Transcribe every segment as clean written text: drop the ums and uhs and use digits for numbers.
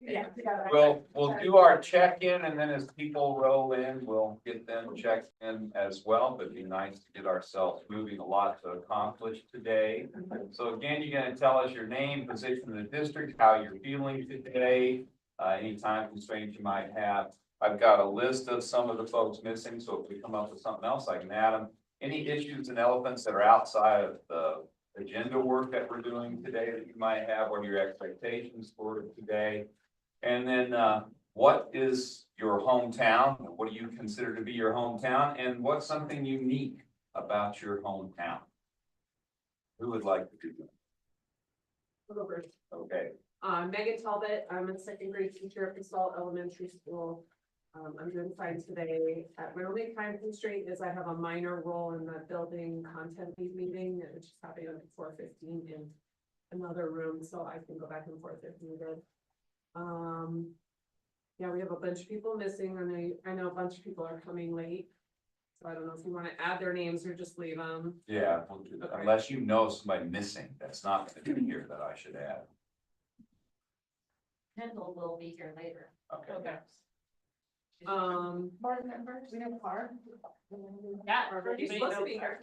Yeah. We'll do our check-in, and then as people roll in, we'll get them checked in as well, but it'd be nice to get ourselves moving. A lot to accomplish today. So again, you're gonna tell us your name, position in the district, how you're feeling today, any time constraints you might have. I've got a list of some of the folks missing, so if we come up with something else, I can add them. Any issues and elephants that are outside of the agenda work that we're doing today that you might have, what are your expectations for today? And then, what is your hometown? What do you consider to be your hometown? And what's something unique about your hometown? Who would like to do that? I'll go first. Okay, Megan Talbot, I'm a second grade teacher at Basalt Elementary School. I'm doing fine today. My only time constraint is I have a minor role in the building content lead meeting, which is happening at 4:15 in another room, so I can go back and forth if needed. Yeah, we have a bunch of people missing, and I know a bunch of people are coming late. So I don't know if you want to add their names or just leave them. yeah, we'll do that. Okay. Unless you know somebody missing, that's not gonna be here that I should add. Kendall will be here later. Okay. Okay. Board members, we have a car. Yeah, everybody's supposed to be here.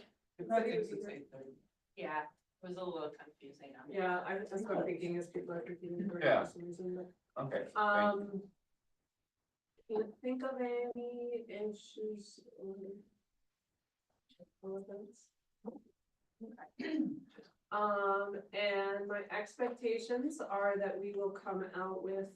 Yeah, it was a little confusing. Yeah, that's what I'm thinking is people are confusing for Yeah. some reason, but. Okay. Can't think of any issues. And my expectations are that we will come out with,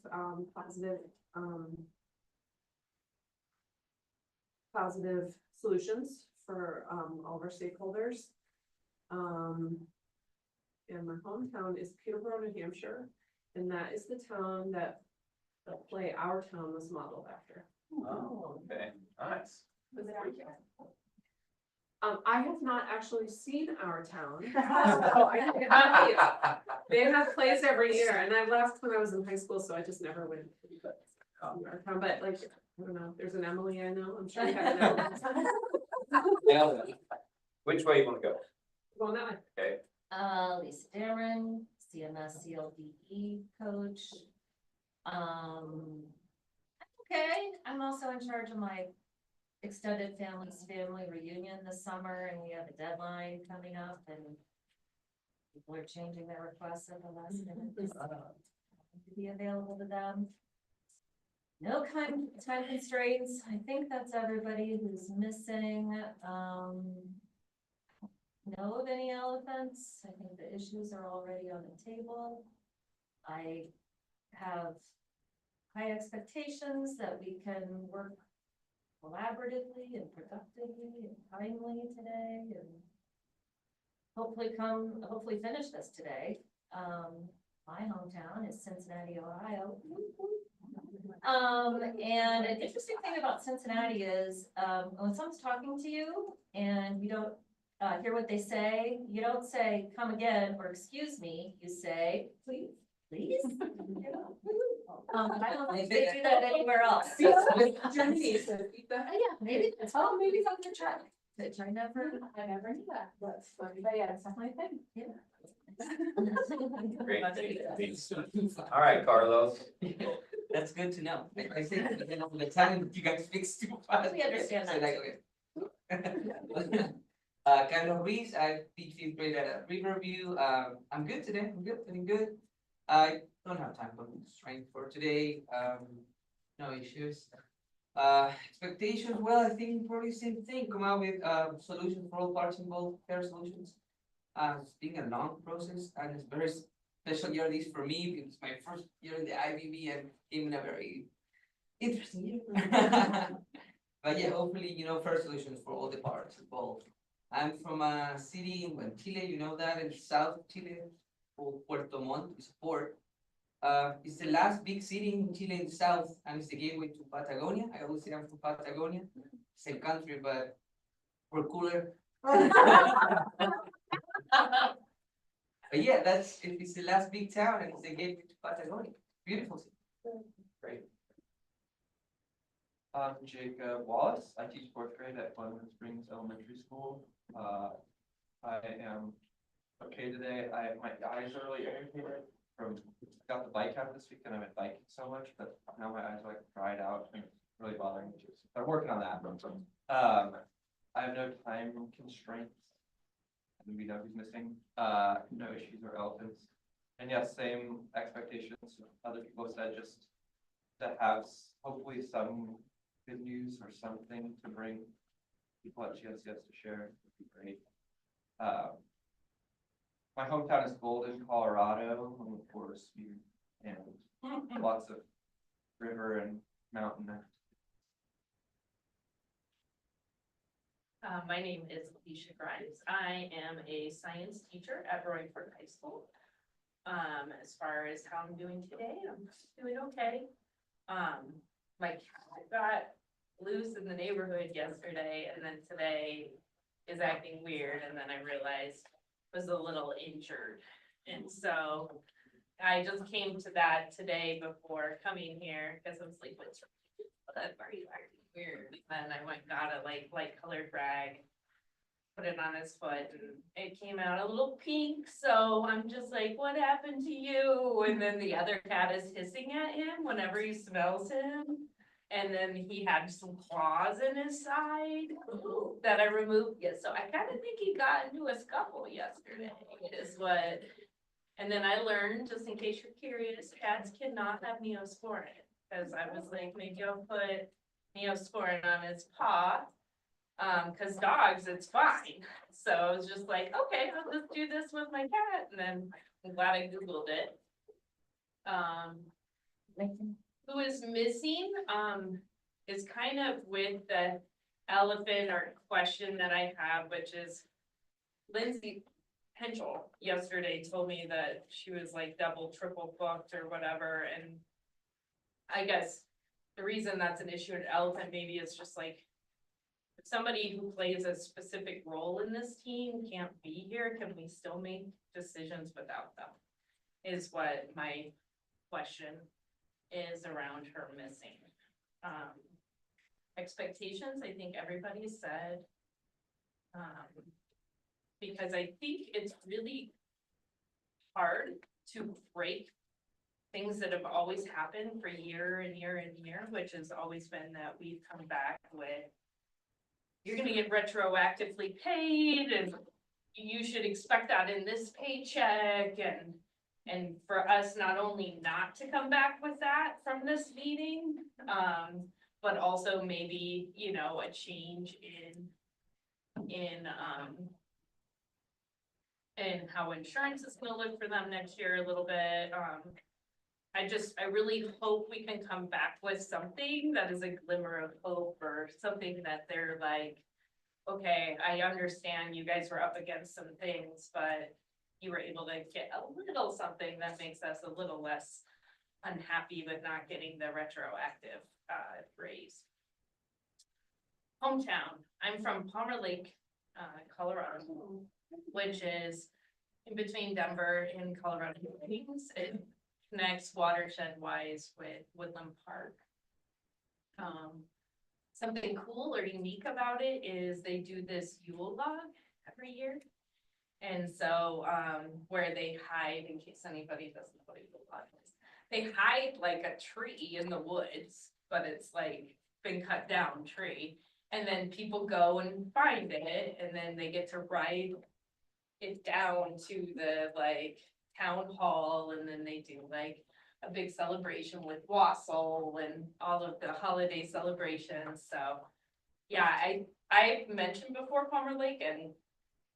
positive solutions for, all of our stakeholders. And my hometown is Peterborough, New Hampshire, and that is the town that the play Our Town was modeled after. Oh, okay, nice. I have not actually seen Our Town. So I cannot be- They have plays every year, and I left when I was in high school, so I just never went. Our Town, but like, I don't know, there's an Emily I know, I'm sure you have an Emily. Which way you wanna go? Going that way. Okay, Lisa Dameron, CMS CLDE coach. Okay, I'm also in charge of my extended family reunion this summer, and we have a deadline coming up, and people are changing their requests at the last minute to be available to them. No time constraints. I think that's everybody who's missing. Know of any elephants? I think the issues are already on the table. I have high expectations that we can work collaboratively and productively and timely today, and hopefully finish this today. My hometown is Cincinnati, Ohio. And an interesting thing about Cincinnati is, when someone's talking to you and you don't hear what they say, you don't say, come again, or excuse me, you say, please. I don't know if they do that anywhere else. Germany said, Yeah, maybe that's on your track. Which I never knew that. That's funny. But yeah, it's definitely a thing. Yeah. great. All right, Carlos. That's good to know. I think, you know, the time you guys fix too fast. We understand So that. okay. Carlos Ruiz, I teach 5th grade at Riverview. I'm good today. I'm good, feeling good. I don't have time for strength for today. No issues. Expectations, well, I think probably same thing. Come out with solutions for all parts involved, fair solutions. It's been a long process, and it's very special year, at least for me, because it's my first year in the IBB and in a very interesting year. But yeah, hopefully, you know, fair solutions for all the parts involved. I'm from a city in Chile, you know that, in South Chile, called Puerto Montt. It's a port. It's the last big city in Chile in the south, and it's the gateway to Patagonia. I always say I'm from Patagonia, same country, but we're cooler. But yeah, it's the last big town, and it's the gateway to Patagonia. Beautiful city. Great. I'm Jacob Wallace. I teach 4th grade at Glenwood Springs Elementary School. I am okay today. My eyes are really irritated. from, I got the bike out this weekend, I've been biking so much, but now my eyes are like dried out and it's really bothering me too. So I'm working on that. I have no time constraints. And we know who's missing, no issues or elephants. And yes, same expectations, other people said, just to have hopefully some good news or something to bring people at GSCS to share would be great. My hometown is Golden, Colorado, I'm of course, and lots of river and mountain. My name is Alicia Grimes. I am a science teacher at Royford High School. As far as how I'm doing today, I'm doing okay. My cat got loose in the neighborhood yesterday, and then today is acting weird, and then I realized was a little injured. And so I just came to that today before coming here, because I was like, what's very weird. And I went and got a light colored rag, put it on his foot, and it came out a little pink. So I'm just like, what happened to you? And then the other cat is hissing at him whenever he smells him. And then he had some claws in his side that I removed. Yeah, so I kind of think he got into a scuffle yesterday is what. And then I learned, just in case you're curious, cats cannot have Neosporin. Because I was like, maybe I'll put Neosporin on his paw. Cause dogs, it's fine. So I was just like, okay, I'll just do this with my cat. And then I'm glad I Googled it. Who is missing, is kind of with the elephant or question that I have, which is Lindsay Henschel yesterday told me that she was like double, triple booked or whatever, and I guess the reason that's an issue at elephant maybe is just like if somebody who plays a specific role in this team can't be here, can we still make decisions without them? Is what my question is around her missing. Expectations, I think everybody said. Because I think it's really hard to break things that have always happened for year and year and year, which has always been that we've come back with, you're gonna get retroactively paid and you should expect that in this paycheck, and for us not only not to come back with that from this meeting, but also maybe, you know, a change in how insurance is gonna look for them next year a little bit. I really hope we can come back with something that is a glimmer of hope or something that they're like, okay, I understand you guys were up against some things, but you were able to get a little something that makes us a little less unhappy with not getting the retroactive raise. Hometown, I'm from Palmer Lake, Colorado, which is in between Denver and Colorado Springs. It connects watershed wise with Woodland Park. Something cool or unique about it is they do this Yule log every year. And so, where they hide, in case anybody doesn't know what a Yule log is, they hide like a tree in the woods, but it's like been cut down tree. And then people go and find it, and then they get to ride it down to the like town hall, and then they do like a big celebration with wassail and all of the holiday celebrations. So yeah, I mentioned before Palmer Lake, and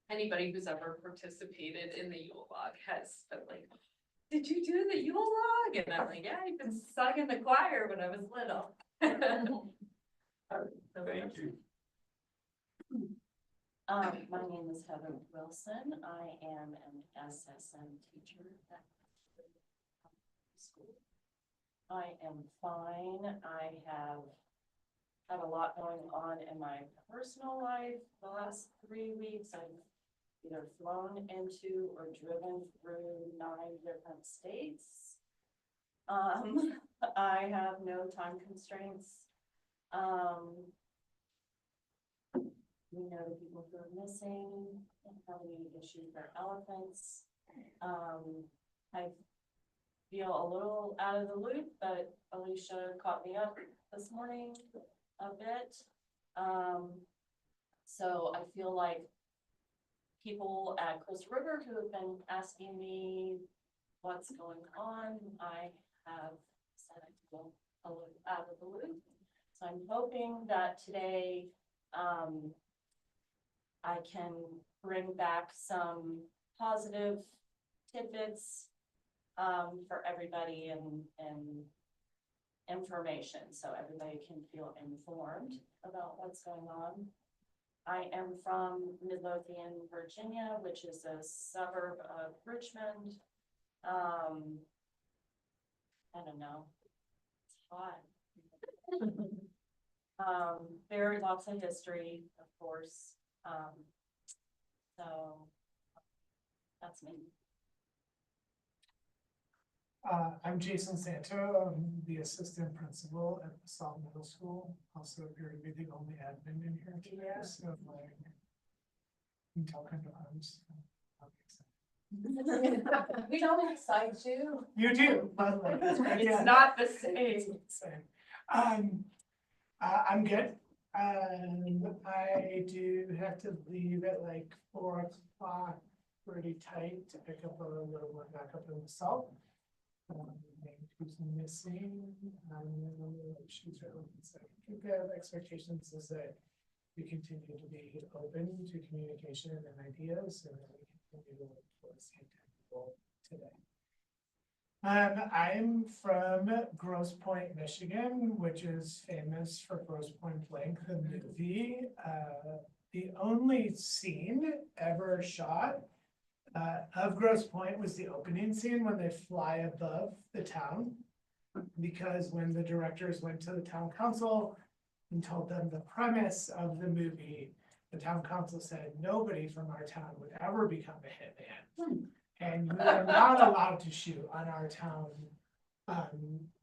anybody who's ever participated in the Yule log has been like, did you do the Yule log? And I'm like, yeah, I've been sung in the choir when I was little. Thank you. My name is Heather Wilson. I am an SSM teacher at school. I am fine. I have had a lot going on in my personal life the last 3 weeks. I've either flown into or driven through 9 different states. I have no time constraints. We know the people who are missing and how many issues are elephants. I've feel a little out of the loop, but Alicia caught me up this morning a bit. So I feel like people at Coast River who have been asking me what's going on, I have said I feel a little out of the loop. So I'm hoping that today, I can bring back some positive tidbits, for everybody and information, so everybody can feel informed about what's going on. I am from Midlothian, Virginia, which is a suburb of Richmond. I don't know. It's hot. Very lots of history, of course. So that's me. I'm Jason Santo. I'm the assistant principal at the Salt Middle School. Also appear to be the only admin in here today, Yeah. so like, you can tell kind of arms. We don't excite you. You do, but like, it's great. It's Yeah. not the It's same. insane. I'm good. I do have to leave at like 4 o'clock, pretty tight to pick up a little more backup in the salt. Who's missing, she's really, so the expectations is that we continue to be open to communication and ideas, and that we continue to work towards the intent goal today. I'm from Grosse Pointe, Michigan, which is famous for Grosse Pointe Blank, the movie. The only scene ever shot of Grosse Pointe was the opening scene when they fly above the town. Because when the directors went to the town council and told them the premise of the movie, the town council said, nobody from our town would ever become a hitman. And you are not allowed to shoot on our town,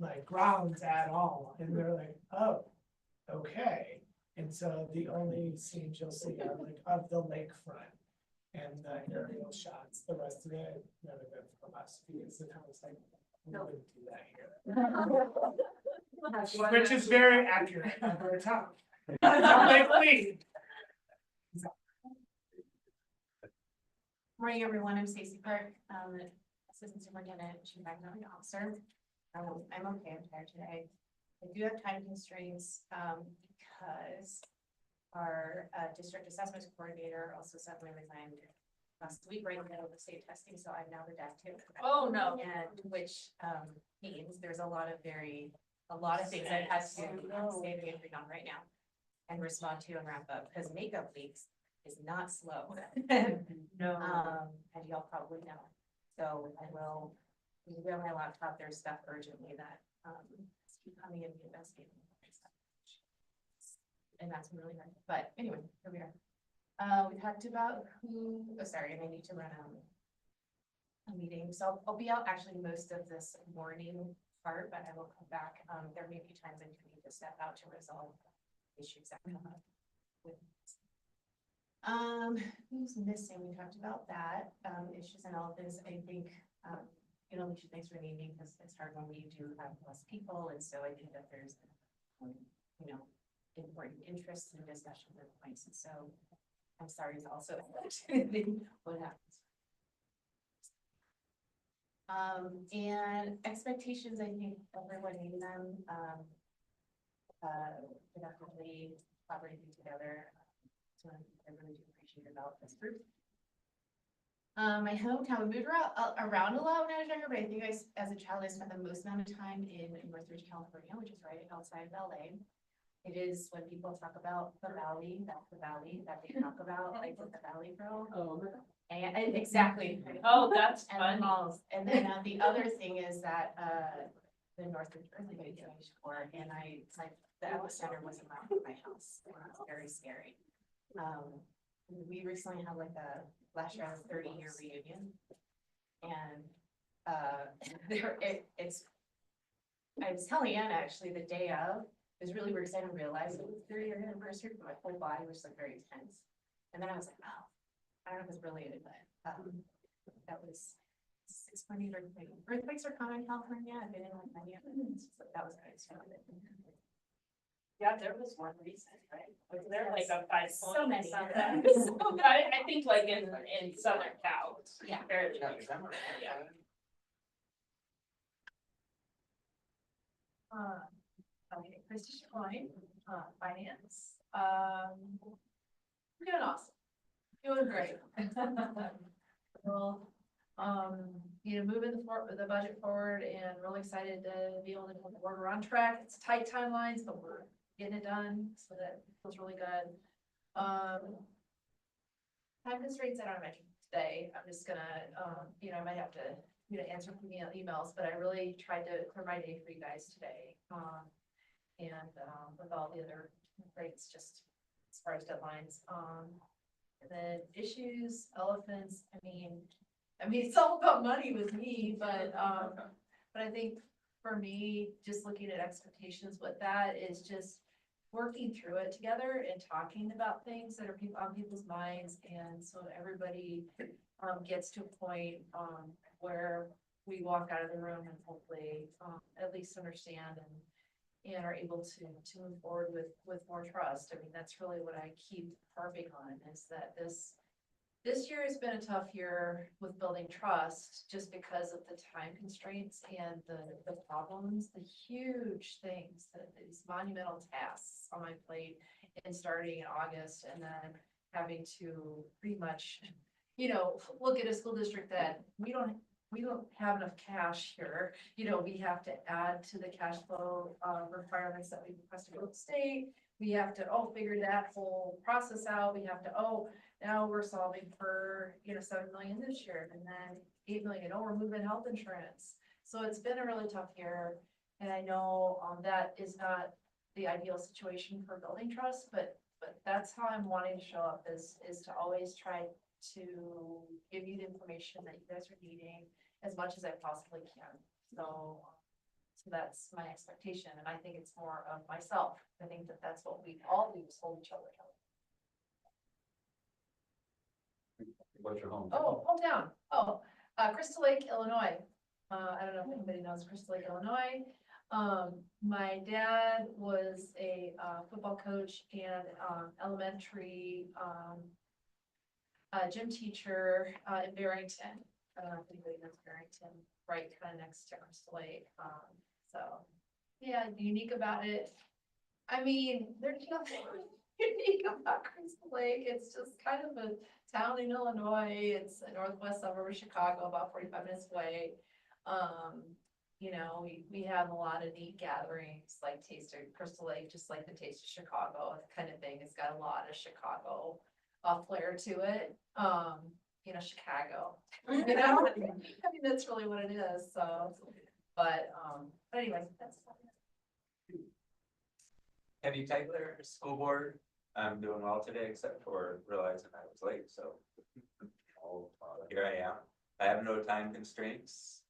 like grounds at all. And they're like, oh, okay. And so the only scenes you'll see are like of the lakefront and the aerial shots. The rest of it, none of it from us, because the town was like, we wouldn't do that here. Which is very accurate of our town. That's how they believe. Morning, everyone. I'm Stacy Park, Assistant Superintendent, Chief Economic Officer. I'm okay. I'm tired today. I do have time constraints, because our district assessment coordinator also suddenly resigned last week, right in the middle of the state testing, so I'm now the deaf too. Oh, no. And which means there's a lot of things I have to stay the entry on right now and respond to and wrap up, because makeup weeks is not slow. No. And y'all probably know. So I will, be on my laptop, there's stuff urgently that is coming in the investigating. And that's really hard, but anyway, here we are. We talked about and I need to run a meeting, so I'll be out actually most of this morning part, but I will come back. There may be times I do need to step out to resolve issues that come up with. Who's missing? We talked about that, issues and all of this. I think, Alicia, thanks for naming, because it's hard when we do have less people, and so I think that there's, important interests and discussions and points, and so I'm sorry to also what happens. And expectations, I think everyone knew them, productively collaborating together. So I really do appreciate about this group. My hometown, we moved around a lot when I was younger, but I think as a child, I spent the most amount of time in Northridge, California, which is right outside of LA. It is when people talk about the valley, that's the valley that they talk about, like with the valley girl. Oh, And exactly. Oh, that's And the funny. malls. And then the other thing is that the Northridge earthquake that I for, and the epicenter was around my house. It was very scary. We recently had last year, a 30-year reunion. And I was telling Anna actually the day of, it was really weird because I didn't realize it was 30-year anniversary, but my whole body was very tense. And then I was like, oh, I don't know if it's related, but that was 6.8 earthquakes are common in California. I've been in like many of them. So that was nice. Yeah, there was one recent, right? Was there like a 5 So point many. something? I think like in Southern Cal. Yeah. Fairly. Yeah, is that right? Yeah. Okay, Christy Coin, finance. We're doing awesome. Doing great. Well, moving the budget forward and really excited to be able to move forward. We're on track. It's tight timelines, but we're getting it done, so that feels really good. Time constraints I don't mention today. I'm just gonna, I might have to, answer from emails, but I really tried to clear my day for you guys today. With all the other rates, just as far as deadlines, and then issues, elephants, I mean, it's all about money with me, but I think for me, just looking at expectations with that is just working through it together and talking about things that are on people's minds, and so everybody gets to a point where we walk out of the room and hopefully at least understand and are able to move forward with more trust. I mean, that's really what I keep harping on, is that this year has been a tough year with building trust, just because of the time constraints and the problems, the huge things, these monumental tasks on my plate, and starting in August, and then having to pretty much, look at a school district that we don't have enough cash here. We have to add to the cash flow requirements that we requested from the state. We have to, figure that whole process out. We have to, now we're solving for, 7 million this year, and then 8 million, we're moving health insurance. So it's been a really tough year. And I know that is not the ideal situation for building trust, but that's how I'm wanting to show up, is to always try to give you the information that you guys are needing as much as I possibly can. So that's my expectation, and I think it's more of myself. I think that's what we all do, is hold each other accountable. What's your home? Hometown. Crystal Lake, Illinois. I don't know if anybody knows Crystal Lake, Illinois. My dad was a football coach and elementary gym teacher in Barrington. I don't know if anybody knows Barrington, right kind of next to Crystal Lake. So yeah, unique about it. I mean, there's nothing unique about Crystal Lake. It's just kind of a town in Illinois. It's a northwest suburb of Chicago, about 45 minutes away. We have a lot of neat gatherings, like Taste of Crystal Lake, just like the Taste of Chicago kind of thing. It's got a lot of Chicago flair to it. Chicago. I mean, that's really what it is. So, but anyway, that's. Kenny Tegler, school board. I'm doing well today, except for realizing I was late, so here I am. I have no time constraints.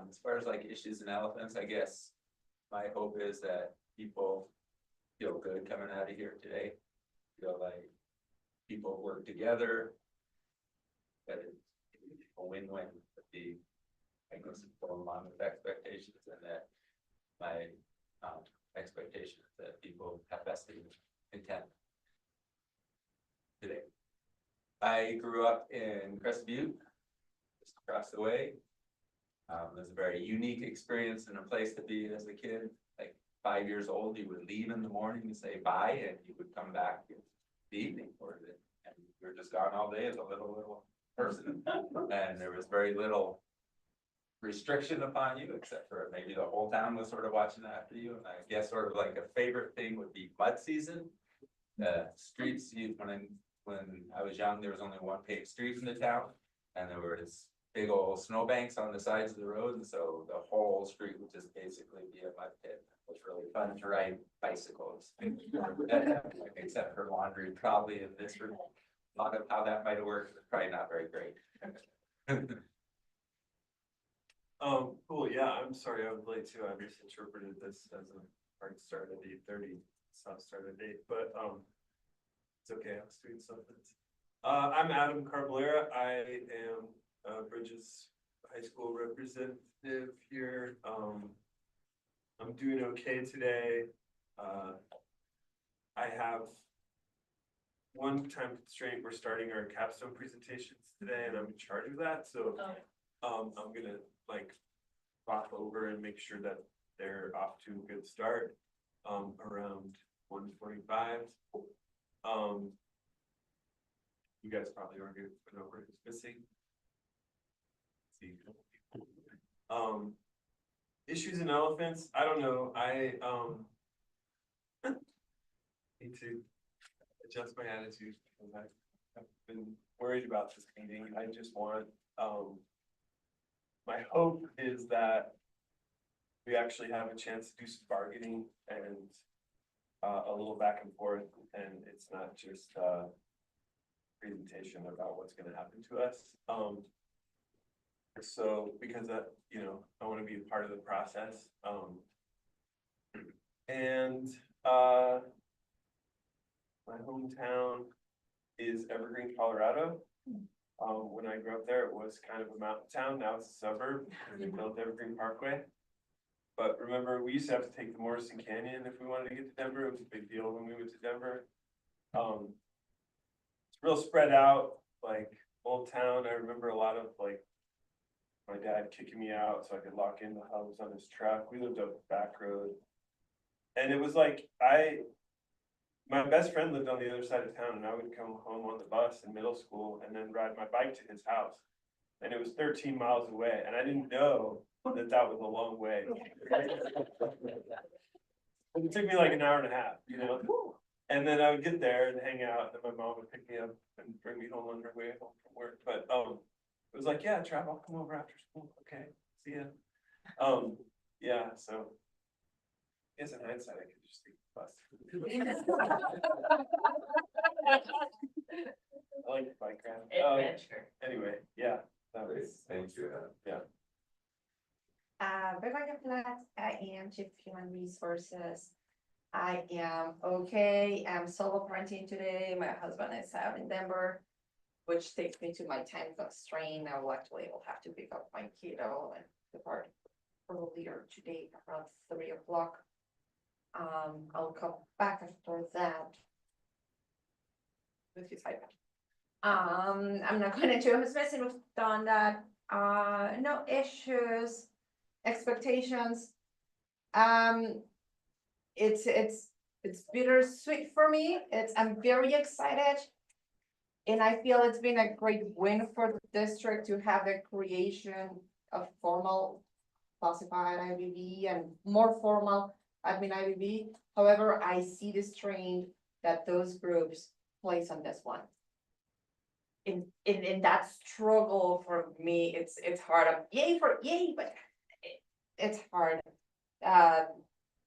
As far as like issues and elephants, I guess my hope is that people feel good coming out of here today. Feel like people work together, that it's a win-win with the, I guess, going along with expectations, and that my expectation is that people have vested intent today. I grew up in Crested Butte, just across the way. It was a very unique experience and a place to be as a kid. Like 5 years old, you would leave in the morning and say bye, and you would come back in the evening and you were just gone all day as a little person. And there was very little restriction upon you, except for maybe the whole town was sort of watching after you. And I guess sort of like a favorite thing would be mud season. The streets, when I was young, there was only one paved street in the town, and there was big old snowbanks on the sides of the road, and so the whole street would just basically be a mud pit. It was really fun to ride bicycles, except for laundry, probably in this room. A lot of how that might have worked was probably not very great. Cool, yeah, I'm sorry I was late too. I misinterpreted this as a hard start at 8:30, soft start at 8, but it's okay, I was doing something. I'm Adam Carbolera. I am Bridges high school representative here. I'm doing okay today. I have one time constraint. We're starting our capstone presentations today and I'm in charge of that, so I'm gonna like pop over and make sure that they're off to a good start, around 1:45. You guys probably already went over who's missing. See. Issues and elephants, I don't know, I need to adjust my attitude because I've been worried about this meeting. I just want, my hope is that we actually have a chance to do some bargaining and a little back and forth, and it's not just presentation about what's gonna happen to us. So because that, you know, I want to be a part of the process. And my hometown is Evergreen, Colorado. When I grew up there, it was kind of a mountain town. Now it's a suburb. We built Evergreen Parkway. But remember, we used to have to take the Morrison Canyon if we wanted to get to Denver. It was a big deal when we went to Denver. It's real spread out, like old town. I remember a lot of like my dad kicking me out so I could lock in the hubs on his truck. We lived up a back road. And it was like, my best friend lived on the other side of town and I would come home on the bus in middle school and then ride my bike to his house. And it was 13 miles away and I didn't know that that was a long way. It took me like an hour and a half, you know? And then I would get there and hang out and then my mom would pick me up and bring me home on her way home from work. But it was like, yeah, Trav, I'll come over after school. Okay, see ya. Yeah, so. I guess in hindsight, I could just take the bus. I like the bike ride. Adventure. Anyway, yeah, that was. Thank you. Yeah. Rebecca Platt, I am Chief Human Resources. I am okay. I'm solo parenting today. My husband is out in Denver, which takes me to my time constraint. I will actually will have to pick up my kiddo and depart earlier today around 3 o'clock. I'll come back after that with his iPad. I'm not gonna do who's missing. We've done that. No issues, expectations. It's bittersweet for me. I'm very excited. And I feel it's been a great win for the district to have the creation of formal classified IBB and more formal admin IBB. However, I see the strain that those groups place on this one. In that struggle for me, it's hard. Yay, but it's hard.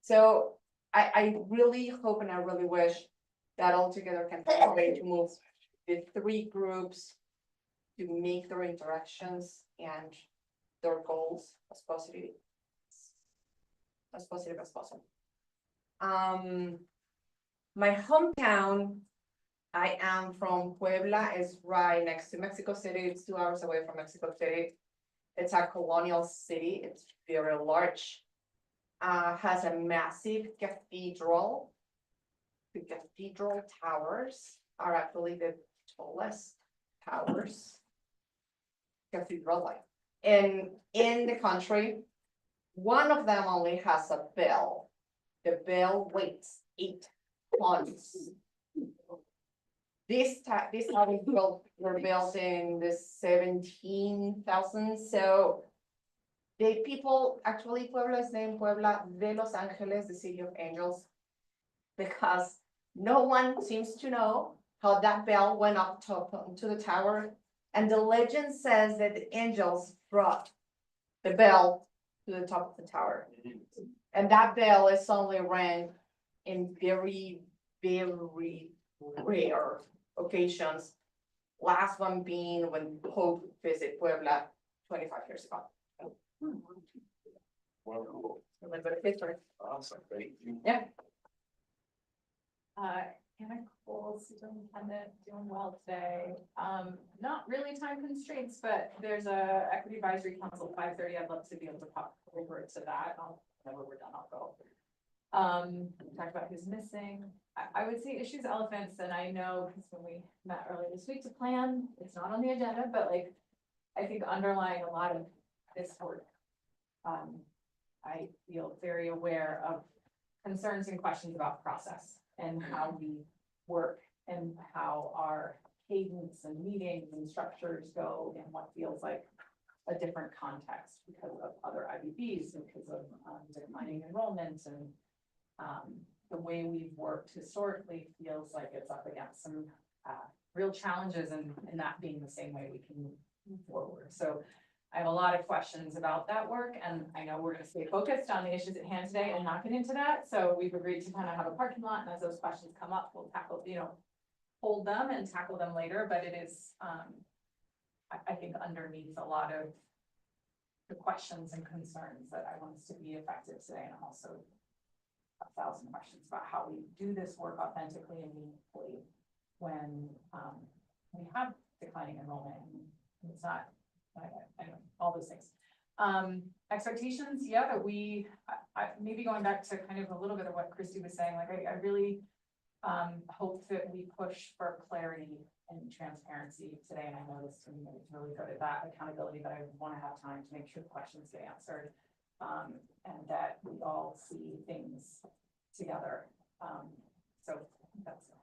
So I really hope and I really wish that all together can find a way to move the 3 groups to make their interactions and their goals as positive as possible. My hometown, I am from Puebla, is right next to Mexico City. It's 2 hours away from Mexico City. It's a colonial city. It's very large. Has a massive cathedral. The cathedral towers are actually the tallest towers. Cathedral like in the country. One of them only has a bell. The bell weighs 8 tons. This tower were built in the 17,000. So the people, actually Puebla is named Puebla de Los Angeles, the city of angels, because no one seems to know how that bell went up top to the tower. And the legend says that the angels brought the bell to the top of the tower. And that bell is only rang in very, very rare occasions. Last one being when Pope visited Puebla 25 years ago. Wow. A little bit of history. Awesome. Thank you. Yeah. Hannah Cole, superintendent, doing well today. Not really time constraints, but there's a equity advisory council at 5:30. I'd love to be able to pop over to that. Whenever we're done, I'll go. Talk about who's missing. I would say issues elephants, and I know because when we met earlier this week to plan, it's not on the agenda, but like, I think underlying a lot of this work. I feel very aware of concerns and questions about process and how we work and how our cadence and meetings and structures go in what feels like a different context because of other IBBs and because of declining enrollment and the way we've worked historically feels like it's up against some real challenges and that being the same way we can move forward. So I have a lot of questions about that work, and I know we're gonna stay focused on the issues at hand today and not get into that. So we've agreed to kind of have a parking lot, and as those questions come up, we'll tackle, hold them and tackle them later, but it is, I think underneath a lot of the questions and concerns that I want us to be effective today, and I'm also 1,000 questions about how we do this work authentically and meaningfully when we have declining enrollment, and it's not, I don't know, all those things. Expectations, yeah, that I maybe going back to kind of a little bit of what Christy was saying, like I really hope that we push for clarity and transparency today, and I know this team is really good at that accountability, but I want to have time to make sure the questions get answered, and that we all see things together. So that's it.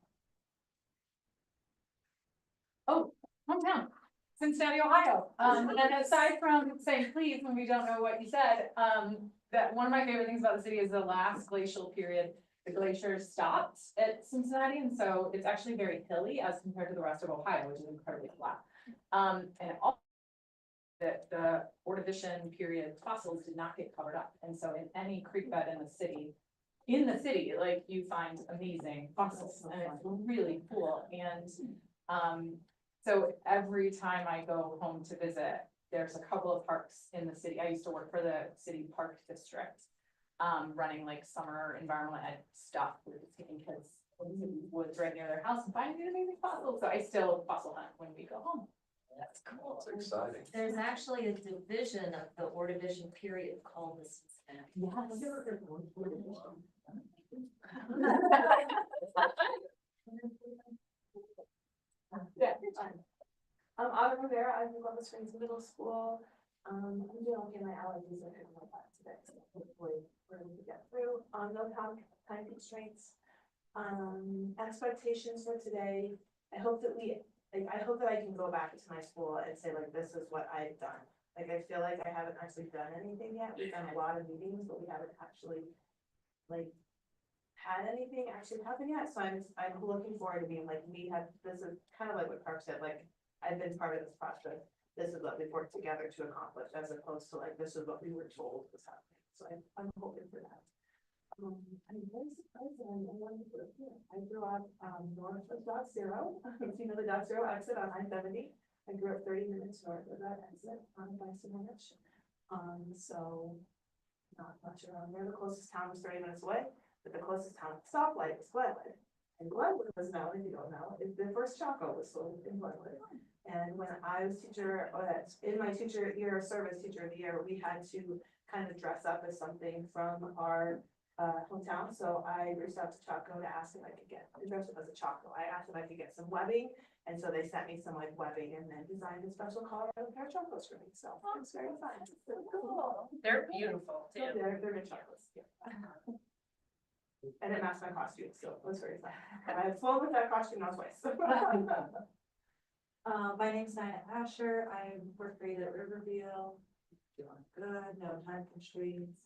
Oh, hometown. Cincinnati, Ohio. And aside from saying please when we don't know what you said, that one of my favorite things about the city is the last glacial period, the glaciers stopped at Cincinnati, and so it's actually very hilly as compared to the rest of Ohio, which is incredibly flat. And also that the Ordovician period fossils did not get covered up, and so in any creek bed in the city, like you find amazing fossils, and it's really cool. And so every time I go home to visit, there's a couple of parks in the city. I used to work for the city park district, running like summer environmental ed stuff with taking kids in the woods right near their house and finding these amazing fossils. So I still fossil hunt when we go home. That's cool. It's exciting. There's actually a division of the Ordovician period called the Cincinnati. Yeah. I'm Autumn Rivera. I'm in Columbus Springs Middle School. I'm doing okay. My allergies are kind of like that today, so hopefully we're going to get through. No time constraints. Expectations for today. I hope that I can go back to my school and say like, this is what I've done. Like, I feel like I haven't actually done anything yet. We've done a lot of meetings, but we haven't actually like had anything actually happen yet. So I'm looking forward to being like, this is kind of like what Park said, like, I've been part of this process. This is what we've worked together to accomplish, as opposed to like, this is what we were told was happening. So I'm hoping for that. I'm very surprised that I'm the one who grew up here. I grew up north of Dot Zero. If you know the Dot Zero exit on I-70, I grew up 30 minutes north of that exit on Bicycle-Rich. So not much around there. The closest town was 30 minutes away, but the closest town stoplight was Glenwood. And Glenwood was now, if you don't know, the first Choco was sold in Glenwood. And when I was in my teacher year of service, teacher of the year, we had to kind of dress up as something from our hometown. So I reached out to Choco to ask if I could get dressed up as a Choco. I asked if I could get some webbing, and so they sent me some like webbing and then designed a special Colorado pair of chocolates for me. So it's very fun. So cool. They're beautiful too. They're good chocolates. Yeah. And it matched my costume, so it was very fun. I've flown with that costume now twice. My name's Nina Asher. I work great at Riverview. Doing good, no time constraints.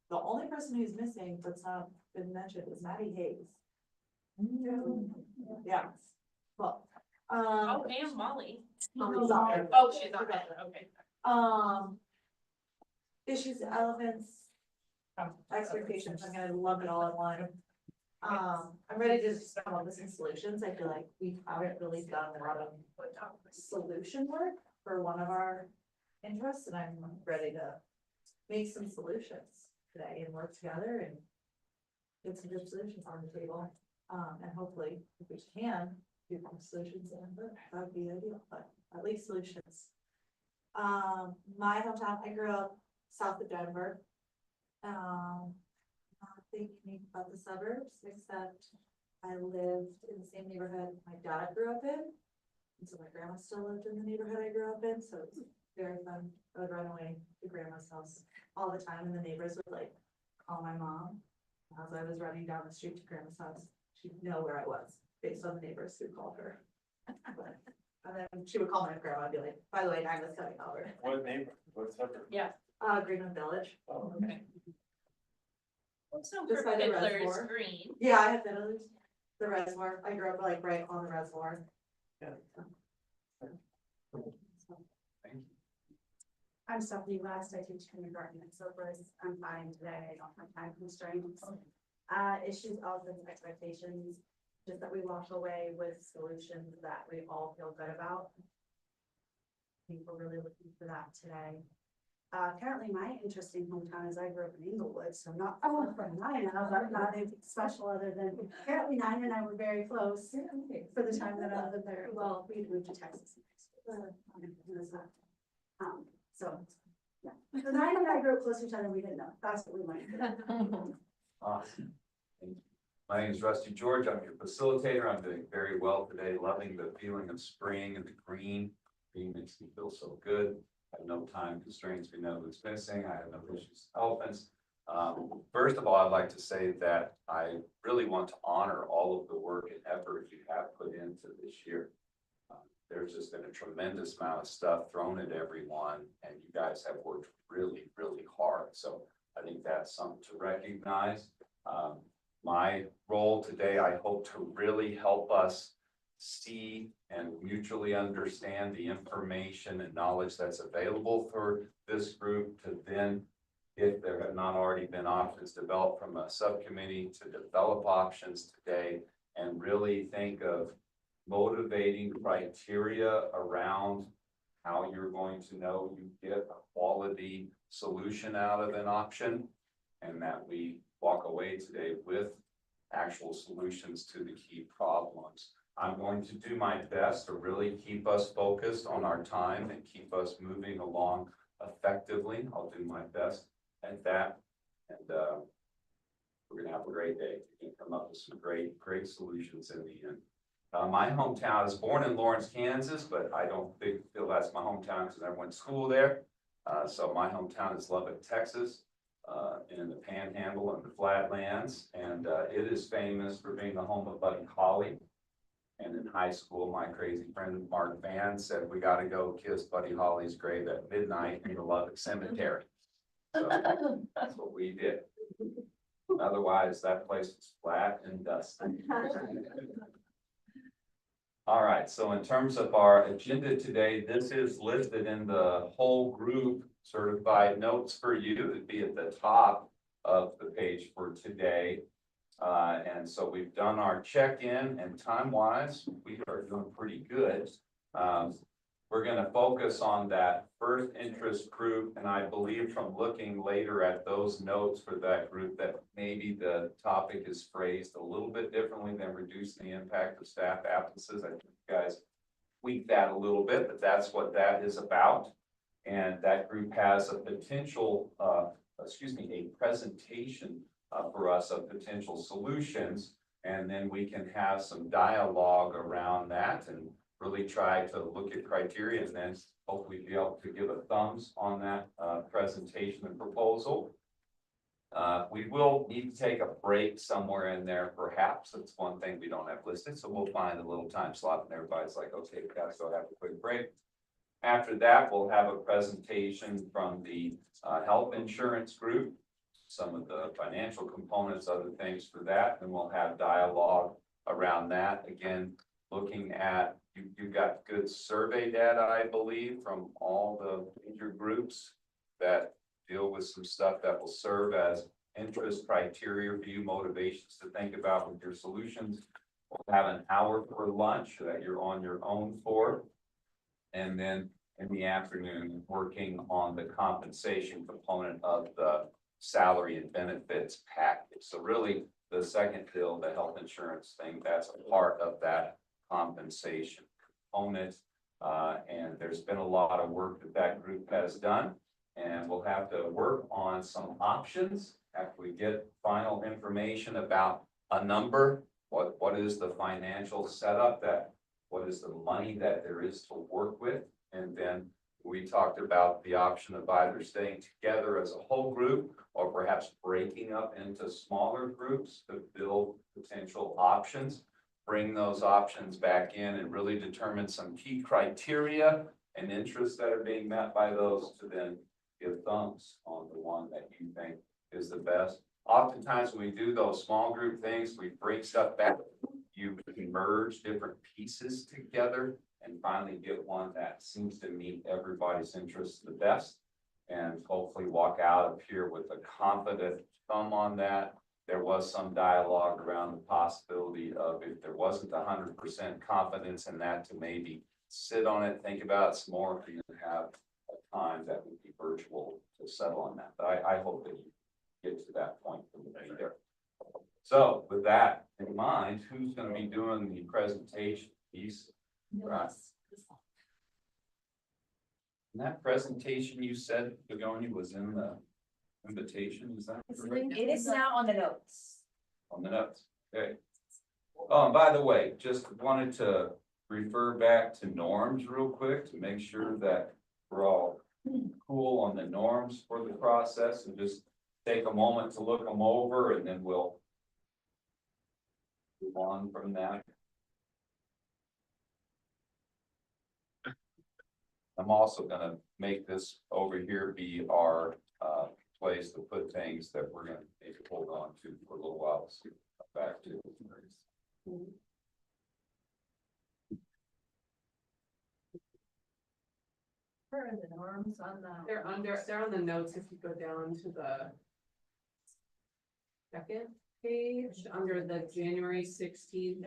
The only person who's missing that's not been mentioned is Maddie Hayes. Yeah. Well. Oh, and Molly. Mommy's on there. Oh, she's on there, okay. Issues, elements, expectations. I'm gonna lump it all in one. I'm ready to just come up with some solutions. I feel like we haven't really done a lot of solution work for one of our interests, and I'm ready to make some solutions today and work together and get some good solutions on the table. And hopefully, if we can, do some solutions in it, that would be ideal, but at least solutions. My hometown, I grew up south of Denver. Not thinking about the suburbs, except I lived in the same neighborhood my dad grew up in. And so my grandma still lived in the neighborhood I grew up in, so it's very fun. I would run away to grandma's house all the time, and the neighbors would like call my mom. As I was running down the street to grandma's house, she'd know where I was based on the neighbors who called her. And then she would call my grandma and be like, by the way, I was coming over. What neighbor, what suburb? Yeah. Greenwood Village. Oh, Okay. What's so Just by the Fiddler's reservoir. Green? Yeah, I have fiddlers. The reservoir. I grew up like right on the reservoir. Yeah. I'm Stephanie West, I teach kindergarten at Silvers, I'm fine today, I don't have time constraints. Issues of the expectations, just that we walk away with solutions that we all feel good about. I think we're really looking for that today. Currently my interesting hometown is I grew up in Inglewood, so not far from Nina, but not anything special other than apparently Nina and I were very close for the time that I lived there. Well, we moved to Texas. So, yeah. So Nina and I grew up close to each other, we didn't know, that's what we learned. Awesome. Thank you. My name is Rusty George. I'm your facilitator. I'm doing very well today, loving the feeling of spring and the green. Green makes me feel so good. I have no time constraints. We know who's missing. I have no issues with elephants. First of all, I'd like to say that I really want to honor all of the work and effort you have put into this year. There's just been a tremendous amount of stuff thrown at everyone, and you guys have worked really, really hard. So I think that's something to recognize. My role today, I hope to really help us see and mutually understand the information and knowledge that's available for this group to then, if there have not already been options developed from a subcommittee, to develop options today and really think of motivating criteria around how you're going to know you get a quality solution out of an option, and that we walk away today with actual solutions to the key problems. I'm going to do my best to really keep us focused on our time and keep us moving along effectively. I'll do my best at that, and we're gonna have a great day. We can come up with some great solutions in the end. My hometown, I was born in Lawrence, Kansas, but I don't feel that's my hometown because I went to school there. So my hometown is Lubbock, Texas, in the Panhandle and the Flatlands, and it is famous for being the home of Buddy Holly. And in high school, my crazy friend Mark Van said, "We got to go kiss Buddy Holly's grave at midnight in the Lubbock Cemetery." So that's what we did. Otherwise, that place was flat and dusty. All right, so in terms of our agenda today, this is listed in the whole group certified notes for you. It'd be at the top of the page for today. And so we've done our check-in, and time-wise, we are doing pretty good. We're gonna focus on that first interest group, and I believe from looking later at those notes for that group that maybe the topic is phrased a little bit differently than reducing the impact of staff absences. I think you guys tweak that a little bit, but that's what that is about. And that group has a potential, a presentation for us of potential solutions. And then we can have some dialogue around that and really try to look at criteria, and then hopefully be able to give a thumbs on that presentation and proposal. We will need to take a break somewhere in there, perhaps. That's one thing we don't have listed, so we'll find a little time slot and everybody's like, okay, we gotta go have a quick break. After that, we'll have a presentation from the health insurance group, some of the financial components, other things for that, and we'll have dialogue around that. Again, looking at, you've got good survey data, I believe, from all the major groups that deal with some stuff that will serve as interest criteria for you, motivations to think about with your solutions. We'll have an hour for lunch that you're on your own for. And then in the afternoon, working on the compensation component of the salary and benefits package. So really, the second bill, the health insurance thing, that's a part of that compensation component. And there's been a lot of work that that group has done. And we'll have to work on some options after we get final information about a number. What is the financial setup, that, what is the money that there is to work with? And then we talked about the option of either staying together as a whole group or perhaps breaking up into smaller groups to build potential options. Bring those options back in and really determine some key criteria and interests that are being met by those, to then give thumbs on the one that you think is the best. Oftentimes when we do those small group things, we break stuff back. You merge different pieces together and finally get one that seems to meet everybody's interests the best. And hopefully walk out of here with a confident thumb on that. There was some dialogue around the possibility of, if there wasn't 100% confidence in that, to maybe sit on it, think about it some more, and have a time that would be virtual to settle on that. But I hope that you get to that point and we'll be there. So with that in mind, who's going to be doing the presentation piece? Right. And that presentation you said, Begonia, was in the invitation, is that correct? It is now on the notes. On the notes, okay. Oh, and by the way, just wanted to refer back to norms real quick to make sure that we're all cool on the norms for the process, and just take a moment to look them over, and then we'll move on from that. I'm also gonna make this over here be our place to put things that we're gonna maybe hold on to for a little while, so back to. Where are the norms on the? They're on the notes, if you go down to the second page, under the January 16th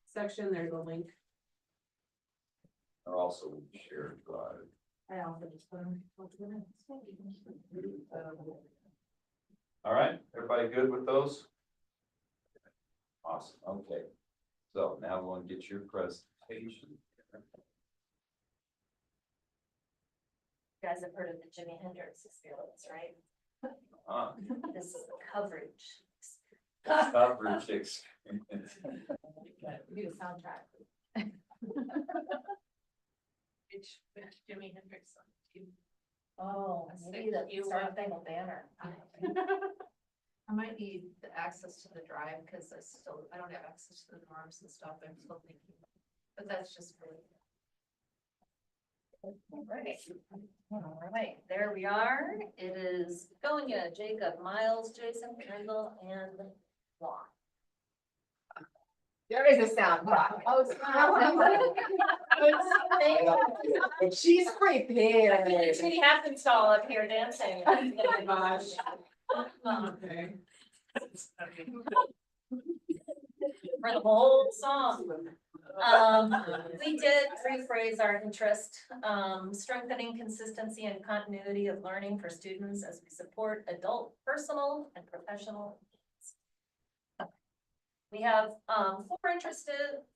section, there's a link. Are also shared drive. I also just put them. All right, everybody good with those? Awesome, okay. So now we want to get your presentation. You guys have heard of the Jimi Hendrix experience, right? Uh, This is the coverage. Coverage experience. Do the soundtrack. Which Jimi Hendrix song? Oh, maybe the Star Spangled Banner. I might need the access to the drive, because I don't have access to the norms and stuff, I'm still thinking, but that's just really. All right, there we are. It is Begonia, Jacob, Miles, Jason, Randall, and Juan. There is a sound drop. Oh, She's prepared. Judy Happenstall up here dancing. Oh my gosh. Okay. For the whole song. We did rephrase our interest, strengthening consistency and continuity of learning for students as we support adult, personal, and professional needs. We have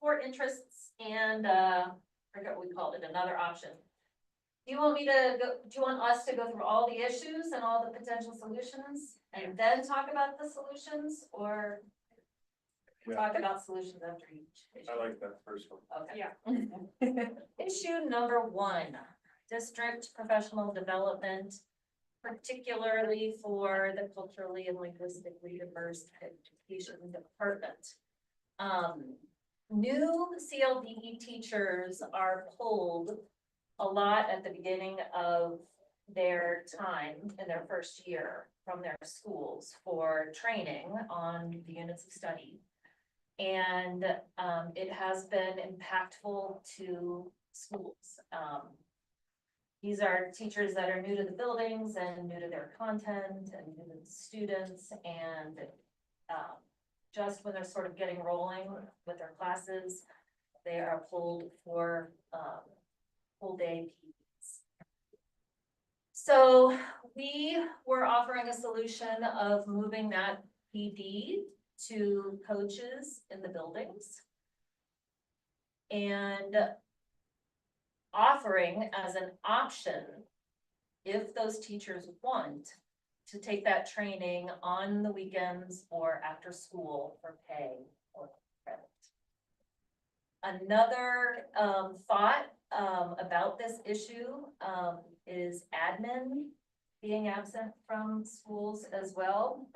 four interests, and I forget what we called it, another option. Do you want us to go through all the issues and all the potential solutions and then talk about the solutions, or talk about solutions after each issue? I like that first one. Okay. Yeah. Issue number 1, district professional development, particularly for the culturally and linguistically diverse education department. New CLDE teachers are pulled a lot at the beginning of their time in their first year from their schools for training on the units of study. And it has been impactful to schools. These are teachers that are new to the buildings and new to their content and new to the students, and just when they're sort of getting rolling with their classes, they are pulled for full day PEs. So we were offering a solution of moving that PD to coaches in the buildings. And offering as an option, if those teachers want, to take that training on the weekends or after school for pay or credit. Another thought about this issue is admin being absent from schools as well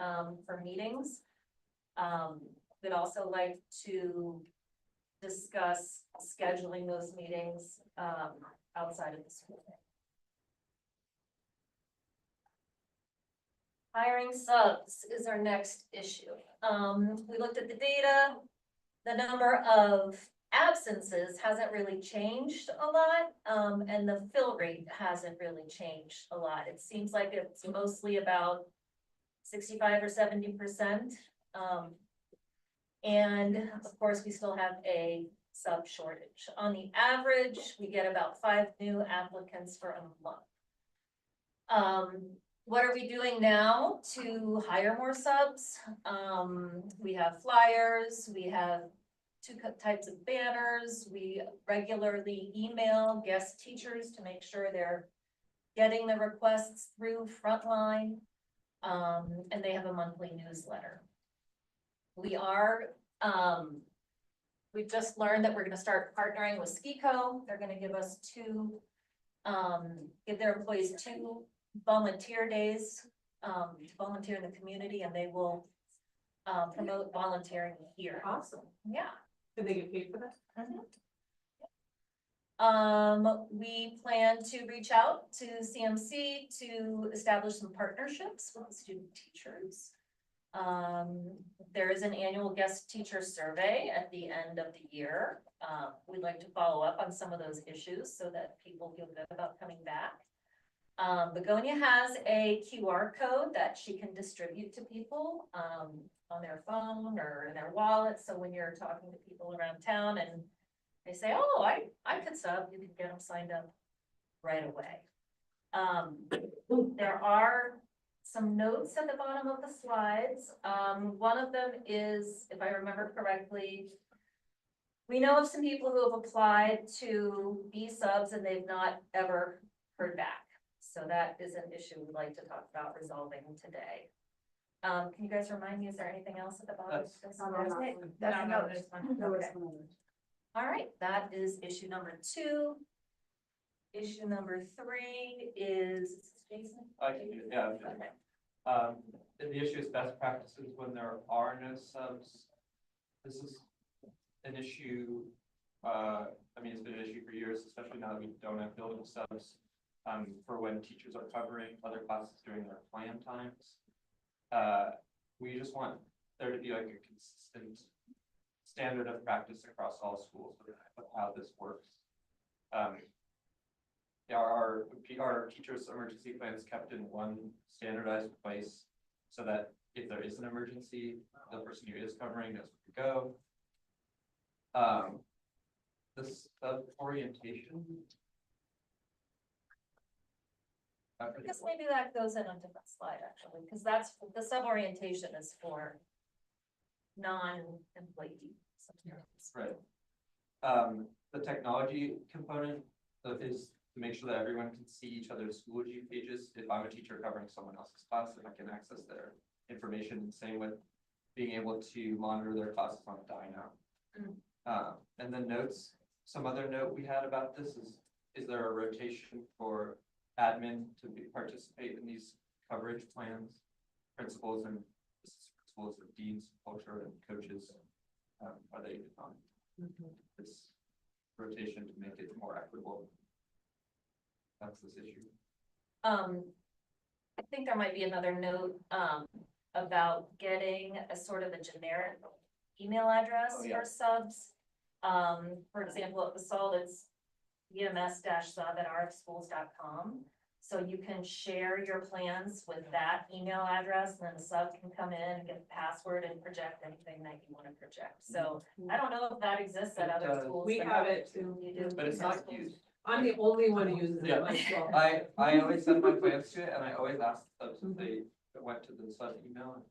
for meetings. We'd also like to discuss scheduling those meetings outside of the school. Hiring subs is our next issue. We looked at the data. The number of absences hasn't really changed a lot, and the fill rate hasn't really changed a lot. It seems like it's mostly about 65 or 70%. And of course, we still have a sub shortage. On the average, we get about 5 new applicants for a month. What are we doing now to hire more subs? We have flyers, we have 2 types of banners. We regularly email guest teachers to make sure they're getting the requests through Frontline. And they have a monthly newsletter. We are, we've just learned that we're gonna start partnering with SKICO. They're gonna give us give their employees 2 volunteer days, to volunteer in the community, and they will promote volunteering here. Awesome. Yeah. Do they get paid for that? We plan to reach out to CMC to establish some partnerships with the student teachers. There is an annual guest teacher survey at the end of the year. We'd like to follow up on some of those issues so that people feel good about coming back. Begonia has a QR code that she can distribute to people on their phone or in their wallet. So when you're talking to people around town and they say, oh, I could sub, you can get them signed up right away. There are some notes at the bottom of the slides. One of them is, if I remember correctly, we know of some people who have applied to be subs and they've not ever heard back. So that is an issue we'd like to talk about resolving today. Can you guys remind me, is there anything else at the bottom? That's a note. Okay. All right, that is issue number 2. Issue number 3 is Jason. I can do it, yeah. Okay. The issue is best practices when there are no subs. This is an issue, I mean, it's been an issue for years, especially now that we don't have building subs, for when teachers are covering other classes during their plan times. We just want there to be like a consistent standard of practice across all schools of how this works. Our teachers' emergency plan is kept in one standardized place so that if there is an emergency, the person who is covering knows where to go. This orientation. I guess maybe that goes in a different slide actually, because that's the sub-orientation is for non-employee. Right. The technology component is to make sure that everyone can see each other's Schoology pages. If I'm a teacher covering someone else's class, if I can access their information, and same with being able to monitor their classes on Dyno. And then notes, some other note we had about this is there a rotation for admin to participate in these coverage plans? Principals and deans, culture and coaches, are they on this rotation to make it more equitable? That's this issue. I think there might be another note about getting a sort of a generic email address for subs. For example, at the SALT, it's ems-sub@rfschools.com. So you can share your plans with that email address, and then the sub can come in and get the password and project anything that you want to project. So I don't know if that exists at other schools. We have it too. You do. But it's not used. I'm the only one who uses Yeah. it myself. I always send my plans to it, and I always ask the subs if they went to the sub email.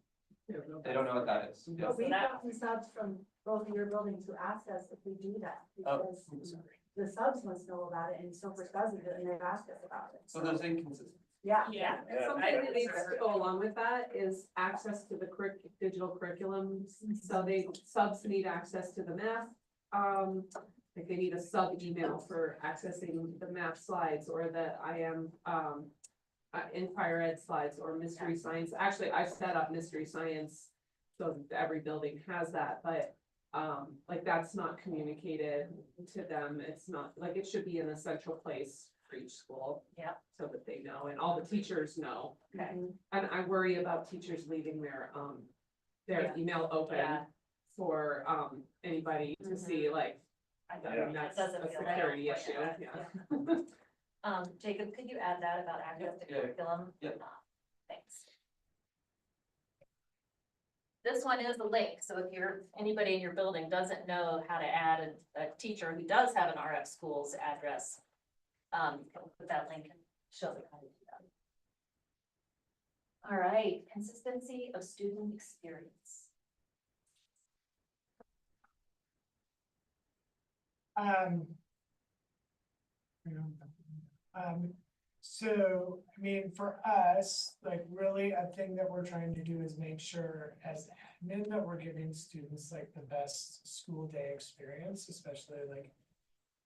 They don't know what that is. Yeah. But we've gotten subs from both of your buildings to ask us if we do that, Oh, because I'm sorry. the subs must know about it, and Silver doesn't, and they've asked us about it. So there's inconsistencies. Yeah. Yeah. And something that needs to go along with that is access to the digital curriculums, so subs need access to the math. Like they need a sub email for accessing the math slides or the in fire ed slides or mystery science. Actually, I've set up mystery science, so every building has that, but like that's not communicated to them. It's not, like, it should be in a central place for each school. Yeah. So that they know, and all the teachers know. Okay. And I worry about teachers leaving their Yeah. email open Yeah. for, anybody to see, like, I mean, That that's doesn't a feel security right. issue, Yeah. yeah. Jacob, could you add that about access to Yeah. curriculum? Yeah. Thanks. This one is a link, so if anybody in your building doesn't know how to add a teacher who does have an RF Schools address, put that link and show them how to do that. All right, consistency of student experience. So, I mean, for us, like really a thing that we're trying to do is make sure as admin that we're giving students like the best school day experience, especially like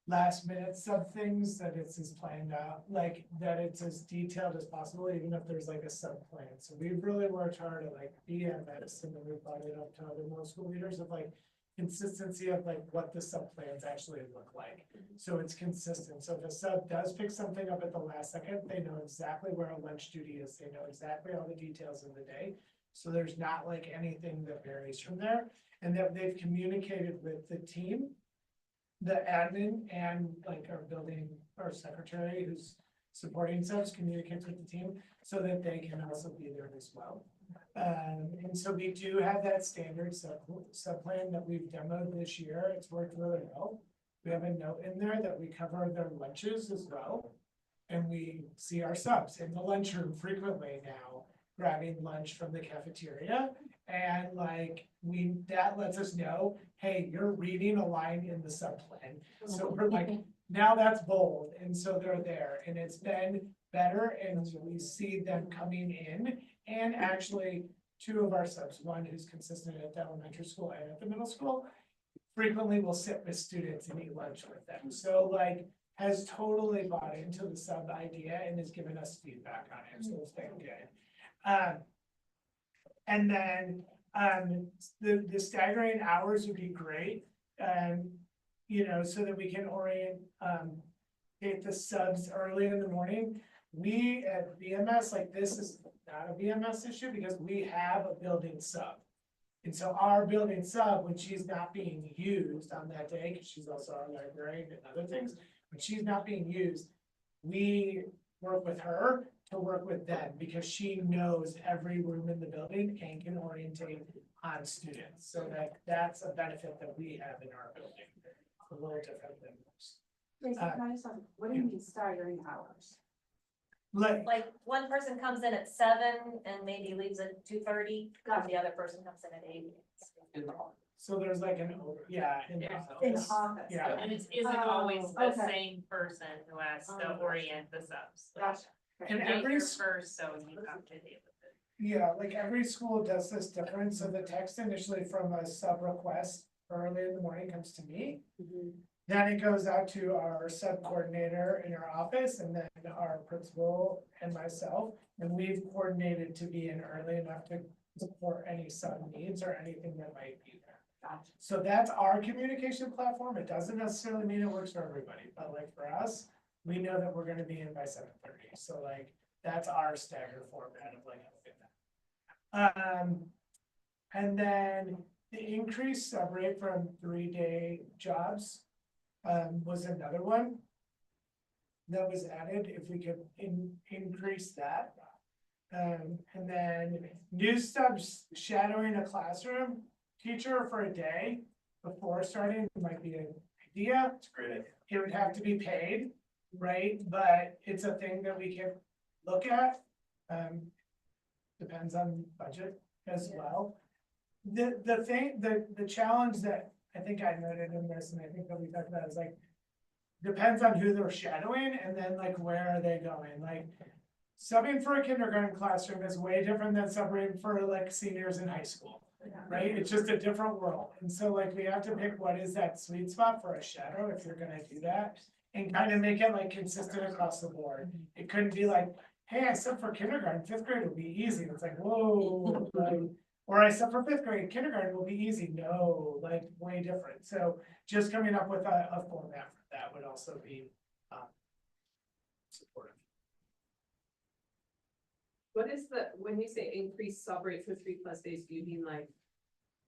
last minute sub things, that it's as planned out, like that it's as detailed as possible, even if there's like a sub plan. So we've really worked hard to like be at medicine, and we've brought it up to other middle school leaders of like consistency of like what the sub plans actually look like. So it's consistent. So if a sub does pick something up at the last second, they know exactly where a lunch duty is. They know exactly all the details of the day. So there's not like anything that varies from there, and that they've communicated with the team, the admin, and like our building, our secretary who's supporting subs communicates with the team so that they can also be there as well. And so we do have that standard sub plan that we've demoed this year. It's worked really well. We have a note in there that we cover their lunches as well. And we see our subs in the lunchroom frequently now, grabbing lunch from the cafeteria. And like that lets us know, hey, you're reading a line in the sub plan. So we're like, now that's bold. And so they're there, and it's been better, and we see them coming in. And actually, two of our subs, one who's consistent at the elementary school and at the middle school, frequently will sit with students and eat lunch with them. So like, has totally bought into the sub idea and has given us feedback on it, so it's been good. And then, the staggering hours would be great, you know, so that we can get the subs early in the morning. We at BMS, like this is not a BMS issue because we have a building sub. And so our building sub, when she's not being used on that day, because she's also our librarian and other things, when she's not being used, we work with her to work with them because she knows every room in the building and can orientate on students. So that's a benefit that we have in our building. It's a little different than most. What do you mean staggering hours? Like one person comes in at 7 and maybe leaves at 2:30, and the other person comes in at 8. So there's like an, in Yeah. In office. office. Yeah. And it isn't Oh, always the okay. same person who has to Gotcha. orient the subs. Like, Gotcha. And you're every, here first, so you have to deal with it. yeah, like every school does this different. So the text initially from a sub request early in the morning comes to me. Then it goes out to our sub coordinator in our office, and then our principal and myself, and we've coordinated to be in early enough to support any sub needs or anything that might be there. Gotcha. So that's our communication platform. It doesn't necessarily mean it works for everybody, but like for us, we know that we're gonna be in by 7:30. So like, that's our staggered format of like. And then the increased sub rate from 3-day jobs was another one that was added, if we could increase that. And then new subs shadowing a classroom teacher for a day before starting might be an idea. It's great. It would have to be paid, right? But it's a thing that we can look at. Depends on budget as well. The thing, the challenge that I think I noted in this, and I think that we talked about is like, depends on who they're shadowing and then like, where are they going? Like, subbing for a kindergarten classroom is way different than subbing for like seniors in high school, right? It's just a different world. And so like, we have to pick what is that sweet spot for a shadow if you're gonna do that. And kind of make it like consistent across the board. It couldn't be like, hey, I subbed for kindergarten, 5th grade will be easy. It's like, whoa, like, or I subbed for 5th grade, kindergarten will be easy. No, like way different. So just coming up with a format for that would also be supportive. What is when you say increase sub rate for 3+ days, do you mean like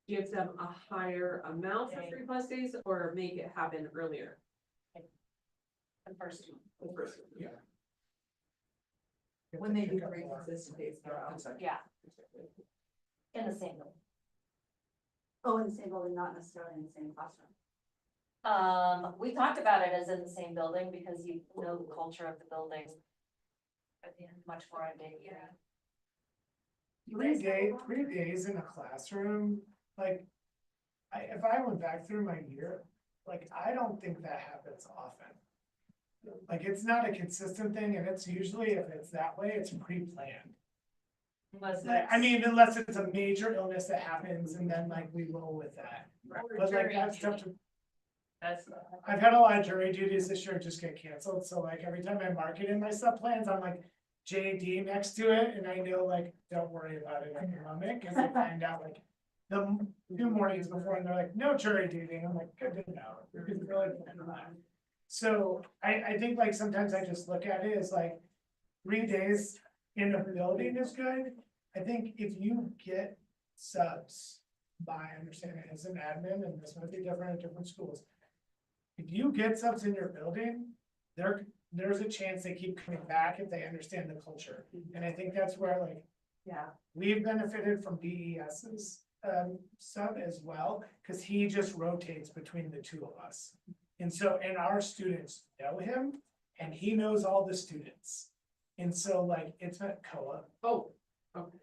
give them a higher amount for 3+ days or make it happen earlier? The first one. The first one. Yeah. When they do 3 consistent days in a row. Yeah. In the same building. Oh, in the same building, not necessarily in the same classroom. We talked about it as in the same building because you know the culture of the building. But yeah, much more on day. 3 days in a classroom, like, if I went back through my year, like, I don't think that happens often. Like, it's not a consistent thing, and it's usually, if it's that way, it's pre-planned. I mean, unless it's a major illness that happens, and then like, we roll with that. But like, that's tough to. I've had a lot of jury duties this year just get canceled, so like, every time I mark it in my sub plans, I'm like, JD next to it, and I know like, don't worry about it, economic, cause I find out like. The 2 mornings before, and they're like, no jury duty, and I'm like, good to know, because really. So I think like, sometimes I just look at it as like, 3 days in a building is good. I think if you get subs, by understanding as an admin, and this might be different at different schools. If you get subs in your building, there's a chance they keep coming back if they understand the culture. And I think that's where like, Yeah. we've benefited from BES's sub as well, because he just rotates between the 2 of us. And so, and our students know him, and he knows all the students. And so like, it's at COA. Oh, okay.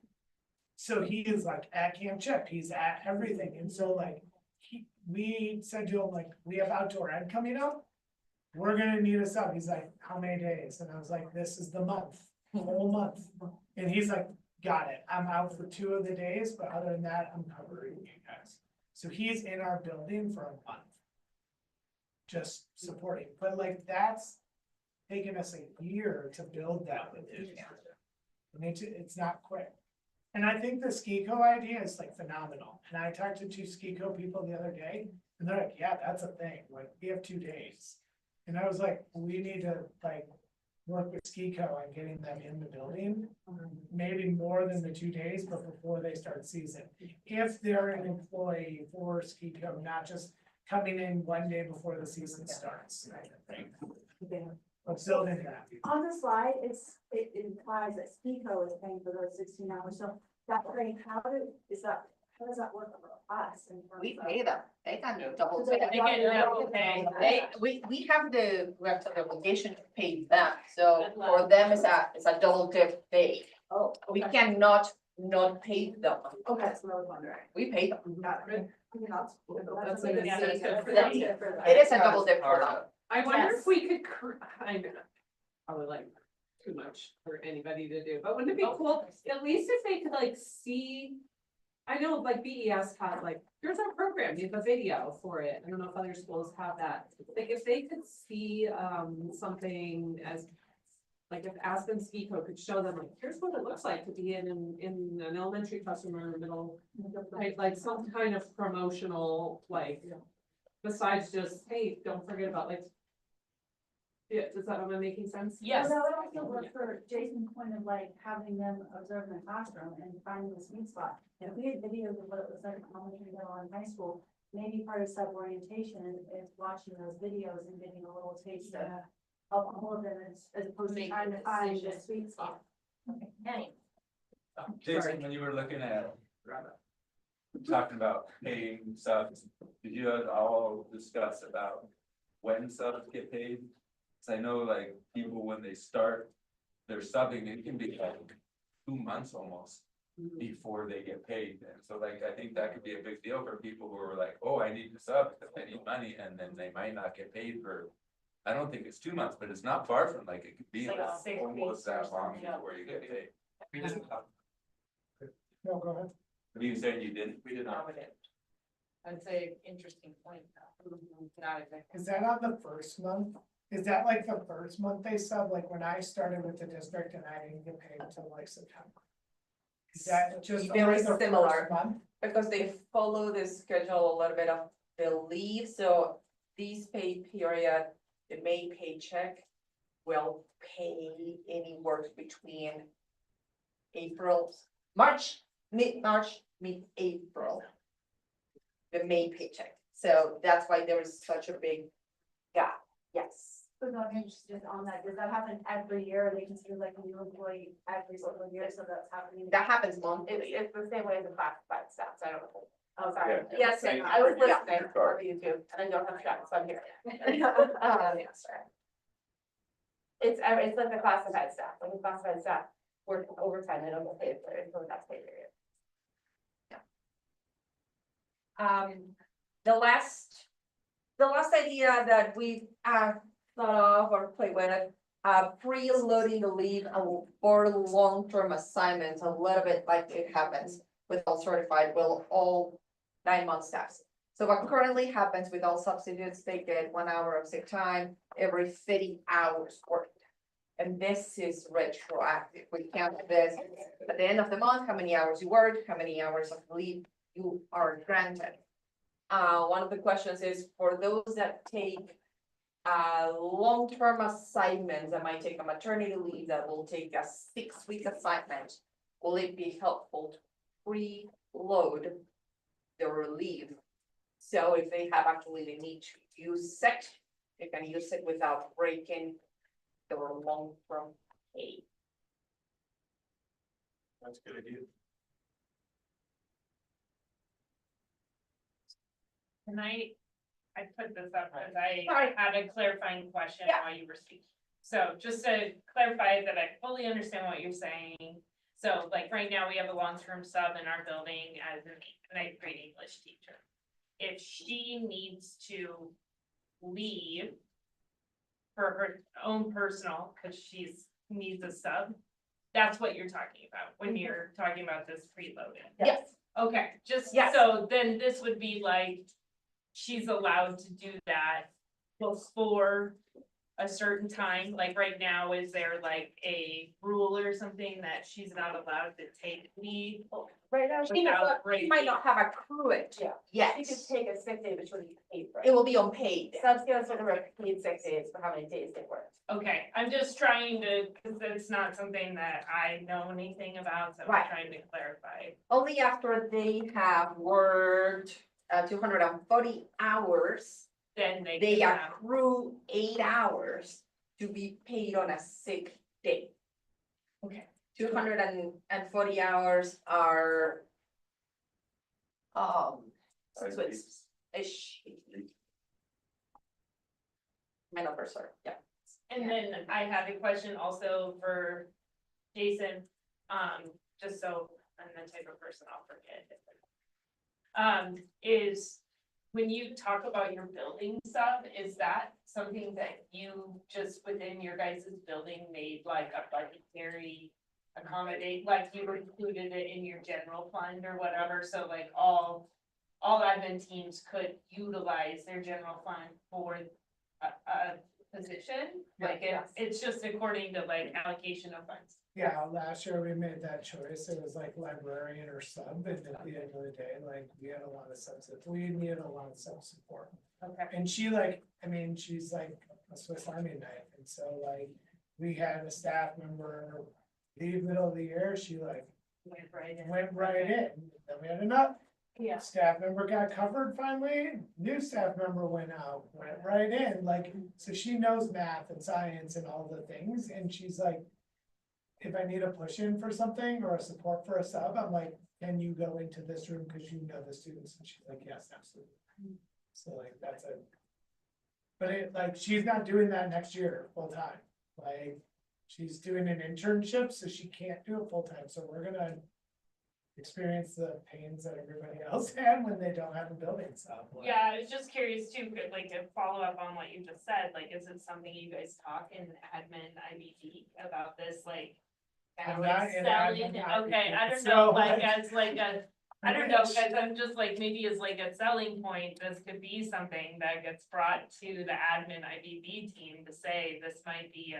So he is like at Camp Chip, he's at everything, and so like, we said to him, like, we have outdoor ed coming up. We're gonna need a sub, he's like, how many days? And I was like, this is the month, whole month. And he's like, got it, I'm out for 2 of the days, but other than that, I'm covering you guys. So he's in our building for a month. Just supporting, but like, that's taken us a year to build that with him. I mean, it's not quick. And I think the SKICO idea is like phenomenal. And I talked to 2 SKICO people the other day, and they're like, yeah, that's a thing, like, we have 2 days. And I was like, we need to like, work with SKICO on getting them in the building. Maybe more than the 2 days, but before they start season. If they're an employee for SKICO, not just coming in 1 day before the season starts. Let's build into that. On the slide, it implies that SPICO is paying for those 16 hours, so that rate, how does that work for us? In terms We of- pay them, they can do double. So they check. get double pay. We have the obligation to pay them, so for them it's a double dip pay. Oh, We okay. cannot not pay them, Okay, that's what I was wondering. we pay them. Got it. I mean, that's That's a good an thing. incentive for That's them. good for them. It is a double dip for them. I wonder Yes. if we could, I know, probably like too much for anybody to do, but wouldn't it be cool, at least if they could like see. I know like BES had like, here's our program, you have a video for it, I don't know if other schools have that. Like if they could see something as. Like if Aspen SKICO could show them like, here's what it looks like to be in an elementary classroom or middle. Like some kind of promotional, like, besides just, hey, don't forget about like. Yeah, does that, am I making sense? Yes. Well, that would also work for Jason's point of like having them observe in the classroom and finding the sweet spot. If we had videos of what it was like in elementary middle and high school, maybe part of sub orientation is watching those videos and getting a little taste of all of them as opposed to Make trying the to find the decision. sweet spot. Anyway, Jason, when you were looking at. Talking about paying subs, did you all discuss about when subs get paid? Cause I know like people, when they start their subbing, it can be like 2 months almost before they get paid. And so like, I think that could be a big deal for people who are like, oh, I need to sub because I need money, and then they might not get paid for. I don't think it's 2 months, but it's not far from like, it could be It's like like 6 weeks almost or that long something, yeah. before you get paid. We didn't have, No, go ahead. Are you saying you didn't? we did not. I'd say interesting point. Not exactly. Is that on the first month? Is that like the first month they sub, like when I started with the district and I didn't get paid until like September? Is that just Very only the first similar. month? Because they follow the schedule a little bit of the leave, so this pay period, the May paycheck will pay anywhere between mid-March, mid-April. The May paycheck, so that's why there is such a big gap, yes. So I'm interested on that, does that happen every year, they consider like a new employee every single year, so that's happening? That happens monthly. It's the same way as the classified staff, so I don't know. Oh, sorry. Yeah. Yes, Thank I you was for your listening card. for you too, and I don't have chat, so I'm here. It's like the classified staff, when the classified staff work overtime, they don't get paid for it until that's pay period. The last idea that we thought of or played with, preloading the leave for long-term assignments, a little bit like it happens with all certified, will all 9-month staffs. So what currently happens with all substitutes, they get 1 hour of sick time every 30 hours worked. And this is retroactive. We count this at the end of the month, how many hours you worked, how many hours of leave you are granted. One of the questions is for those that take long-term assignments, that might take a maternity leave, that will take a 6-week assignment. Will it be helpful to preload their leave? So if they have actually the need to use it, they can use it without breaking their long-term pay. That's a good idea. Can I put this up because I Sorry. had a clarifying question Yeah. while you were speaking. So just to clarify that I fully understand what you're saying. So like right now, we have a long-term sub in our building as a ninth grade English teacher. If she needs to leave for her own personal, because needs a sub, that's what you're talking about when you're talking about this preloaded. Yes. Okay, just Yes. so then this would be like, she's allowed to do that before a certain time, like right now, is there like a rule or something that she's not allowed to take leave? Right now, she might not have accrued Yeah. yet. You could take a sick day, which would be paid for. It will be unpaid. Subs get a certain amount of paid sick days for how many days they worked. Okay, I'm just trying to, because it's not something that I know anything about, so I'm Right. trying to clarify. Only after they have worked 240 hours, Then they they can have, accrue 8 hours to be paid on a sick day. okay, 240 hours are Five so weeks. it's my numbers are, yeah. and then I have a question also for Jason, just so I'm the type of person I'll forget. Is when you talk about your building stuff, is that something that you just within your guys' building made like a budgetary accommodate, like you included it in your general fund or whatever, so like all admin teams could utilize their general fund for a position? Like it's just according to like allocation of funds. Yeah, last year we made that choice. It was like librarian or sub, and at the end of the day, like, we had a lot of we needed a lot of sub support. Okay. And she like, I mean, she's like a Swiss Army knife, and so like, we had a staff member leave middle of the year, she like Went right in. went right in, then we had enough. Yeah. Staff member got covered finally, new staff member went out, went right in, like, so she knows math and science and all the things, and she's like, if I need a push in for something or a support for a sub, I'm like, can you go into this room because you know the students? And she's like, yes, absolutely. So like, that's it. But it, like, she's not doing that next year full time, like, she's doing an internship, so she can't do it full time, so we're gonna experience the pains that everybody else had when they don't have a building software. Yeah, I was just curious too, but like to follow up on what you just said, like, is it something you guys talk in admin IBB about this, like? Kind I'm of not like in selling, admin okay, I IBB, don't know, so, like, like, as like a, I don't know, which- as I'm just like, maybe as like a selling point, this could be something that gets brought to the admin IBB team to say, this might be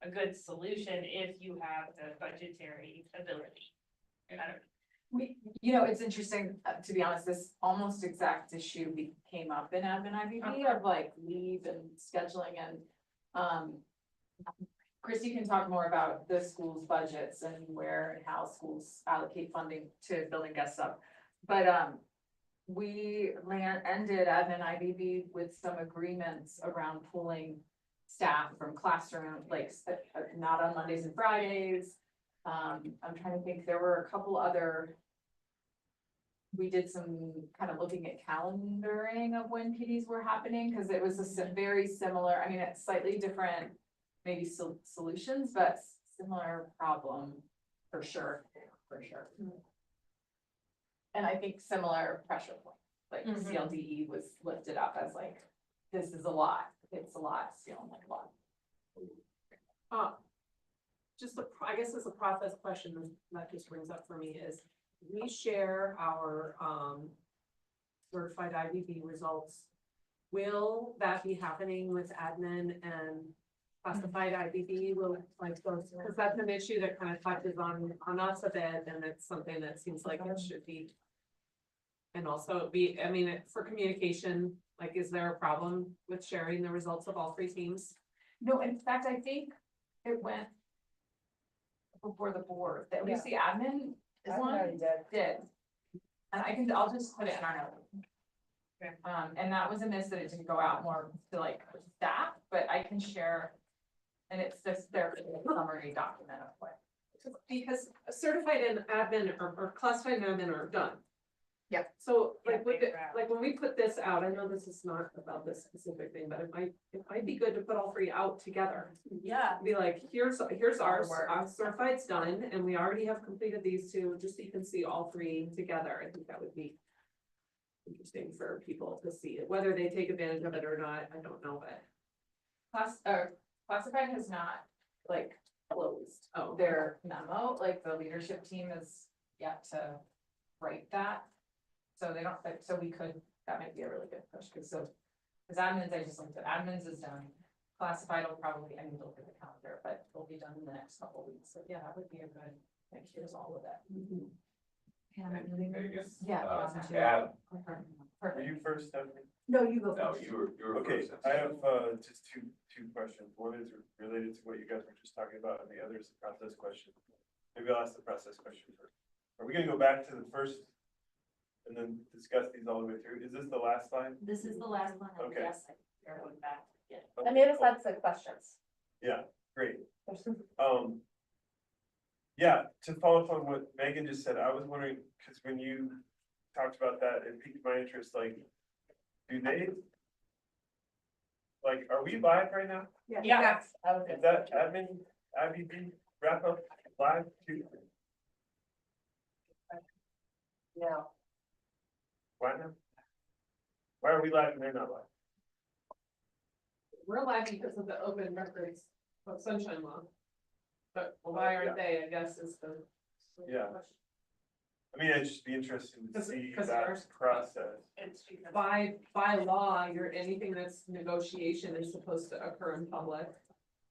a good solution if you have the budgetary ability. I don't know. You know, it's interesting, to be honest, this almost exact issue came up in admin IBB of like leave and scheduling and, Christy can talk more about the school's budgets and where and how schools allocate funding to building guest stuff. But, we ended admin IBB with some agreements around pulling staff from classroom, like, not on Mondays and Fridays. I'm trying to think, there were a couple other. We did some kind of looking at calendaring of when PDs were happening, because it was a very similar, I mean, it's slightly different, maybe solutions, but similar problem for sure, for sure. And I think similar pressure point, like CLDE was lifted up as like, this is a lot, it's a lot, it's feeling like a lot. Just I guess it's a process question that just brings up for me is, we share our, certified IBB results. Will that be happening with admin and classified IBB? Will like those, because that's an issue that kind of touches on us a bit, and it's something that seems like it should be. And also be, I mean, for communication, like, is there a problem with sharing the results of all three teams? No, in fact, I think it went before the board, that at least the admin is one did. And I'll just put it in our note. Okay. And that was a miss that it didn't go out more to like staff, but I can share. And it's just their summary document of what. Because certified and admin or classified and admin are done. Yeah. So Yeah, like, with they the- were out. like when we put this out, I know this is not about this specific thing, but it might be good to put all three out together. Yeah. Be like, here's ours, work. our certified's done, and we already have completed these two, just so you can see all three together. I think that would be interesting for people to see it, whether they take advantage of it or not, I don't know, but. Classified has not like closed Oh, their memo, like the leadership team is yet to write that. So they don't, so we could, that might be a really good push, because admins, I just looked at, admins is done. Classified will probably, I need to look at the calendar, but it'll be done in the next couple of weeks, so yeah, that would be a good, like, here's all of it. Very good. Yeah. Adam, Were Perfect. you first, Stephanie? No, you go no, first. you were Okay, first. I have, just two questions. One is related to what you guys were just talking about, and the other is the process question. Maybe I'll ask the process question first. Are we gonna go back to the first and then discuss these all the way through? Is this the last slide? This is the last one, and Okay. yes, we're going back. Yeah. Let me just answer questions. Yeah, great. Yeah, to follow up on what Megan just said, I was wondering, because when you talked about that, it piqued my interest, like, do they? Like, are we live right now? Yeah. Is that admin, IBB wrap up live too? No. Why not? Why are we live and they're not live? We're live because of the open records of sunshine law. But why aren't they, I guess, is the. Yeah. I mean, it'd just be interesting to Because- see because that ours- process. It's because. By law, anything that's negotiation is supposed to occur in public.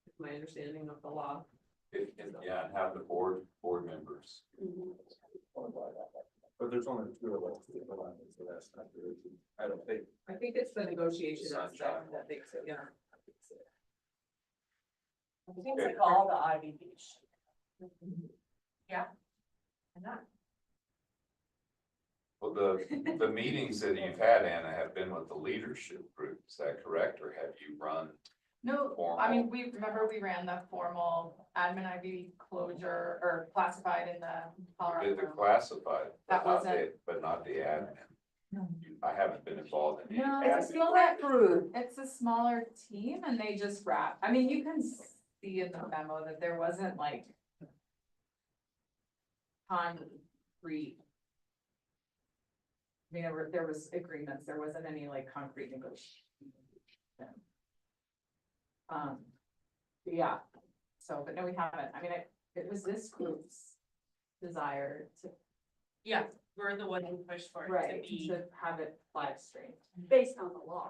Is my understanding of the law. Yeah, and have the board members. But there's only two of us, so that's not really, I don't think. I think it's the negotiation aspect Sunshine. that makes it, yeah. Seems like all the IBBs. Well, the meetings that you've had, Anna, have been with the leadership group, is that correct, or have you run? No, I mean, we ran the formal admin IB closure or classified in the Colorado. Did the classified, That but not the admin? I haven't been involved in. No, any it's a admin. smaller group. It's a smaller team and they just wrap, I mean, you can see in the memo that there wasn't like time concrete. I mean, there was agreements, there wasn't any like concrete negotiation. Yeah, so, but no, we haven't, I mean, it was this group's desire to, Yeah, we're the one who pushed for it to right, be. to have it live streamed. Based on the law.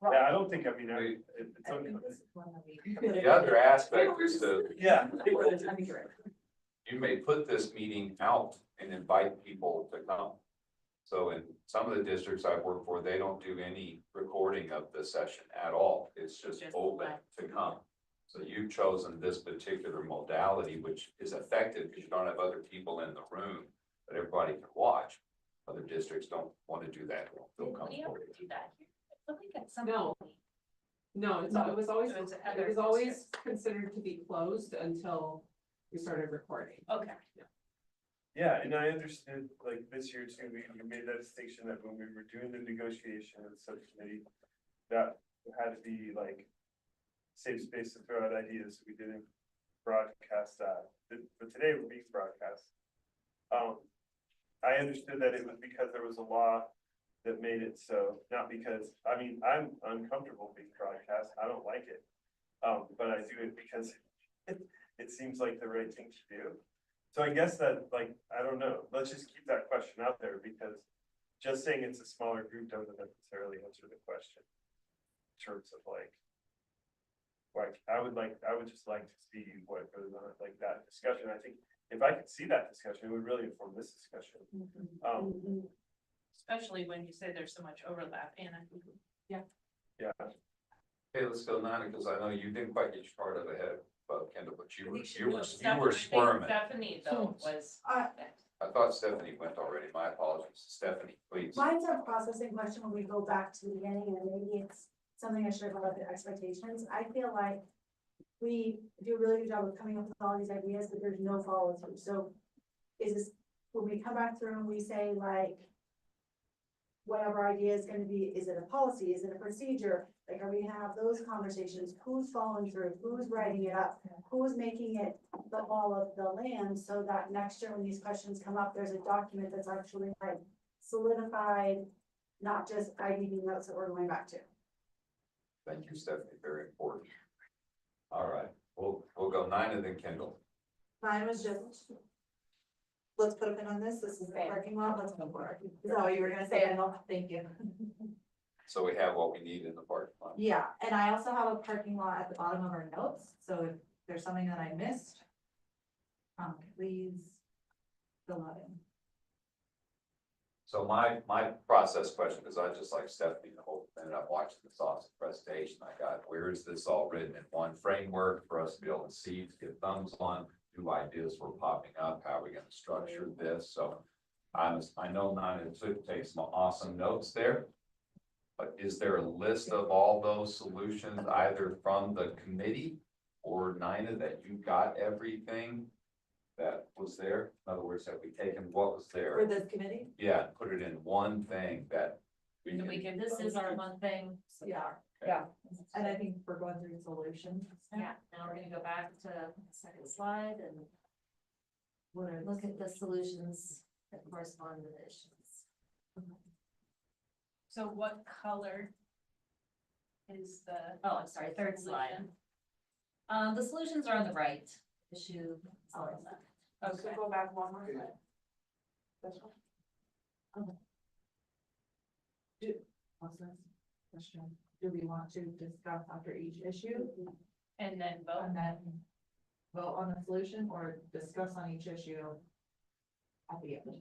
Yeah, I don't think, I mean, it's I okay. think this is one that we. The other aspect is that Yeah. I think you're right. you may put this meeting out and invite people to come. So in some of the districts I've worked for, they don't do any recording of the session at all. It's just Just open live. to come. So you've chosen this particular modality, which is effective because you don't have other people in the room, but everybody can watch. Other districts don't want to do that. Don't feel Did we comfortable. ever do that here? I think at some No. point. No, it was always, It was it other was always districts. considered to be closed until we started recording. Okay. Yeah, and I understood, like, this year too, we made that distinction that when we were doing the negotiation and subcommittee, that had to be like safe space to throw out ideas, we didn't broadcast that, but today we're being broadcast. I understood that it was because there was a law that made it so, not because, I mean, I'm uncomfortable being broadcast, I don't like it. But I do it because it seems like the right thing to do. So I guess that, like, I don't know, let's just keep that question out there, because just saying it's a smaller group doesn't necessarily answer the question. In terms of like I would just like to see what goes on, like that discussion. I think if I could see that discussion, it would really inform this discussion. Especially when you say there's so much overlap, Anna. Yeah, Okay, let's go Nina, because I know you didn't quite get your part of the head, but Kendall, but you were Stephanie- I think squirming. Stephanie though was. I thought Stephanie went already. My apologies. Stephanie, please. Mine's a processing question when we go back to the beginning, and maybe it's something I should have about the expectations. I feel like we do a really good job of coming up with all these ideas, but there's no follow through. So is this, when we come back through and we say like, whatever idea is gonna be, is it a policy, is it a procedure? Like, are we gonna have those conversations? Who's following through? Who's writing it up? Who's making it the law of the land, so that next year when these questions come up, there's a document that's actually like solidified, not just IBB notes that we're going back to. Thank you, Stephanie. Very important. All right, we'll go Nina, then Kendall. Mine was just, let's put a pin on this, this is the parking lot, let's go for it. Is that what you were gonna say, Kendall? Thank you. So we have what we need in the parking lot. Yeah, and I also have a parking lot at the bottom of our notes, so if there's something that I missed, please fill that in. So my process question, because I just like Stephanie, the whole minute I'm watching this awesome presentation, I got, where is this all written in one framework for us to be able to see, to get thumbs on, new ideas were popping up, how are we gonna structure this? So I know Nina took take some awesome notes there. But is there a list of all those solutions either from the committee or Nina that you got everything that was there? In other words, have we taken what was there? For this committee? Yeah, put it in one thing that we And we can, can, this is our one thing. Yeah, yeah, and I think we're going through solutions. Yeah, now we're gonna go back to the second slide and look at the solutions that correspond to the issues. So what color is the? Oh, I'm sorry, third slide. The solutions are on the right, issue. is on the left. Okay, go back one more time. This one? Okay. What's this question? Do we want to discuss after each issue And then vote. and then vote on the solution, or discuss on each issue at the end?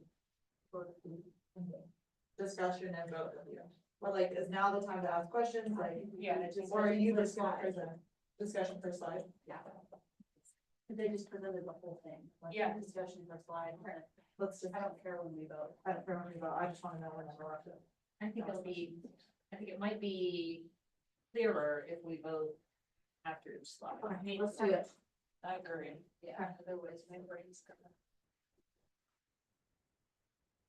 Discussion and vote at the end. Or like, is now the time to ask questions, like? Yeah. Or are you just going for the discussion per slide? Yeah. They just presented the whole thing. like, Yeah. Discussion per slide. Let's just, I don't care when we vote. I don't care when we vote, I just wanna know when we're up to. I think it might be clearer if we vote after each slide. Okay, let's do it. I agree. Yeah, otherwise my brain's gonna.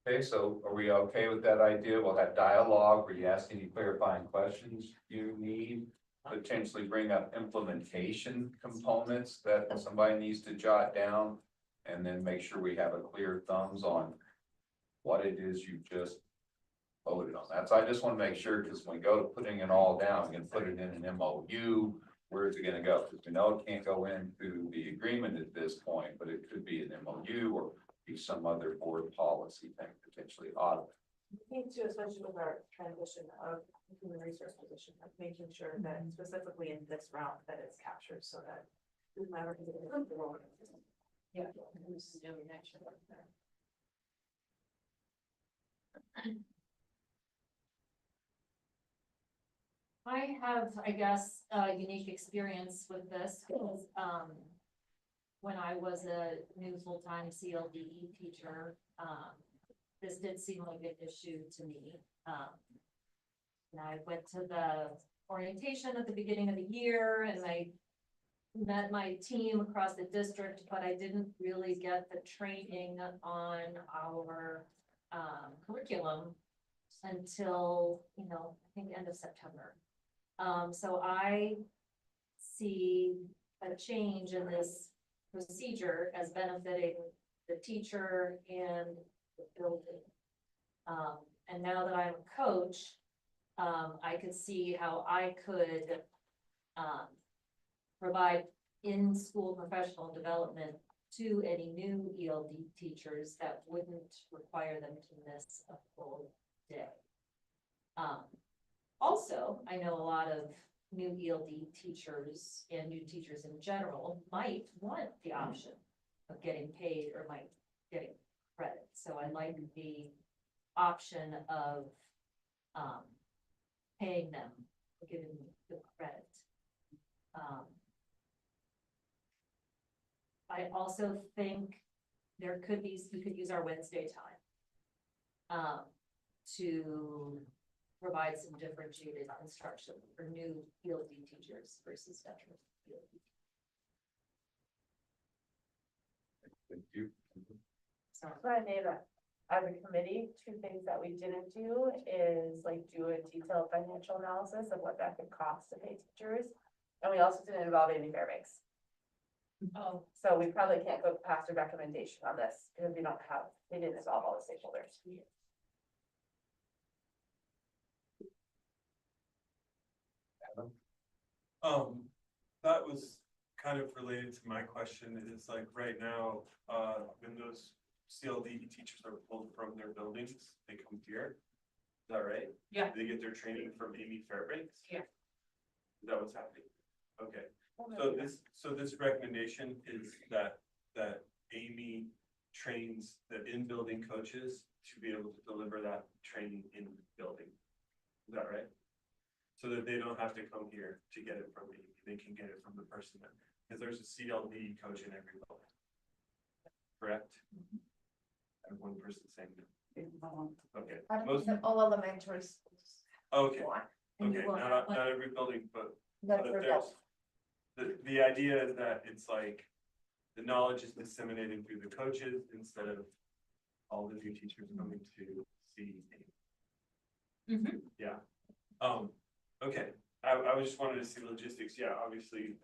okay, so are we okay with that idea? We'll have dialogue, where you ask any clarifying questions you need, potentially bring up implementation components that somebody needs to jot down. And then make sure we have a clear thumbs on what it is you just voted on. That's, I just want to make sure, because when we go to putting it all down, we can put it in an MOU. Where's it gonna go? Because we know it can't go into the agreement at this point, but it could be an MOU or be some other board policy thing potentially audit. I think too, especially with our transition of human resource position, like making sure that specifically in this round that it's captured so that whomever is in the role. Yeah. Who's doing next year? I have, I guess, a unique experience with this, because, when I was a new full-time CLDE teacher, this did seem like an issue to me. And I went to the orientation at the beginning of the year, and I met my team across the district, but I didn't really get the training on our, curriculum until, I think end of September. So I see a change in this procedure as benefiting the teacher and the building. And now that I'm a coach, I could see how I could provide in-school professional development to any new ELD teachers that wouldn't require them to miss a full day. Also, I know a lot of new ELD teachers and new teachers in general might want the option of getting paid or might getting credit. So I like the option of paying them, giving the credit. I also think there could be, we could use our Wednesday time to provide some differentiated instruction for new ELD teachers versus veteran ELD. Thank you. So I made as a committee, two things that we didn't do is like do a detailed financial analysis of what that could cost to pay teachers. And we also didn't involve Amy Fairbanks. Oh, So we probably can't go past a recommendation on this because they didn't involve all the stakeholders. That was kind of related to my question. It's like right now, when those CLD teachers are pulled from their buildings, they come here. Is that right? Yeah. They get their training from Amy Fairbanks? Yeah. Is that what's happening? Okay, so this recommendation is that Amy trains the in-building coaches to be able to deliver that training in the building. Is that right? So that they don't have to come here to get it from me, they can get it from the person that, because there's a CLD coach in every building. Correct? I have one person saying that. Okay. I don't Most, think all elementary schools. okay, want, and you okay, will not have every building, but Not but for there's, adults. the idea is that it's like, the knowledge is disseminated through the coaches instead of all the new teachers coming to see. Yeah, okay, I was just wanted to see logistics, yeah, obviously,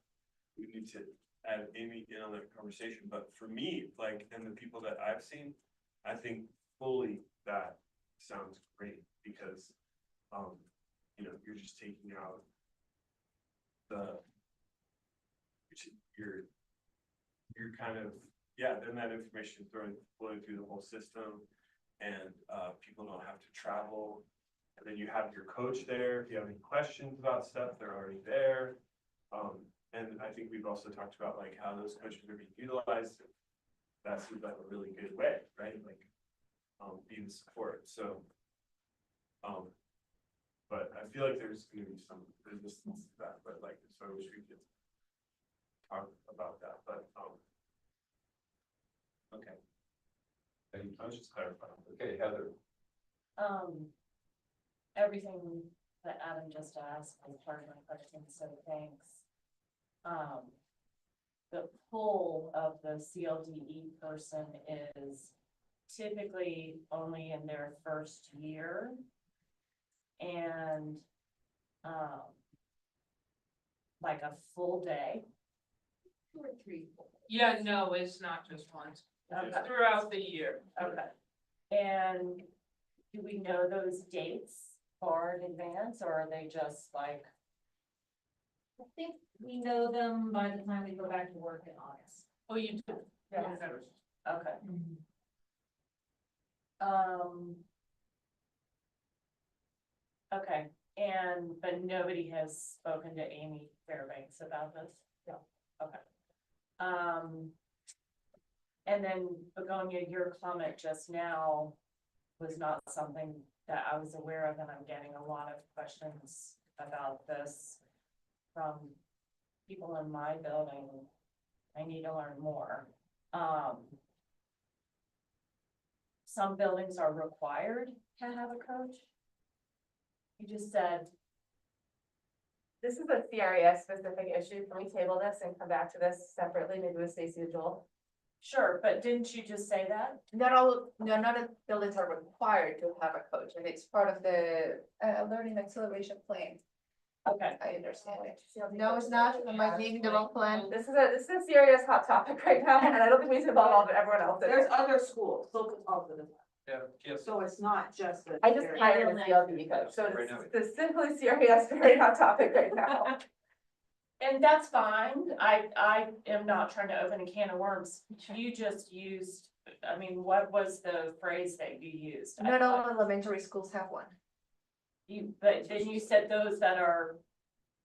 we need to add Amy in on that conversation, but for me, like, and the people that I've seen, I think fully that sounds great, because, you're just taking out you're kind of, then that information flowing through the whole system, and people don't have to travel. And then you have your coach there. If you have any questions about stuff, they're already there. And I think we've also talked about like how those coaches are being utilized. That seems like a really good way, right? Like being support. So but I feel like there's gonna be some resistance to that, but like, so I wish we could talk about that, but okay. I was just clarifying. Okay, Heather. Everything that Adam just asked was part of my question, so thanks. The pull of the CLDE person is typically only in their first year. And, like a full day. 2 or 3. Yeah, no, it's not just once, it's throughout the year. Okay. And do we know those dates far in advance, or are they just like? I think we know them by the time we go back to work in August. Oh, you do? Yeah. Okay. Okay, but nobody has spoken to Amy Fairbanks about this? No. Okay. And then Begonia, your comment just now was not something that I was aware of, and I'm getting a lot of questions about this from people in my building. I need to learn more. Some buildings are required to have a coach. You just said, This is a CRES specific issue. Can we table this and come back to this separately, maybe with Stacy and Joel? sure, but didn't you just say that? Not all buildings are required to have a coach, and it's part of the learning acceleration plan. Okay. I understand it. No, it's not. Am I reading the wrong plan? This is a serious hot topic right now, and I don't think we should involve all everyone else. in it. There's other schools, local positive, Yeah, yes. so it's not just the. I just hired a CLB coach, so Right now. it's simply serious, very hot topic right now. And that's fine. I am not trying to open a can of worms. You just used, I mean, what was the phrase that you used? I Not all thought elementary schools have one. but then you said those that are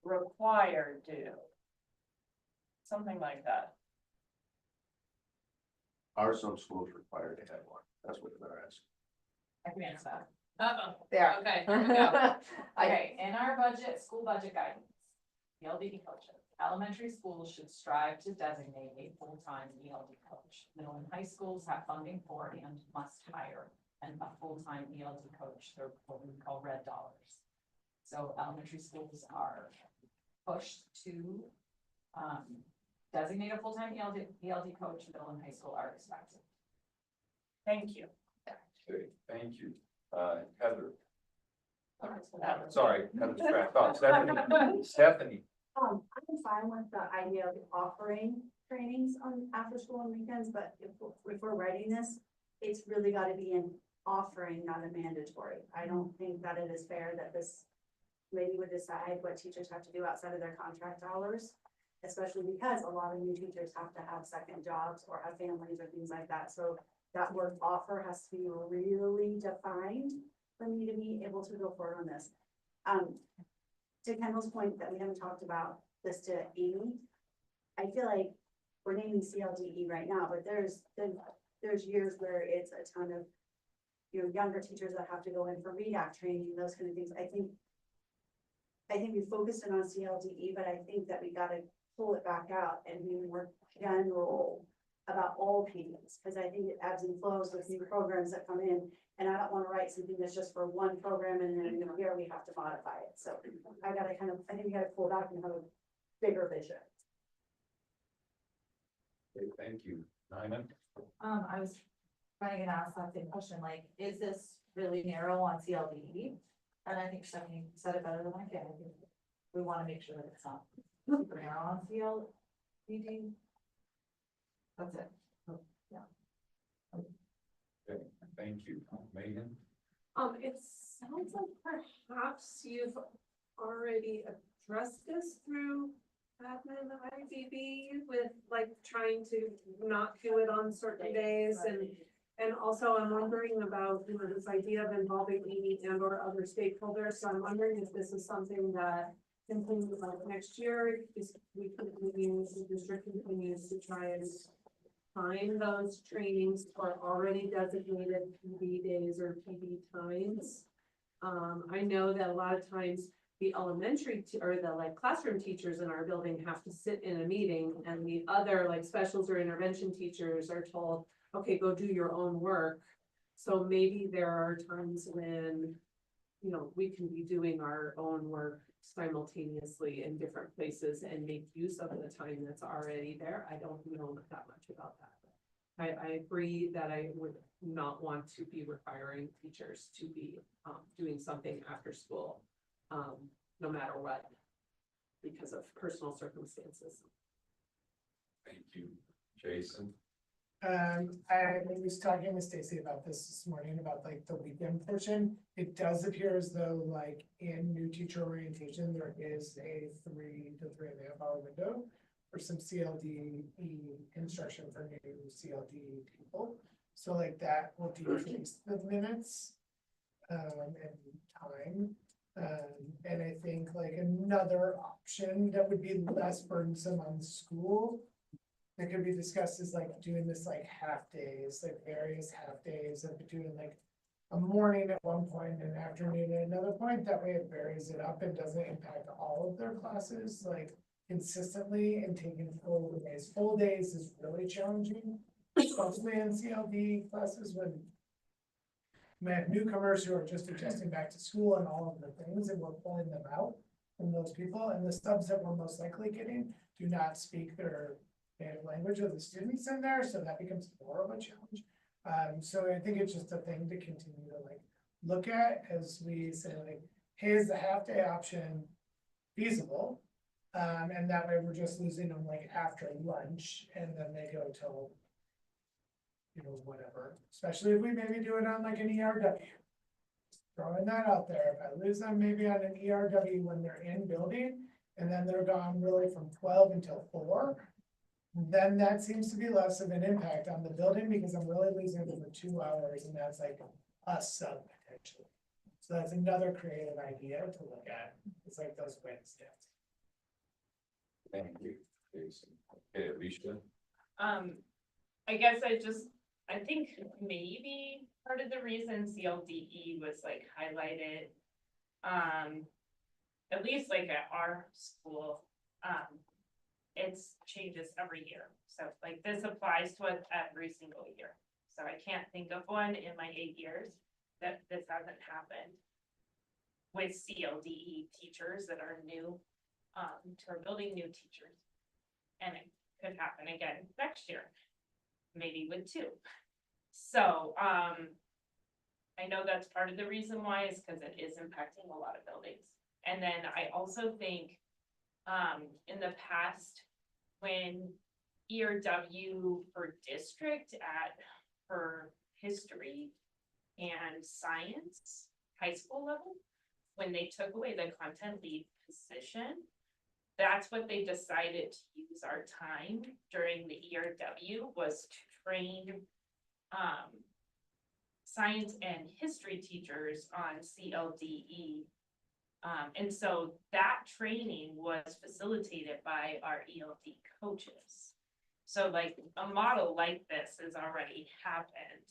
required do. Something like that. Are some schools required to have one? That's what they're asking. I can answer that. Uh-oh, There. okay, here we go. I, Okay, in our budget, school budget guidance, ELD coaches, elementary schools should strive to designate a full-time ELD coach. Middle and high schools have funding for and must hire a full-time ELD coach. They're what we call red dollars. So elementary schools are pushed to designate a full-time ELD coach. Middle and high school are expected. Thank you. Okay, thank you. Heather. Sorry, Heather's tracked off. Stephanie. I'm fine with the idea of offering trainings on after school and weekends, but if we're writing this, it's really gotta be an offering, not a mandatory. I don't think that it is fair that this lady would decide what teachers have to do outside of their contract hours, especially because a lot of new teachers have to have second jobs or have families or things like that. So that word offer has to be really defined for me to be able to go forward on this. To Kendall's point that we haven't talked about this to Amy, I feel like we're naming CLDE right now, but there's years where it's a ton of, younger teachers that have to go in for redact training, those kind of things. I think we focused in on CLDE, but I think that we gotta pull it back out and be more general about all PDs, because I think it ebbs and flows with new programs that come in. And I don't want to write something that's just for one program and then here we have to modify it. So I think we gotta pull back and have a bigger vision. Okay, thank you. Nyman? I was trying to ask that same question, like, is this really narrow on CLDE? And I think Stephanie said it better than I did. I think we wanna make sure that it's not super narrow on CLDE. That's it. Okay, thank you. Megan? It sounds like perhaps you've already addressed this through admin IBB with like trying to not do it on certain days and also I'm wondering about, this idea of involving Amy and or other stakeholders. So I'm wondering if this is something that continues like next year, if we continue, the district continues to try and find those trainings for already designated PD days or PD times. I know that a lot of times the elementary or the like classroom teachers in our building have to sit in a meeting and the other like specials or intervention teachers are told, okay, go do your own work. So maybe there are times when, we can be doing our own work simultaneously in different places and make use of the time that's already there. I don't know that much about that. I agree that I would not want to be requiring teachers to be doing something after school, no matter what, because of personal circumstances. Thank you. Jason? I was talking with Stacy about this morning, about like the weekend portion. It does appear as though like in new teacher orientation, there is a 3 to 3.5 hour window for some CLD instruction for new CLD people. So like that will decrease the minutes and time. And I think like another option that would be less burdensome on the school that could be discussed is like doing this like half days, like various half days, of doing like a morning at one point and an afternoon at another point. That way it varies it up and doesn't impact all of their classes like consistently, and taking full days. Full days is really challenging, especially in CLD classes when we have newcomers who are just adjusting back to school and all of the things, and we're pulling them out from those people. And the subs that we're most likely getting do not speak their native language of the students in there, so that becomes more of a challenge. So I think it's just a thing to continue to like look at as we say like, hey, is the half day option feasible? And that way we're just losing them like after lunch, and then they go till, you know, whatever, especially if we maybe do it on like an ERW. Throwing that out there, if I lose them maybe on an ERW when they're in building, and then they're gone really from 12 until 4, then that seems to be less of an impact on the building, because I'm really losing them for 2 hours, and that's like a sub potentially. So that's another creative idea to look at. It's like those wins. Thank you, Jason. Okay, Alicia. I guess I think maybe part of the reason CLDE was like highlighted, at least like at our school, it's changes every year. So like this applies to us every single year. So I can't think of one in my 8 years that this hasn't happened with CLDE teachers that are new to our building, new teachers. And it could happen again next year, maybe with 2. So I know that's part of the reason why, is because it is impacting a lot of buildings. And then I also think in the past, when ERW for district for history and science, high school level, when they took away the content lead position, that's what they decided to use our time during the ERW, was to train science and history teachers on CLDE. And so that training was facilitated by our ELD coaches. So like a model like this has already happened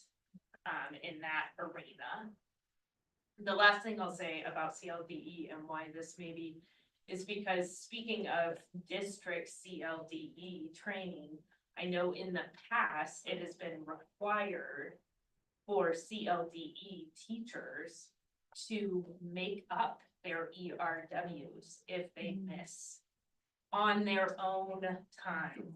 in that arena. The last thing I'll say about CLDE and why this maybe is because, speaking of district CLDE training, I know in the past it has been required for CLDE teachers to make up their ERWs if they miss on their own time.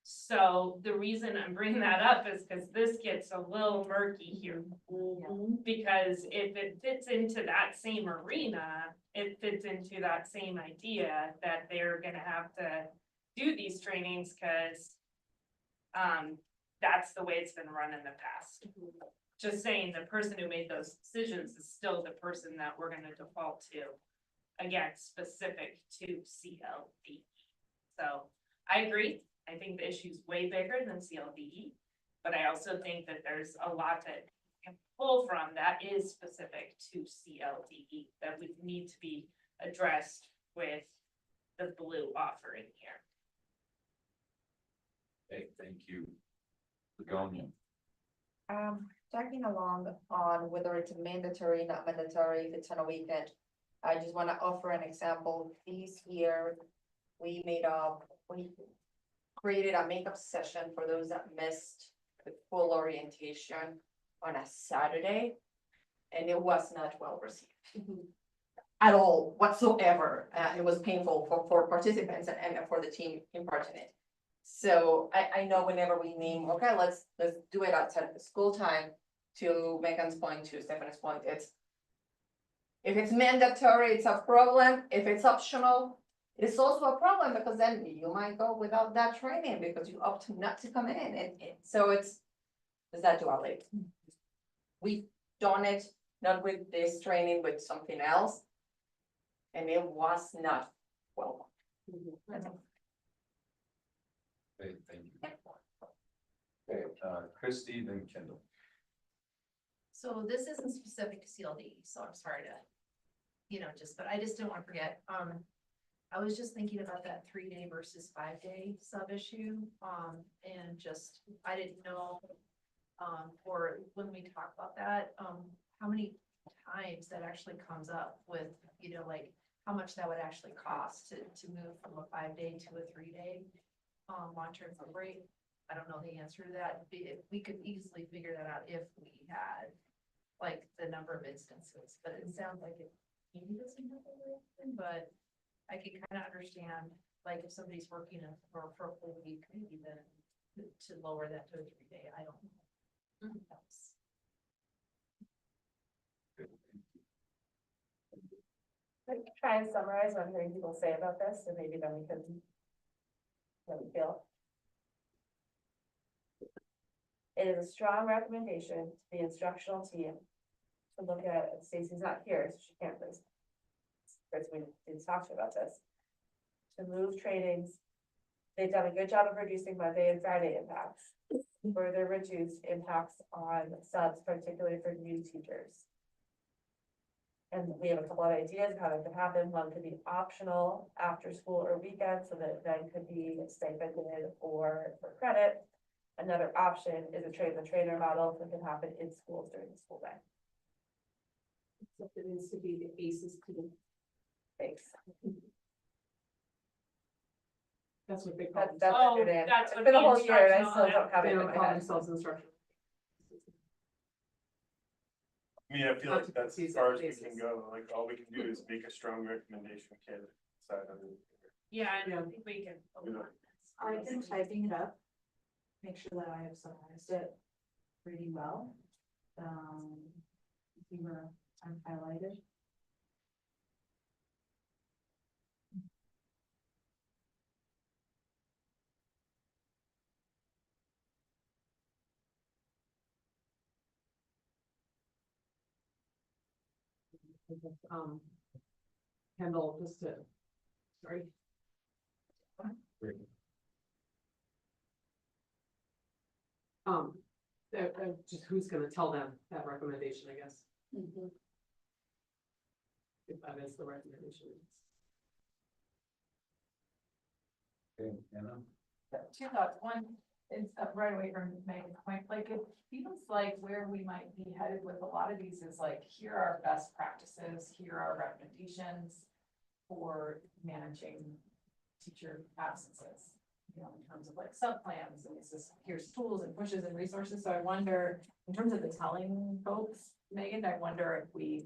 So the reason I'm bringing that up is because this gets a little murky here. Because if it fits into that same arena, it fits into that same idea that they're gonna have to do these trainings, because that's the way it's been run in the past. Just saying, the person who made those decisions is still the person that we're gonna default to, again, specific to CLDE. So I agree. I think the issue's way bigger than CLDE, but I also think that there's a lot that you can pull from that is specific to CLDE that would need to be addressed with the blue offering here. Okay, thank you. Begonia. Tagging along on whether it's mandatory, not mandatory, if it's on a weekend. I just want to offer an example. This year, we created a makeup session for those that missed the full orientation on a Saturday, and it was not well received at all whatsoever. It was painful for participants and for the team imparting it. So I know whenever we name, okay, let's do it outside of the school time, to Megan's point, to Stephanie's point, if it's mandatory, it's a problem. If it's optional, it's also a problem because then you might go without that training because you opt not to come in and so it's. Is that too late? We've done it, not with this training, with something else. And it was not well. Okay, thank you. Okay, Christie, then Kendall. So this isn't specific to CLD, so I'm sorry to, but I just didn't want to forget, I was just thinking about that 3-day versus 5-day sub issue, and just, I didn't know, or when we talk about that, how many times that actually comes up with, like, how much that would actually cost to move from a 5-day to a 3-day, long-term sub rate. I don't know the answer to that. We could easily figure that out if we had, like, the number of instances, but it sounds like it maybe doesn't happen very often, but I can kind of understand, like, if somebody's working for a full week, maybe then to lower that to a 3-day, I don't know. That's- I can try and summarize what I'm hearing people say about this, and maybe then we can. Let me feel. It is a strong recommendation to the instructional team to look at, Stacy's not here, so she can't please. First, we didn't talk to her about this. To move trainings, they've done a good job of reducing Monday and Friday impacts. Further reduce impacts on subs, particularly for new teachers. And we have a couple of ideas of how that could happen. One could be optional after school or weekend, so that then could be stipended or for credit. Another option is a train the trainer model that can happen in schools during the school day. Except it needs to be the ACES team. Thanks. That's what they call That's themselves. their name. that's It's what been a the whole year and I instructional- still don't have it They in don't my call head. themselves instructional. I mean, I feel like that's as Confusing far as we basis. can go, like, all we can do is make a strong recommendation, can't decide on it. Yeah, and I Yeah. think we can. I've been typing it up. Make sure that I have summarized it pretty well. See where I'm highlighted. Kendall, just to, sorry. Just who's gonna tell them that recommendation, I guess, if that is the recommendation. Okay, Anna? Two thoughts. One is right away from Megan's point, like it feels like where we might be headed with a lot of these is like, here are best practices, here are recommendations for managing teacher absences. In terms of like sub-plans, and here's tools and pushes and resources. So I wonder, in terms of the telling folks, Megan, I wonder if we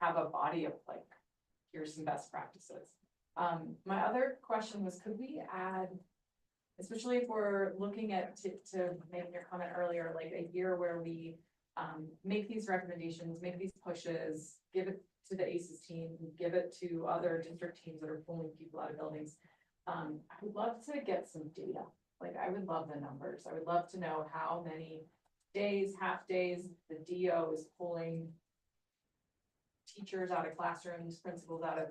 have a body of like, here's some best practices. My other question was, could we add, especially if we're looking at, to make your comment earlier, like a year where we make these recommendations, make these pushes, give it to the ACES team, give it to other district teams that are pulling people out of buildings. I would love to get some data. Like, I would love the numbers. I would love to know how many days, half days, the DO is pulling teachers out of classrooms, principals out of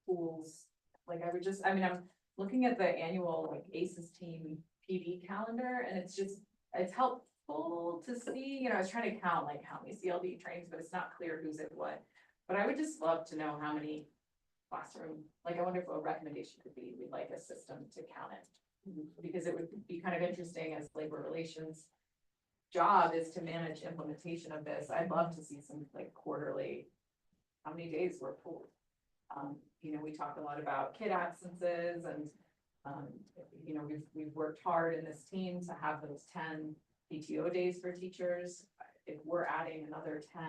schools. Like, I'm looking at the annual like ACES team PD calendar, and it's helpful to see, I was trying to count like how many CLD trainings, but it's not clear who's at what. But I would just love to know how many classroom, like, I wonder if a recommendation could be, we'd like a system to count it. Because it would be kind of interesting as labor relations job is to manage implementation of this. I'd love to see some like quarterly, how many days were pulled. We talk a lot about kid absences and, we've worked hard in this team to have those 10 PTO days for teachers. If we're adding another 10,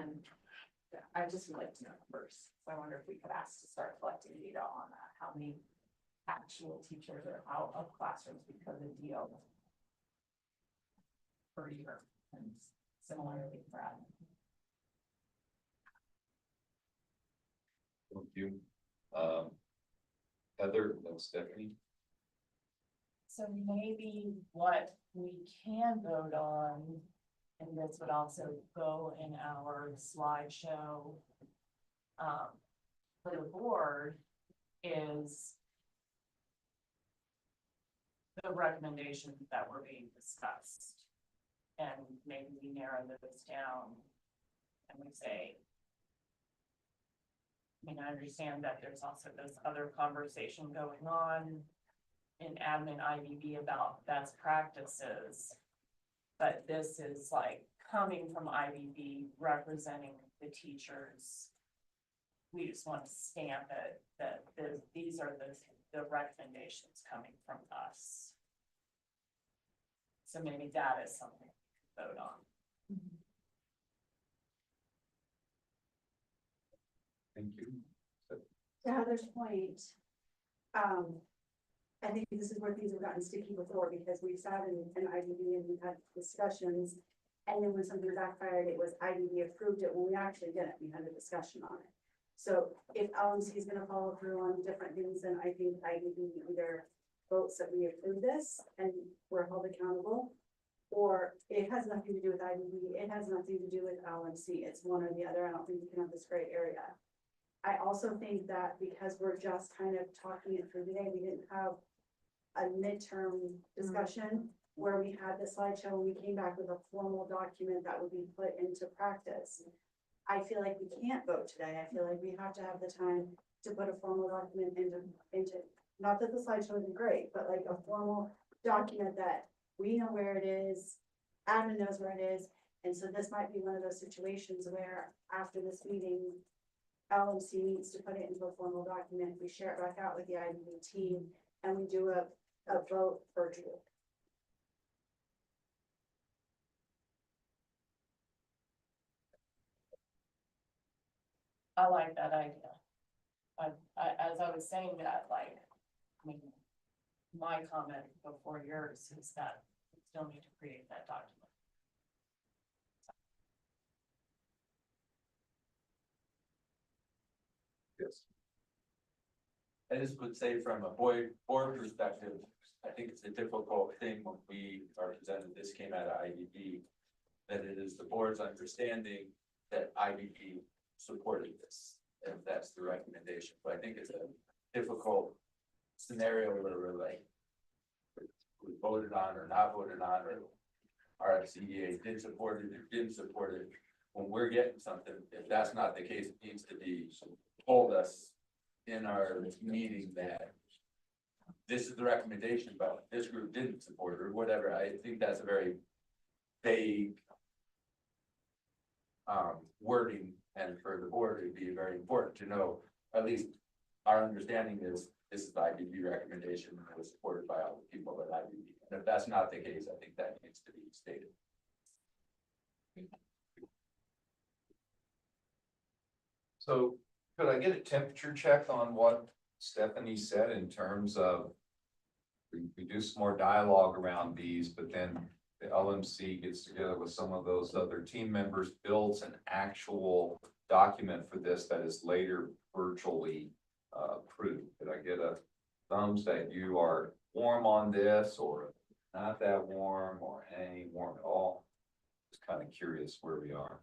I just would like to know numbers. So I wonder if we could ask to start collecting data on that, how many actual teachers are out of classrooms because of DO per year, and similarly for admin. Thank you. Heather and Stephanie. So maybe what we can vote on, and this would also go in our slideshow. For the board is. The recommendations that were being discussed. And maybe we narrow those down. And we say. I mean, I understand that there's also this other conversation going on in admin IBB about best practices. But this is like coming from IBB representing the teachers. We just want to stamp it that these are the recommendations coming from us. So maybe that is something to vote on. Thank you. To Heather's point, I think this is where things have gotten sticky before, because we've sat in an IBB and we've had discussions. And then when something backfired, it was IBB approved it, when we actually didn't, we had a discussion on it. So if LMC is gonna follow through on different things, then I think IBB either votes that we approve this and we're held accountable. Or it has nothing to do with IBB, it has nothing to do with LMC, it's one or the other, I don't think we can have this gray area. I also think that because we're just kind of talking it through today, we didn't have a midterm discussion where we had the slideshow and we came back with a formal document that would be put into practice. I feel like we can't vote today. I feel like we have to have the time to put a formal document into, not that the slideshow isn't great, but like a formal document that we know where it is, admin knows where it is. And so this might be one of those situations where after this meeting, LMC needs to put it into a formal document. We share it back out with the IBB team and we do a vote virtual. I like that idea. As I was saying that, like, I mean, my comment before yours is that we still need to create that document. Yes. I just would say from a board perspective, I think it's a difficult thing when we are presented, this came out of IBB. That it is the board's understanding that IBB supported this, if that's the recommendation, but I think it's a difficult scenario where we're like. We voted on or not voted on, or RFCDA did support it or didn't support it. When we're getting something, if that's not the case, it needs to be told us in our meeting that this is the recommendation, but this group didn't support it or whatever. I think that's a very vague wording, and for the board, it'd be very important to know, at least our understanding is this is the IBB recommendation and it was supported by all the people at IBB. And if that's not the case, I think that needs to be stated. So could I get a temperature check on what Stephanie said in terms of we do some more dialogue around these, but then the LMC gets together with some of those other team members, builds an actual document for this that is later virtually approved? Could I get a thumbs that you are warm on this, or not that warm, or any warm at all? Just kind of curious where we are.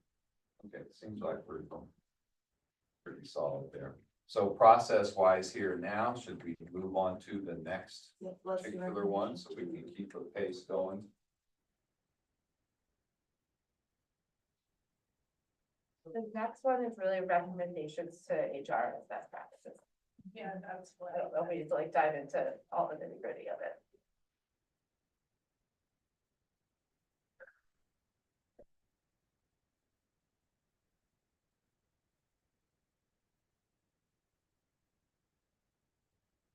Okay, it seems like we're pretty solid there. So process wise here now, should we move on to the next particular one so we can keep the pace going? The next one is really recommendations to HR as best practices. Yeah, that's what. I don't know if we need to like dive into all the nitty gritty of it.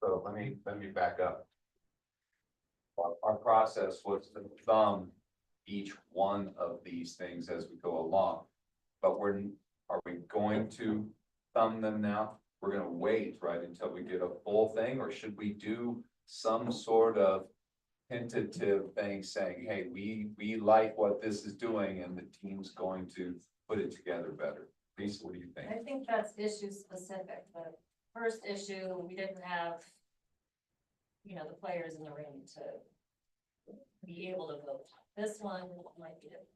So let me back up. Our process was to thumb each one of these things as we go along. But are we going to thumb them now? We're gonna wait, right, until we get a full thing, or should we do some sort of tentative thing saying, hey, we like what this is doing and the team's going to put it together better? Lisa, what do you think? I think that's issue specific. The first issue, we didn't have you know, the players in the room to be able to vote. This one might be different.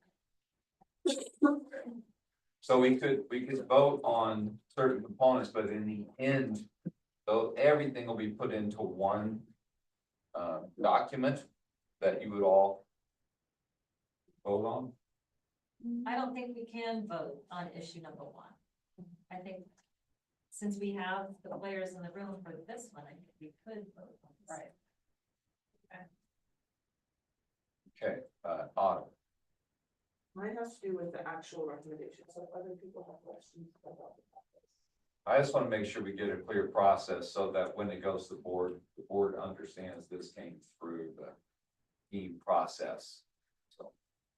So we could vote on certain components, but in the end, though, everything will be put into one document that you would all vote on. I don't think we can vote on issue number one. I think since we have the players in the room for this one, I think we could vote on this. Right. Okay, Autumn. Mine has to do with the actual recommendation, so if other people have questions about the process. I just want to make sure we get a clear process so that when it goes to the board understands this came through the team process. So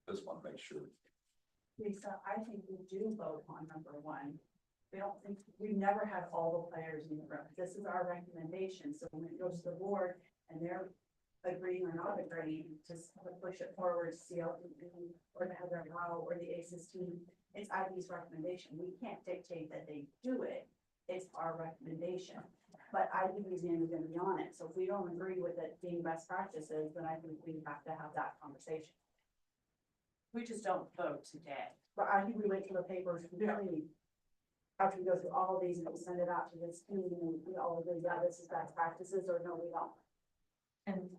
just want to make sure. Lisa, I think we do vote on number one. We never have all the players in the room. This is our recommendation, so when it goes to the board and they're agreeing or not agreeing, just push it forward, CLPP, or the Heather Howe, or the ACES team, it's IB's recommendation. We can't dictate that they do it. It's our recommendation, but IB's name is gonna be on it, so if we don't agree with it being best practices, then I think we have to have that conversation. We just don't vote today. But I think we wait till the papers really, after we go through all of these and we send it out to this team and we all agree, yeah, this is best practices, or no, we don't. And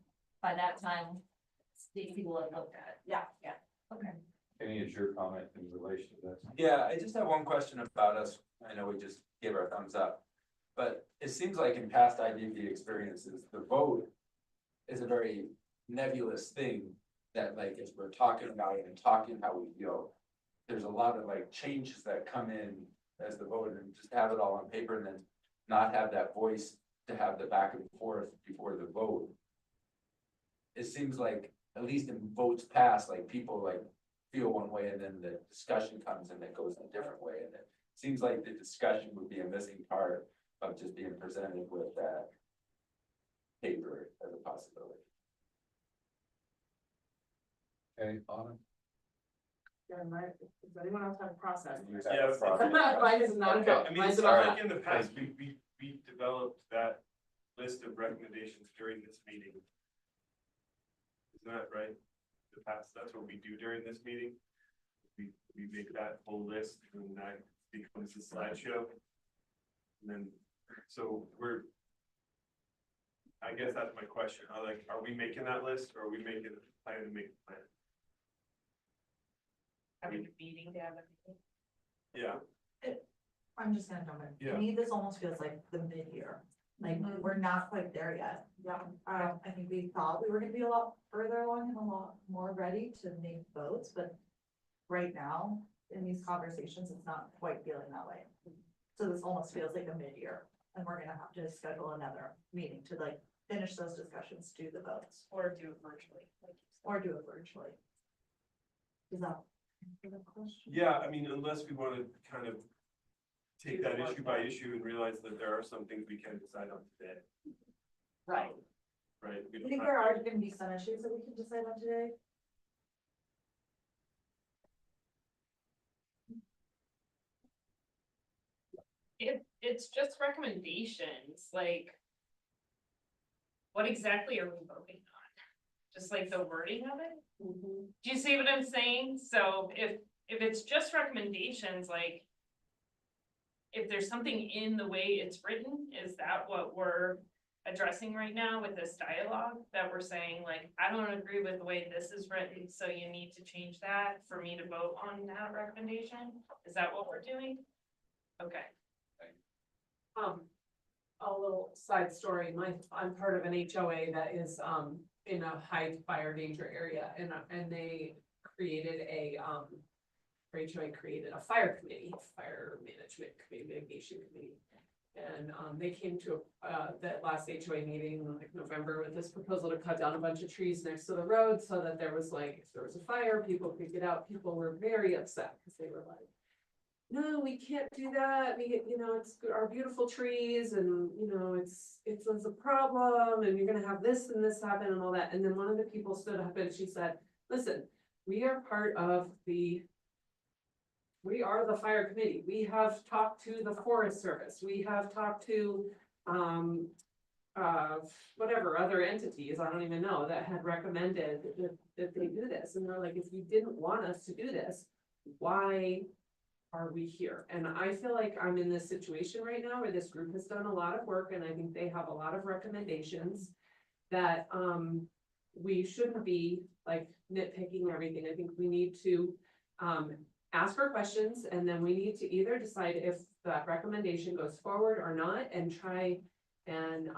by that time, Stacy will have looked at it. Yeah. Okay. Any is your comment in relation to this? Yeah, I just have one question about us. I know we just gave our thumbs up. But it seems like in past IBB experiences, the vote is a very nebulous thing that, like, as we're talking about it and talking how we feel, there's a lot of like changes that come in as the vote, and just have it all on paper and then not have that voice to have the back and forth before the vote. It seems like, at least in votes past, like people like feel one way and then the discussion comes and it goes a different way. And it seems like the discussion would be a missing part of just being presented with that paper as a possibility. Okay, Autumn? Yeah, does anyone else have a process? You have Yeah, a problem? Mine is not Okay. about, I mean, mine's it's about like in the past, we developed that list of recommendations during this meeting. Isn't that right? The past, that's what we do during this meeting. We make that whole list and that becomes a slideshow. And then, so I guess that's my question. Are we making that list, or are we making a plan to make a plan? Having a meeting to have everything. Yeah, I'm just gonna jump in. Yeah. To me, this almost feels like the mid-year, like, we're not quite there yet. Yeah. I think we thought we were gonna be a lot further along and a lot more ready to make votes, but right now, in these conversations, it's not quite feeling that way. So this almost feels like a mid-year, and we're gonna have to schedule another meeting to like finish those discussions, do the votes, Or do it virtually. Like you said. or do it virtually. Is that a question? yeah, I mean, unless we want to kind of take that issue by issue and realize that there are some things we can decide on today, Right. right? We I don't think have- there are gonna be some issues that we can decide on today. If it's just recommendations, like. What exactly are we voting on? Just like the wording of it? Do you see what I'm saying? So if it's just recommendations, like. If there's something in the way it's written, is that what we're addressing right now with this dialogue? That we're saying like, I don't agree with the way this is written, so you need to change that for me to vote on that recommendation? Is that what we're doing? Okay. A little side story, I'm part of an HOA that is, in a high fire danger area, and they created HOA created a fire committee, fire management committee, mitigation committee. And, they came to, that last HOA meeting in like November with this proposal to cut down a bunch of trees next to the road so that there was like, if there was a fire, people could get out. People were very upset because they were like, no, we can't do that. It's our beautiful trees and, it's a problem and you're gonna have this and this happen and all that. And then one of the people stood up and she said, listen, we are the fire committee. We have talked to the Forest Service. We have talked to, whatever, other entities, I don't even know, that had recommended that they do this, and they're like, if you didn't want us to do this, why are we here? And I feel like I'm in this situation right now where this group has done a lot of work, and I think they have a lot of recommendations that, we shouldn't be like nitpicking everything. I think we need to, ask for questions, and then we need to either decide if that recommendation goes forward or not, and try and,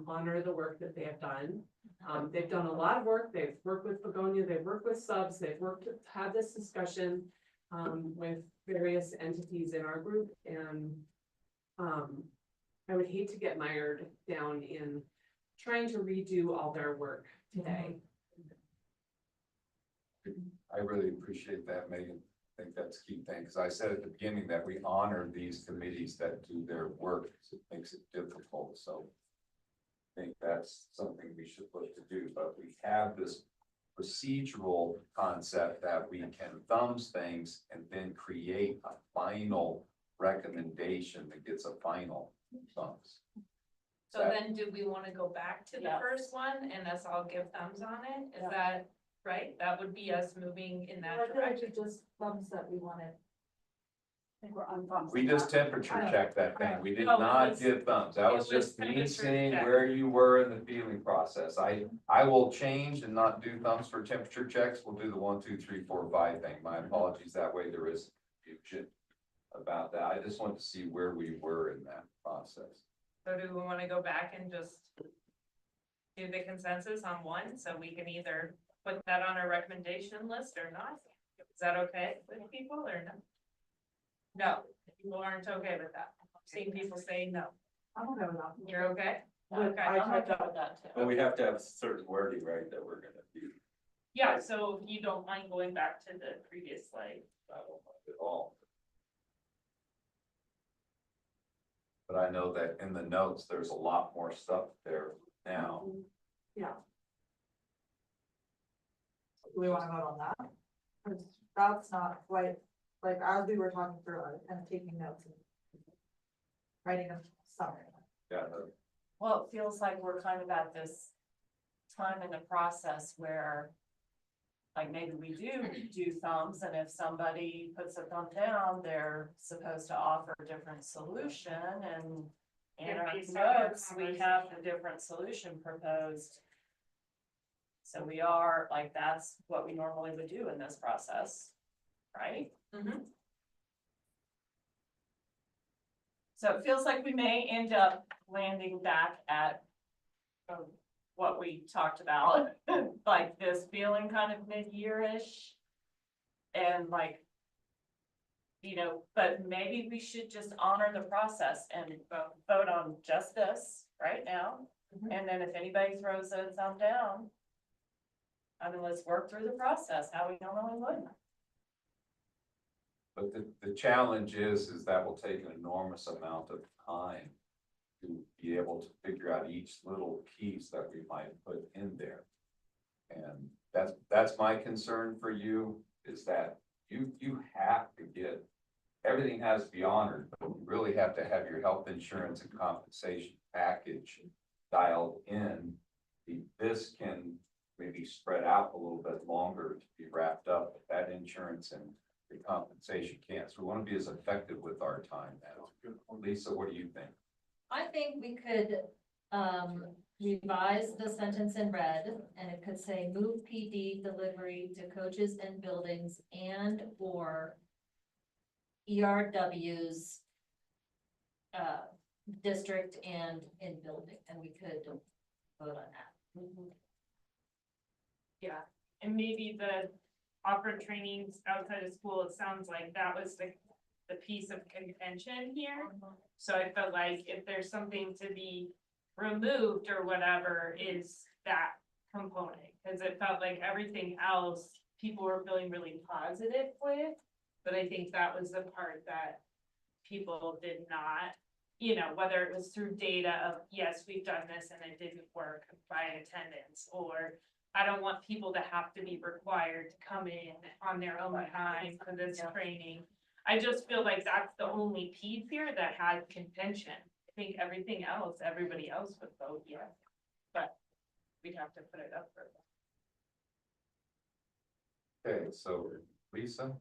honor the work that they have done. They've done a lot of work, they've worked with Begonia, they've worked with subs, they've had this discussion, with various entities in our group, and, I would hate to get mired down in trying to redo all their work today. I really appreciate that, Megan. I think that's a key thing, because I said at the beginning that we honor these committees that do their work, 'cause it makes it difficult, so. I think that's something we should look to do, but we have this procedural concept that we can thumbs things and then create a final recommendation that gets a final thumbs. So then do we wanna go back to the first one and us all give thumbs on it? Is that right? That would be us moving in that I feel like direction. we just thumbs that we wanted. I think we're on thumbs. We just temperature checked that thing. We did No, it not was- give thumbs. That it was was just me temperature seeing check. where you were in the feeling process. I will change and not do thumbs for temperature checks. We'll do the 1, 2, 3, 4, 5 thing. My apologies. That way there is confusion about that. I just want to see where we were in that process. So do we wanna go back and just do the consensus on one, so we can either put that on our recommendation list or not? Is that okay with people or no? No, people aren't okay with that. I've seen people say no. I'm okay with that. You're okay? With- Okay. I'm okay with that too. But we have to have certain wording, right, that we're gonna do. Yeah, so if you don't mind going back to the previous slide. I don't mind at all. But I know that in the notes, there's a lot more stuff there now. Yeah. Do we wanna vote on that? 'Cause that's not quite, like, as we were talking through it and taking notes and writing a summary. Yeah, Well, it feels like we're kind of at this time in the process where, like, maybe we do thumbs, and if somebody puts a thumb down, they're supposed to offer a different solution, and in our notes, we have the different solution proposed. So we are, like, that's what we normally would do in this process, right? Mhm. So it feels like we may end up landing back at what we talked about, like this feeling kind of mid-year-ish. And like, you know, but maybe we should just honor the process and vote on just this right now. And then if anybody throws a thumb down, I mean, let's work through the process, how we normally would. but the challenge is that will take an enormous amount of time to be able to figure out each little piece that we might put in there. And that's my concern for you, is that you have to get, everything has to be honored, but you really have to have your health insurance and compensation package dialed in. This can maybe spread out a little bit longer to be wrapped up, but that insurance and the compensation can't. So we want to be as effective with our time now. Lisa, what do you think? I think we could, revise the sentence in red, and it could say, move PD delivery to coaches and buildings and or ERWs, district and in building, and we could vote on that. Yeah, and maybe the offer trainings outside of school, it sounds like that was the piece of contention here. So I felt like if there's something to be removed or whatever, is that component, cause it felt like everything else, people were feeling really positive with. But I think that was the part that people did not, you know, whether it was through data of, yes, we've done this and it didn't work by attendance, or I don't want people to have to be required to come in on their own time for this training. I just feel like that's the only piece here that had contention. think everything else, everybody else would vote yes, but we'd have to put it up for. Okay, so Lisa,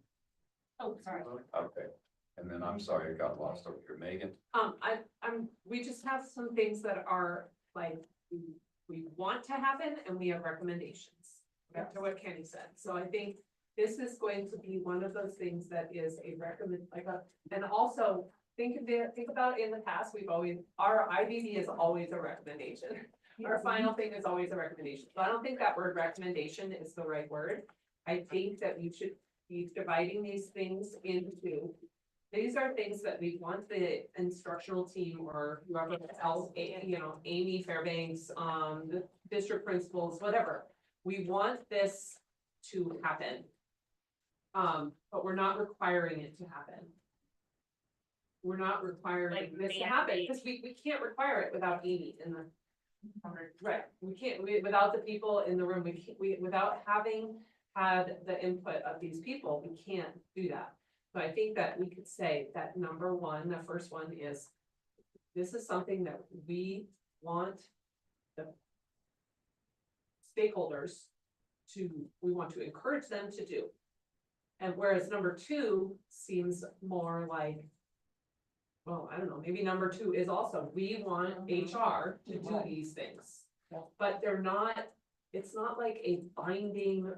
Oh, sorry. okay, and then I'm sorry, I got lost over here, Megan. We just have some things that are like, we want to happen and we have recommendations. Back to what Kenny said, so I think this is going to be one of those things that is a and also think about in the past, our IBB is always a recommendation. Our final thing is always a recommendation, so I don't think that word recommendation is the right word. I think that we should be dividing these things into, these are things that we want the instructional team or whoever else, Amy Fairbanks, the district principals, whatever. We want this to happen. But we're not requiring it to happen. We're not requiring this to happen, because we can't require it without Amy in the. Right, we can't, without the people in the room, without having had the input of these people, we can't do that. So I think that we could say that number one, the first one is, this is something that we want the stakeholders we want to encourage them to do. And whereas number two seems more like, well, I don't know, maybe number two is also, we want HR to do these things. But they're not, it's not like a binding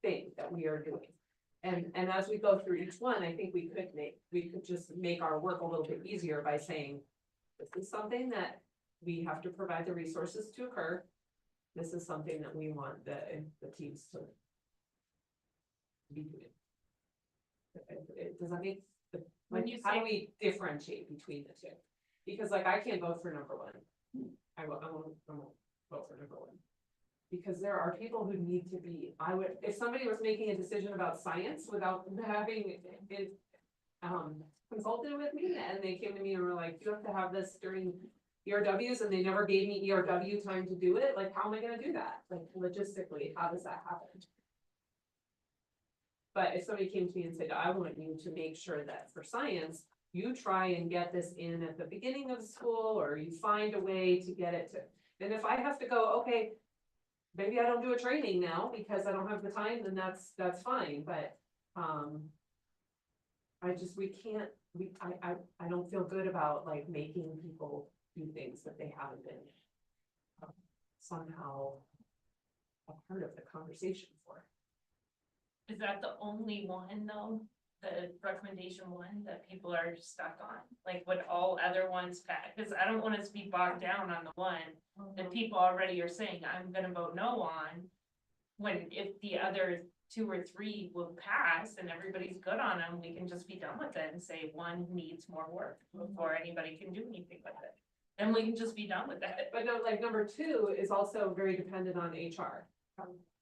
thing that we are doing. And as we go through each one, I think we could just make our work a little bit easier by saying, this is something that we have to provide the resources to occur. This is something that we want the teams to be doing. Does that make, how do we differentiate between the two? Because like, I can't vote for number one. I won't vote for number one. Because there are people who need to be, if somebody was making a decision about science without having it consulted with me, and they came to me and were like, you have to have this during ERWs, and they never gave me ERW time to do it, like, how am I gonna do that? Like, logistically, how does that happen? But if somebody came to me and said, I want you to make sure that for science, you try and get this in at the beginning of school, or you find a way to get it to, and if I have to go, okay, maybe I don't do a training now because I don't have the time, then that's fine, but, I don't feel good about like making people do things that they haven't been somehow a part of the conversation for. Is that the only one though, the recommendation one that people are stuck on? Like, would all other ones pass? Because I don't want us to be bogged down on the one that people already are saying, I'm gonna vote no on. When if the other two or three will pass and everybody's good on them, we can just be done with it and say one needs more work before anybody can do anything with it. Then we can just be done with it. But no, like number two is also very dependent on HR.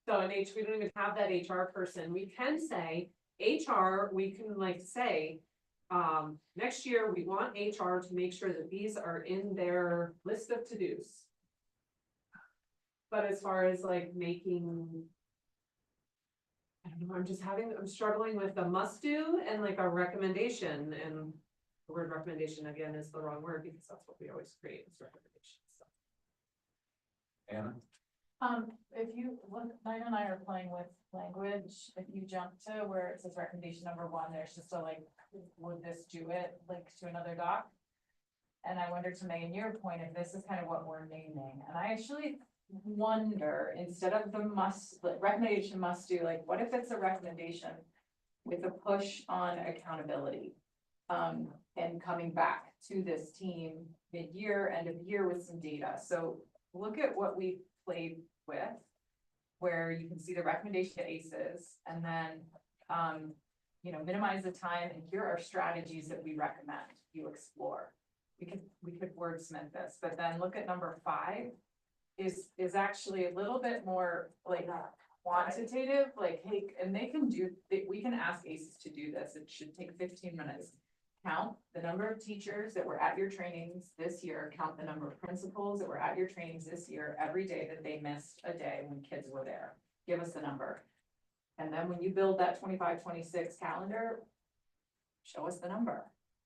So in we don't even have that HR person. We can say HR, we can like say, next year we want HR to make sure that these are in their list of to-dos. But as far as like making, I don't know, I'm struggling with the must do and like a recommendation, and the word recommendation again is the wrong word because that's what we always create as recommendations. So. Anna? If you look, Diana and I are playing with language, if you jump to where it says recommendation number one, there's just a like, would this do it, link to another doc? And I wonder, to Megan, your point, if this is kind of what we're naming, and I actually wonder, instead of the recommendation must do, like, what if it's a recommendation with a push on accountability? And coming back to this team mid-year, end of year with some data. So look at what we played with, where you can see the recommendation to ACEs, and then, minimize the time, and here are strategies that we recommend you explore. We could wordsmith this, but then look at number 5 is actually a little bit more like quantitative, like, hey, and we can ask ACEs to do this. It should take 15 minutes. Count the number of teachers that were at your trainings this year, count the number of principals that were at your trainings this year, every day that they missed a day when kids were there. Give us the number. And then when you build that 25-26 calendar, show us the number.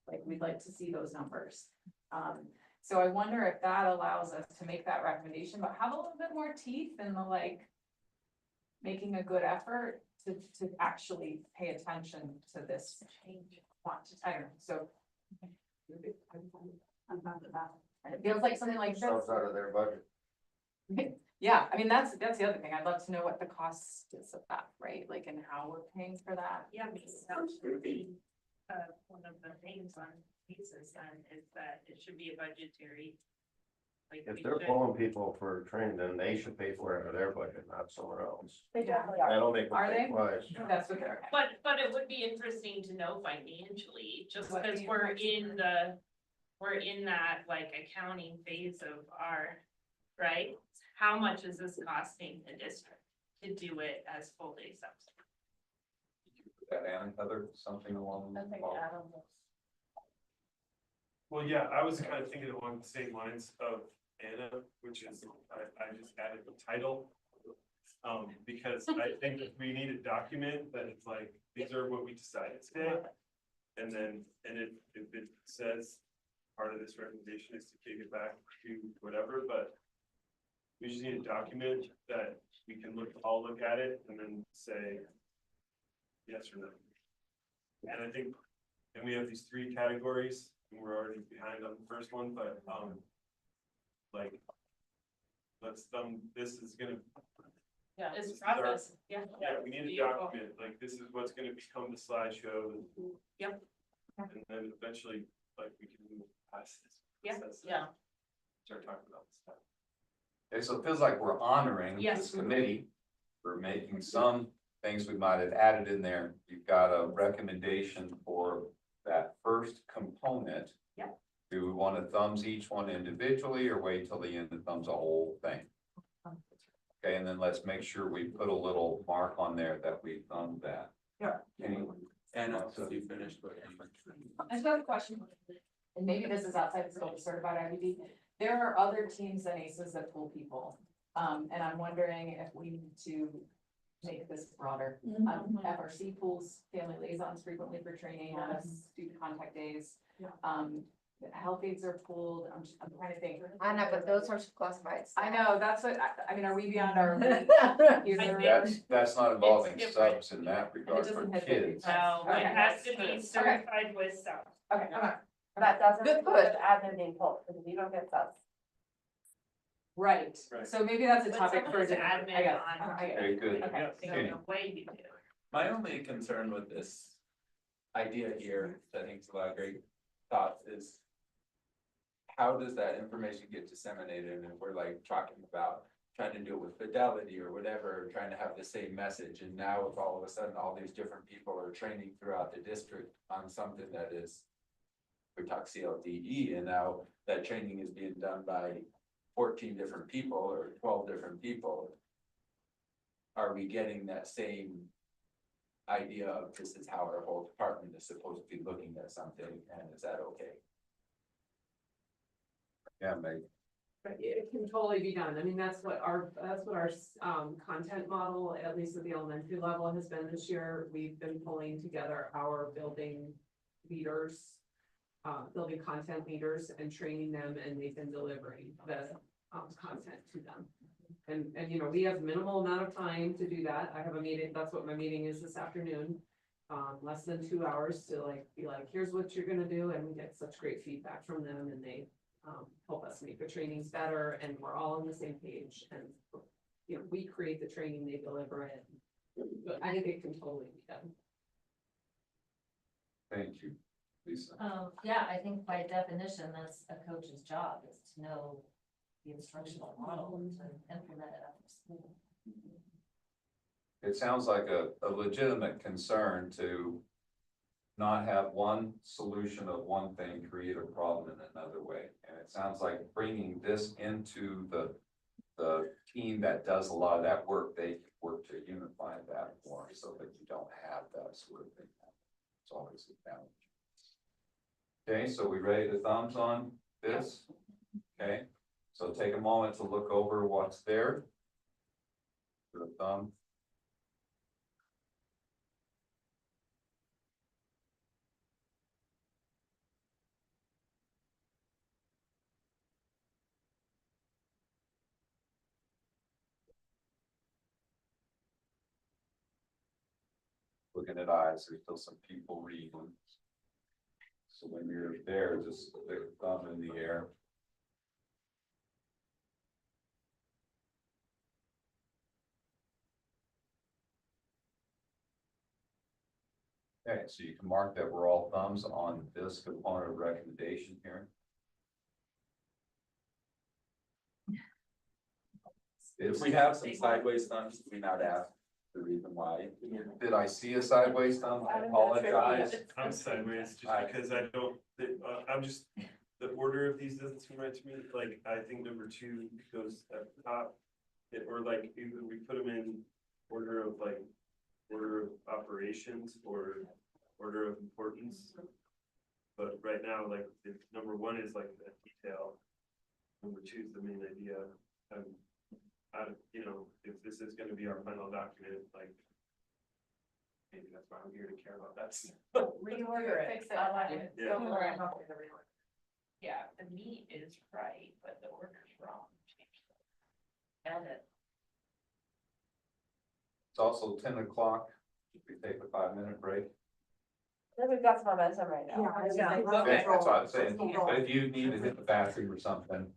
Like, we'd like to see those numbers. So I wonder if that allows us to make that recommendation, but have a little bit more teeth in the like. Making a good effort to actually pay attention to this change. I don't know, so. I'm fine with that. And it feels like something like this. Stuff's out of their budget. Yeah, I mean, that's the other thing. I'd love to know what the cost is of that, right? Like, and how we're paying for that. Yeah, because that should be, one of the things on cases then is that it should be a budgetary. Like, If we they're should- pulling people for training, then they should pay for it out of their budget, not somewhere else. They definitely are. That'll make them Are think they? twice. That's what they're. But it would be interesting to know financially, just What because the we're in that like accounting phase of our, right? How much is this costing the district to do it as full day subs? That and other, something along. I think those Adam. Well, yeah, I was kind of thinking along the same lines of Anna, which is, I just added the title. Because I think if we need a document that it's like, these are what we decided today. And then, and if it says, part of this recommendation is to kick it back to whatever, but. We just need a document that we can all look at it and then say. Yes or no. And I think, and we have these 3 categories, and we're already behind on the first one, but, like. This is gonna, Yeah, it's This is our- process, yeah. yeah, we need a Beautiful. document, like, this is what's gonna become the slideshow. Yep. And then eventually, like, we can move past this. Yeah, process and yeah. Start talking about this stuff. Okay, so it feels like we're honoring Yes. this committee. We're making some things we might have added in there. You've got a recommendation for that first component. Yeah. Do we want to thumbs each one individually or wait till the end and thumbs the whole thing? Okay, and then let's make sure we put a little mark on there that we thumbed that. Yeah. Anyone? And also you finished with. I just have a question, and maybe this is outside the scope of certified IBB. There are other teams than ACES that pull people, and I'm wondering if we need to make this broader. FRC pulls family liaisons frequently for training, student contact days. Health aides are pulled, I'm trying to think. Anna, but those are classified. I know, that's what, I mean, are we beyond our? That's not involving It's subs in that regard for doesn't have to be. kids. No, Okay. it has to be certified with some. Okay, That doesn't Good include push. admin being pulled, because you don't get subs. right, Right. so maybe that's a But topic some for a of it's different, I admin get it, on- I get it. Very good. Okay, Yeah. thank you. In a way you do. My only concern with this idea here, which I think is a lot of great thoughts, is how does that information get disseminated? And we're like talking about trying to do it with fidelity or whatever, trying to have the same message. And now if all of a sudden all these different people are training throughout the district on something that is, we talk CLDE, and now that training is being done by 14 different people or 12 different people. Are we getting that same idea of this is how our whole department is supposed to be looking at something, and is that okay? Yeah, maybe. But it can totally be done. I mean, that's what our content model, at least at the elementary level, has been this year. We've been pulling together our building leaders, building content leaders and training them, and they've been delivering the content to them. And, you know, we have minimal amount of time to do that. I have a meeting, that's what my meeting is this afternoon. Less than 2 hours to be like, here's what you're gonna do, and we get such great feedback from them, and they help us make the trainings better, and we're all on the same page, and, you know, we create the training, they deliver it. But I think it can totally be done. Thank you, Lisa. Yeah, I think by definition, that's a coach's job, is to know the instructional model and to implement it after school. It sounds like a legitimate concern to not have one solution of one thing create a problem in another way. And it sounds like bringing this into the team that does a lot of that work, they can work to unify that more so that you don't have that sort of thing. It's always a challenge. Okay, so we ready to thumbs on this? Okay, so take a moment to look over what's there. Put a thumb. looking at eyes, there's still some people reading. So when you're there, just stick a thumb in the air. Okay, so you can mark that we're all thumbs on this component of recommendation here. If we have some sideways thumbs, we not ask the reason why. Did I see a sideways thumb? I apologize. I'm sideways just because I don't, I'm just, the order of these doesn't seem right to me. Like, I think number 2 goes at the top. Or like, either we put them in order of like, order of operations or order of importance. But right now, like, if number 1 is like a detail. Number 2 is the main idea. You know, if this is gonna be our final document, like. Maybe that's why I'm here to care about that. Reorder it. Fix it. Yeah. Go for it. Yeah, the meat is right, but the order's wrong. Change that. Add it. It's also 10 o'clock. Should we take a 5-minute break? I think we've got some momentum right now. Okay, that's what I'm saying. But if you need to hit the bathroom or something,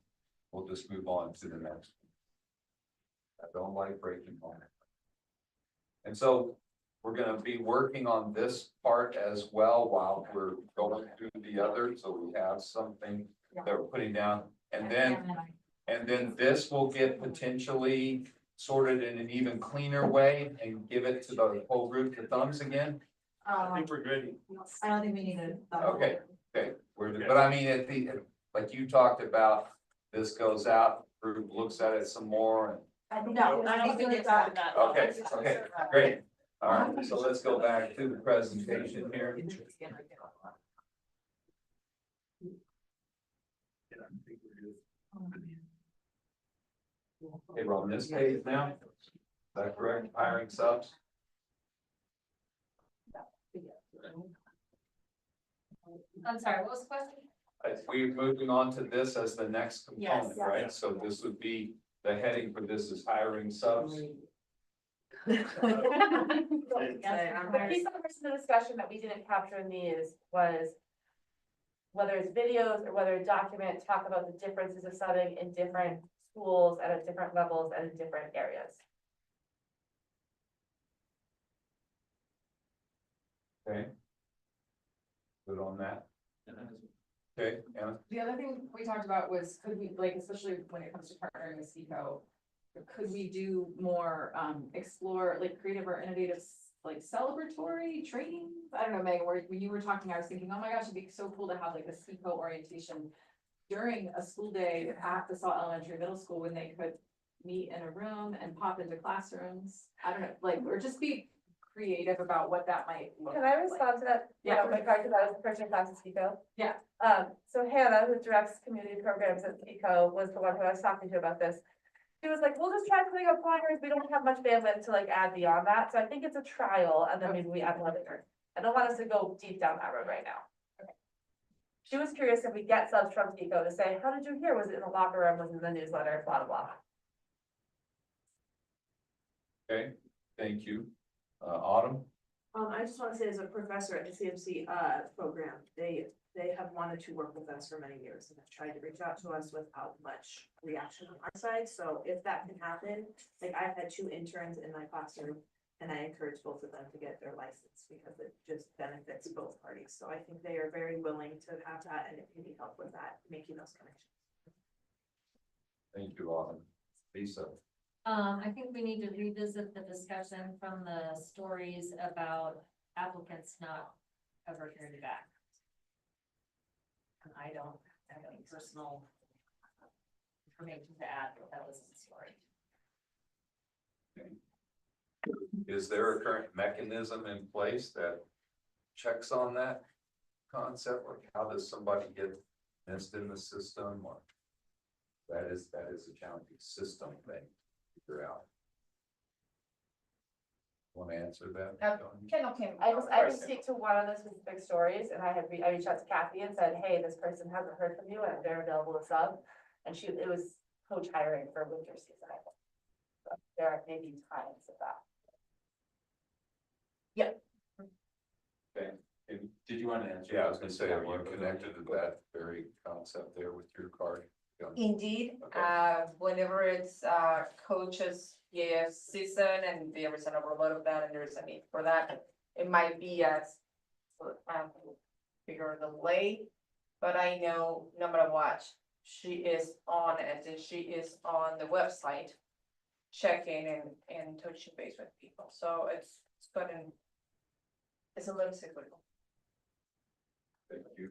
we'll just move on to the next. I don't like breaking on it. And so we're gonna be working on this part as well while we're going through the other, so we have something that we're putting down. And then this will get potentially sorted in an even cleaner way and give it to the whole group, the thumbs again. I think we're good. I don't think we need to. Okay, but I mean, like you talked about, this goes out, group looks at it some more. I think. No, I don't think it's that. Okay, great. All right, so let's go back to the presentation here. Yeah, I think we're good. Okay, we're on this page now. Is that correct? Hiring subs? I'm sorry, what was the question? We're moving on to this as the next component, Yes. right? So this would be, the heading for this is hiring subs. The piece of the discussion that we didn't capture in these was whether it's videos or whether a document talk about the differences of subbing in different schools and at different levels and in different areas. Okay. Good on that. Okay, Anna? The other thing we talked about was, could we, like, especially when it comes to partnering with Seco, could we do more, explore, like, creative or innovative, like, celebratory trainings? I don't know, Megan, when you were talking, I was thinking, oh my gosh, it'd be so cool to have like a Seco orientation during a school day at the Salt Elementary Middle School, when they could meet in a room and pop into classrooms. I don't know, like, or just be creative about what that might look like. Can I respond to that? Yeah. My card, because I was the person in class at Seco. Yeah. So Hannah, who directs community programs at Seco, was the one who I was talking to about this. She was like, we'll just try putting up flyers. We don't have much bandwidth to like add beyond that. So I think it's a trial and then maybe we add one later. I don't want us to go deep down that road right now. Okay. She was curious if we get subs from Seco to say, how did you hear? Was it in the locker room? Was it in the newsletter? Blah, blah, blah. Okay, thank you. Autumn? I just want to say, as a professor at the CMC program, they have wanted to work with us for many years and have tried to reach out to us without much reaction on our side. So if that can happen, like I've had 2 interns in my classroom and I encourage both of them to get their license because it just benefits both parties. So I think they are very willing to have that and it can be help with that, making those connections. Thank you, Autumn. Lisa? I think we need to revisit the discussion from the stories about applicants not ever hearing back. And I don't have any personal information to add, but that was the story. Is there a current mechanism in place that checks on that concept? Or how does somebody get missed in the system? Or that is a challenging system thing to figure out. Want to answer that? Kim, I can speak to one of the specific stories, and I reached out to Kathy and said, hey, this person hasn't heard from you and they're available to sub. And it was coach hiring for winter season, I think. So there may be times of that. Yep. Okay, and Did you want to answer? yeah, I was gonna say, are you connected to that very concept there with your card? Yeah. Indeed, Okay. whenever it's coaches, season and there is an overload of that and there's a need for that, it might be as bigger delay. But I know no matter what, she is on it and she is on the website checking and touching base with people, so it's gotten. It's a little cyclical. Thank you.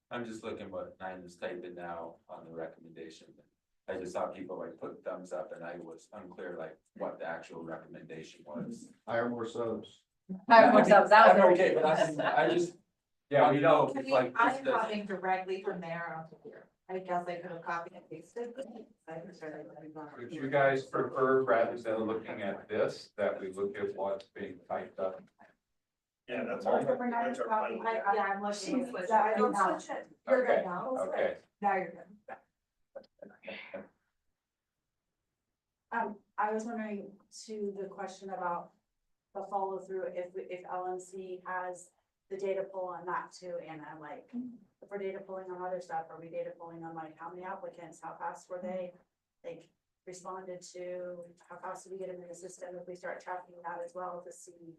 I'm just looking what Nine is typing now on the recommendation. I just saw people like put thumbs up and I was unclear like what the actual recommendation was. Hire more subs. That was Okay, but I just. Yeah, we know, don't, it's like. I'm this doesn't- copying directly from there onto here. I guess I could have copied and pasted. I can start it. would you guys prefer, rather than looking at this, that we look at what's being typed up? Yeah, that's So all. we're not That's our copying, plan. yeah, I'm looking. Switch it. I don't switch it. You're Okay, good now. okay. Now you're good. I was wondering to the question about the follow through, if LMC has the data pull on that too, and I'm like, if we're data pulling on other stuff, are we data pulling on like how many applicants, how fast were they? Like responded to, how fast did we get them in the system, if we start tracking that as well to see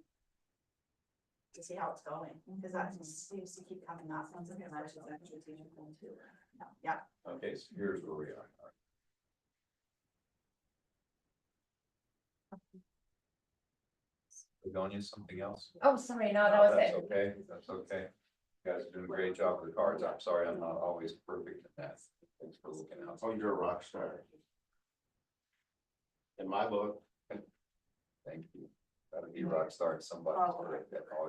how it's going, because that seems to keep coming up. Sounds like that's actually strategic one too. Yeah. Okay, so here's where we are. Begonia, something else? Oh, sorry, no, that was That's it. okay, that's okay. You guys are doing a great job with the cards. I'm sorry, I'm not always perfect at that. Thanks for looking out. Oh, you're a rock star. In my book. Thank you. Gotta be a rock star at somebody.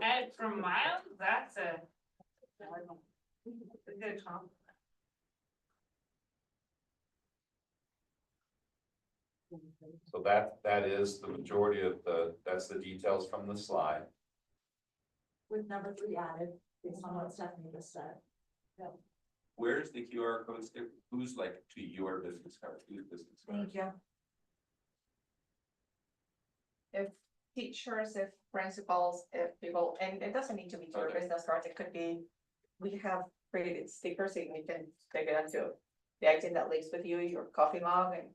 And from Miles, that's a good compliment. So that is the majority of that's the details from the slide. With number 3 added, based on what Stephanie just said. Where's the QR code stick? Who's like to your business card? Whose business card? Thank you. If teachers, if principals, if people, and it doesn't need to be to your Okay. business card, it could be, we have created stickers and you can take it onto the item that links with you, your coffee mug and.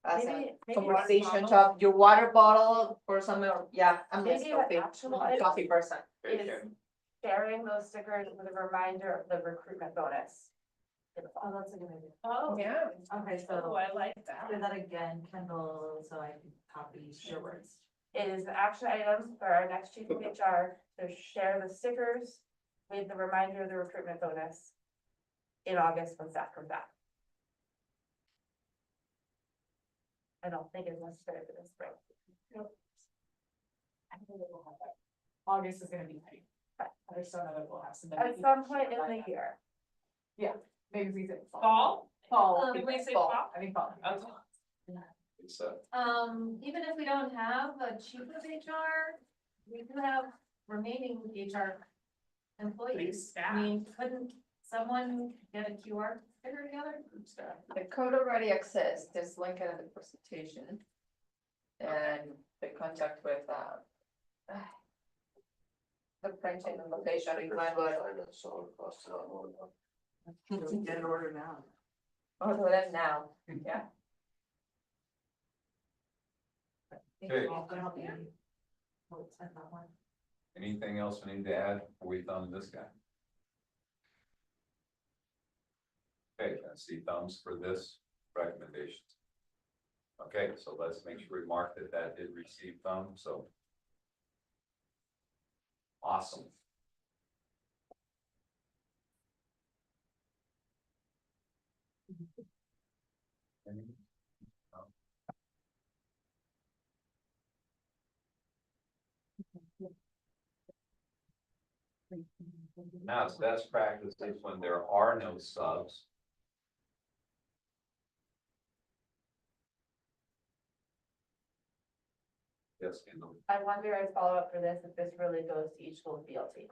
As a Maybe conversation it's top, your water bottle or something, yeah, I'm Maybe a an actionable coffee, item coffee person. is sharing those stickers with a reminder of the recruitment bonus. Oh, that's a good idea. Oh, Yeah. Okay, oh, so I like that. say that again, Kendall, so I can copy your words. It is the action item for our next chief of HR to share the stickers with the reminder of the recruitment bonus in August when staff comes back. I don't think it's necessary for this spring. I think we'll have that. August is gonna be tight. I just don't know that we'll have some. At some point in the year. Maybe we could. Fall? Fall. Did we say Fall. fall? I think fall. Okay. It's Even if we don't have a chief of HR, we do have remaining HR employees. staff. I mean, couldn't someone get a QR sticker together? The code already exists, there's link in the presentation. And the contact with, the printing and location in my book. So it costs a lot more. Get it ordered now. Oh, so that's now, yeah. Okay. I'll help you. Oh, it's not that one. Anything else we need to add before we thumb this guy? Okay, I see thumbs for this recommendation. Okay, so let's make sure we mark that did receive thumbs, so. Awesome. Now, it's best practice is when there are no subs. Yes, Kendall. I wonder as follow-up for this, if this really goes to each school's BLT.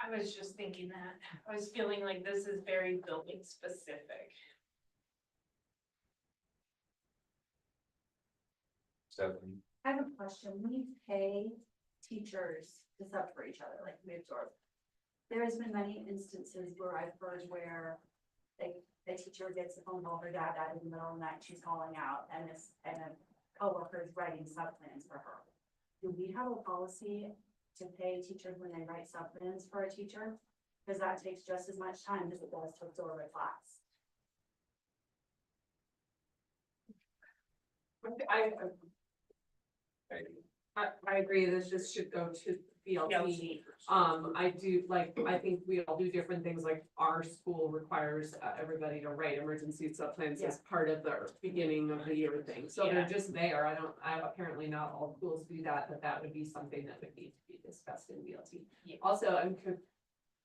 I was just thinking that. I was feeling like this is very building specific. Stephanie, I have a question. We pay teachers to sub for each other, like we absorb. There has been many instances where I've heard where the teacher gets a phone call, her dad died in the middle of the night, she's calling out, and a coworker is writing sub plans for her. Do we have a policy to pay teachers when they write sub plans for a teacher? Because that takes just as much time as it does to absorb a class. I agree, this just should go to BLT. I do, like, I think we all do different things, like our school requires everybody to write emergency sub plans as part of their beginning of the year thing. So they're just there, apparently not all schools do that, but that would be something that would need to be discussed in BLT. Also,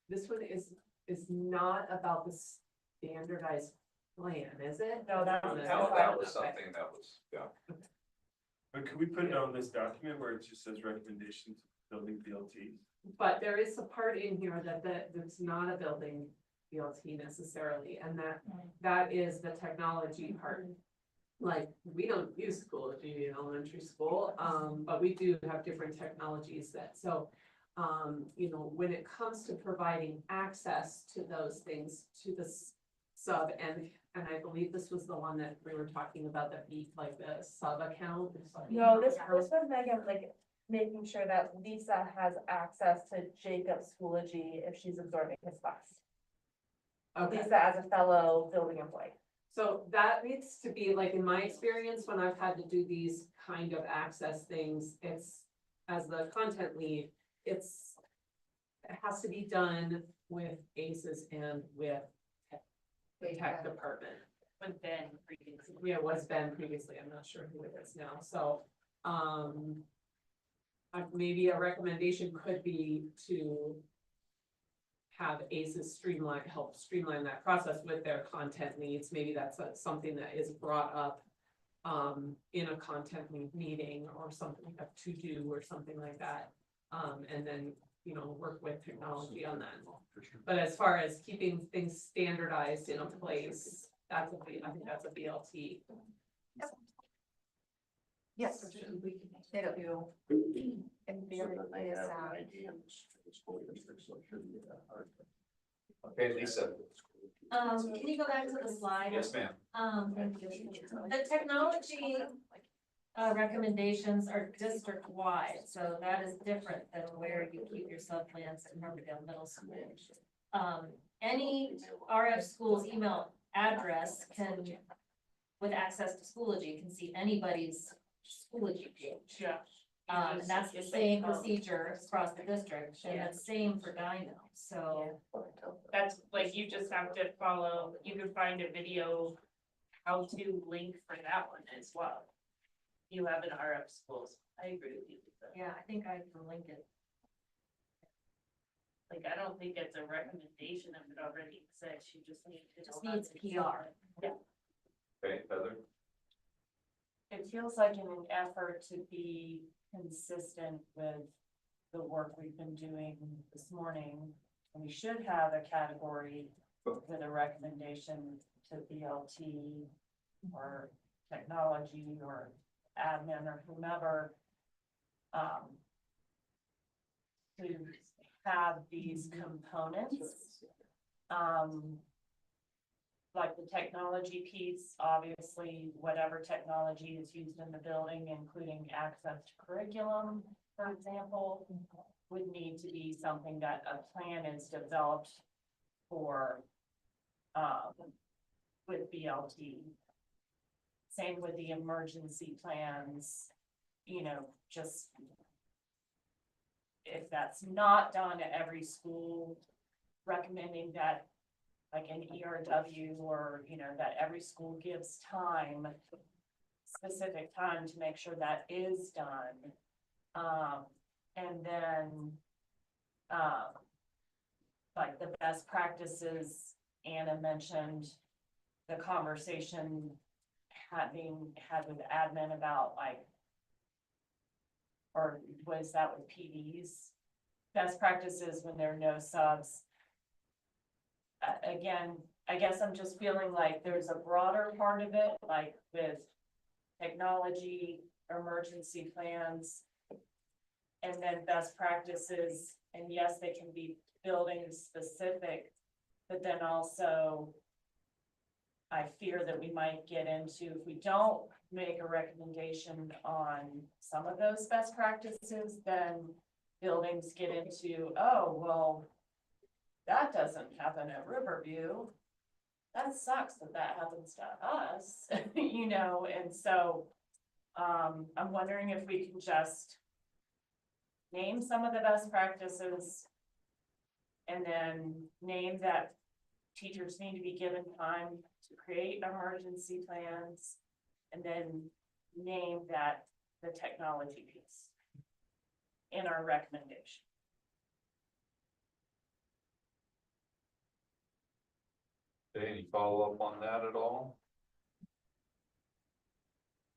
this one is not about the standardized plan, is it? No, that That was something that was, yeah. But could we put it on this document where it just says recommendations building BLTs? But there is a part in here that's not a building BLT necessarily, and that is the technology part. Like, we don't use Schoology in elementary school, but we do have different technologies when it comes to providing access to those things, to the sub, and I believe this was the one that we were talking about, the sub account. No, this was Megan, like, making sure that Lisa has access to Jacob's Schoology if she's absorbing his class. Okay. Lisa as a fellow building employee. So that needs to be, like, in my experience, when I've had to do these kind of access things, it's, as the content lead, it has to be done with ACES and with the tech department. With Ben previously. Yeah, it was Ben previously, I'm not sure who it is now, so, maybe a recommendation could be to have ACES help streamline that process with their content needs. Maybe that's something that is brought up in a content meeting or something, a to-do or something like that. And then, work with technology on that. But as far as keeping things standardized in a place, I think that's a BLT. Yes. Pero you, in theory, is, Okay, Lisa. Can you go back to the slide? Yes, ma'am. The technology recommendations are district-wide, so that is different than where you keep your sub-plans at Riverdale Middle School. Any RF school's email address can, with access to Schoology, can see anybody's Schoology page. Yeah. And that's the same procedure across the district, and that's same for Dino, so. That's like, you just have to follow, you can find a video how to link for that one as well. You have an RF schools, I agree with you, Lisa. Yeah, I think I can link it. Like, I don't think it's a recommendation if it already exists, you just need to. It just needs PR. Yeah. Okay, Heather. It feels like in an effort to be consistent with the work we've been doing this morning, we should have a category with a recommendation to BLT or technology or admin or whomever, to have these components. Like the technology piece, obviously, whatever technology is used in the building, including access to curriculum, for example, would need to be something that a plan is developed for, with BLT. Same with the emergency plans, just if that's not done at every school, recommending that like an ERW or, that every school gives time, specific time to make sure that is done. And then, like the best practices, Anna mentioned the conversation being had with admin about like, or was that with PDs? Best practices when there are no subs. Again, I guess I'm just feeling like there's a broader part of it, like with technology, emergency plans. and then best practices, and yes, they can be building specific, but then also I fear that we might get into, if we don't make a recommendation on some of those best practices, then buildings get into, oh, well, that doesn't happen at Riverview. That sucks that that happens to us, you know, and so, I'm wondering if we can just name some of the best practices and then name that teachers need to be given time to create emergency plans, and then name that the technology piece in our recommendation. Okay, any follow-up on that at all?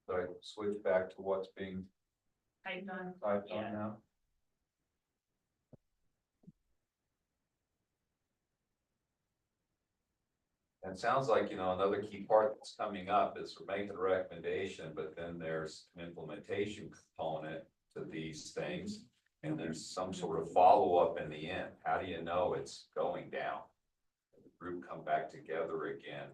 So I switch back to what's being Typed on. typed Yeah. on now? And it sounds like, another key part that's coming up is we're making a recommendation, but then there's an implementation component to these things. And there's some sort of follow-up in the end. How do you know it's going down? The group come back together again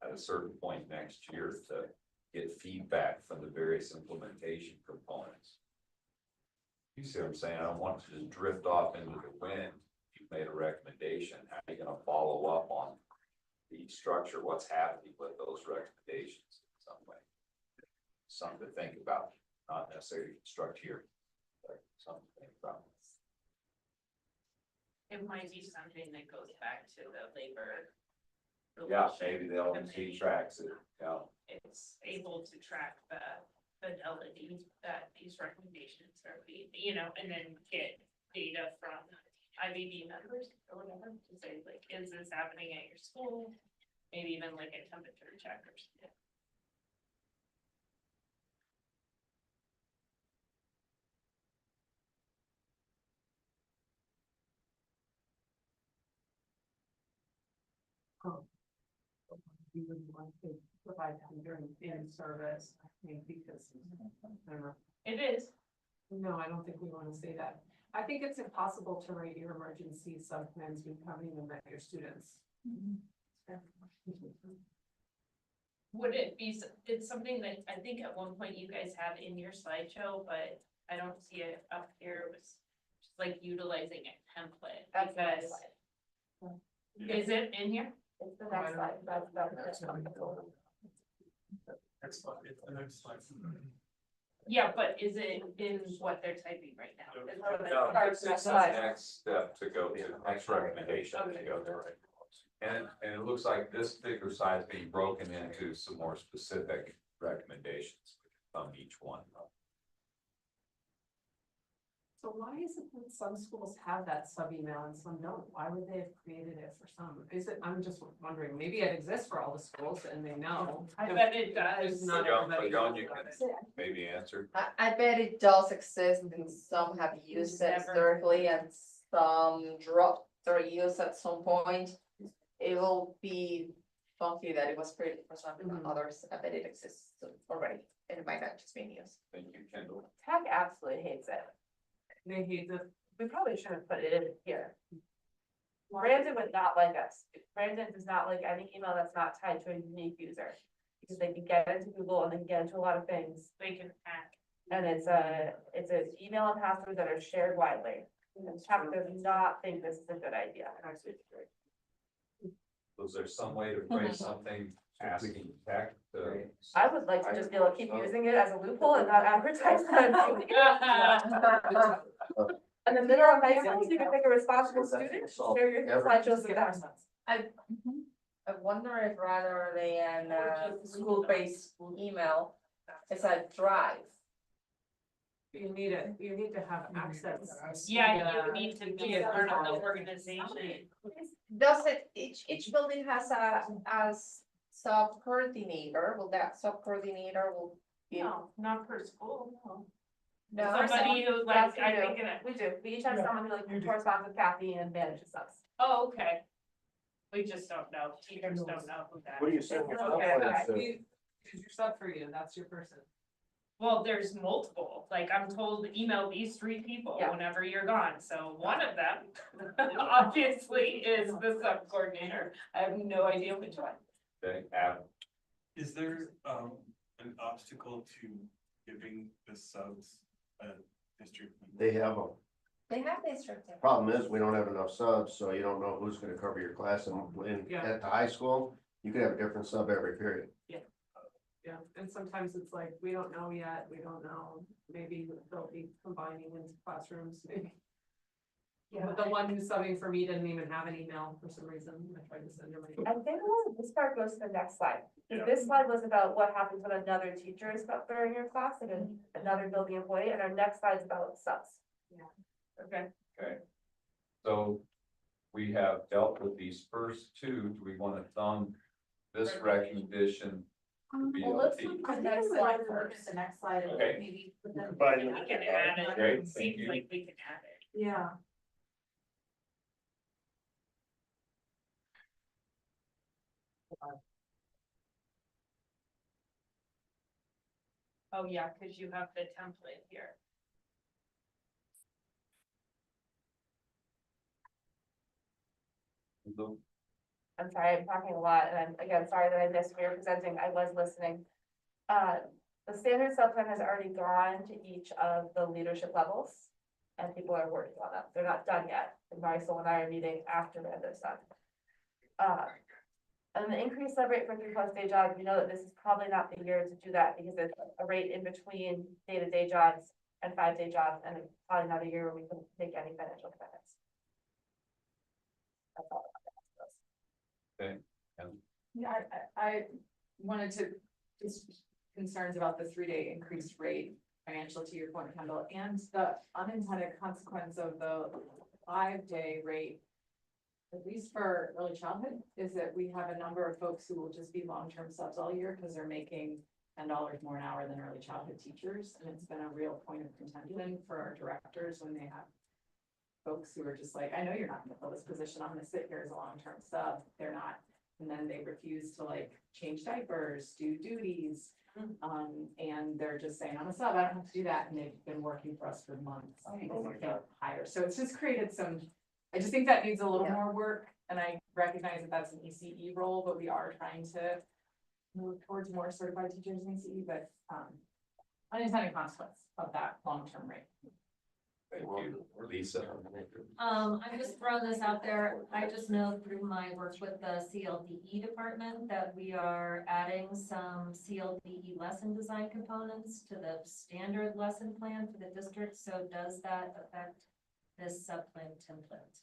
at a certain point next year to get feedback from the various implementation components. You see what I'm saying? I don't want it to just drift off into the wind. You've made a recommendation. How are you gonna follow up on the structure? What's happening with those recommendations in some way? Something to think about, not necessarily construct here, but something to think about. It might be something that goes back to the labor. Yeah, relations maybe they'll committee. see tracks it, It's able to track the fidelity that these recommendations are being, and then get data from IBB members or whatever to say like, is this happening at your school? Maybe even like a temperature check or something. We would want to provide them during in-service, I think, because, I don't know. It is. No, I don't think we want to say that. I think it's impossible to write your emergency subplans when having them at your students. Would it be, it's something that I think at one point you guys had in your slideshow, but I don't see it up here. It was just like utilizing a template. That's the next Because is it in here? It's the next slide, that's the next one. Next slide, it's the next slide. Yeah, but is it in what they're typing right now? No, it's the next step to go to, next recommendation to go there. And it looks like this bigger size being broken into some more specific recommendations from each one. So why is it that some schools have that sub email and some don't? Why would they have created it for some? Is it, I'm just wondering, maybe it exists for all the schools and they know. I bet it There's does. not everybody. John, you can maybe answer. I bet it does exist and some have used it Never. historically and some dropped their use at some point. It will be funky that it was created for some and others. I bet it exists already and it might not just be used. Thank you, Kendall. Tech absolutely hates it. They hate the, We probably should have put it in here. Brandon would not like us. Brandon does not like any email that's not tied to a unique user. Because they can get into Google and they can get into a lot of things. They can hack. And it's an email and password that are shared widely. And Tech does not think this is a good idea. Was there some way to phrase something asking tech to? I would like to just be able to keep using it as a loophole and not advertise that. In the middle of high school, you can pick a responsible student, share your slideshows with them. I wonder if rather than school-based email, it's a drive. you need to have access. Yeah, you need to be a part of the organization. Does it, each building has a sub-coordinator, will that sub-coordinator will be? No, not per school, no. No. Somebody who Yes, like, I we think, do. We do. We each have someone who like corresponds with Kathy and manages us. oh, okay. We just don't know, teachers don't know who that is. What are you saying? Okay, okay. Who's your sub for you? That's your person. Well, there's multiple, like I'm told to email these 3 people Yeah. whenever you're gone, so one of them obviously is the sub coordinator. I have no idea which one. Okay, Adam, Is there, an obstacle to giving the subs a district? They have them. They have district. Problem is, we don't have enough subs, so you don't know who's gonna cover your class, and Yeah. at the high school, you could have a different sub every period. Yeah, and sometimes it's like, we don't know yet, we don't know, maybe they'll be combining into classrooms, maybe. But the one who's subbing for me didn't even have an email for some reason, I tried to send her my. I think this part goes to the next slide. Yeah. This slide was about what happens when another teacher is up during your class and then another building employee, and our next slide is about subs. Yeah. Okay. okay. So we have dealt with these first 2. Do we want to thumb this recognition? Well, let's look at the next slide first, the next slide, and Okay. maybe put them. Combine them. We can add it, Great, it thank seems you. like we can add it. Yeah. Oh, yeah, cause you have the template here. I'm sorry, I'm talking a lot, and I'm, again, sorry that I missed when you were presenting, I was listening. The standard sub plan has already gone to each of the leadership levels, and people are working on them, they're not done yet, and Marisol and I are meeting after they're done. And the increased sub rate for 3+ day jobs, we know that this is probably not the year to do that, because there's a rate in between day-to-day jobs and 5-day jobs, and it's probably not a year where we can make any financial commitments. That's all. Okay, and Yeah, I wanted to, just concerns about the 3-day increased rate, financial to your point, Kendall, and the unintended consequence of the 5-day rate. At least for early childhood, is that we have a number of folks who will just be long-term subs all year because they're making $10 more an hour than early childhood teachers. And it's been a real point of contention for our directors when they have folks who are just like, I know you're not gonna fill this position, I'm gonna sit here as a long-term sub, they're not. And then they refuse to like change diapers, do duties, and they're just saying, I'm a sub, I don't have to do that, and they've been working for us for months. Because they can't hire, so it's just created some, I just think that needs a little more work, and I recognize that that's an ECE role, but we are trying to move towards more certified teachers in ECE, but, unintended consequence of that long-term rate. thank you, Lisa. I'm just throwing this out there. I just know through my work with the CLDE department that we are adding some CLDE lesson design components to the standard lesson plan for the district. So does that affect this sub-plan template?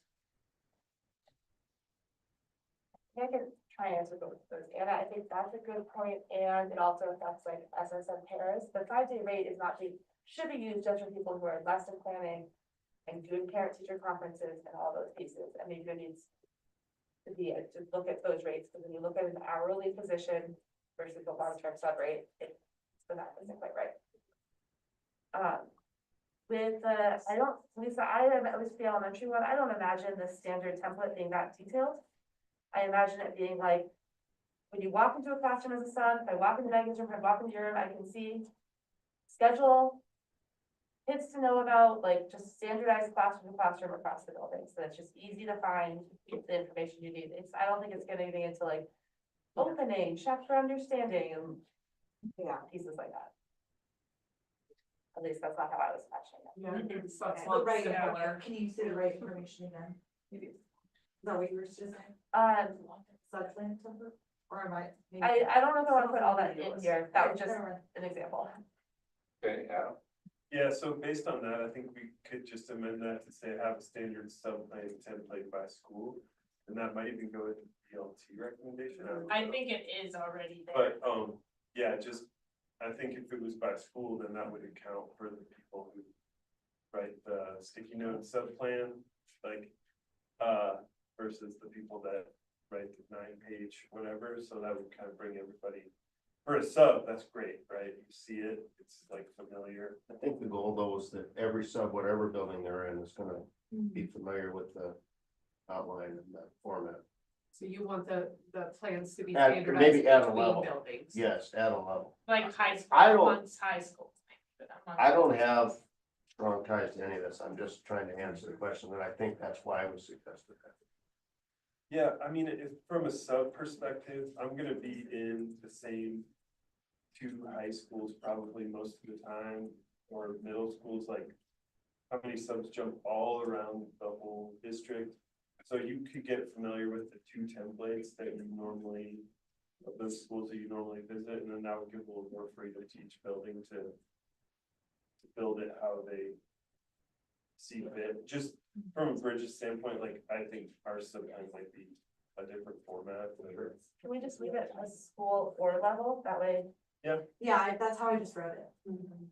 I can try and answer both of those, and I think that's a good point, and it also affects like SSM pairs. The 5-day rate is not should be used just for people who are lesson planning and doing parent-teacher conferences and all those pieces, and maybe there needs to be, to look at those rates, because when you look at an hourly position versus a long-term sub rate, it's, the math isn't quite right. With the, I don't, Lisa, I am at least the elementary one, I don't imagine the standard template being that detailed. I imagine it being like, when you walk into a classroom as a sub, if I walk into Megan's room, if I walk into your room, I can see schedule, kids to know about, like just standardized classroom to classroom across the building, so it's just easy to find the information you need. It's, I don't think it's getting into like opening, check for understanding, and pieces like that. At least that's not how I was imagining it. Yeah, it's that's The right, similar. can you say the right information again? Maybe. Is that what you were just saying? Subplan template, or am I? I don't know if I wanna put all that in here, that was just an example. Okay, Adam, Yeah, so based on that, I think we could just amend that to say have a standard sub-plan template by school. And that might even go into BLT recommendation. don't I know. think it is already there. But, yeah, just, I think if it was by school, then that would account for the people who write the sticky note sub-plan, like, versus the people that write the 9-page whatever, so that would kind of bring everybody. For a sub, that's great, right? You see it, it's like familiar. I think the goal though is that every sub, whatever building they're in, is gonna be familiar with the outline and the format. So you want the plans to be Add- standardized maybe add a between level. buildings? Yes, at a level. Like high school, I don't- once high school. I don't have strong ties to any of this. I'm just trying to answer the question, and I think that's why I was suggested that. Yeah, I mean, if from a sub perspective, I'm gonna be in the same two high schools probably most of the time, or middle schools, like how many subs jump all around the whole district? So you could get familiar with the two templates that you normally, of those schools that you normally visit, and then that would give a little more freedom to each building to build it how they see fit. Just from a Bridges standpoint, like, I think our subline might be a different format. Can we just leave it as school or level, that way? Yeah, that's how I just wrote it.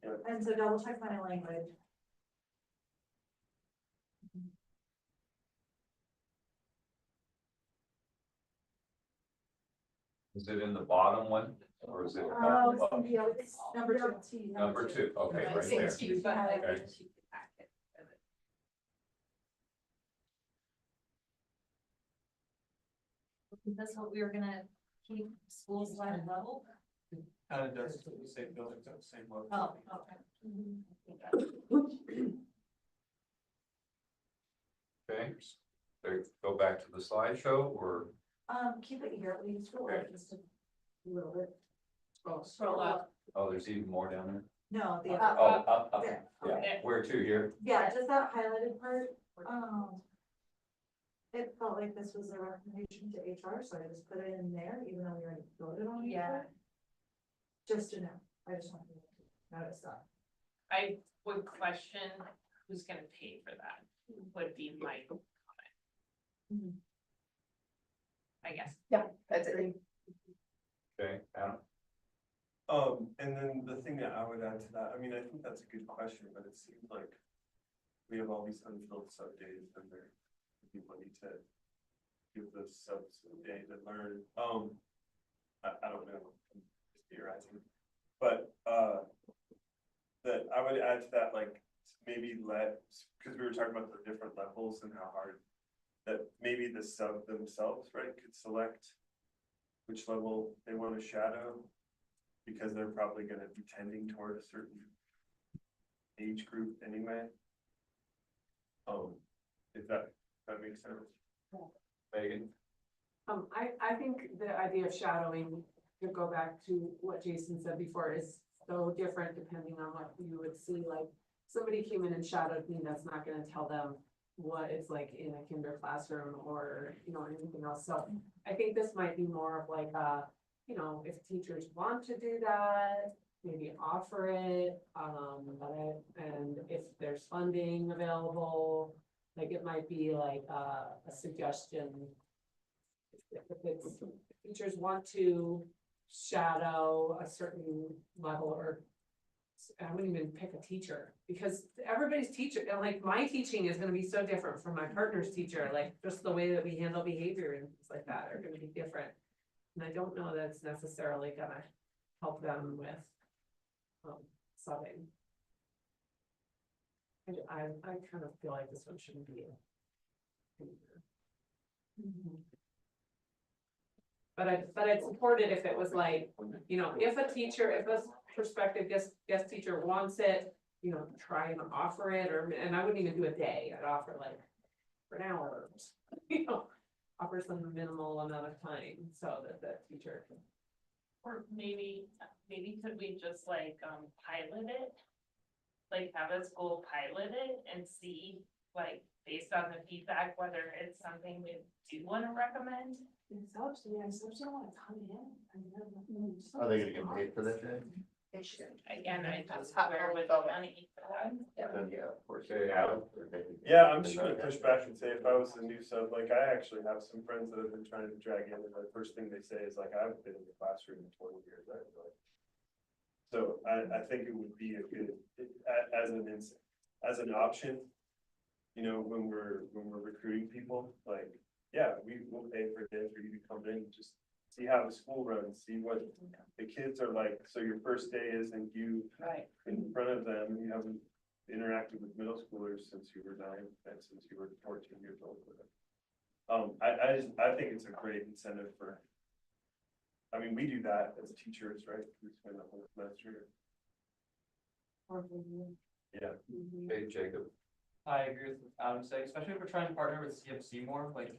Yeah. And so double check my language. Is it in the bottom one, or is it? Yeah, it's number two. Number two, okay, I'd right say there. two, but I Okay. would keep the packet. Is this what we were gonna keep schools at a level? Kind of does, the same buildings at the same level. Oh, okay. Okay, so go back to the slideshow, or, Keep it here, please, scroll Okay. up just a little bit. Scroll up. oh, there's even more down there? No, the, Oh, up, there, yeah, okay. where to here? Yeah, just that highlighted part, it felt like this was a recommendation to HR, so I just put it in there, even though we already voted on it. Yeah. Just to know, I just wanted to notice that. I would question who's gonna pay for that, would be my comment. I guess. Yeah, that's it. Okay, Adam? And then the thing that I would add to that, I mean, I think that's a good question, but it seems like we have all these unfilled sub days and there, people need to give those subs a day to learn. I don't know, I'm just theorizing, but, that I would add to that, like, maybe because we were talking about the different levels and how hard, that maybe the sub themselves, right, could select which level they want to shadow, because they're probably gonna be tending toward a certain age group anyway. If that makes sense. Megan? I think the idea of shadowing, to go back to what Jason said before, is so different depending on what you would see, like, somebody came in and shadowed me, that's not gonna tell them what it's like in a kinder classroom or, you know, anything else, so I think this might be more of like you know, if teachers want to do that, maybe offer it, and if there's funding available, like, it might be like a suggestion. If teachers want to shadow a certain level, or I wouldn't even pick a teacher, because everybody's teacher, and like, my teaching is gonna be so different from my partner's teacher, like, just the way that we handle behavior and things like that are gonna be different. And I don't know that it's necessarily gonna help them with subbing. I kind of feel like this one shouldn't be. But I'd support it if it was like, you know, if a teacher, if a prospective guest teacher wants it, you know, try and offer it, and I wouldn't even do a day, I'd offer like for an hour, you know, offer some minimal amount of time so that the teacher can. Or maybe could we just like, pilot it? Like, have a school pilot it and see, like, based on the feedback, whether it's something we do wanna recommend? Subs don't wanna come in. Are they gonna get paid for that day? They should. Again, I That's just how where we with go. the money for that. Then, yeah, of course. Okay, Adam? Yeah, I'm just gonna push back and say, if I was a new sub, like, I actually have some friends that have been trying to drag in, and the first thing they say is like, I haven't been in the classroom in 20 years, right? Like, so I think it would be a good, as an option, you know, when we're recruiting people, like, yeah, we will pay for a day for you to come in, just see how the school runs, see what the kids are like. So your first day isn't you Right. in front of them, you haven't interacted with middle schoolers since you were 9 and since you were 14 years old. I think it's a great incentive for, I mean, we do that as teachers, right? We spend the whole semester Yeah. Hey, Jacob. I agree with what Adam saying, especially if we're trying to partner with CFC more, like,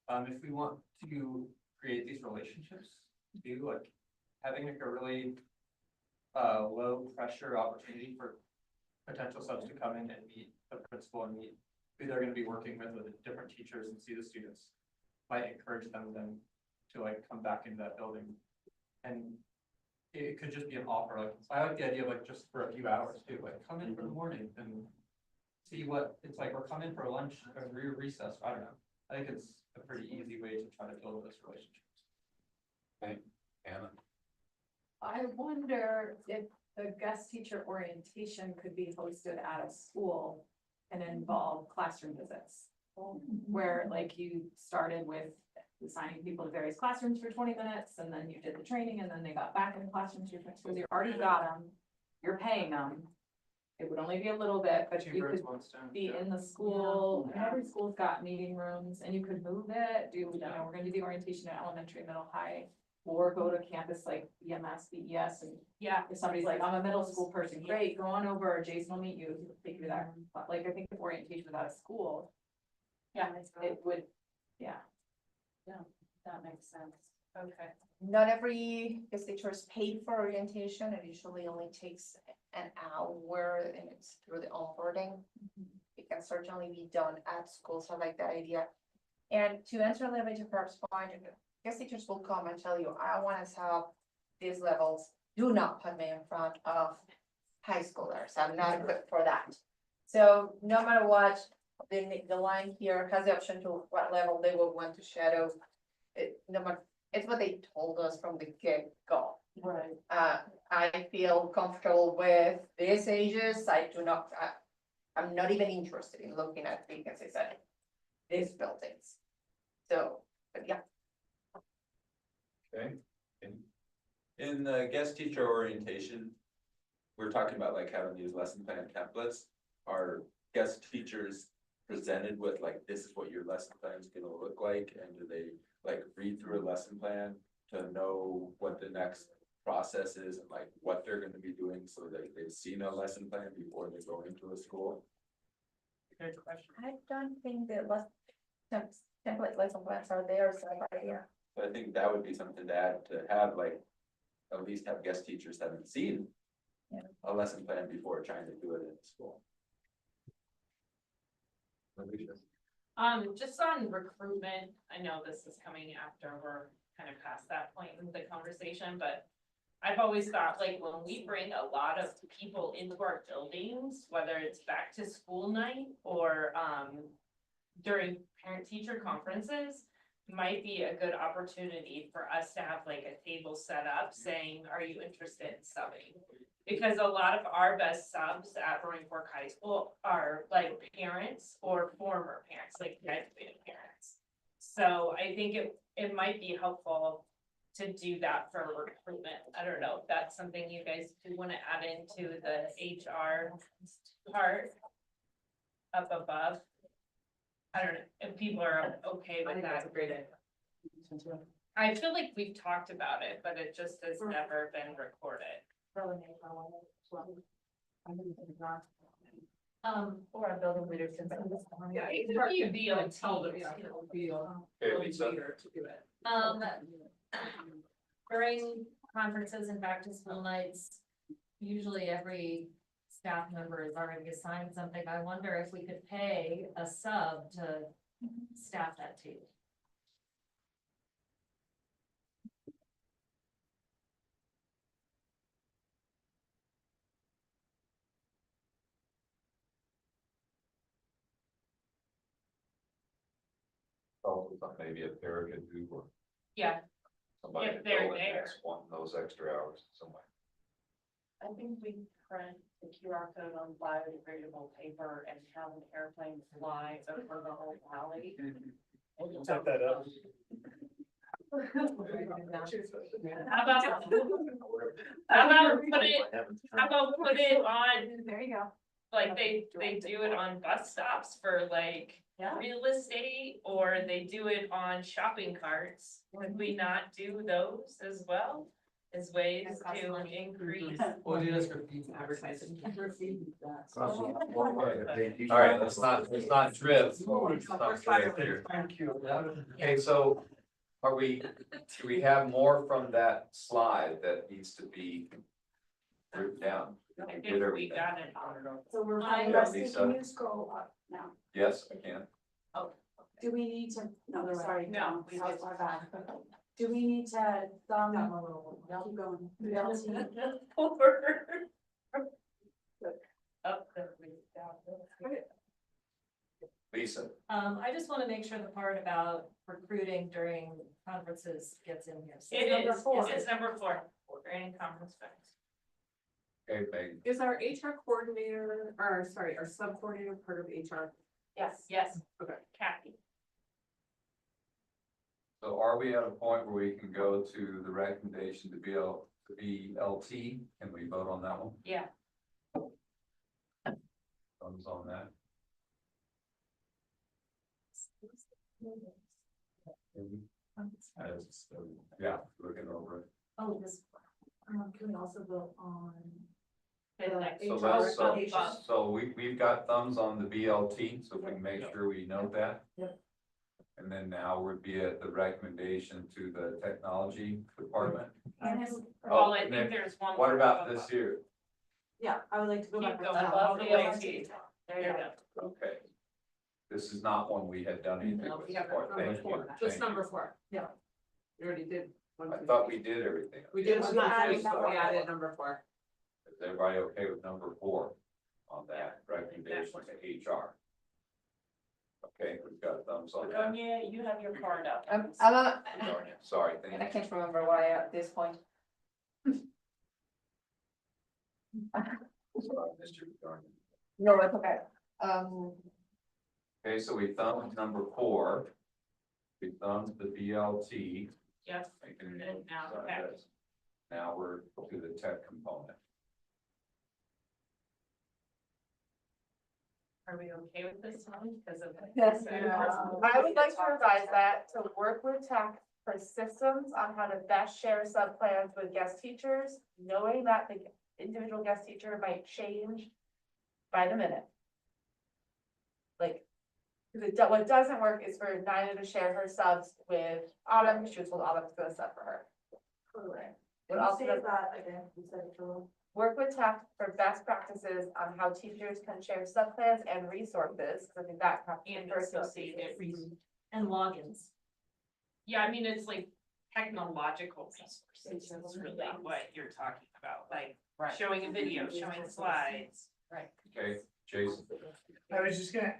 if we want to create these relationships, do like having like a really low pressure opportunity for potential subs to come in and meet the principal and meet who they're gonna be working with the different teachers and see the students. Might encourage them then to like come back into that building. And it could just be an offer, like, I like the idea of like just for a few hours too, like come in for the morning and see what it's like, or come in for lunch or recess, I don't know. I think it's a pretty easy way to try to build those relationships. Okay, Anna. I wonder if the guest teacher orientation could be hosted at a school and involve classroom visits. Where like you started with assigning people to various classrooms for 20 minutes and then you did the training and then they got back in the classrooms for 20 because you already got them, you're paying them. It would only be a little bit, but Two you birds, could one stone. be in the school, and every school's got meeting rooms, and you could move it, we're gonna do the orientation at elementary, middle, high. Or go to campus like EMS, BES, and Yeah. if somebody's like, I'm a middle school person, great, go on over, Jason will meet you, he'll take you there. But like, I think if orientation was out of school, Yeah, it would, yeah. That makes sense. Okay. Not every guest teacher is paid for orientation. It usually only takes an hour and it's through the onboarding. It can certainly be done at schools. I like that idea. And to answer a little bit to Kirk's point, guest teachers will come and tell you, I want to have these levels. Do not put me in front of high schoolers. I'm not equipped for that. So no matter what, the line here has the option to what level they will want to shadow. It's what they told us from the get-go. Right. I feel comfortable with these ages. I'm not even interested in looking at vacancies at these buildings. So, but yeah. Okay. In the guest teacher orientation, we're talking about like having these lesson plan templates. Are guest teachers presented with like, this is what your lesson plan is gonna look like? And do they like read through a lesson plan to know what the next process is and like what they're gonna be doing so that they've seen a lesson plan before they go into a school? Good question. I don't think that template lesson plans are there, so yeah. So I think that would be something to add, to have like, at least have guest teachers haven't seen a lesson plan before trying to do it in school. Just on recruitment, I know this is coming after we're kind of past that point in the conversation, but I've always thought like when we bring a lot of people into our buildings, whether it's back to school night or during parent teacher conferences, might be a good opportunity for us to have like a table set up saying, are you interested in subbing? Because a lot of our best subs at Roaring Fork High School are like parents or former parents, like graduated parents. So I think it might be helpful to do that for recruitment. I don't know if that's something you guys do want to add into the HR part up above. I don't know if people are okay with that. That's a great idea. I feel like we've talked about it, but it just has never been recorded. Or a building leader. Yeah, it could be a Tell them, team. yeah, it'll be a Okay, Lisa. leader to do it. During conferences and back to school nights, usually every staff member is already assigned something. I wonder if we could pay a sub to staff that too. Also, maybe a paragon who or Yeah, somebody If to they're go in there. next one, those extra hours somewhere. I think we print the QR code on biodegradable paper and have an airplane fly over the whole valley. Set that up. how about put it on, There you go. like they do it on bus stops for like Yeah. real estate, or they do it on shopping carts. Would we not do those as well? is ways That costs to money. increase. Or do this for pizza. Advertising. All right, let's not drift. Let's not drift here. Thank you. Okay, so do we have more from that slide that needs to be written down? I We think did we everything. got it. So we're, I- Rusty, Lisa? can you scroll up now? Yes, I can. Do we need to, no, sorry, No, we that was just- my bad. Do we need to thumb, keep going, LT? Up the way, down. Lisa, I just wanna make sure the part about recruiting during conferences gets in here. So It number is, four. it's number 4, training conference facts. okay, Megan, Is our HR coordinator, or sorry, our sub coordinator part of HR? Yes. Yes. Okay. Kathy. so are we at a point where we can go to the recommendation to be LT? Can we vote on that one? Yeah. Thumbs on that? Yeah, looking over it. Oh, this, Can we also vote on? And next. So HR let's, recommendation. so we've got thumbs on the BLT, so if we can make sure we note that. Yep. And then now would be at the recommendation to the technology department. Well, I and think then there's one. What more about above. this here? Yeah, I would like to go Keep back. going up. above the LT. There you go. Okay. This is not one we had done anything No, with we have before. number Thank you. 4, just Thank you. number 4, yeah. We already did. I thought we did everything. We did, We not added finish, number we added number 4. Is everybody okay with number 4 on that recommendation to HR? Okay, we've got thumbs on that. Yeah, you have your card up. Sorry, thank I you. can't remember what I at this point. Sorry, Mr. Darden. No, it's okay. Okay, so we thumbed number 4. We thumbed the BLT. Yes. Making And it now so tech. that's- Now we're to the tech component. Are we okay with this one because of? Yes. I would like to revise that to work with tech for systems on how to best share sub-plans with guest teachers, knowing that the individual guest teacher might change by the minute. Like, 'cause what doesn't work is for Nina to share her subs with Autumn, because she was told Autumn's gonna sub for her. But also Say does that again, you said it wrong. work with tech for best practices on how teachers can share sub-plans and resources, because I think that. And associated reasons. and logins. Yeah, I mean, it's like technological resources is really what you're talking about, like showing a video, showing slides. Right. Okay, Jason. I was just gonna,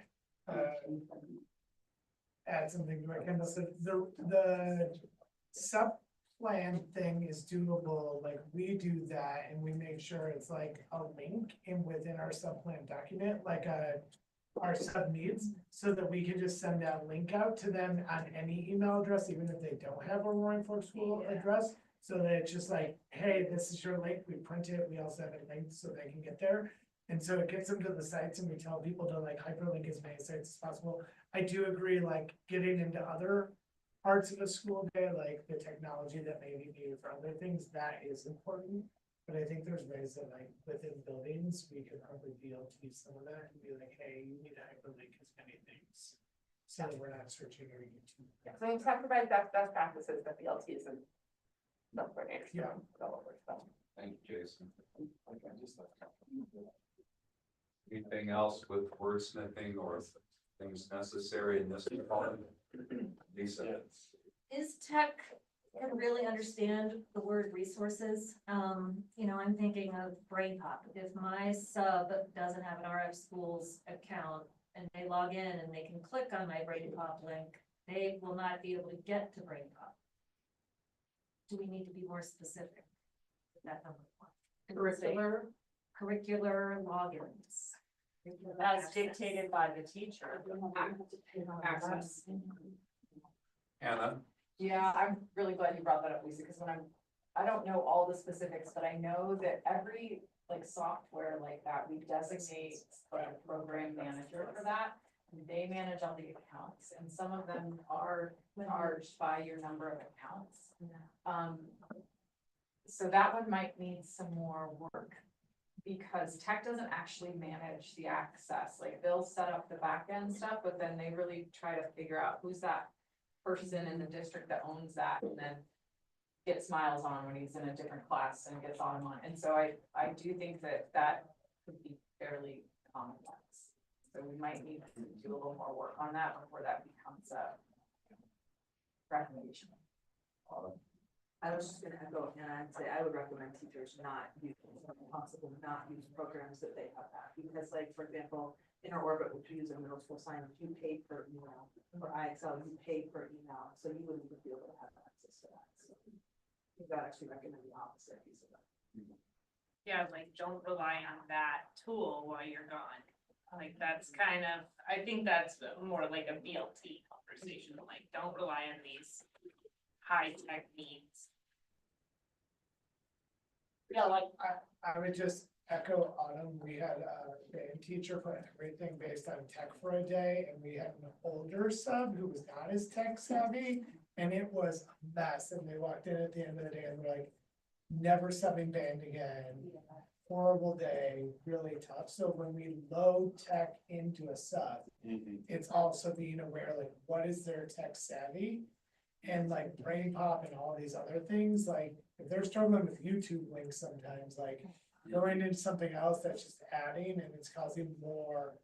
add something to what Kendall said, the sub-plan thing is doable, like, we do that, and we make sure it's like a link within our sub-plan document, like our sub needs, so that we can just send that link out to them on any email address, even if they don't have a Roaring Fork School address, so that it's just like, hey, this is your link, we print it, we also have it linked so they can get there. And so it gets them to the sites, and we tell people to like hyperlink as many sites as possible. I do agree, like getting into other parts of a school day, like the technology that may be needed for other things, that is important. But I think there's ways that like within buildings, we could probably be able to use some of that and be like, hey, you need to hyperlink as many things. So that we're not searching or YouTube. So we have to provide best practices that the LTs and. Coordinators. Yeah. Thank you, Jason. Anything else with wordsmithing or things necessary in this component? Lisa? Is tech gonna really understand the word resources? You know, I'm thinking of Brain Pop. If my sub doesn't have an RF Schools account and they log in and they can click on my Brain Pop link, they will not be able to get to Brain Pop. Do we need to be more specific? With that number 1. Curricular logins. As dictated by the teacher. Access. Anna? Yeah, I'm really glad you brought that up, Lisa, because I don't know all the specifics, but I know that every like software like that, we designate like a program manager for that. And they manage all the accounts, and some of them are charged by your number of accounts. So that one might need some more work. Because tech doesn't actually manage the access, like they'll set up the back end stuff, but then they really try to figure out who's that person in the district that owns that and then get Smiles on when he's in a different class and gets on. And so I do think that that could be fairly complex. So we might need to do a little more work on that before that becomes a recommendation. I was just gonna echo, and I'd say I would recommend teachers not use, when possible, not use programs that they have had. Because like, for example, Interorbit, which we use in middle school science, you pay per email, or IXL, you pay per email, so you wouldn't even be able to have access to that. So you gotta actually recommend the opposite piece of that. Yeah, like, don't rely on that tool while you're gone. Like, that's kind of, I think that's more like a BLT conversation, like, don't rely on these high-tech needs. Yeah, like, I would just echo Autumn, we had a band teacher for everything based on tech for a day, and we had an older sub who was not as tech savvy, and it was a mess, and they walked in at the end of the day and were like, never subbing band again, horrible day, really tough, so when we load tech into a sub, it's also being aware, like, what is their tech savvy? And like Brain Pop and all these other things, like, if they're struggling with YouTube links sometimes, like, going into something else that's just adding and it's causing more.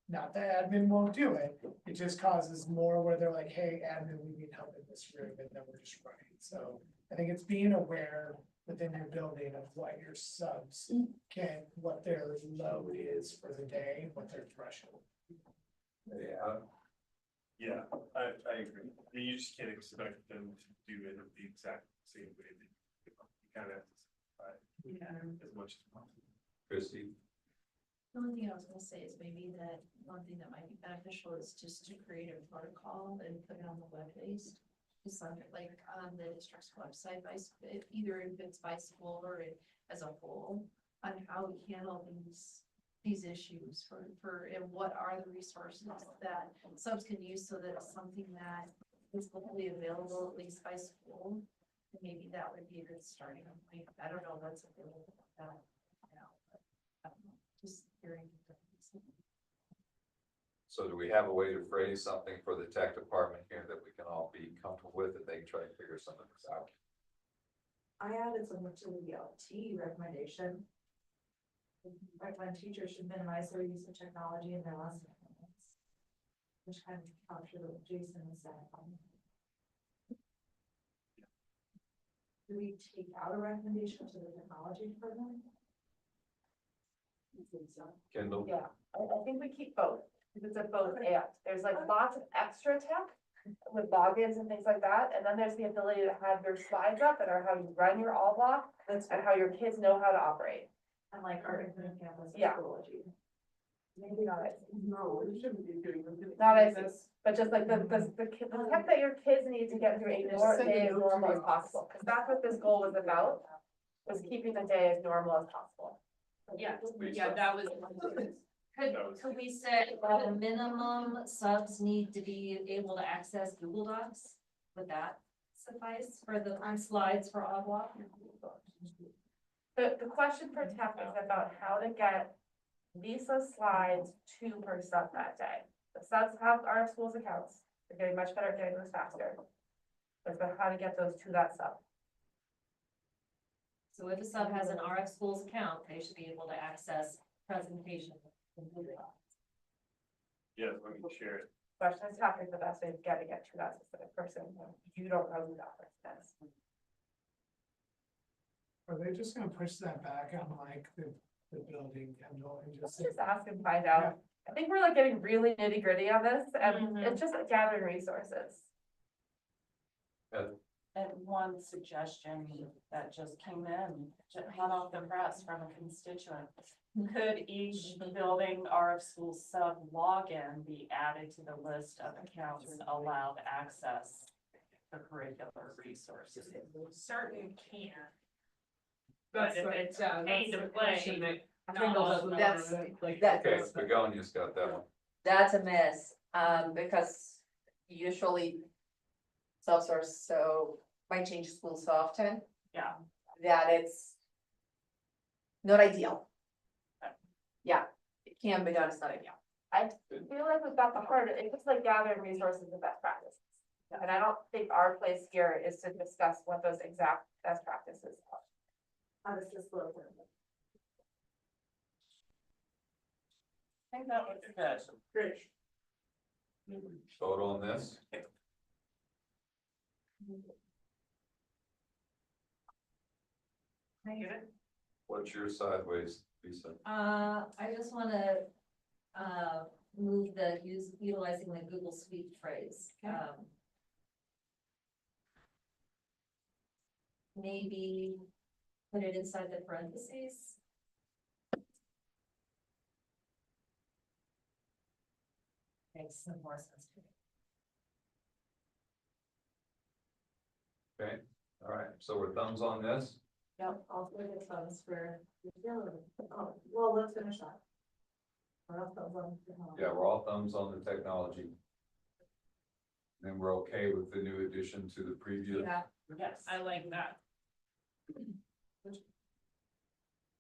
Not that admin won't do it, it just causes more where they're like, hey, admin, we need help in this room, and then we're just running, so. I think it's being aware within your building of what your subs can, what their load is for the day, what their threshold. Yeah. Yeah, I agree. I mean, you just can't expect them to do it the exact same way that you kind of have to simplify as much as possible. Christie? The only thing I was gonna say is maybe that one thing that might be beneficial is just to create a protocol and put it on the web based. Just like on the district's website by, either if it's by school or as a whole, on how we handle these issues and what are the resources that subs can use so that it's something that is locally available, at least by school. And maybe that would be a good starting point. I don't know what's available now, but I don't know, just hearing. So do we have a way to phrase something for the tech department here that we can all be comfortable with, that they can try to figure some of this out? I added something to the BLT recommendation. Recommend teachers should minimize their use of technology in their lesson plans. Which kind of captured what Jason was saying. Do we take out a recommendation to the technology department? I think so. Kendall? Yeah, I think we keep both, because it's a both and. There's like lots of extra tech with logins and things like that, and then there's the ability to have your slides up that are how you run your all block and how your kids know how to operate. And like our infinite campus Yeah. psychology. Maybe not as, No, we shouldn't be doing them. not as, but just like the tech that your kids need to get through a day as normal as possible, because that's what this goal was about, was keeping the day as normal as possible. Yeah, that was. Could we say at a minimum, subs need to be able to access Google Docs? Would that suffice for the slides for Ottawa? The question for tech is about how to get Lisa slides to per sub that day. The subs have our schools accounts, they're getting much better at getting those faster. But it's about how to get those to that sub. So if a sub has an RF Schools account, they should be able to access presentation. Yeah, let me share it. Question is tech is the best way to get to that specific person, you don't know who that person is. Are they just gonna push that back on like the building, Kendall, and Let's just? just ask and find out. I think we're like getting really nitty gritty on this, and it's just gathering resources. And one suggestion that just came in, hot off the press from a constituent. Could each building RF school sub login be added to the list of accounts allowed access to curricular resources? Certain can. That's But if the- it's yeah, pay that's to the play, question that not Kendall all doesn't of That's- wanna, like. Okay, Begonia's got that one. That's a mess, because usually subs are so, might change schools so often. Yeah. that it's not ideal. Yeah, it can be done, it's not ideal. I feel like we've got the heart, it's just like gathering resources and best practices. And I don't think our place here is to discuss what those exact best practices are. How does this look? I think that was Great. Vote on this. What's your sideways, Lisa? I just wanna, move the utilizing the Google Suite phrase. Maybe put it inside the parentheses. Makes some more sense to me. Okay, all right, so we're thumbs on this. Yep, I'll put it thumbs for. Oh, well, let's finish that. Yeah, we're all thumbs on the technology. Then we're okay with the new addition to the previous. Yeah. Yes, I like that.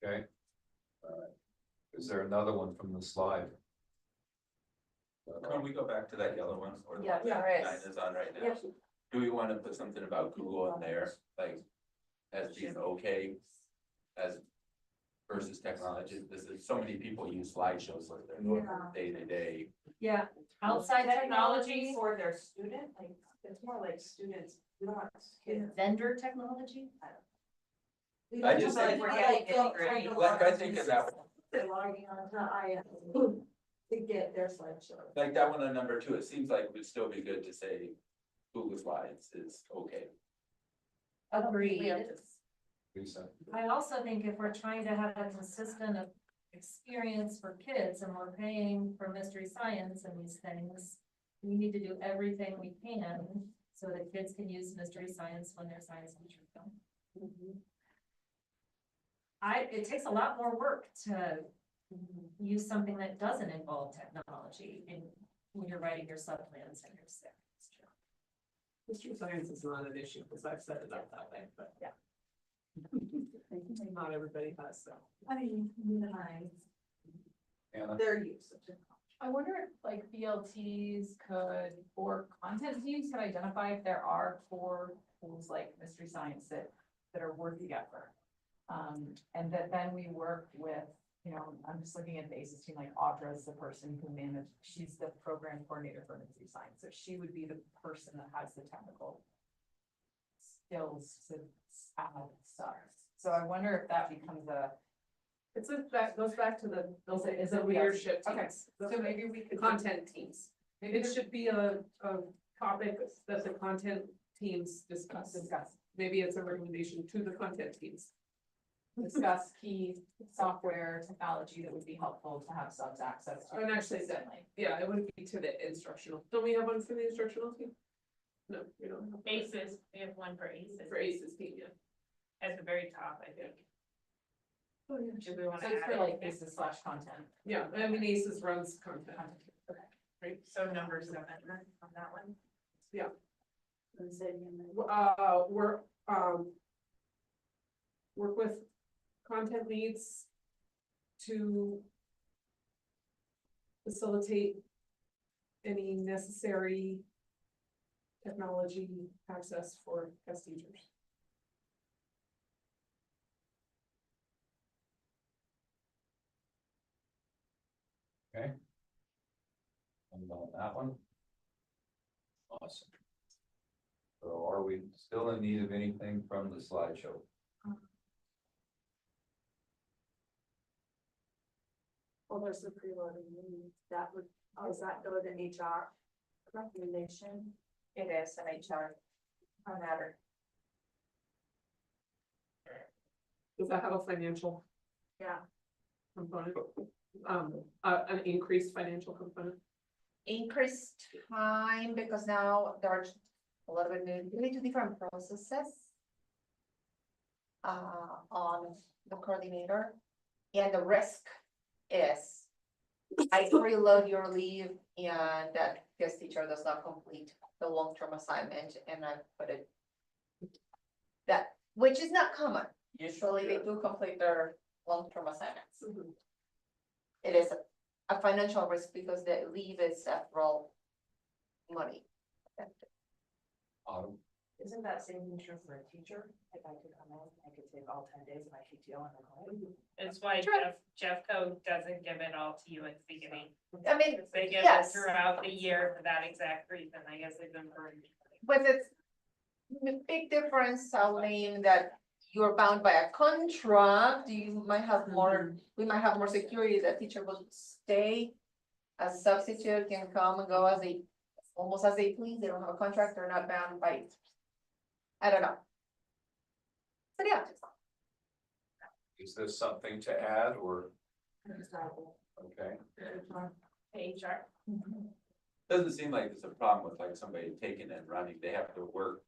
Okay. All right. Is there another one from the slide? Can we go back to that yellow one? Or the Yeah, one that there is. Nine is on right now? Yep. Do we want to put something about Google in there, like, as being okay, as versus technology? This is, so many people use slideshows like their day to day. Yeah, outside technology, For their student, like, it's more like students, not kids. vendor technology. I just think, like, I think in that, They're logging on to IBB to get their slideshow. like that one on number 2, it seems like it would still be good to say Google Slides is okay. Agreed. Lisa? I also think if we're trying to have a consistent experience for kids and we're paying for Mystery Science and these things, we need to do everything we can so that kids can use Mystery Science when their science teachers don't. It takes a lot more work to use something that doesn't involve technology in when you're writing your sub-plans and your SIP. Mystery Science is not an issue, because I've set it up that way, but yeah. Not everybody has, so. I mean, minimize Anna? their use of technology. I wonder if like BLTs could, or content teams could identify if there are core tools like Mystery Science that are worth the effort. And that then we work with, you know, I'm just looking at the ACES team, like Audra is the person who managed, she's the program coordinator for Mystery Science, so she would be the person that has the technical skills to add stuff. So I wonder if that becomes That goes back to the Is it leadership okay, teams. so maybe we could. Content teams. Maybe It should be a topic that the content teams discuss. Maybe it's a recommendation to the content teams. discuss key software technology that would be helpful to have subs access to. And actually, consistently. Yeah, it would be to the instructional. Don't we have one for the instructional team? No, we don't. have one. ACES, we have one for ACES. For ACES team, yeah. At the very top, I think. Oh, yeah. Do we want So to it's add for like it? ACES/content. Yeah, I mean, ACES runs content. Right, so number 7 on that one. Yeah. And say, Work with content leads to facilitate any necessary technology access for guest teachers. Okay. And on that one. Awesome. So are we still in need of anything from the slideshow? well, there's the preloading, that would, does that go to HR recommendation? It is an HR matter. Does that have a financial Yeah. component? An increased financial component? Increased time because now there's a little bit really two different processes. On the coordinator, and the risk is I preload your leave and that guest teacher does not complete the long-term assignment and I put it. That, which is not common, usually they do complete their long-term assignments. Mhm. It is a financial risk because the leave is after all money. Isn't that same thing true for a teacher? If I could come in, I could take all 10 days of my PTO and then home. It's why Jeff Code doesn't give it all to you at the beginning. I mean, They give it yes, throughout the year for that exact reason. I guess they've been burned. but it's the big difference, Pauline, that you're bound by a contract, you might have more, we might have more security, that teacher will stay. A substitute can come and go as they, almost as they please, they don't have a contract, they're not bound by. I don't know. But yeah. Is this something to add or? Okay. HR. Doesn't seem like there's a problem with like somebody taking and running, they have to work.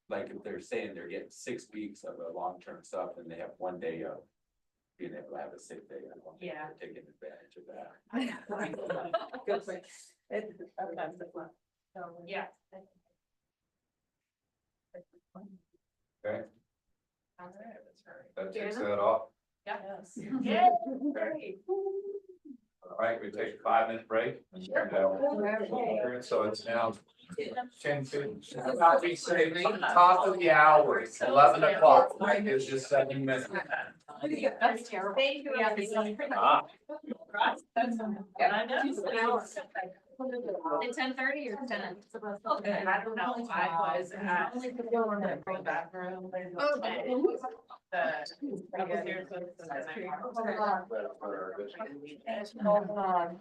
Like if they're saying they're getting 6 weeks of a long-term stuff and they have 1 day of being able to have a sick day. I don't think Yeah. they're taking advantage of that. Good point. That's the one. Yeah. Okay, All right, that's right. that takes that off. Yes. Okay. Yeah, great. All right, we take a 5-minute break. So it's now 10:50. About we say top of the hour, it's 11 o'clock, it's just 7 minutes. That's terrible. Thank you. Ah. I know. At 10:30 or 10? And I don't know, I was at the bathroom. Hold on.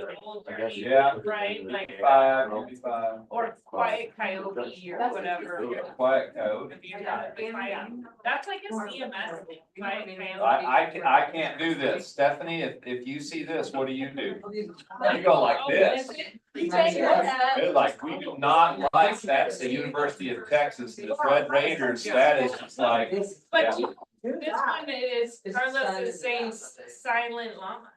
I guess, yeah. Right, like, Maybe five. or quiet coyote or whatever. Quiet code. Yeah, that's like a CMS thing, quiet coyote. I can't do this. Stephanie, if you see this, what do? You go like this. They're like, we do not like that. It's the University of Texas, the Red Raiders, that is just like. But this one is, Carlos is saying silent llama.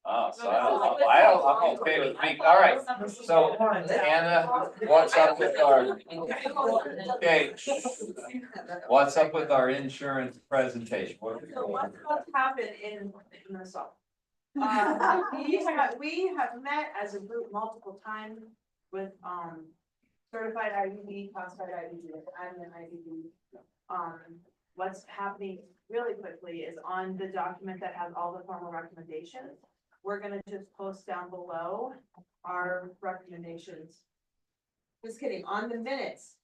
Oh, so I'm okay with pink. All right, so Anna, what's up with our, okay, what's up with our insurance presentation? So what's happened in the summer? We have met as a group multiple times with, certified IBB, classified IBB, admin IBB. What's happening really quickly is on the document that has all the formal recommendations. We're gonna just post down below our recommendations. Just kidding, on the minutes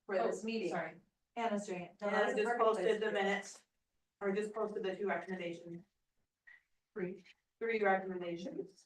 for this meeting. Sorry. Anna's doing it. Anna just posted the minutes, or just posted the 2 recommendations. Three recommendations.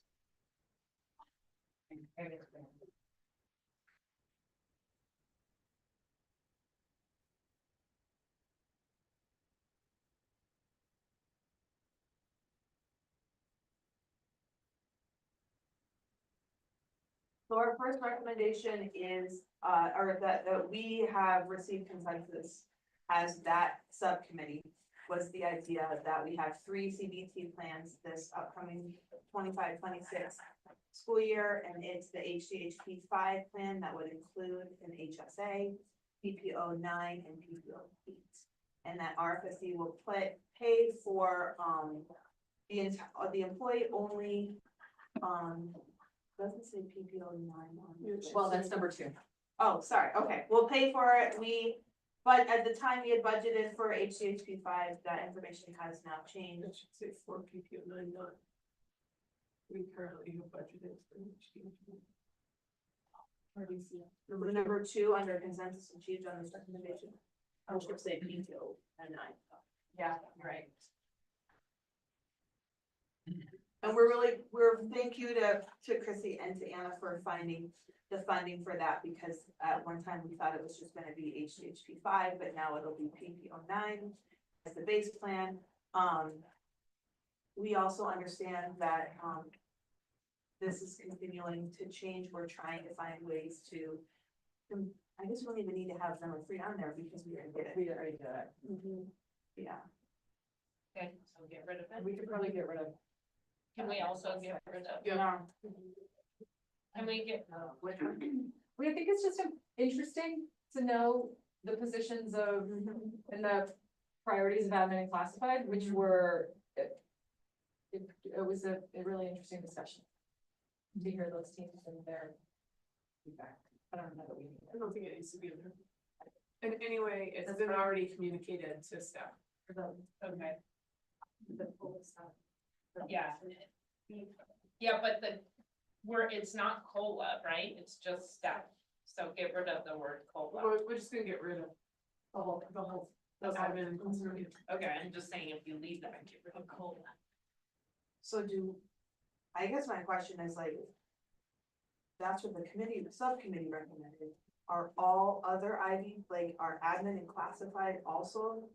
So our first recommendation is, or that we have received consensus as that subcommittee, was the idea that we have 3 CBT plans this upcoming 25-26 school year, and it's the HDHP 5 plan that would include an HSA, PPO 9, and PPO 8. And that RFSD will pay for the employee only, doesn't say PPO 9 on it. Well, that's number 2. Oh, sorry, okay, we'll pay for it, but at the time we had budgeted for HCHP 5, that information has now changed. It should say 4 PPO 9, not. We currently have budgeted for HDHP. The number 2 under consensus achieved on this recommendation. I should say PTO and 9. Yeah, right. And we're thank you to Chrissy and to Anna for finding the funding for that, because at one time we thought it was just gonna be HDHP 5, but now it'll be PPO 9 as the base plan. We also understand that, this is continuing to change. We're trying to find ways to, I guess we don't even need to have number 3 on there because we already did it. We already did it. Yeah. Okay, so get rid of it. We could probably get rid of. Can we also get rid of? Yeah. Can we get? Which one? Well, I think it's just interesting to know the positions of, and the priorities of admin and classified, which were, it was a really interesting discussion. To hear those teams and their feedback. I don't know that we need I don't think it needs to be in there. And anyway, it's been already communicated to staff. Okay. The full stuff. Yeah. Yeah, but it's not COLA, right? It's just staff. So get rid of the word COLA. We're just gonna get rid of the whole admin and conservative. Okay, I'm just saying if you leave that, get rid of COLA. So I guess my question is like, that's what the subcommittee recommended. Are all other like our admin and classified also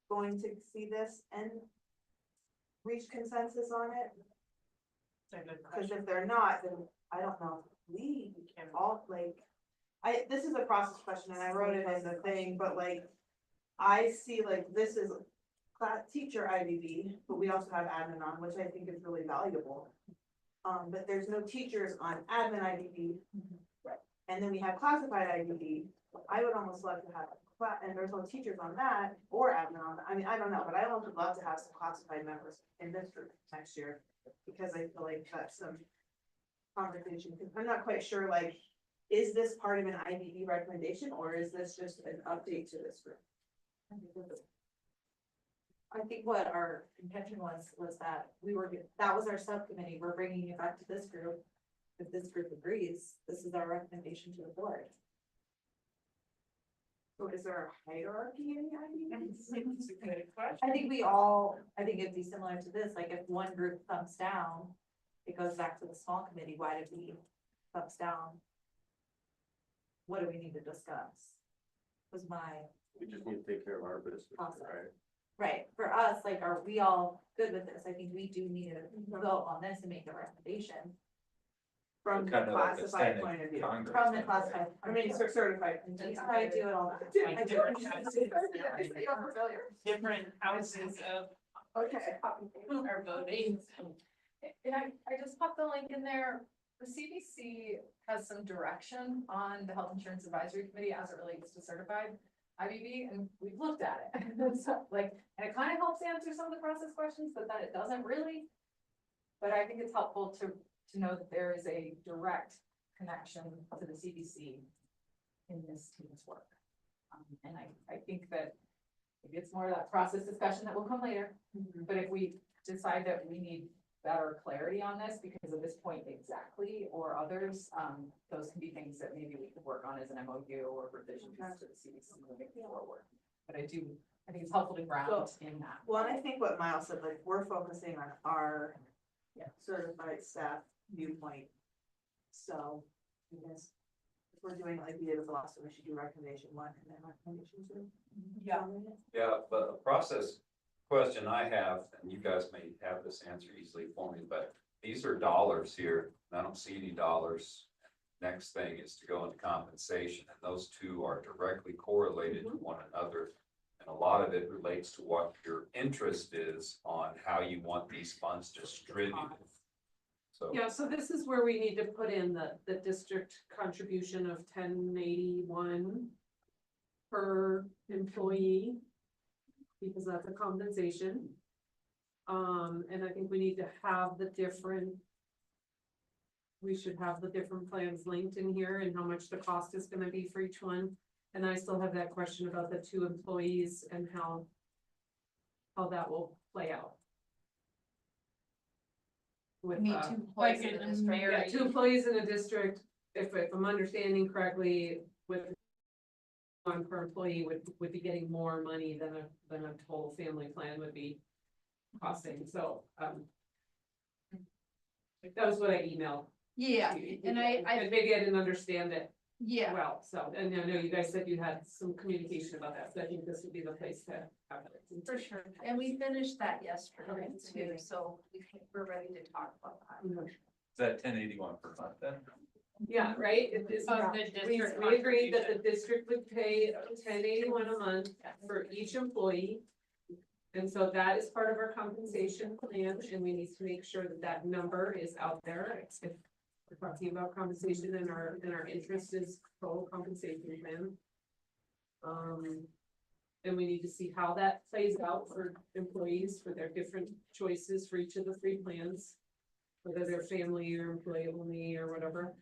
going to see this and reach consensus on it? Because if they're not, then I don't know, we can all like, this is a process question and I wrote it in the thing, but like, I see like this is teacher IBB, but we also have admin on, which I think is really valuable. But there's no teachers on admin IBB. Right. And then we have classified IBB. I would almost love to have, and there's no teachers on that or admin on that. I mean, I don't know, but I almost would love to have some classified members in this group next year. Because I feel like that's some conversation, because I'm not quite sure, like, is this part of an IBB recommendation or is this just an update to this group? I think what our intention was that that was our subcommittee, we're bringing it back to this group. If this group agrees, this is our recommendation to the board. So is there a hierarchy in the IBB? I think it'd be similar to this, like if one group thumbs down, it goes back to the small committee, why did we thumbs down? What do we need to discuss? Was my, We just need to take care of our business, Awesome. right? right, for us, like, are we all good with this? I think we do need to vote on this and make a recommendation. From the Kind of like a classified standing point of view, Congress from the thing, classified, I mean, certified, I do it all the time. I do it. Different houses of Okay. are voting. And I just popped the link in there. The CBC has some direction on the Health Insurance Advisory Committee as it relates to certified IBB, and we've looked at it. So, like, and it kind of helps answer some of the process questions, but that it doesn't really. But I think it's helpful to know that there is a direct connection to the CBC in this team's work. And I think that maybe it's more of that process discussion that will come later. But if we decide that we need better clarity on this because of this point exactly or others, those can be things that maybe we could work on as an MOU or revisions to the CBC moving forward. But I think it's helpful to ground in that. Well, and I think what Miles said, like, we're focusing on our certified staff viewpoint. So, I guess, if we're doing like we did with the last one, we should do recommendation 1 and then recommendation 2. Yeah. Yeah, but a process question I have, and you guys may have this answer easily for me, but these are dollars here. And I don't see any dollars. Next thing is to go into compensation, and those two are directly correlated to one another. And a lot of it relates to what your interest is on how you want these funds distributed. So, Yeah, so this is where we need to put in the district contribution of 1081 per employee, because that's a compensation. And I think we need to have we should have the different plans linked in here and how much the cost is gonna be for each one. And I still have that question about the 2 employees and how that will play out. With, Me uh, too. Like in the mayor. yeah, 2 employees in a district, if I'm understanding correctly, with one per employee would be getting more money than a total family plan would be costing, so, that was what I emailed. Yeah, and I, Maybe I didn't understand it yeah, well, so, and I know you guys said you had some communication about that, so I think this would be the place to have it. for sure. And we finished that yesterday too, so we're ready to talk about that. Is that 1081 per month then? Yeah, right, it is, Of the we district agreed that the contribution. district would pay 1081 a month for each employee. And so that is part of our compensation plan, and we need to make sure that that number is out there. If we're talking about compensation and our interest is total compensation plan. And we need to see how that plays out for employees, for their different choices for each of the 3 plans. Whether they're family or employee only or whatever.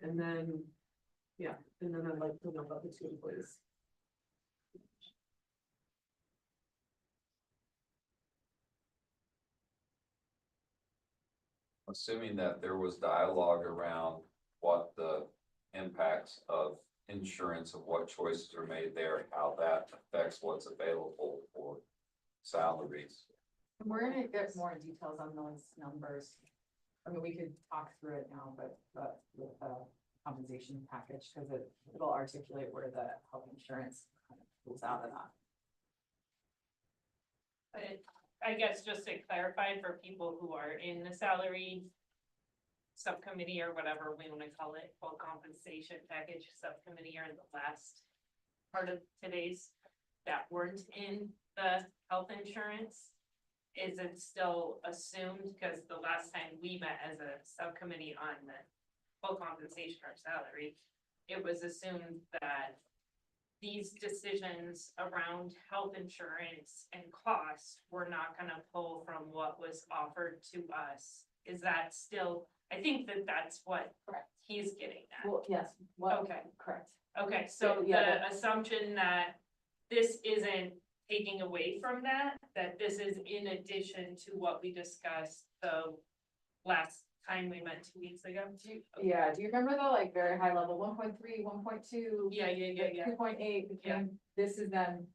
And then, yeah, and then I'd like to know about the 2 employees. assuming that there was dialogue around what the impacts of insurance, of what choices are made there, how that affects what's available for salaries. We're gonna get more details on those numbers. I mean, we could talk through it now, but with the compensation package, because it'll articulate where the health insurance kind of pulls out of that. But I guess just to clarify for people who are in the salary subcommittee or whatever we want to call it, full compensation package subcommittee, or the last part of today's that weren't in the health insurance, is it still assumed, because the last time we met as a subcommittee on the full compensation or salary, it was assumed that these decisions around health insurance and cost were not gonna pull from what was offered to us. Is that still, I think that that's what he's getting at. Well, yes, Okay. correct. Okay, so Yeah, the assumption that this isn't taking away from that this is in addition to what we discussed the last time we met 2 weeks ago. Yeah, do you remember the like very high level, 1.3, 1.2? Yeah. 2.8 became, this is then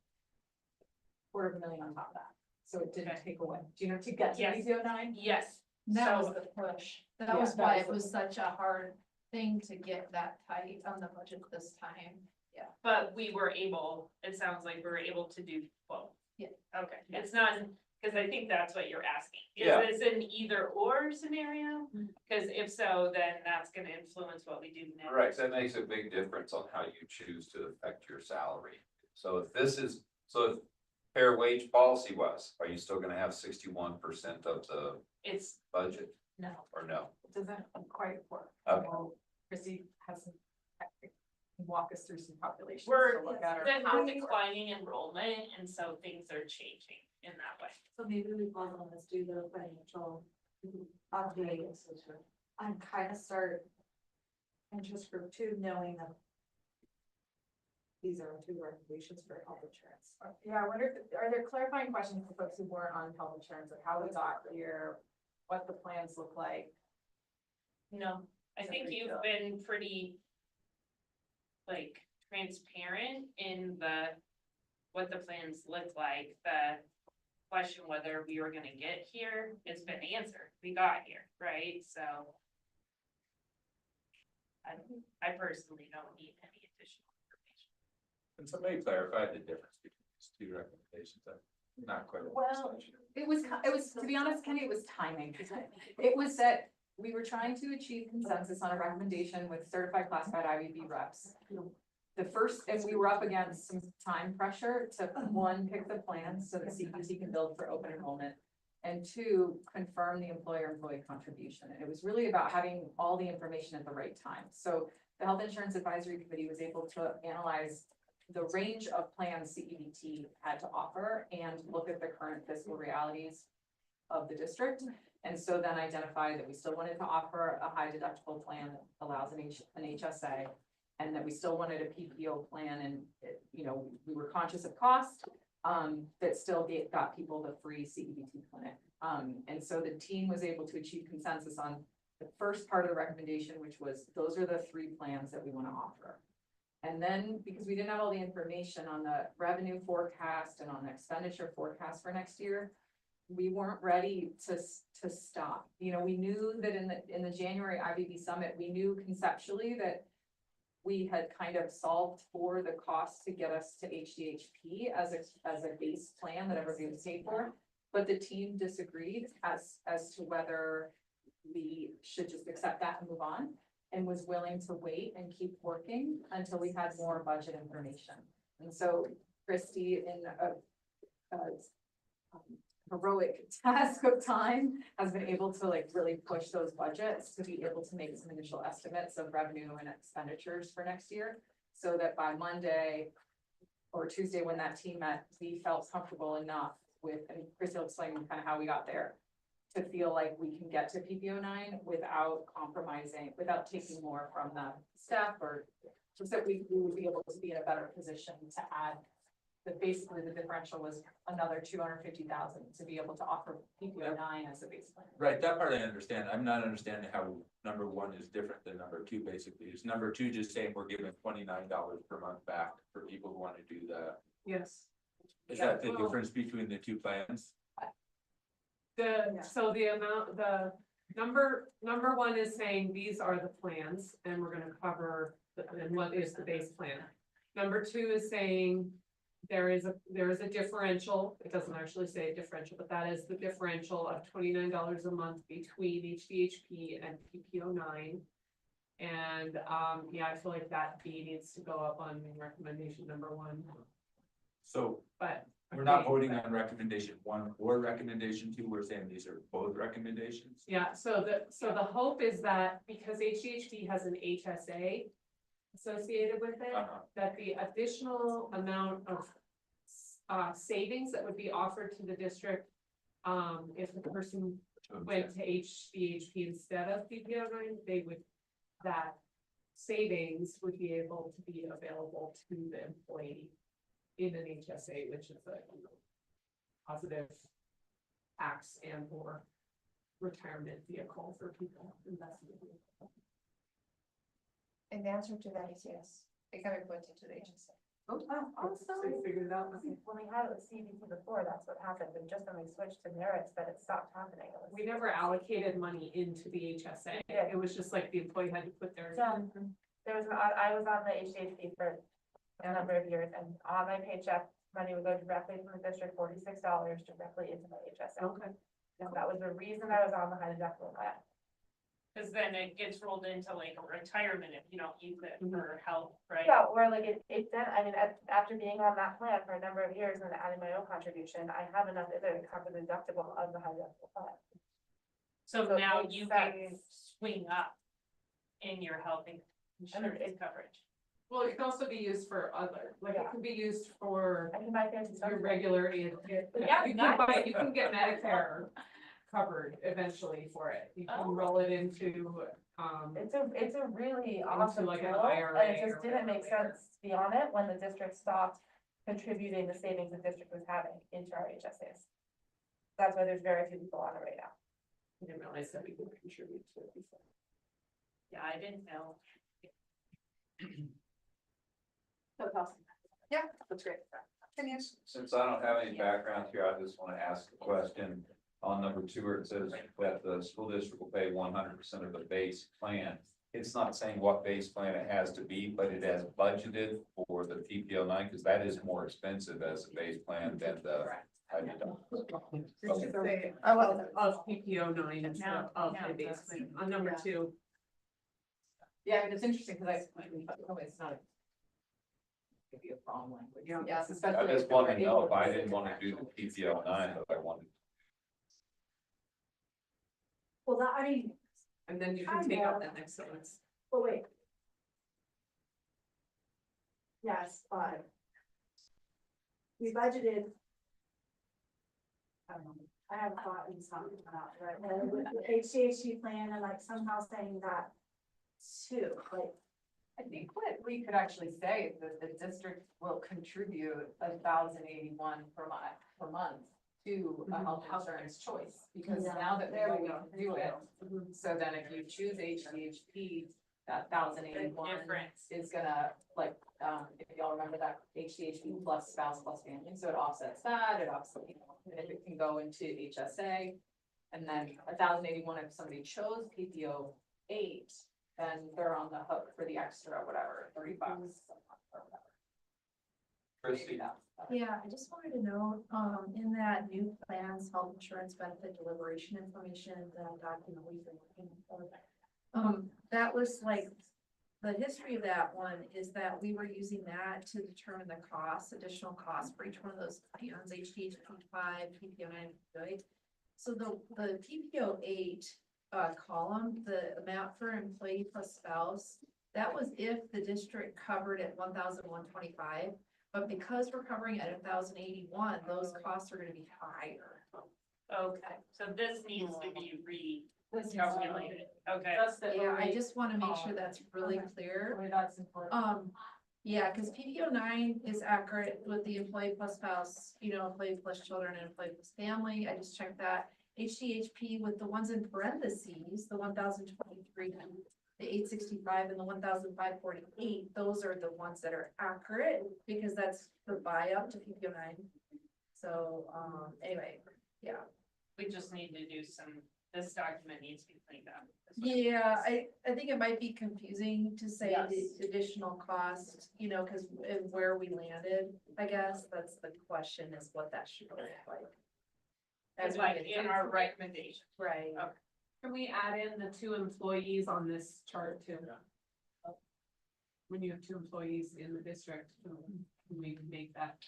$250,000 on top of that, so it didn't Okay. take away, do you know, to get to Yes. 0.09? Yes, That was So- the push. Yeah, That was that why was it the- was such a hard thing to get that tight on the budget this time. Yeah. But we were able, it sounds like we were able to do both. Yeah. Okay, it's not, cause I think that's what you're asking. Yeah. Is this an either or scenario? Cause if so, then that's gonna influence what we do next. Right, that makes a big difference on how you choose to affect your salary. So if this is, so if fair wage policy was, are you still gonna have 61% of the It's, budget No, or no? it doesn't quite work. Okay. Well, Chrissy has some, walk us through some calculations. we're, to look at our- we're declining enrollment, and so things are changing in that way. So maybe we pause on this, do the financial update and kind of start interest group two, knowing that these are two recommendations for health insurance. Yeah, I wonder, are there clarifying questions for folks who weren't on health insurance, like how we got here, what the plans look like? No, I think you've been pretty, like, transparent in what the plans look like. The question whether we were gonna get here, it's been answered. We got here, right? So I personally don't need any additional information. And somebody clarified the difference between these two recommendations, I'm not quite. Well, it was, to be honest, Kenny, it was timing. It was that we were trying to achieve consensus on a recommendation with certified classified IBB reps. The first, and we were up against some time pressure to, one, pick the plans so that CPT can build for open enrollment. And two, confirm the employer-employee contribution. And it was really about having all the information at the right time. So the Health Insurance Advisory Committee was able to analyze the range of plans CEBT had to offer and look at the current fiscal realities of the district. And so then identify that we still wanted to offer a high deductible plan that allows an HSA. And that we still wanted a PPO plan and, you know, we were conscious of cost, that still got people the free CEBT clinic. And so the team was able to achieve consensus on the first part of the recommendation, which was, those are the three plans that we want to offer. And then, because we didn't have all the information on the revenue forecast and on the expenditure forecast for next year, we weren't ready to stop. You know, we knew that in the January IBB summit, we knew conceptually that we had kind of solved for the cost to get us to HDHP as a base plan that everybody was paid for. But the team disagreed as to whether we should just accept that and move on, and was willing to wait and keep working until we had more budget information. And so Christy, in a heroic task of time, has been able to like really push those budgets to be able to make some initial estimates of revenue and expenditures for next year. So that by Monday or Tuesday, when that team met, we felt comfortable enough with, and Christy will explain kind of how we got there, to feel like we can get to PPO 9 without compromising, without taking more from the staff, or just that we would be able to be in a better position to add. That basically the differential was another 250,000 to be able to offer PPO 9 as a baseline. Right, that part I understand. I'm not understanding how number one is different than number two, basically. Is number two just saying we're giving $29 per month back for people who want to do that? Yes. Is Yeah, that the well- difference between the two plans? So the amount, the number one is saying these are the plans and we're gonna cover, and what is the base plan. Number two is saying there is a differential, it doesn't actually say differential, but that is the differential of $29 a month between HDHP and PPO 9. And, yeah, I feel like that B needs to go up on recommendation number one, So but. we're not voting on recommendation one or recommendation two. We're saying these are both recommendations. Yeah, so the hope is that because HDHP has an HSA associated with it, that the additional amount of savings that would be offered to the district, if the person went to HDHP instead of PPO 9, that savings would be able to be available to the employee in an HSA, which is a positive tax and or retirement vehicle for people investing in. And the answer to that is yes, it can be put into the agency. Also, So you figured it out. when we had it with CBT before, that's what happened, and just when we switched to merits, that it stopped happening. It was- We never allocated money into the HSA. Yeah. It was just like the employee had to put their. Yeah. There was, I was on the HDHP for a number of years, and on my paycheck, money would go directly from the district, $46 directly into my HSA. Okay. And that was the reason I was on the high deductible plan. Cause then it gets rolled into like a retirement if you don't use it for health, right? Yeah, or like it then, I mean, after being on that plan for a number of years and adding my own contribution, I have enough in there to cover the deductible of the high deductible plan. So So it now makes you can sense. swing up in your health insurance coverage. Well, it can also be used for other, like it Yeah. can be used for I can buy fancy stuff. your regular, you Yeah, can get Medicare covered eventually for it. You can roll it into, It's a really awesome like an tool, IRA and it or just didn't make whatever. sense to be on it when the district stopped contributing the savings the district was having into our HSAs. That's why there's very few people on it right now. I didn't realize that we could contribute to it before. Yeah, I didn't know. That's awesome. Yeah, that's great. Since I don't have any background here, I just want to ask a question. On number 2, where it says that the school district will pay 100% of the base plan. It's not saying what base plan it has to be, but it has budgeted for the PPO 9, because that is more expensive as a base plan than the. It should say of PPO 9 instead of the base plan on number 2. Yeah, I mean, it's interesting because it's not. Could be a problem language. Yeah. Yes, I especially. just want to know if I didn't want to do the PPO 9, but I wanted. Well, that, I mean, And then you can take out that next sentence. but wait. Yes, but. We budgeted. I don't know, I have a thought in something about, right, with the HCHC plan and like somehow saying that too, like. I think what we could actually say is that the district will contribute 1,081 per month to a health insurance choice, because now that we know we can do it. So then if you choose HDHP, that 1,081 Difference. is gonna, like, if y'all remember that HDHP plus spouse plus family, so it offsets that, it offsets, and if it can go into HSA. And then 1,081, if somebody chose PPO 8, then they're on the hook for the extra, whatever, $30 a month or whatever. Christie. Yeah, I just wanted to know, in that new plans, health insurance benefit deliberation information, the document we've been looking for. That was like, the history of that one is that we were using that to determine the costs, additional costs for each one of those plans, HDHP 5, PPO 9, right? So the PPO 8 column, the amount for employee plus spouse, that was if the district covered at 1,125. But because we're covering at 1,081, those costs are gonna be higher. Okay, so this needs to be This is, recalculated, okay. That's the. Yeah, I just wanna make sure that's really clear. That's important. Yeah, cause PPO 9 is accurate with the employee plus spouse, employee plus children and employee plus family. I just checked that. HDHP with the ones in parentheses, the 1,023, the 865 and the 1,548, those are the ones that are accurate because that's the buy up to PPO 9. So, anyway, yeah. We just need to do this document needs to be cleaned up. Yeah, I think it might be confusing to say Yes. the additional cost, cause where we landed, I guess, that's the question is what that should look like. It's like in our recommendation. Right. Okay. Can we add in the 2 employees on this chart too? When you have 2 employees in the district, can we make that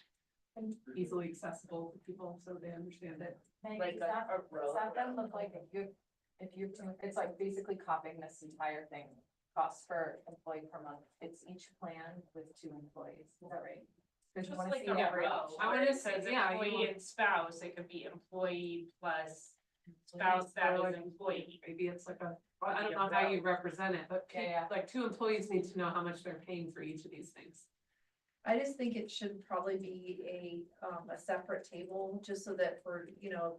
easily accessible to people so they understand it? Like that, does that then look like it's like basically copying this entire thing, costs per employee per month, it's each plan with 2 employees, is that right? Because you Just wanna like see a every row, option. where wanna it says see- yeah, you employee want- and spouse, it could be employee plus spouse that is employee. Maybe it's like I don't know how you represent it, but Yeah. like 2 employees need to know how much they're paying for each of these things. I just think it should probably be a separate table, just so that for,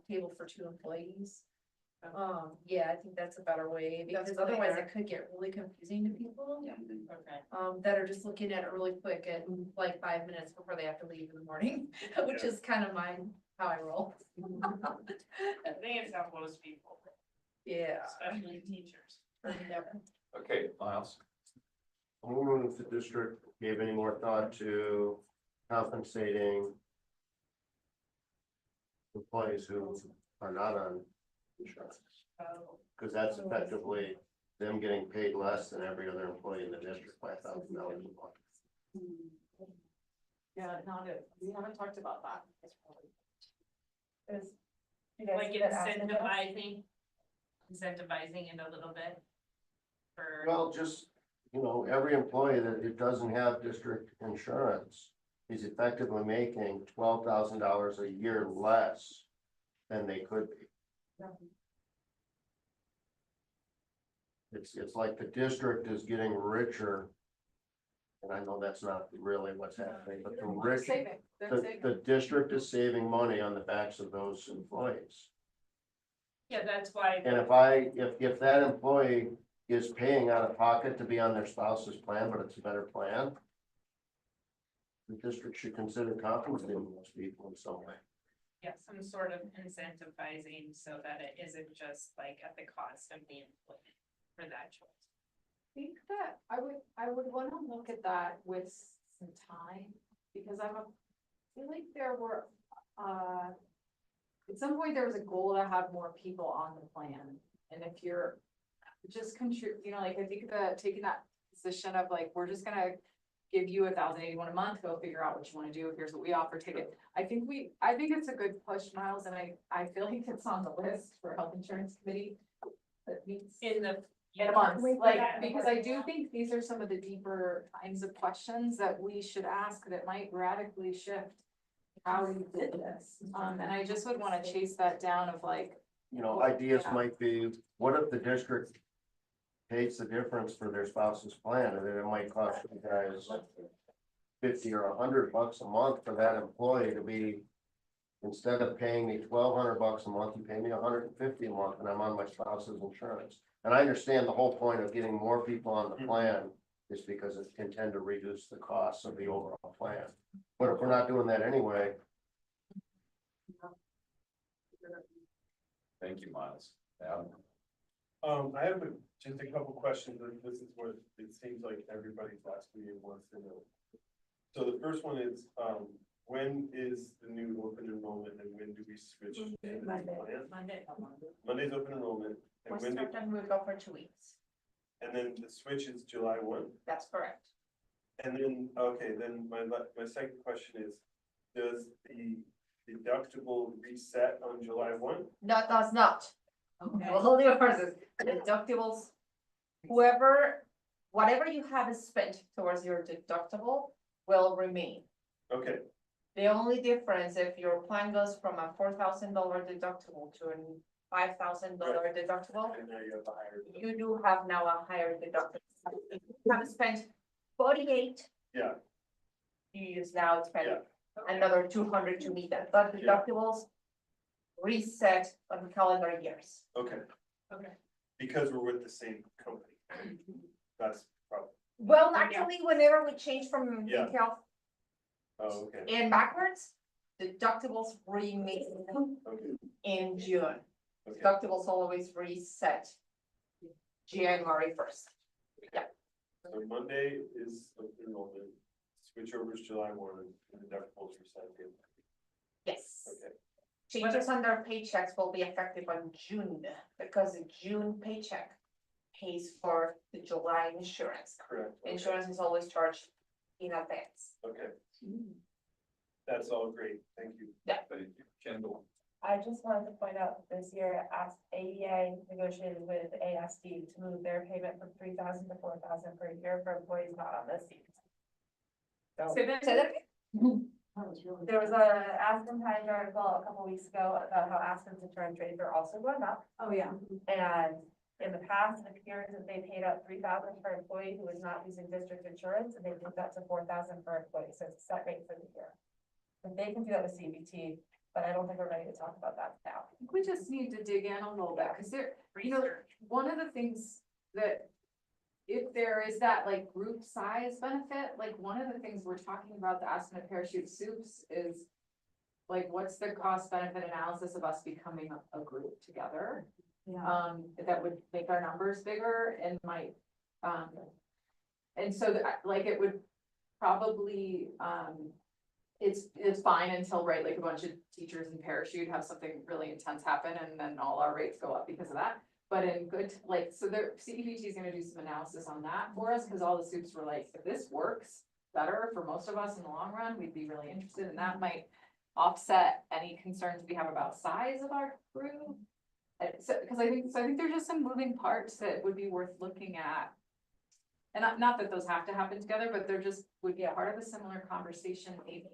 table for 2 employees. Yeah, I think that's a better way, because That's otherwise clear. it could get really confusing to people. Okay. That are just looking at it really quick at like 5 minutes before they have to leave in the morning, which is kind of how I roll. I think it's how most people, Yeah. especially teachers. Okay, Miles. I'm wondering if the district gave any more thought to compensating employees who are not on insurance. Because that's effectively them getting paid less than every other employee in the district by $1,000 a month. Yeah, we haven't talked about that. Like incentivizing it a little bit. For, Well, just, every employee that it doesn't have district insurance is effectively making $12,000 a year less than they could be. It's like the district is getting richer. And I know that's not really what's happening, but the district is saving money on the backs of those employees. yeah, that's why. And if that employee is paying out of pocket to be on their spouse's plan, but it's a better plan, the district should consider compensating those people in some way. Yeah, some sort of incentivizing so that it isn't just like at the cost of the employee for that choice. I think that I would wanna look at that with some time, because I feel like there were, at some point there was a goal to have more people on the plan. And if you're just like, I think that taking that position of like, we're just gonna give you $1,081 a month, go figure out what you wanna do, here's what we offer, take it. I think it's a good push, Miles, and I feel like it's on the list for health insurance committee. That means in a month, like, because I do think these are some of the deeper kinds of questions that we should ask that might radically shift how we did this. And I just would wanna chase that down of like, Ideas might be, what if the district pays the difference for their spouse's plan, and then it might cost you guys $50 or $100 a month for that employee to be, instead of paying me $1,200 a month, you pay me $150 a month, and I'm on my spouse's insurance. And I understand the whole point of getting more people on the plan is because it can tend to reduce the costs of the overall plan. But if we're not doing that anyway. Thank you, Miles. I have just a couple questions, and this is what it seems like everybody's asking me and wants to know. So the first one is, when is the new open enrollment and when do we switch? Monday's open enrollment. And when we go for 2 weeks. and then the switch is July 1? That's correct. And then, okay, then my second question is, does the deductible reset on July 1? No, it does not. Okay. Well, hold your horses. Deductibles, whatever you have spent towards your deductible will remain. Okay, The only difference, if your plan goes from a $4,000 deductible to a $5,000 deductible, and now you have a higher. you do have now a higher deductible. If you have spent 48. Yeah. You use now spend Yeah. another 200 to meet that, but deductibles reset on calendar years. Okay. Okay. Because we're with the same company. That's probably, Well, actually, whenever we change from Yeah. health oh, okay, and backwards, deductibles remain okay, in June. okay. Deductibles always reset January 1st. So Monday is open enrollment, switch over is July 1, and the deductibles reset again. Yes. Okay, Changes on their paychecks will be effective on June, because the June paycheck pays for the July insurance. correct. Okay. Insurance is always charged in advance. Okay. That's all great, thank you. Thank you. Kendall. I just wanted to point out that this year, AEA negotiated with ASD to move their payment from $3,000 to $4,000 per year for employees not on this seat. Say that again? There was a Aspen Times article a couple weeks ago about how Aspen's insurance rates are also going up. Oh, yeah. And in the past, it appears that they paid out $3,000 per employee who was not using district insurance, and they moved that to $4,000 per employee, so it's a set rate for the year. And they can do that with CBT, but I don't think we're ready to talk about that now. We just need to dig in a little bit, cause there, you know, Research. one of the things that. If there is that like group size benefit, like one of the things we're talking about, the estimate parachute soups is. Like, what's the cost benefit analysis of us becoming a group together? That would make our numbers bigger and might, and so like it would probably, it's fine until, right, like a bunch of teachers in parachute have something really intense happen and then all our rates go up because of that. But in good, like, so the CDBG is gonna do some analysis on that for us, cause all the soups were like, if this works better for most of us in the long run, we'd be really interested, and that might offset any concerns we have about size of our group. So, cause I think there's just some moving parts that would be worth looking at. And not that those have to happen together, but they're just, would be a part of a similar conversation maybe.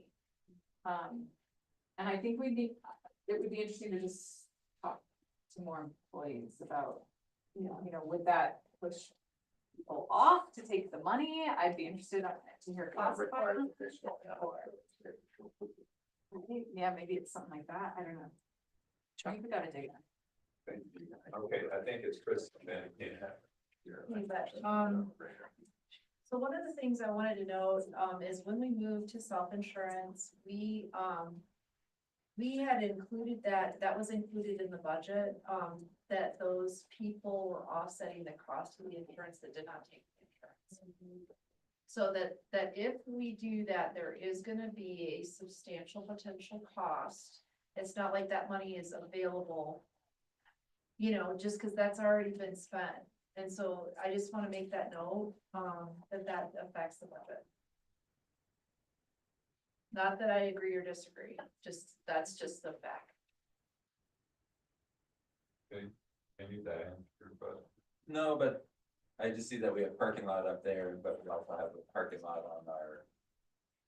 And I think it would be interesting to just talk to more employees about, you know, would that push people off to take the money? I'd be interested to hear. Yeah, maybe it's something like that, I don't know. I think we gotta dig in. Okay, I think it's Chris. So one of the things I wanted to know, is when we moved to self-insurance, we had included that was included in the budget, that those people were offsetting the cost of the insurance that did not take the insurance. So that if we do that, there is gonna be a substantial potential cost. It's not like that money is available, you know, just cause that's already been spent. And so I just wanna make that note, that affects the budget. Not that I agree or disagree, that's just the fact. Okay, any that answer, but. No, but I just see that we have parking lot up there, but we also have a parking lot on our.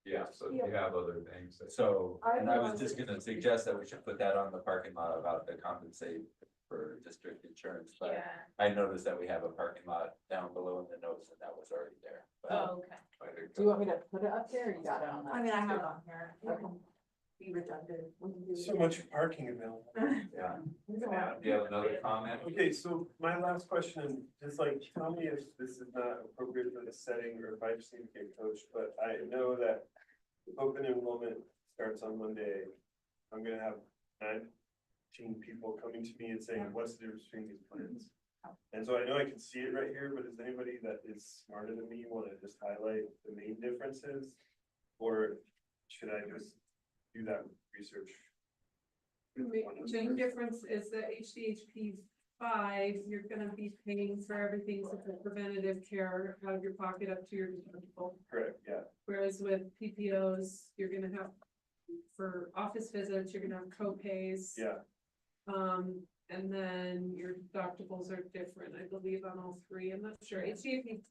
Yeah, so you have other things. So, and I was just gonna suggest that we should put that on the parking lot about the compensate for district insurance, but I noticed that we have a parking lot down below in the notes and that was already there. But Okay. Do you want me to put it up there, or you got it on that? I mean, I have it on here. It can be redundant. when you do So it. much parking available. Yeah. Yeah, do you have another comment? Okay, so my last question, just like, tell me if this is not appropriate for the setting or if I just need to get coached, but I know that open enrollment starts on Monday. I'm gonna have 19 people coming to me and saying, what's the difference between these plans? And so I know I can see it right here, but is anybody that is smarter than me wanna just highlight the main differences? Or should I just do that research? The main difference is that HDHP 5, you're gonna be paying for everything such as preventative care out of your pocket up to your deductible. Correct, yeah. Whereas with PPOs, you're gonna have, for office visits, you're gonna have co-pays. Yeah. And then your deductibles are different, I believe, on all three. I'm not sure. HDHP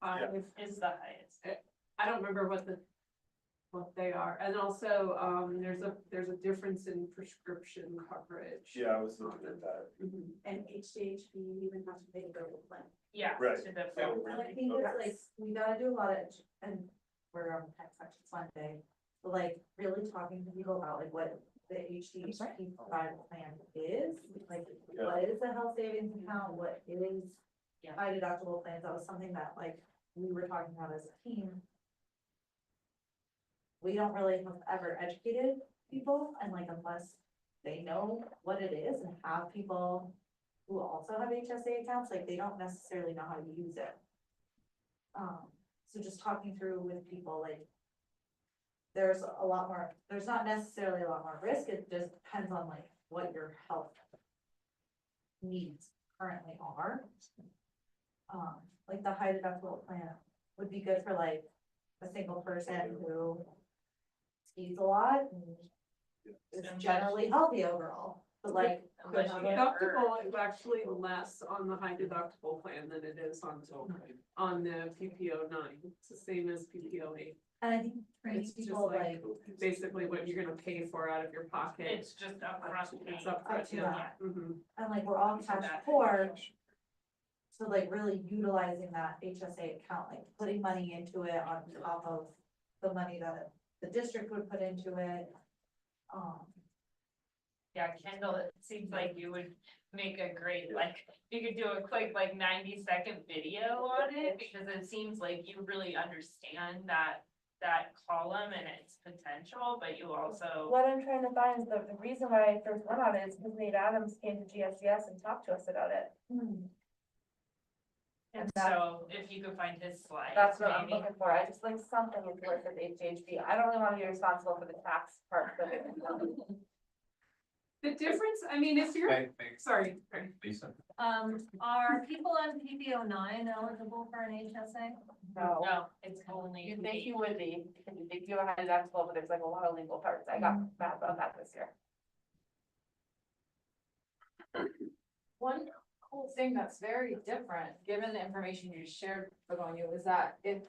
5 Is the highest. I don't remember what they are. And also, there's a difference in prescription coverage. Yeah, I was looking at that. Mhm. And HDHP even has to pay the bill plan. Yeah. Right. so the- So- And I think it's like, we gotta do a lot of, and we're on tech section Sunday, but like really talking to people about like what the HDHP 5 plan is, like what is a health savings account, what is high deductible plans, that was something that like we were talking about as a team. We don't really have ever educated people, and like unless they know what it is and have people who also have HSA accounts, like they don't necessarily know how to use it. So just talking through with people, like there's not necessarily a lot more risk, it just depends on like what your health needs currently are. Like the high deductible plan would be good for like a single person who skis a lot and is generally healthy overall, but like. Unless you get Deductible is actually less on the high deductible plan than it is on the PPO 9. It's the same as PPO 8. And I think training It's just people like like, basically what you're gonna pay for out of your pocket. It's just upfront. It's pay. upfront, yeah. that. Mhm. and like we're all So cash that- poor. So like really utilizing that HSA account, like putting money into it on top of the money that the district would put into it. Yeah, Kendall, it seems like you would make a great, like, you could do a quick, like, 90-second video on it, because it seems like you really understand that column and its potential, but you also. What I'm trying to find is the reason why I first went on it is because Nate Adams came to GSCS and talked to us about it. And so if you could find his slide. That's what I'm maybe. looking for. I just think something is worth with HHB. I don't really want to be responsible for the tax part, but. The difference, I mean, if you're, Okay, thanks, sorry, Lisa. Are people on PPO 9 eligible for an HSA? No. No, it's only. You think you would be, because you think you have a deductible, but there's like a lot of legal parts. I got mad about that this year. One cool thing that's very different, given the information you shared with on you, is that if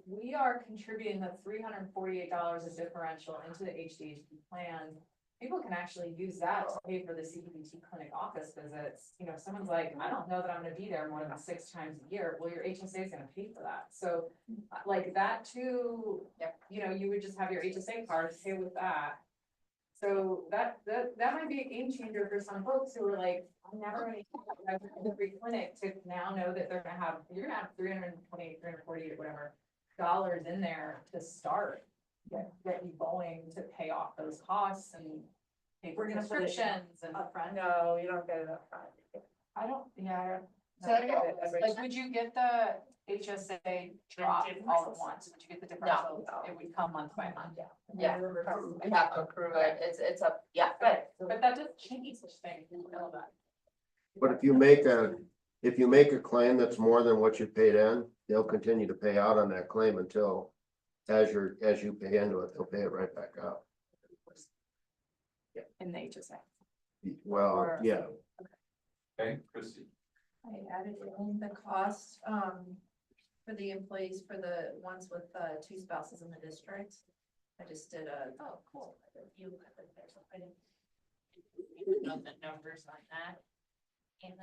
we are contributing the $348 of differential into the HDHP plan, people can actually use that to pay for the CPT clinic office visits. You know, if someone's like, I don't know that I'm gonna be there more than 6 times a year, well, your HSA is gonna pay for that. So like that too, you know, you would just have your HSA card, pay with that. So that might be a game changer for some folks who are like, I'm never gonna have a free clinic, to now know that they're gonna have, you're gonna have 328, 348, whatever dollars in there to start. Get you going to pay off those costs and pay for prescriptions and. Upfront? No, you don't get it upfront. I don't, yeah. So I don't get it. Like, would you get the HSA drop all at once? Would you get the differential? no. It would come month by month. Yeah, we have to approve it, it's a, yeah. But that doesn't change such thing, you know that. But if you make a claim that's more than what you paid in, they'll continue to pay out on that claim until, as you pay into it, they'll pay it right back out. In the HSA. Well, yeah, Okay, Christie. I added in the cost, for the employees, for the ones with, 2 spouses in the district. I just did Oh, cool. You, I didn't know the numbers on that. And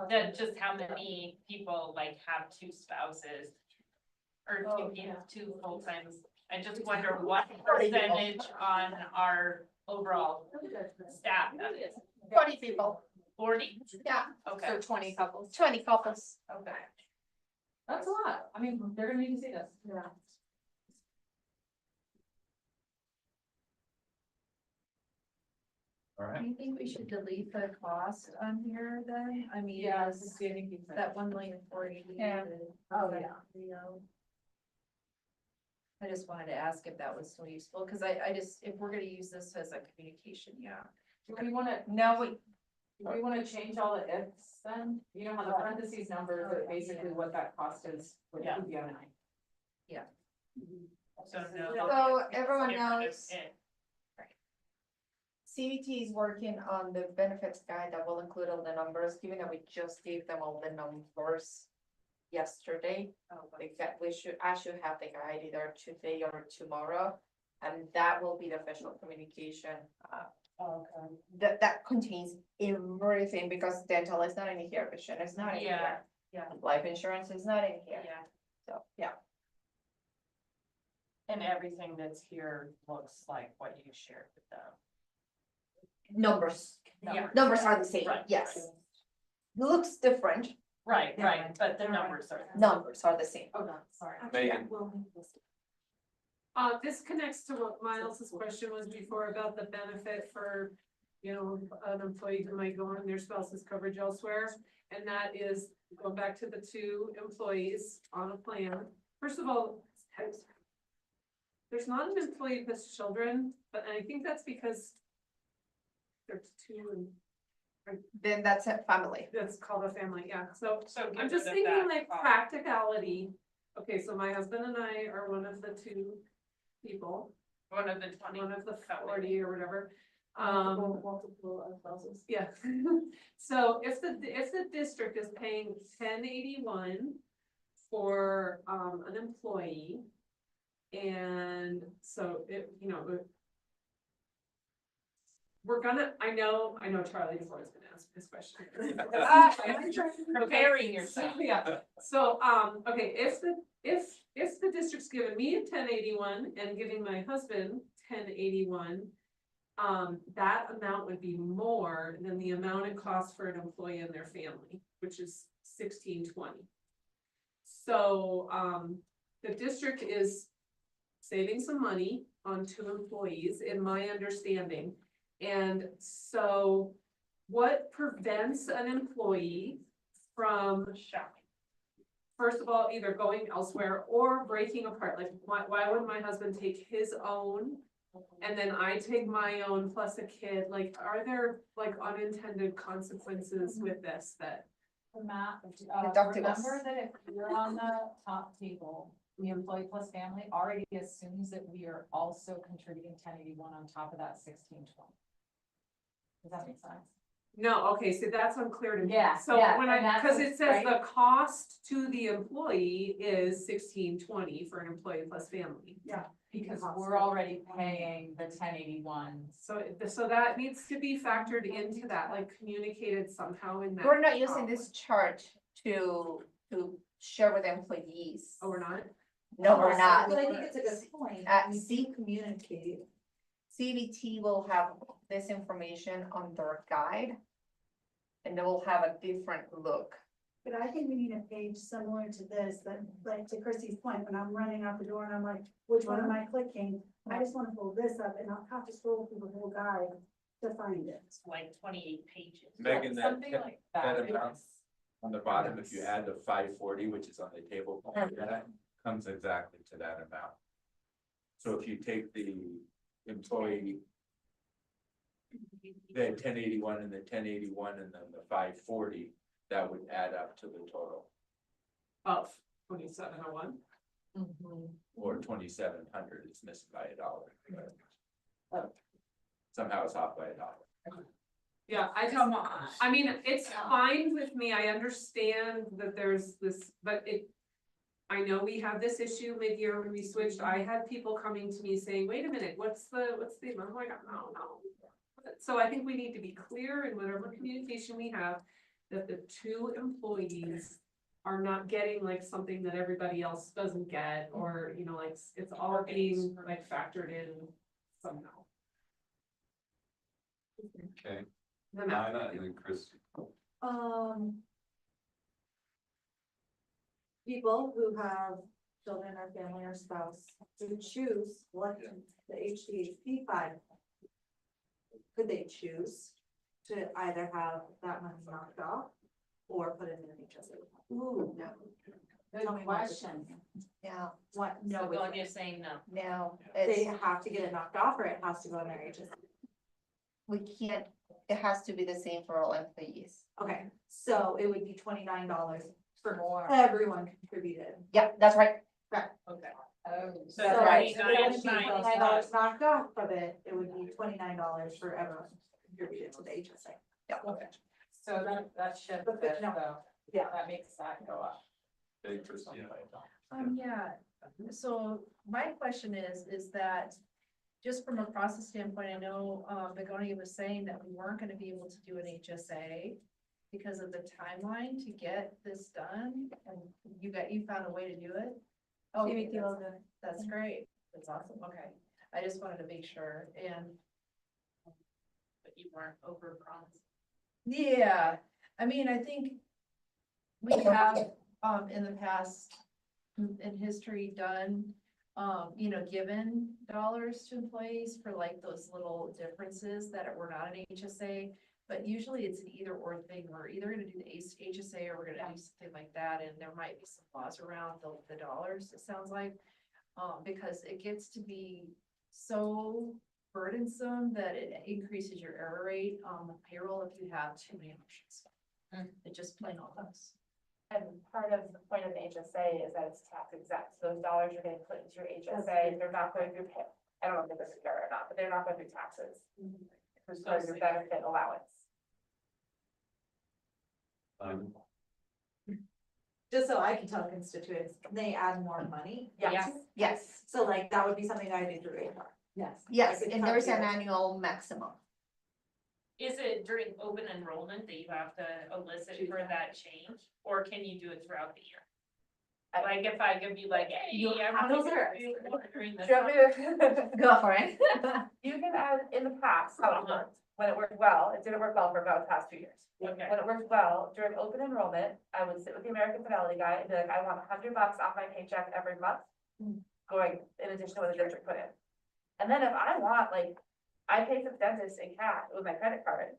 Then just how many people like have 2 spouses? Or two full-times, I just wonder what percentage on our overall staff that is. 40 people, 40? yeah, Okay. So 20 couples. 20 couples. Okay. That's a lot. I mean, they're gonna need to see this. Yeah. All Do right, you think we should delete the cost on here then? I mean, Yeah, is I think you said. that 1,040,000. Yeah. Oh, yeah. You know. I just wanted to ask if that was so useful, because I just, if we're gonna use this as a communication, yeah. Do we wanna, No, do we wanna change all the ifs then? You know how the parentheses numbers are basically what that cost is with Yeah. PPO 9. So no. So everyone Get rid of knows. it. CBT is working on the benefits guide that will include all the numbers, given that we just gave them all the numbers yesterday. I should have the guide either today or tomorrow, and that will be the official communication. Okay. That contains everything, because dental is not in here, vision is not in Yeah, here. yeah. Life insurance is not in here, Yeah. so, yeah. And everything that's here looks like what you shared with them. Numbers, Yeah. numbers are the same, Right. yes. Looks different, Right, but the numbers are. numbers are the same. Oh, no, sorry. Megan. this connects to what Miles's question was before about the benefit for, you know, an employee who might go on their spouse's coverage elsewhere. And that is going back to the 2 employees on a plan. First of all, there's not an employee who has children, but I think that's because there's 2 and Then that's a family. that's called a family, yeah. So So get I'm just rid of thinking that like cost. practicality. Okay, so my husband and I are one of the 2 people, One of the 20. one of the 40 or whatever. Multiple spouses. Yeah. So if the district is paying 1081 for an employee. And so it, you know, we're gonna, I know Charlie before is gonna ask this question. Preparing yourself. Yeah, so, okay, if the district's giving me a 1081 and giving my husband 1081. that amount would be more than the amount it costs for an employee and their family, which is $16.20. So, the district is saving some money on 2 employees, in my understanding. And so what prevents an employee from first of all, either going elsewhere or breaking apart? Like, why would my husband take his own and then I take my own plus a kid? Like, are there like unintended consequences with this that? The map, Deductibles. remember that if you're on the top table, the employee plus family already assumes that we are also contributing 1081 on top of that 1620. Does that make sense? No, okay, so that's unclear to me. Yeah, So yeah, when and I, that's cause what- it says right? the cost to the employee is $16.20 for an employee plus family. Yeah. Because we're already paying the 1081. So that needs to be factored into that, like communicated somehow in that. We're not using this chart to share with employees. Oh, we're not? No, we're not. But I think it's a good point. At We do communicate. CBT will have this information on their guide. And they will have a different look. But I think we need a page similar to this, that, like, to Chrissy's point, when I'm running out the door and I'm like, which one am I clicking? I just wanna pull this up and I'll have to scroll through the whole guide to find it. It's like 28 pages. Megan, that, Something like that. that amount on the bottom, if you add the 540, which is on the table, that comes exactly to that amount. So if you take the employee, the 1081 and the 1081 and then the 540, that would add up to the total, Of 2701. or 2,700, it's missing by $1. Somehow it's off by $1. Yeah, Come on. I mean, it's fine with me. I understand that there's this, but I know we have this issue mid-year when we switched. I had people coming to me saying, wait a minute, what's the amount? I'm like, no. So I think we need to be clear in whatever communication we have, that the 2 employees are not getting like something that everybody else doesn't get, or, you know, like, it's all being like factored in somehow. Okay, The map. Nina and then Chris. People who have children or family or spouse who choose what the HDHP 5. Could they choose to either have that money knocked off or put it in an HSA? Ooh, no. Tell me Good what the- question. Yeah, What, no, So going, you're saying no. no, they it's, have to get it knocked off or it has to go in their HSA? we can't, it has to be the same for all employees. Okay, so it would be $29 for More. everyone contributed. Yeah, that's right. Okay. Oh, So That's right. It wouldn't be $29 $29 knocked off of it, it would be $29 for everyone contributed to the HSA. okay. So that shifts But it, no. though. Yeah. That makes that go up. Okay, Chris, yeah. Yeah, so my question is that, just from a process standpoint, I know, Begonia was saying that we weren't gonna be able to do an HSA because of the timeline to get this done, and you found a way to do it? Oh, that's great, that's awesome, okay, I just wanted to make sure, and But you weren't over promised. yeah, I mean, I think we have, in the past, in history, done, given dollars to employees for like those little differences that were not an HSA. But usually it's an either or thing. We're either gonna do the HSA or we're gonna do something like that, and there might be some laws around the dollars, it sounds like. Because it gets to be so burdensome that it increases your error rate on the payroll if you have too many options. It just plain all does. And part of the point of the HSA is that it's tax exempt, so those dollars are getting put into your HSA, they're not going through pay. I don't know if this is fair or not, but they're not going through taxes. It's part of your benefit allowance. Just so I can tell constituents, can they add more money? Yes. Yes, So like, that would be something I do through HR. Yes. yes, I could and come there's an here. annual maximum. Is it during open enrollment that you have to elicit for that change, or can you do it throughout the year? Like if I could be like, hey, You I have want those to are- do during Do this. you want me to? Go for it. You can add in the past, how it worked, when it worked well, it didn't work well for about the past 2 years. Okay. When it worked well, during open enrollment, I would sit with the American Fidelity guy and be like, I want $100 off my paycheck every month. Going in addition to what the district put in. And then if I want, like, I pay for the dentist in cash with my credit card.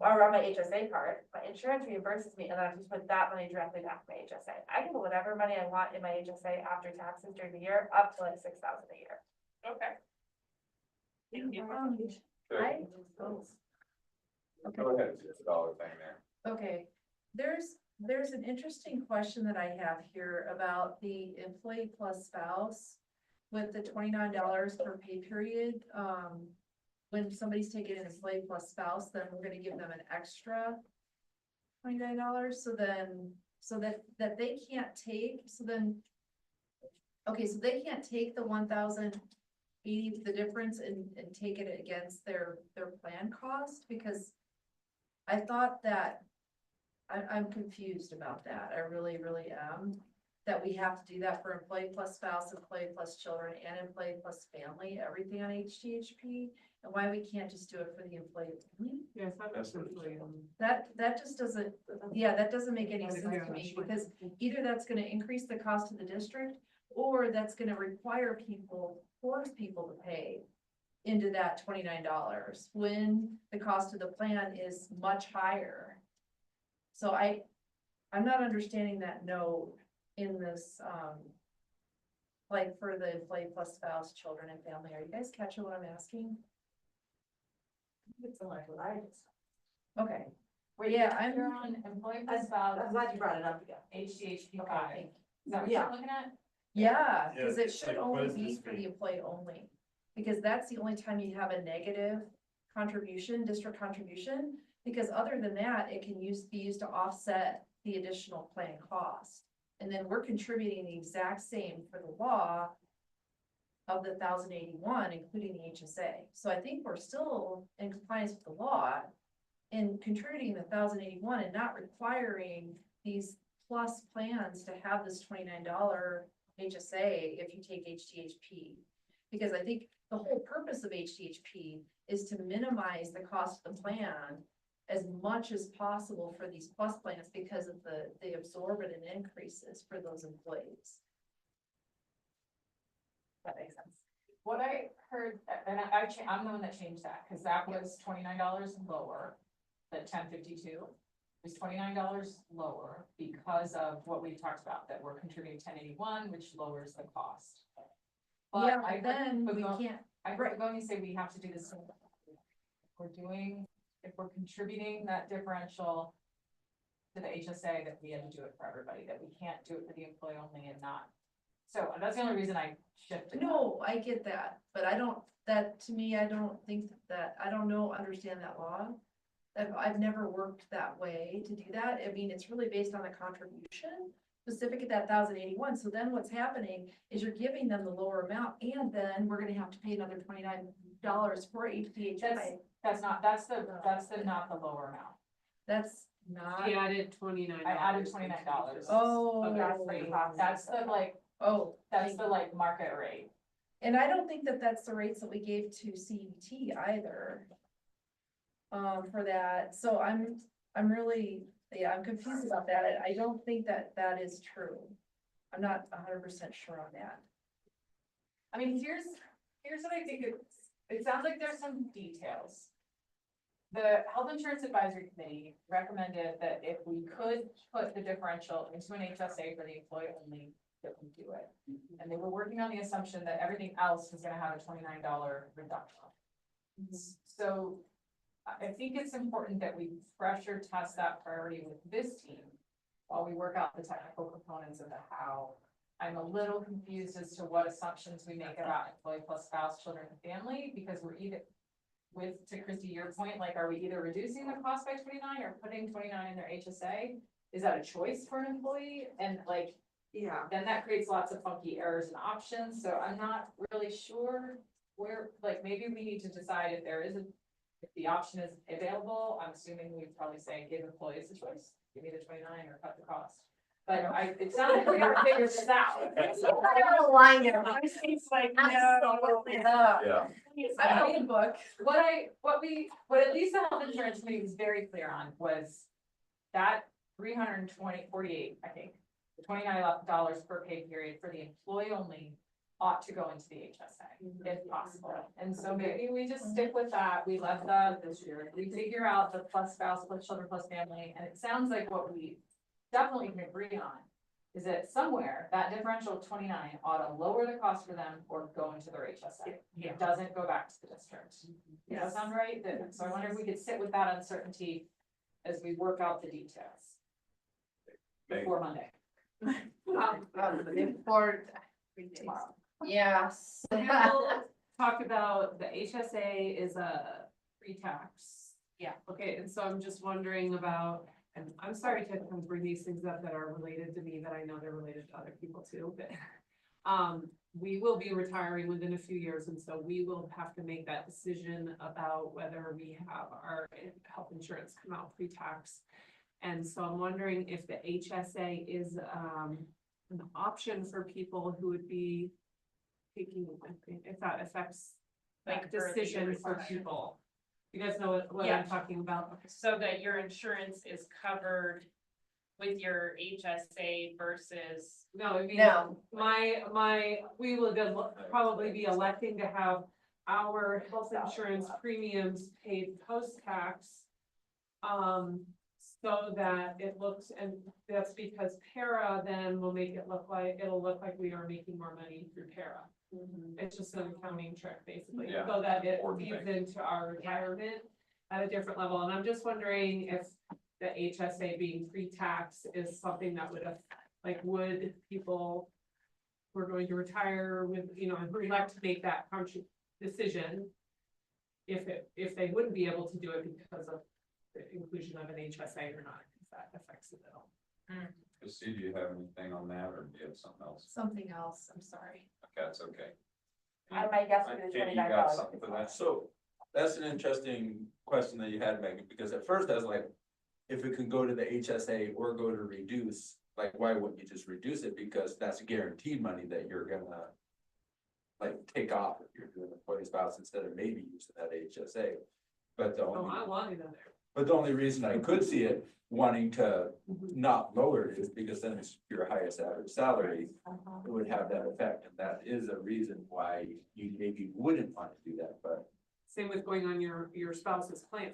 Or on my HSA card, my insurance reimburses me and then I just put that money directly back to my HSA. I can put whatever money I want in my HSA after taxes during the year, up to like 6,000 a year. Okay. Go ahead, it's a dollar thing there. Okay, there's an interesting question that I have here about the employee plus spouse with the $29 per pay period. When somebody's taking an employee plus spouse, then we're gonna give them an extra $29, so that they can't take, okay, so they can't take the 1,080, the difference and take it against their plan cost, because I thought that, I'm confused about that, I really, really am. That we have to do that for employee plus spouse, employee plus children, and employee plus family, everything on HTHP, and why we can't just do it for the employee only? Yes, That's what That just doesn't, yeah, that doesn't make any sense to me, because either that's gonna increase the cost of the district, or that's gonna require people, force people to pay into that $29, when the cost of the plan is much higher. So I'm not understanding that note in this, like for the employee plus spouse, children and family. Are you guys catching what I'm asking? It's like what I just. Okay, Wait, Yeah, you're I'm- on employee plus spouse, I'm glad you brought it up again. HDHP Okay, 5. thank Is that what Yeah. you're looking at? yeah, Yeah, cause it it's should like, what only does be this for the mean? employee only. Because that's the only time you have a negative contribution, district contribution, because other than that, it can be used to offset the additional plan cost. And then we're contributing the exact same for the law of the 1,081, including the HSA. So I think we're still in compliance with the law in contributing the 1,081 and not requiring these plus plans to have this $29 HSA if you take HTHP. Because I think the whole purpose of HTHP is to minimize the cost of the plan as much as possible for these plus plans because of the absorbent increases for those employees. That makes sense. What I heard, and I'm the one that changed that, because that was $29 lower than 1052. It was $29 lower because of what we talked about, that we're contributing 1081, which lowers the cost. But Yeah, I then we heard can't, I heard Bonnie say we have to do this. If we're contributing that differential to the HSA, that we have to do it for everybody, that we can't do it for the employee only and not. So that's the only reason I shifted. no, I get that, but I don't, that, to me, I don't think that, I don't know, understand that law. I've never worked that way to do that. I mean, it's really based on the contribution specific at that 1,081. So then what's happening is you're giving them the lower amount, and then we're gonna have to pay another $29 for HDHI. That's not the lower amount. That's not, She added $29. I added $29. oh, That's the like, oh, that's the like market rate. and I don't think that that's the rates that we gave to CET either. For that, so I'm really, yeah, I'm confused about that. I don't think that that is true. I'm not 100% sure on that. I mean, here's what I think it sounds like there's some details. The Health Insurance Advisory Committee recommended that if we could put the differential into an HSA for the employee only, that we do it. And they were working on the assumption that everything else was gonna have a $29 reduction. So I think it's important that we pressure test that priority with this team while we work out the technical components of the how. I'm a little confused as to what assumptions we make about employee plus spouse, children, and family, because we're either, to Christy, your point, like, are we either reducing the cost by 29 or putting 29 in their HSA? Is that a choice for an employee? And like, Yeah. then that creates lots of funky errors and options, so I'm not really sure where, like, maybe we need to decide if the option is available. I'm assuming we'd probably say give employees a choice, give me the 29 or cut the cost. but it sounds like we're gonna figure this out. line there. It's like, Absolutely not. Yeah. I mean, what at least the health insurance committee was very clear on was that 348, I think, the $29 per pay period for the employee only ought to go into the HSA if possible. And so maybe we just stick with that. We left that this year. We figure out the plus spouse, plus children, plus family. And it sounds like what we definitely can agree on is that somewhere that differential of 29 ought to lower the cost for them or go into their HSA. It doesn't go back to the district. Does that sound right? So I wonder if we could sit with that uncertainty as we work out the details before Monday. Before Tomorrow. yes. People talked about the HSA is a pre-tax. Yeah. Okay, and so I'm just wondering about, and I'm sorry to come bring these things up that are related to me, that I know they're related to other people too, but we will be retiring within a few years, and so we will have to make that decision about whether we have our health insurance come out pre-tax. And so I'm wondering if the HSA is an option for people who would be taking, if that affects that decision for people. You guys know what Yeah. I'm talking about? So that your insurance is covered with your HSA versus. No, I mean, No. we will probably be electing to have our health insurance premiums paid post-tax. So that it looks, and that's because para then will make it look like, it'll look like we are making more money through para. It's just an accounting trick, basically, Yeah. so that it Or feeds bank. into our retirement at a different level. And I'm just wondering if the HSA being pre-tax is something that would, would people who are going to retire with, who elect to make that conscious decision, if they wouldn't be able to do it because of the inclusion of an HSA or not, if that affects it at all. Chrissy, do you have anything on that, or do you have something else? Something else, I'm sorry. Okay, that's okay. I might guess it is Kenny, you got something for that? So that's an interesting question that you had, Megan, because at first I was like, if it can go to the HSA or go to reduce, like, why wouldn't you just reduce it? Because that's guaranteed money that you're gonna take off if you're doing employee spouse instead of maybe using that HSA. But the Oh, only, I want it in there. but the only reason I could see it wanting to not lower it is because then it's your highest average salary. It would have that effect, and that is a reason why you maybe wouldn't want to do that, but. Same with going on your spouse's plan.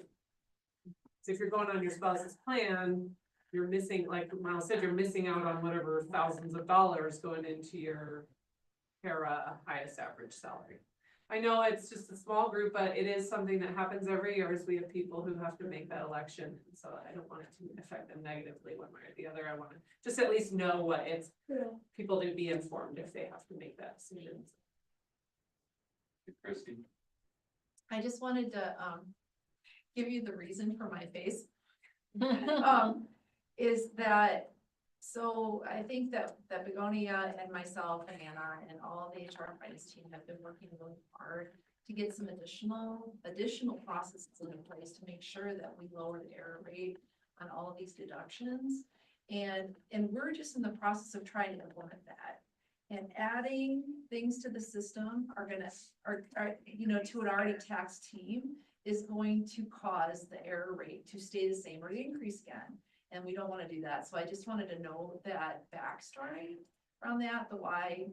So if you're going on your spouse's plan, you're missing, like Miles said, you're missing out on whatever thousands of dollars going into your para highest average salary. I know it's just a small group, but it is something that happens every year as we have people who have to make that election. So I don't want it to affect them negatively one way or the other. I want to just at least know what it's, people to be informed if they have to make that decision. Christy? I just wanted to, give you the reason for my face. Is that, so I think that Begonia and myself and Anna and all the HR finance team have been working really hard to get some additional processes in place to make sure that we lower the error rate on all of these deductions. And we're just in the process of trying to implement that. And adding things to the system are to an already taxed team is going to cause the error rate to stay the same or increase again. And we don't want to do that. So I just wanted to know that backstory around that, the why,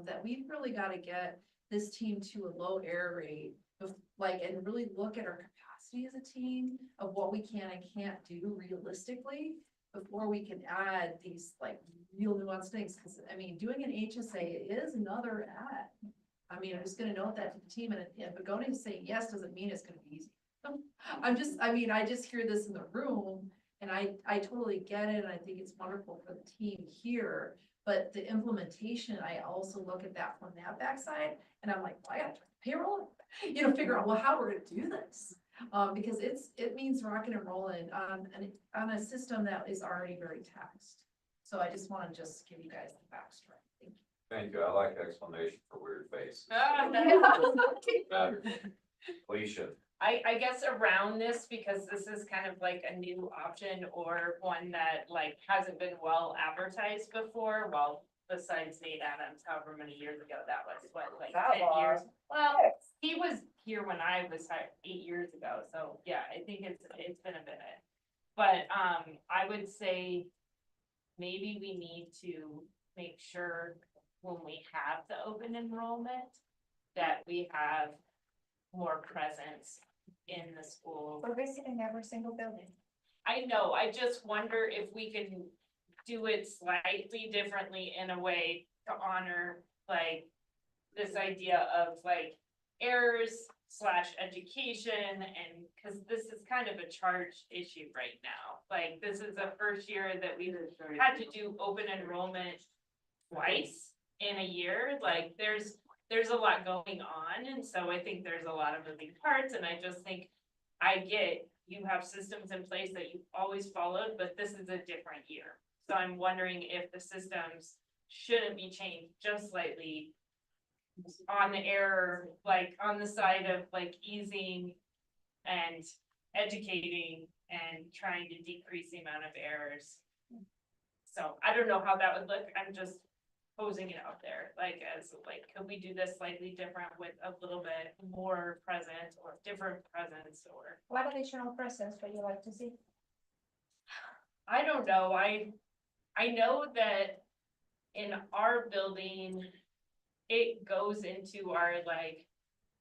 that we've really got to get this team to a low error rate of and really look at our capacity as a team of what we can and can't do realistically before we can add these real nuanced things. Cause I mean, doing an HSA is another add. I mean, I'm just gonna note that to the team, and if Begonia is saying yes, doesn't mean it's gonna be easy. I just hear this in the room, and I totally get it, and I think it's wonderful for the team here, but the implementation, I also look at that from that backside, and I'm like, well, I gotta try payroll, figure out, well, how we're gonna do this. Because it means rocking and rolling on a system that is already very taxed. So I just wanna just give you guys the backstory. Thank you. Thank you. I like explanation for weird face. Better. Alicia? I guess around this, because this is kind of like a new option or one that like hasn't been well advertised before, well, besides Nate Adams, however many years ago that was, what, like That 10 years? was. Well, he was here when I was hired 8 years ago, so yeah, I think it's been a minute. But, I would say maybe we need to make sure when we have the open enrollment, that we have more presence in the school. We're visiting every single building. I know, I just wonder if we can do it slightly differently in a way to honor, like, this idea of like errors / education, and, cause this is kind of a charged issue right now. Like, this is the first year that we've had to do open enrollment twice in a year, like, there's a lot going on, and so I think there's a lot of moving parts, and I just think I get, you have systems in place that you've always followed, but this is a different year. So I'm wondering if the systems shouldn't be changed just slightly on the error, like on the side of like easing and educating and trying to decrease the amount of errors. So I don't know how that would look. I'm just posing it out there, like, as like, could we do this slightly different with a little bit more presence or different presence, or What additional presence would you like to see? I don't know. I know that in our building, it goes into our like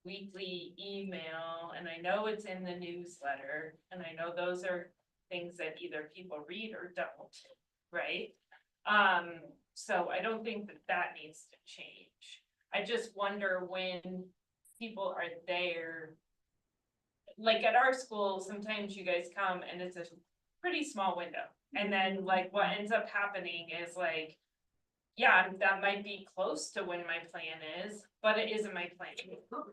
weekly email, and I know it's in the newsletter, and I know those are things that either people read or don't, right? So I don't think that needs to change. I just wonder when people are there. Like at our school, sometimes you guys come and it's a pretty small window. And then like what ends up happening is like, yeah, that might be close to when my plan is, but it isn't my plan.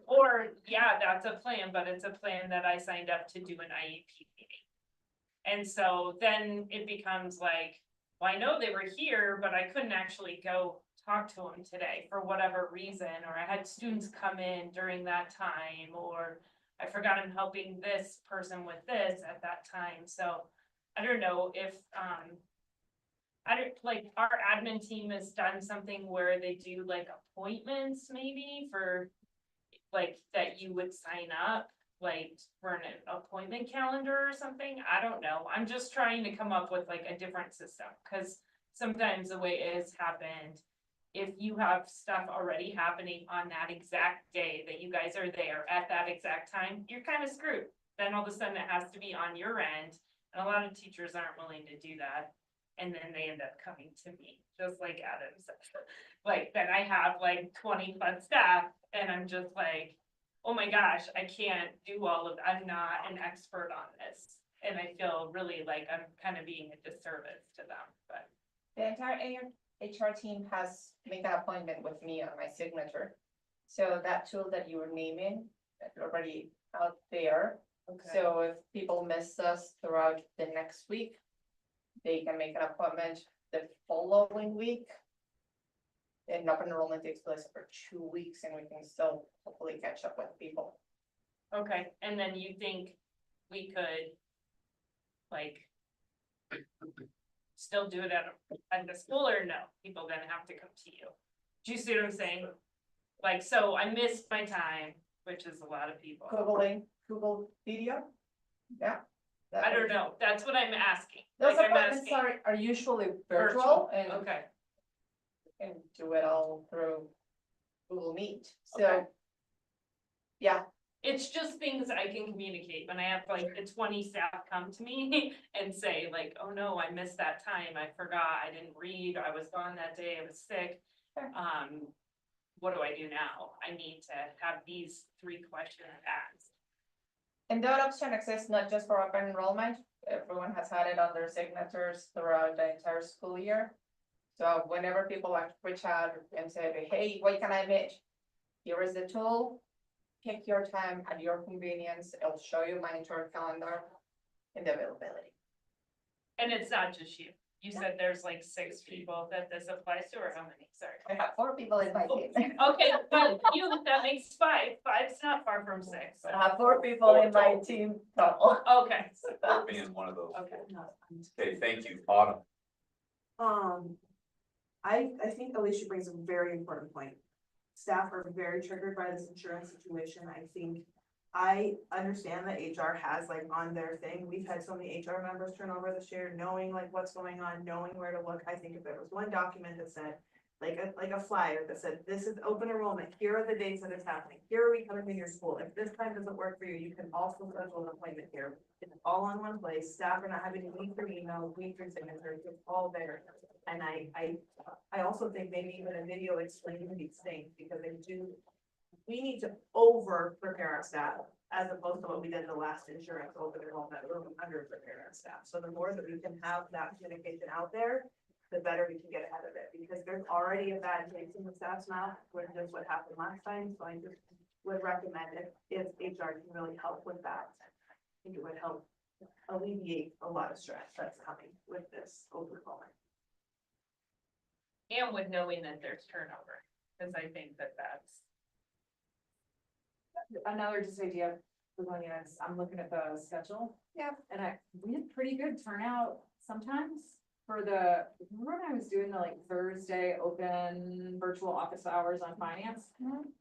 Or yeah, that's a plan, but it's a plan that I signed up to do an IEP meeting. And so then it becomes like, well, I know they were here, but I couldn't actually go talk to them today for whatever reason, or I had students come in during that time, or I forgot I'm helping this person with this at that time. So I don't know if, I don't, like, our admin team has done something where they do like appointments maybe for, like, that you would sign up, like, for an appointment calendar or something. I don't know. I'm just trying to come up with like a different system, because sometimes the way it has happened, if you have stuff already happening on that exact day that you guys are there at that exact time, you're kind of screwed. Then all of a sudden it has to be on your end, and a lot of teachers aren't willing to do that. And then they end up coming to me, just like Adam said. Like, then I have like 20+ staff, and I'm just like, oh my gosh, I can't do all of that. I'm not an expert on this. And I feel really like I'm kind of being a disservice to them, but. The entire HR team has made an appointment with me on my signature. So that tool that you were naming, that's already out there. Okay. So if people miss us throughout the next week, they can make an appointment the following week. And open enrollment takes place for 2 weeks, and we can still hopefully catch up with people. Okay, and then you think we could, like, still do it at the school, or no? People then have to come to you. Do you see what I'm saying? Like, so I missed my time, which is a lot of people. Google video, yeah. I don't know. That's what I'm asking. Those Like, I'm appointments asking. are usually virtual, and Okay, and do it all through Google Meet, so. Okay. Yeah, it's just things I can communicate when I have like the 20 staff come to me and say like, oh no, I missed that time. I forgot, I didn't read, I was gone that day, I was sick. Sure. What do I do now? I need to have these 3 questions asked. and that option exists not just for open enrollment, everyone has had it on their signatures throughout the entire school year. So whenever people like reach out and say, hey, what can I meet? Here is the tool, pick your time at your convenience, it'll show you my entire calendar and the availability. And it's not just you. You said there's like 6 people that this applies to, or how many? Sorry. I have 4 people in my team. Okay, but that makes 5. 5's not far from 6. I have 4 people in my team total. Okay. Or being one of those. Okay. Okay, thank you, Autumn. I think Alicia brings a very important point. Staff are very triggered by this insurance situation. I understand that HR has like on their thing. We've had so many HR members turn over this year, knowing like what's going on, knowing where to look. I think if there was one document that said, like a flyer that said, this is open enrollment, here are the dates that it's happening, here are we coming to your school. If this time doesn't work for you, you can also schedule an appointment here. It's all on one place. Staff are not having to weed through emails, weed through signatures, it's all there. And I also think maybe even a video explaining these things, because we need to over prepare our staff as opposed to what we did the last insurance open enrollment, where we under prepare our staff. So the more that we can have that communication out there, the better we can get ahead of it, because there's already a bad taste in the staff's mouth with just what happened last time. So I just would recommend if HR can really help with that. I think it would help alleviate a lot of stress that's coming with this open enrollment. And with knowing that there's turnover, because I think that's. Another just idea for going in is, I'm looking at the schedule. Yeah. And we had pretty good turnout sometimes for the, remember when I was doing the like Thursday open virtual office hours on finance?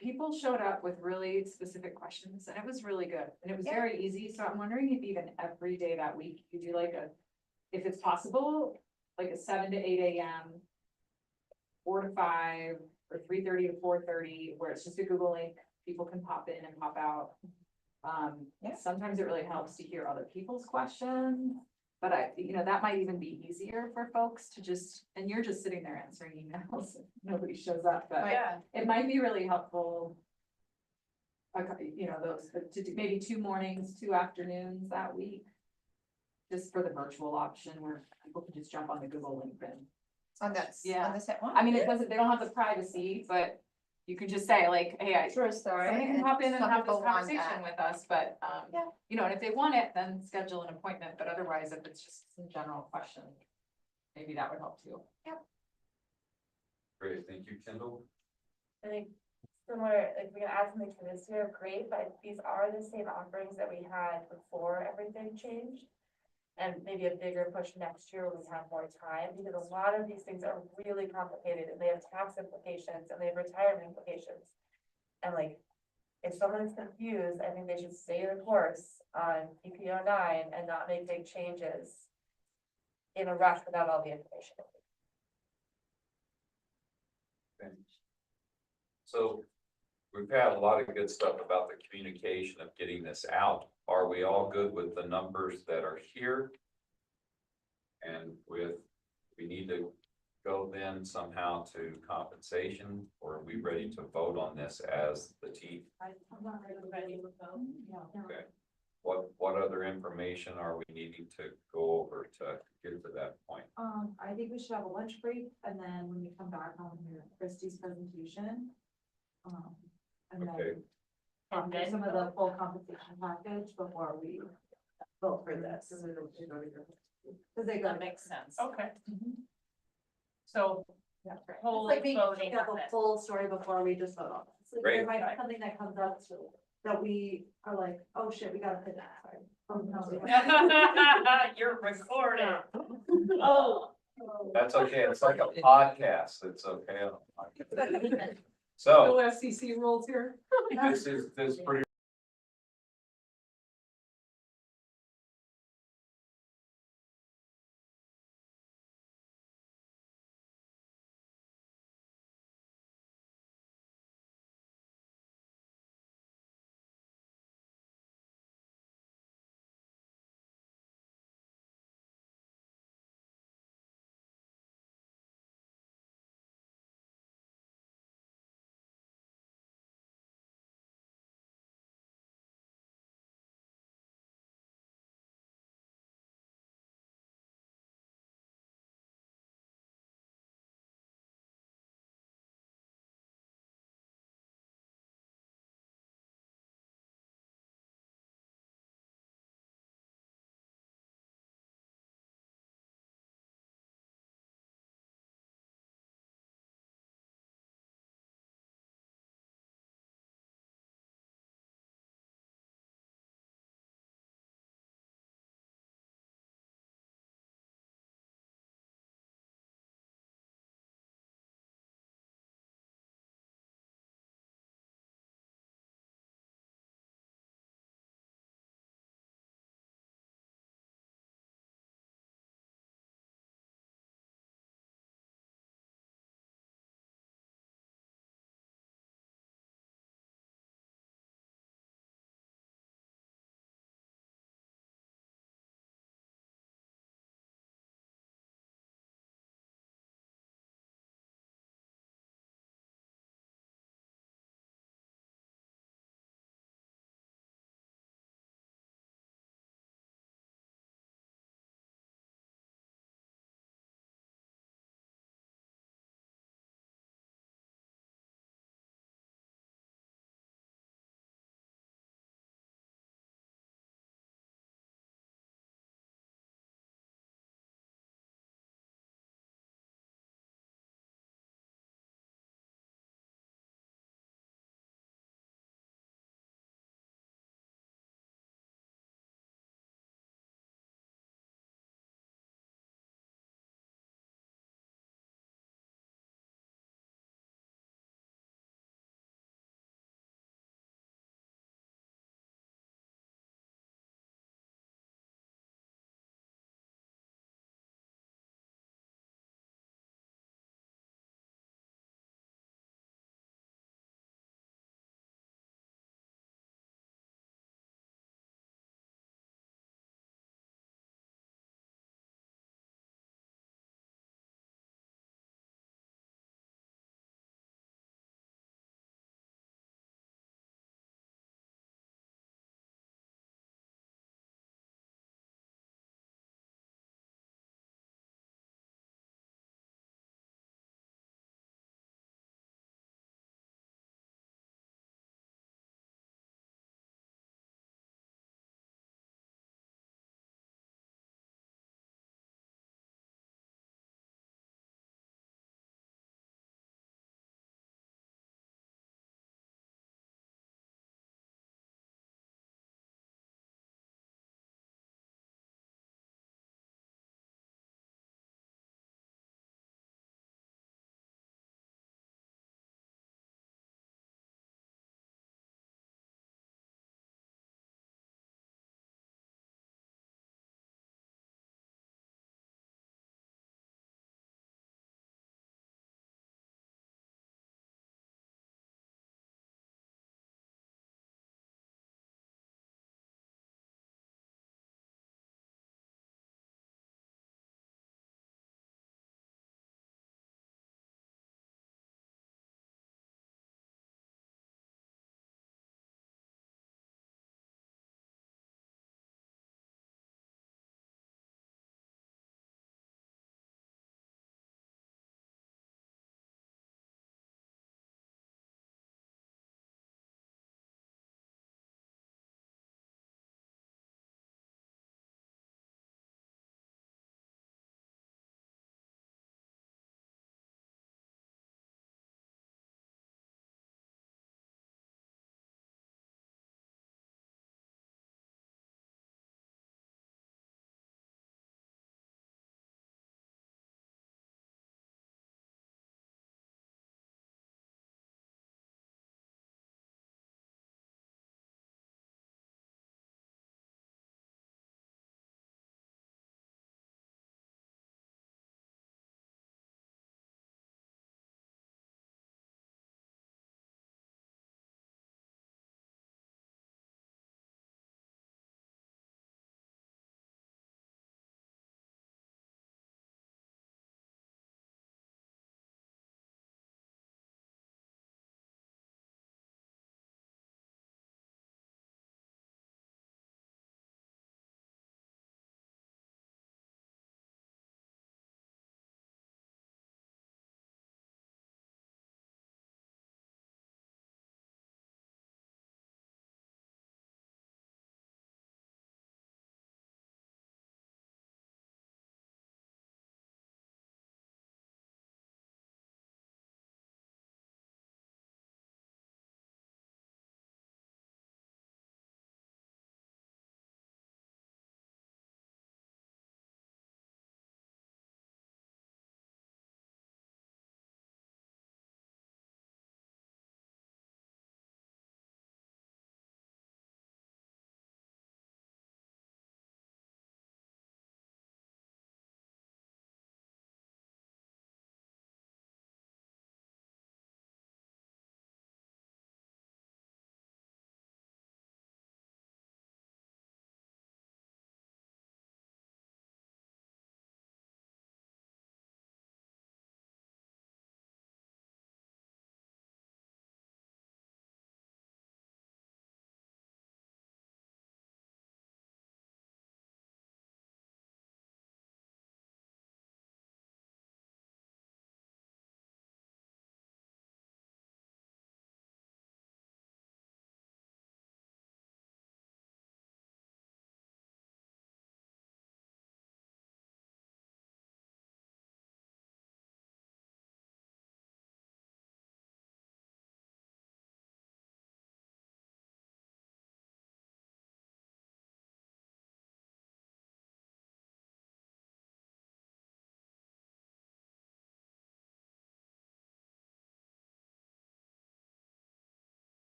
People showed up with really specific questions and it was really good and it was very easy. So I'm wondering if even every day that week you do like if it's possible, like a 7 to 8 a.m. 4 to 5 or 3:30 to 4:30, where it's just a Google link, people can pop in and pop out. Sometimes it really helps to hear other people's questions, but that might even be easier for folks to just, and you're just sitting there answering emails, nobody shows up, but it might be really helpful. Those, to do maybe 2 mornings, 2 afternoons that week. Just for the virtual option where people can just jump on the Google link and. On that, Yeah. on the set one. I mean, it doesn't, they don't have the privacy, but you could just say like, hey, True story. somebody can hop in and Some have this people want conversation that. with us, but, Yeah. and if they want it, then schedule an appointment, but otherwise, if it's just some general question, maybe that would help too. Great, thank you, Kendall. I think similar, like we can add something to this year, great, but these are the same offerings that we had before everything changed. And maybe a bigger push next year when we have more time, because a lot of these things are really complicated and they have tax implications and they have retirement implications. And like, if someone's confused, I think they should stay the course on PPO 9 and not make big changes in a rush without all the information. Thanks. So we've had a lot of good stuff about the communication of getting this out. Are we all good with the numbers that are here? And we need to go then somehow to compensation, or are we ready to vote on this as the team? I'm not ready to vote. Okay. What other information are we needing to go over to get to that point? I think we should have a lunch break and then when we come back on hear Christie's presentation. And Okay. then talk through some of the full compensation package before we vote for this. Cause they go. That makes sense. Okay. Mhm. So That's right. whole It's like we voting have on a this. full story before we just vote on it. So Great. there might be something that comes up that we are like, oh shit, we gotta put that. Sorry. Oh, no. You're recording. Oh. That's okay. It's like a podcast. It's okay. So FCC rules here. this is pretty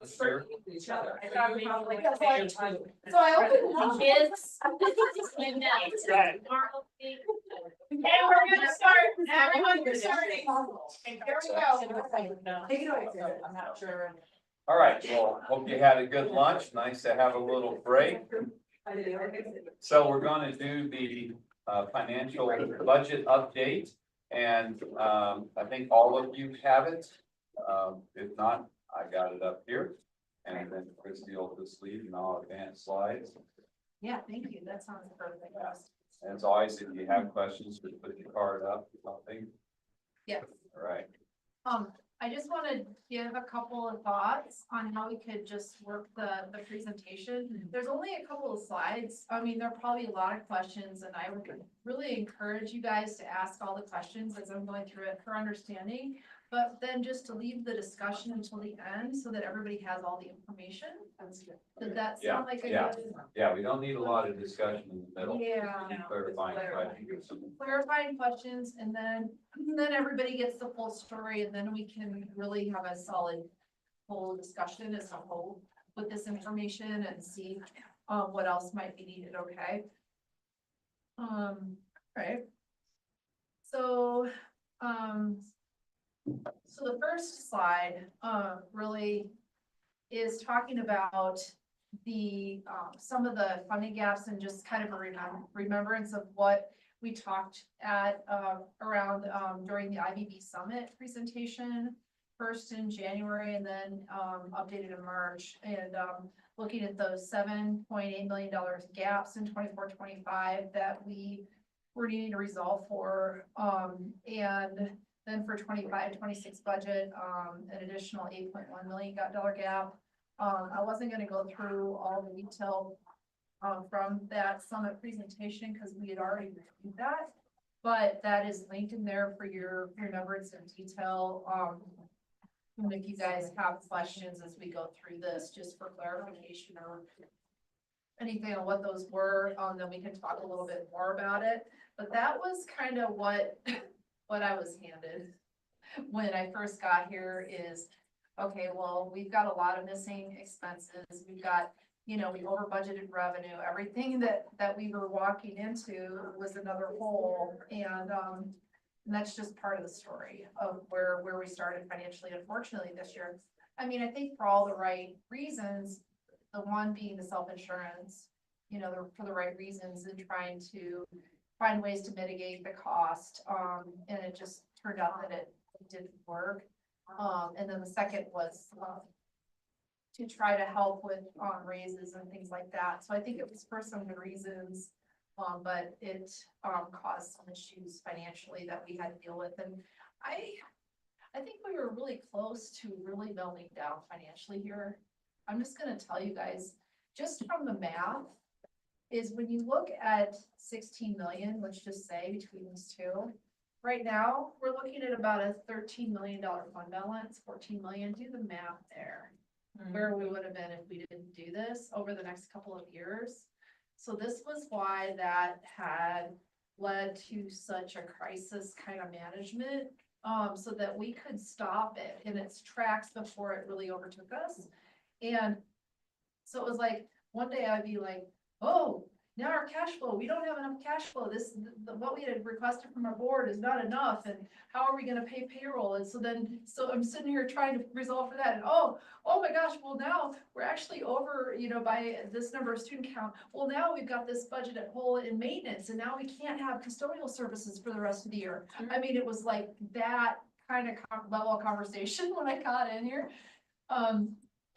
Sure. So I opened it up. Kids. Okay, we're gonna start, everyone, we're starting. Here we go. Take it away, Sarah. I'm not sure. All right, well, hope you had a good lunch. Nice to have a little break. So we're gonna do the financial budget update. And I think all of you have it. If not, I got it up here. And then Christie will just lead and I'll advance slides. Yeah, thank you, that sounds perfect. And as always, if you have questions, just put your card up or something. Yes. All right. I just want to give a couple of thoughts on how we could just work the presentation. There's only a couple of slides. I mean, there are probably a lot of questions and I would really encourage you guys to ask all the questions as I'm going through it for understanding. But then just to leave the discussion until the end so that everybody has all the information. Does that sound like a good? Yeah, we don't need a lot of discussion in the middle. Yeah. Clarifying questions. Clarifying questions and then everybody gets the full story and then we can really have a solid whole discussion as a whole with this information and see what else might be needed, okay? Right. So, so the first slide, really is talking about the, some of the funding gaps and just kind of a remembrance of what we talked at, around, during the IBB Summit presentation, first in January and then, updated in March and, looking at those $7.8 million gaps in 24-25 that we were needing to resolve for, and then for 25-26 budget, an additional $8.1 million gap. I wasn't gonna go through all the detail from that summit presentation because we had already reviewed that. But that is linked in there for your remembrance and detail. And if you guys have questions as we go through this, just for clarification or anything on what those were, then we can talk a little bit more about it. But that was kind of what I was handed when I first got here is, okay, well, we've got a lot of missing expenses. We've got, you know, we over budgeted revenue, everything that we were walking into was another hole. And that's just part of the story of where we started financially, unfortunately, this year. I mean, I think for all the right reasons, the one being the self-insurance, you know, for the right reasons and trying to find ways to mitigate the cost. And it just turned out that it didn't work. And then the second was to try to help with raises and things like that. So I think it was for some good reasons, but it caused some issues financially that we had to deal with. And I think we were really close to really melting down financially here. I'm just gonna tell you guys, just from the math, is when you look at 16 million, let's just say between these two, right now, we're looking at about a $13 million fund balance, 14 million, do the math there. Where we would have been if we didn't do this over the next couple of years. So this was why that had led to such a crisis kind of management, so that we could stop it in its tracks before it really overtook us. And so it was like, one day I'd be like, oh, now our cash flow, we don't have enough cash flow. What we had requested from our board is not enough. And how are we gonna pay payroll? And so I'm sitting here trying to resolve for that. And oh my gosh, well now we're actually over, you know, by this number of student count. Well, now we've got this budgeted hole in maintenance and now we can't have custodial services for the rest of the year. I mean, it was like that kind of level of conversation when I got in here.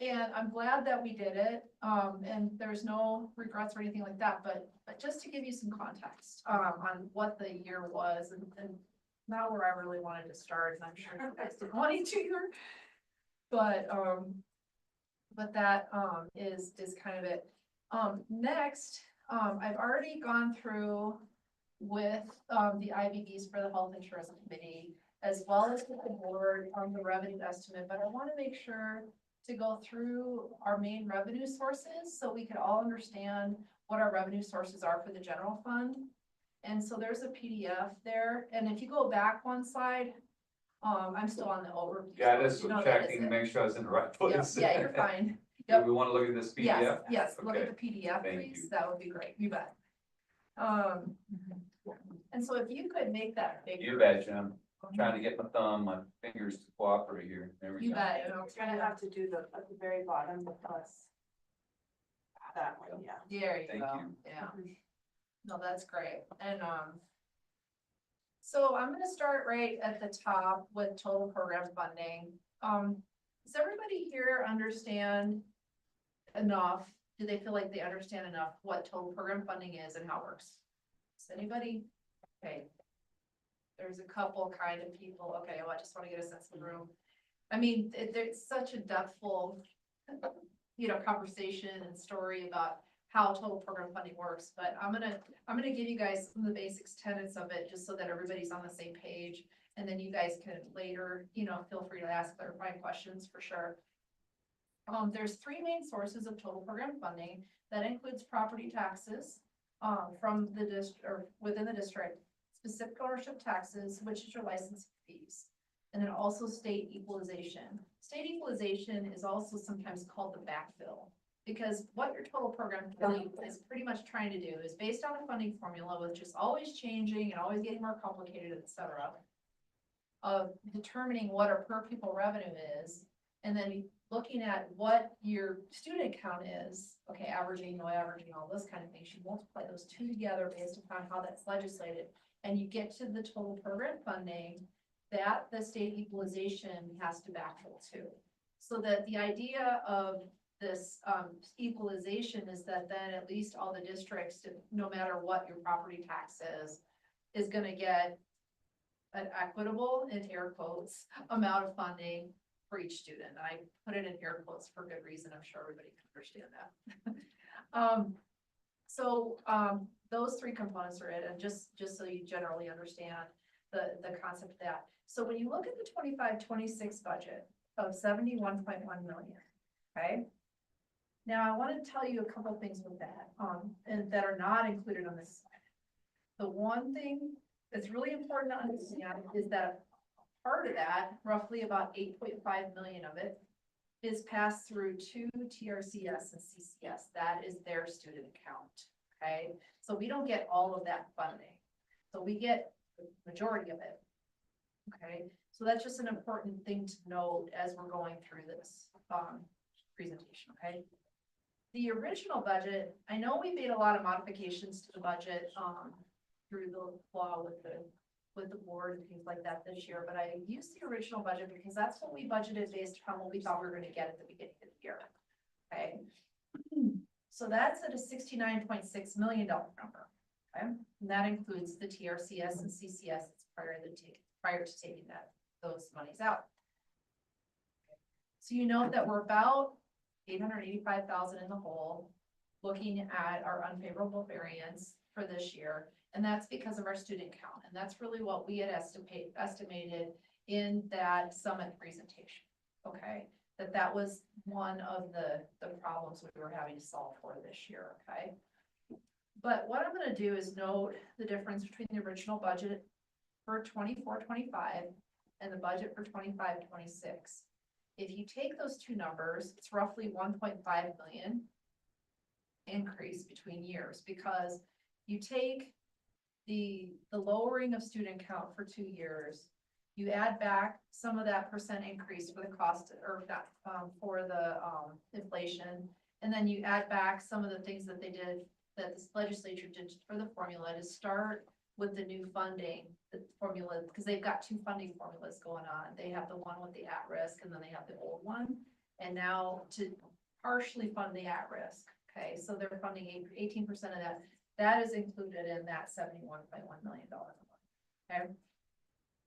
And I'm glad that we did it, and there's no regrets or anything like that, but just to give you some context, on what the year was and not where I really wanted to start, and I'm sure you guys didn't want to either. But that, is kind of it. Next, I've already gone through with, the IBBs for the Health Insurance Committee, as well as with the board on the revenue estimate, but I want to make sure to go through our main revenue sources so we could all understand what our revenue sources are for the general fund. And so there's a PDF there. And if you go back one slide, I'm still on the overview. Yeah, so this you know was that is checking to it. make sure I was in the right Yeah, place. yeah, you're fine. Do Yep. we want to look at this Yes, PDF? yes, look Okay. at the PDF, Thank please, you. that would be great, you bet. And so if you could make that bigger. You bet, Jim. I'm trying to get my fingers to cooperate here. There we You go. bet, and I'll You're gonna have to do the, at the very bottom, the plus. That one, yeah. There you Thank go, you. yeah. No, that's great, and, so I'm gonna start right at the top with total program funding. Does everybody here understand enough? Do they feel like they understand enough what total program funding is and how it works? Does anybody? Okay. There's a couple kind of people, okay, well, I just wanna get a sense of the room. I mean, there's such a depthful, you know, conversation and story about how total program funding works, but I'm gonna give you guys some of the basics tenets of it, just so that everybody's on the same page. And then you guys can later, you know, feel free to ask clarifying questions for sure. There's three main sources of total program funding. That includes property taxes, from the district or within the district, specific ownership taxes, which is your licensing fees. And then also state equalization. State equalization is also sometimes called the backfill. Because what your total program funding is pretty much trying to do is based on a funding formula, which is always changing and always getting more complicated, et cetera, of determining what our per pupil revenue is, and then looking at what your student count is, okay, averaging, all those kind of things. You multiply those two together based upon how that's legislated, and you get to the total program funding that the state equalization has to backfill to. So that the idea of this equalization is that then at least all the districts, no matter what your property tax is gonna get an equitable, in air quotes, amount of funding for each student. I put it in air quotes for good reason. I'm sure everybody can understand that. Those three components are it, and just so you generally understand the concept of that. So when you look at the 25-26 budget of 71.1 million, okay? Now, I want to tell you a couple things with that, and that are not included on this slide. The one thing that's really important to understand is that part of that, roughly about 8.5 million of it, is passed through to TRCS and CCS. That is their student account, okay? So we don't get all of that funding. So we get the majority of it, okay? So that's just an important thing to note as we're going through this presentation, okay? The original budget, I know we made a lot of modifications to the budget through the law with the board and things like that this year, but I used the original budget because that's what we budgeted based upon what we thought we were gonna get at the beginning of the year. Okay, so that's at a $69.6 million number. Okay, and that includes the TRCS and CCS prior to taking those monies out. So you know that we're about 885,000 in the hole, looking at our unfavorable variance for this year. And that's because of our student count. And that's really what we had estimated in that summit presentation. Okay, that was one of the problems we were having to solve for this year. Okay. But what I'm going to do is note the difference between the original budget for 24-25 and the budget for 25-26. If you take those two numbers, it's roughly 1.5 million increase between years, because you take the lowering of student count for 2 years, you add back some of that percent increase for the cost or that for the inflation, and then you add back some of the things that they did, that this legislature did for the formula to start with the new funding, the formula, because they've got two funding formulas going on. They have the one with the at-risk, and then they have the old one. And now to partially fund the at-risk, okay, so they're funding 18% of that. That is included in that $71.1 million number, okay?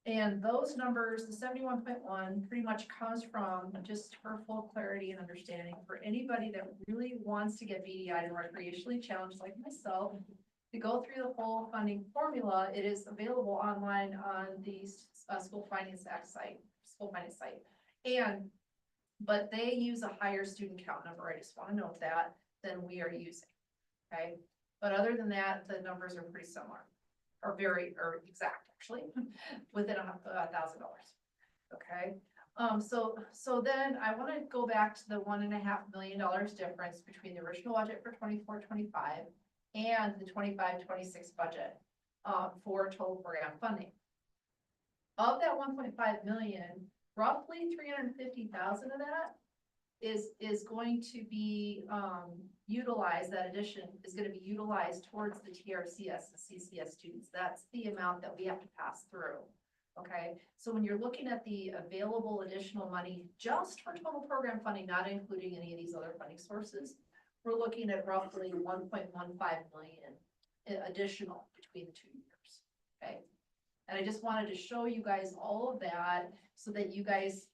And those numbers, the 71.1 pretty much comes from, just for full clarity and understanding, for anybody that really wants to get VDI and recreationally challenged like myself, to go through the whole funding formula. It is available online on the School Finance Act site, but they use a higher student count number. I just want to note that than we are using, okay? But other than that, the numbers are pretty similar, or exact actually, within $1,000. Okay, so then I wanna go back to the $1.5 million difference between the original budget for 24-25 and the 25-26 budget, for total program funding. Of that 1.5 million, roughly 350,000 of that is going to be, utilized, that addition is gonna be utilized towards the TRCS and CCS students. That's the amount that we have to pass through. Okay, so when you're looking at the available additional money just for total program funding, not including any of these other funding sources, we're looking at roughly 1.15 million additional between the 2 years, okay? And I just wanted to show you guys all of that so that you guys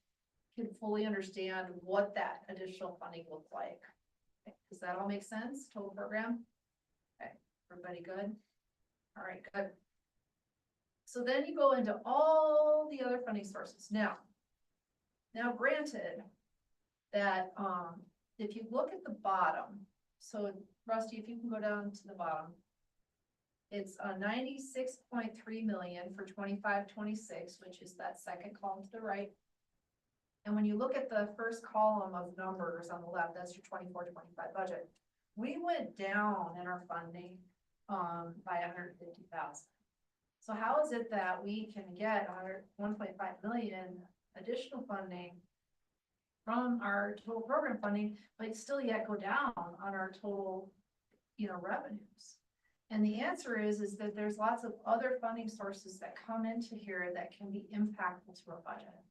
can fully understand what that additional funding looks like. Okay, does that all make sense, total program? Okay, everybody good? All right, good. So then you go into all the other funding sources. Now granted that, if you look at the bottom, so Rusty, if you can go down to the bottom, it's 96.3 million for 25-26, which is that second column to the right. And when you look at the first column of numbers on the left, that's your 24-25 budget. We went down in our funding, by 150,000. So how is it that we can get 1.5 million additional funding from our total program funding, but still yet go down on our total, revenues? And the answer is that there's lots of other funding sources that come into here that can be impactful to our budget.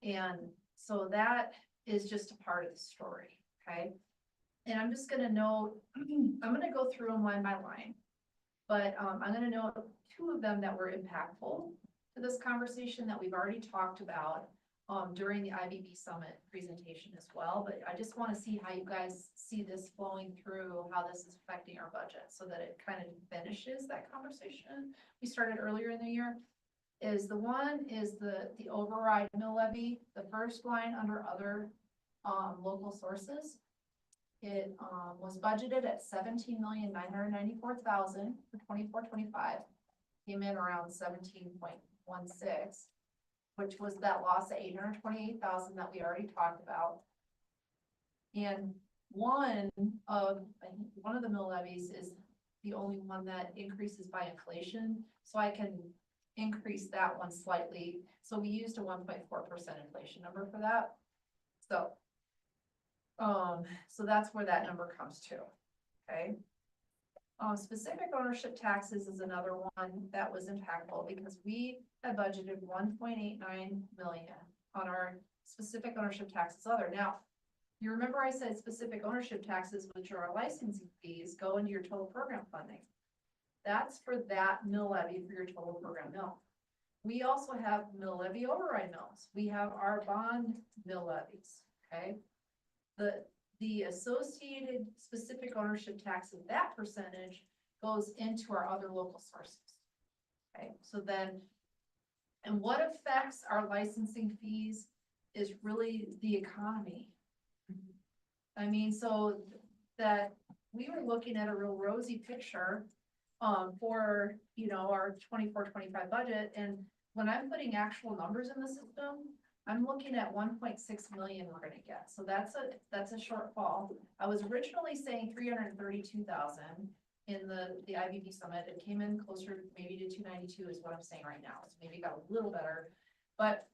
And so that is just a part of the story, okay? And I'm just gonna note, I'm gonna go through them line by line, but I'm gonna note 2 of them that were impactful to this conversation that we've already talked about during the IBB Summit presentation as well. But I just wanna see how you guys see this flowing through, how this is affecting our budget, so that it kind of finishes that conversation we started earlier in the year. Is the override mill levy, the first line under other local sources. It was budgeted at 17,994,000 for 24-25. Came in around 17.16, which was that loss of 828,000 that we already talked about. And one of the mill levies is the only one that increases by inflation, so I can increase that one slightly. So we used a 1.4% inflation number for that. So that's where that number comes to, okay? Specific ownership taxes is another one that was impactful because we had budgeted 1.89 million on our specific ownership taxes other. Now, you remember I said specific ownership taxes, which are our licensing fees, go into your total program funding. That's for that mill levy for your total program mill. We also have mill levy override mills. We have our bond mill levies, okay? The associated specific ownership tax of that percentage goes into our other local sources. Okay, so then, and what affects our licensing fees is really the economy. I mean, so that we were looking at a real rosy picture for, our 24-25 budget. And when I'm putting actual numbers in the system, I'm looking at 1.6 million we're gonna get. So that's a shortfall. I was originally saying 332,000 in the IBB Summit. It came in closer maybe to 292 is what I'm saying right now. So maybe it got a little better, but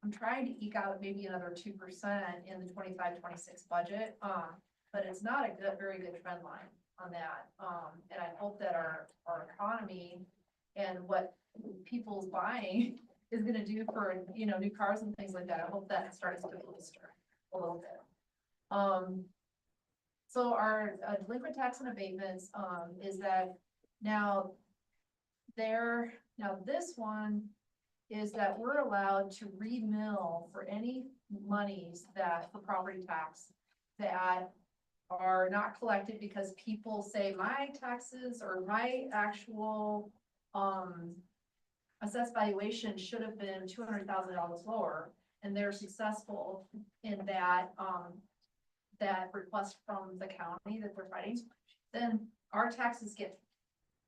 I'm trying to eke out maybe another 2% in the 25-26 budget. But it's not a very good trend line on that. And I hope that our economy and what people's buying is gonna do for, new cars and things like that. I hope that starts to bolster a little bit. So our delinquent tax and abatements, is that now this one is that we're allowed to remill for any monies that for property tax that are not collected because people say my taxes or my actual, assessed valuation should have been $200,000 lower, and they're successful in that, that request from the county that they're fighting, then our taxes get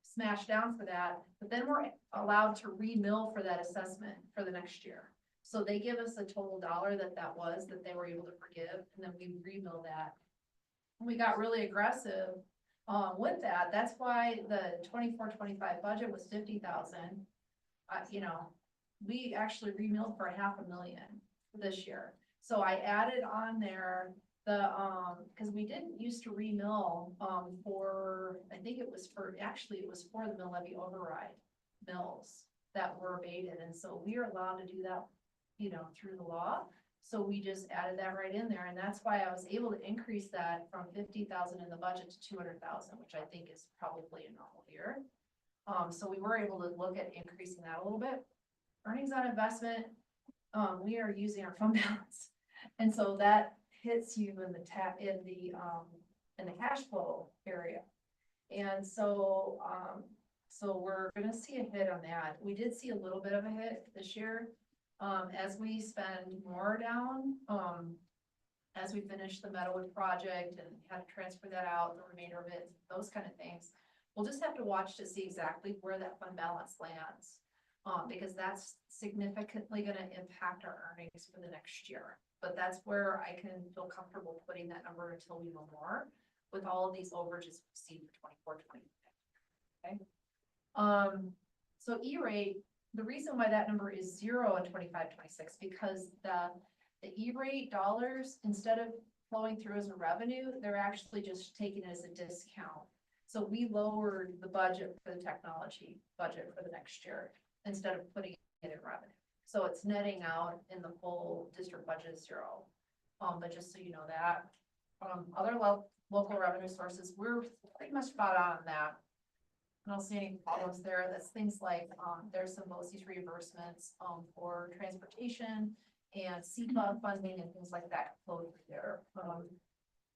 smashed down for that, but then we're allowed to remill for that assessment for the next year. So they give us a total dollar that was, that they were able to forgive, and then we remill that. We got really aggressive, with that. That's why the 24-25 budget was 50,000. You know, we actually remilled for $500,000 this year. So I added on there the, cause we didn't used to remill, for, I think it was for the mill levy override mills that were abated. And so we are allowed to do that, you know, through the law. So we just added that right in there. And that's why I was able to increase that from 50,000 in the budget to 200,000, which I think is probably a normal year. So we were able to look at increasing that a little bit. Earnings on investment, we are using our fund balance. And so that hits you in the cash flow area. And so, so we're gonna see a hit on that. We did see a little bit of a hit this year. As we spend more down, as we finish the Meadowood project and have to transfer that out, the remainder of it, those kind of things. We'll just have to watch to see exactly where that fund balance lands. Because that's significantly gonna impact our earnings for the next year. But that's where I can feel comfortable putting that number until we know more with all of these overages we see for 24-25. Okay. So E-rate, the reason why that number is 0 in 25-26, because the E-rate dollars, instead of flowing through as a revenue, they're actually just taking it as a discount. So we lowered the budget for the technology budget for the next year instead of putting it in revenue. So it's netting out in the full district budget is 0. But just so you know that, other local revenue sources, we're pretty much spot on that. I don't see any problems there. That's things like, there's some BOCES reimbursements, for transportation and CEPA funding and things like that flow through there.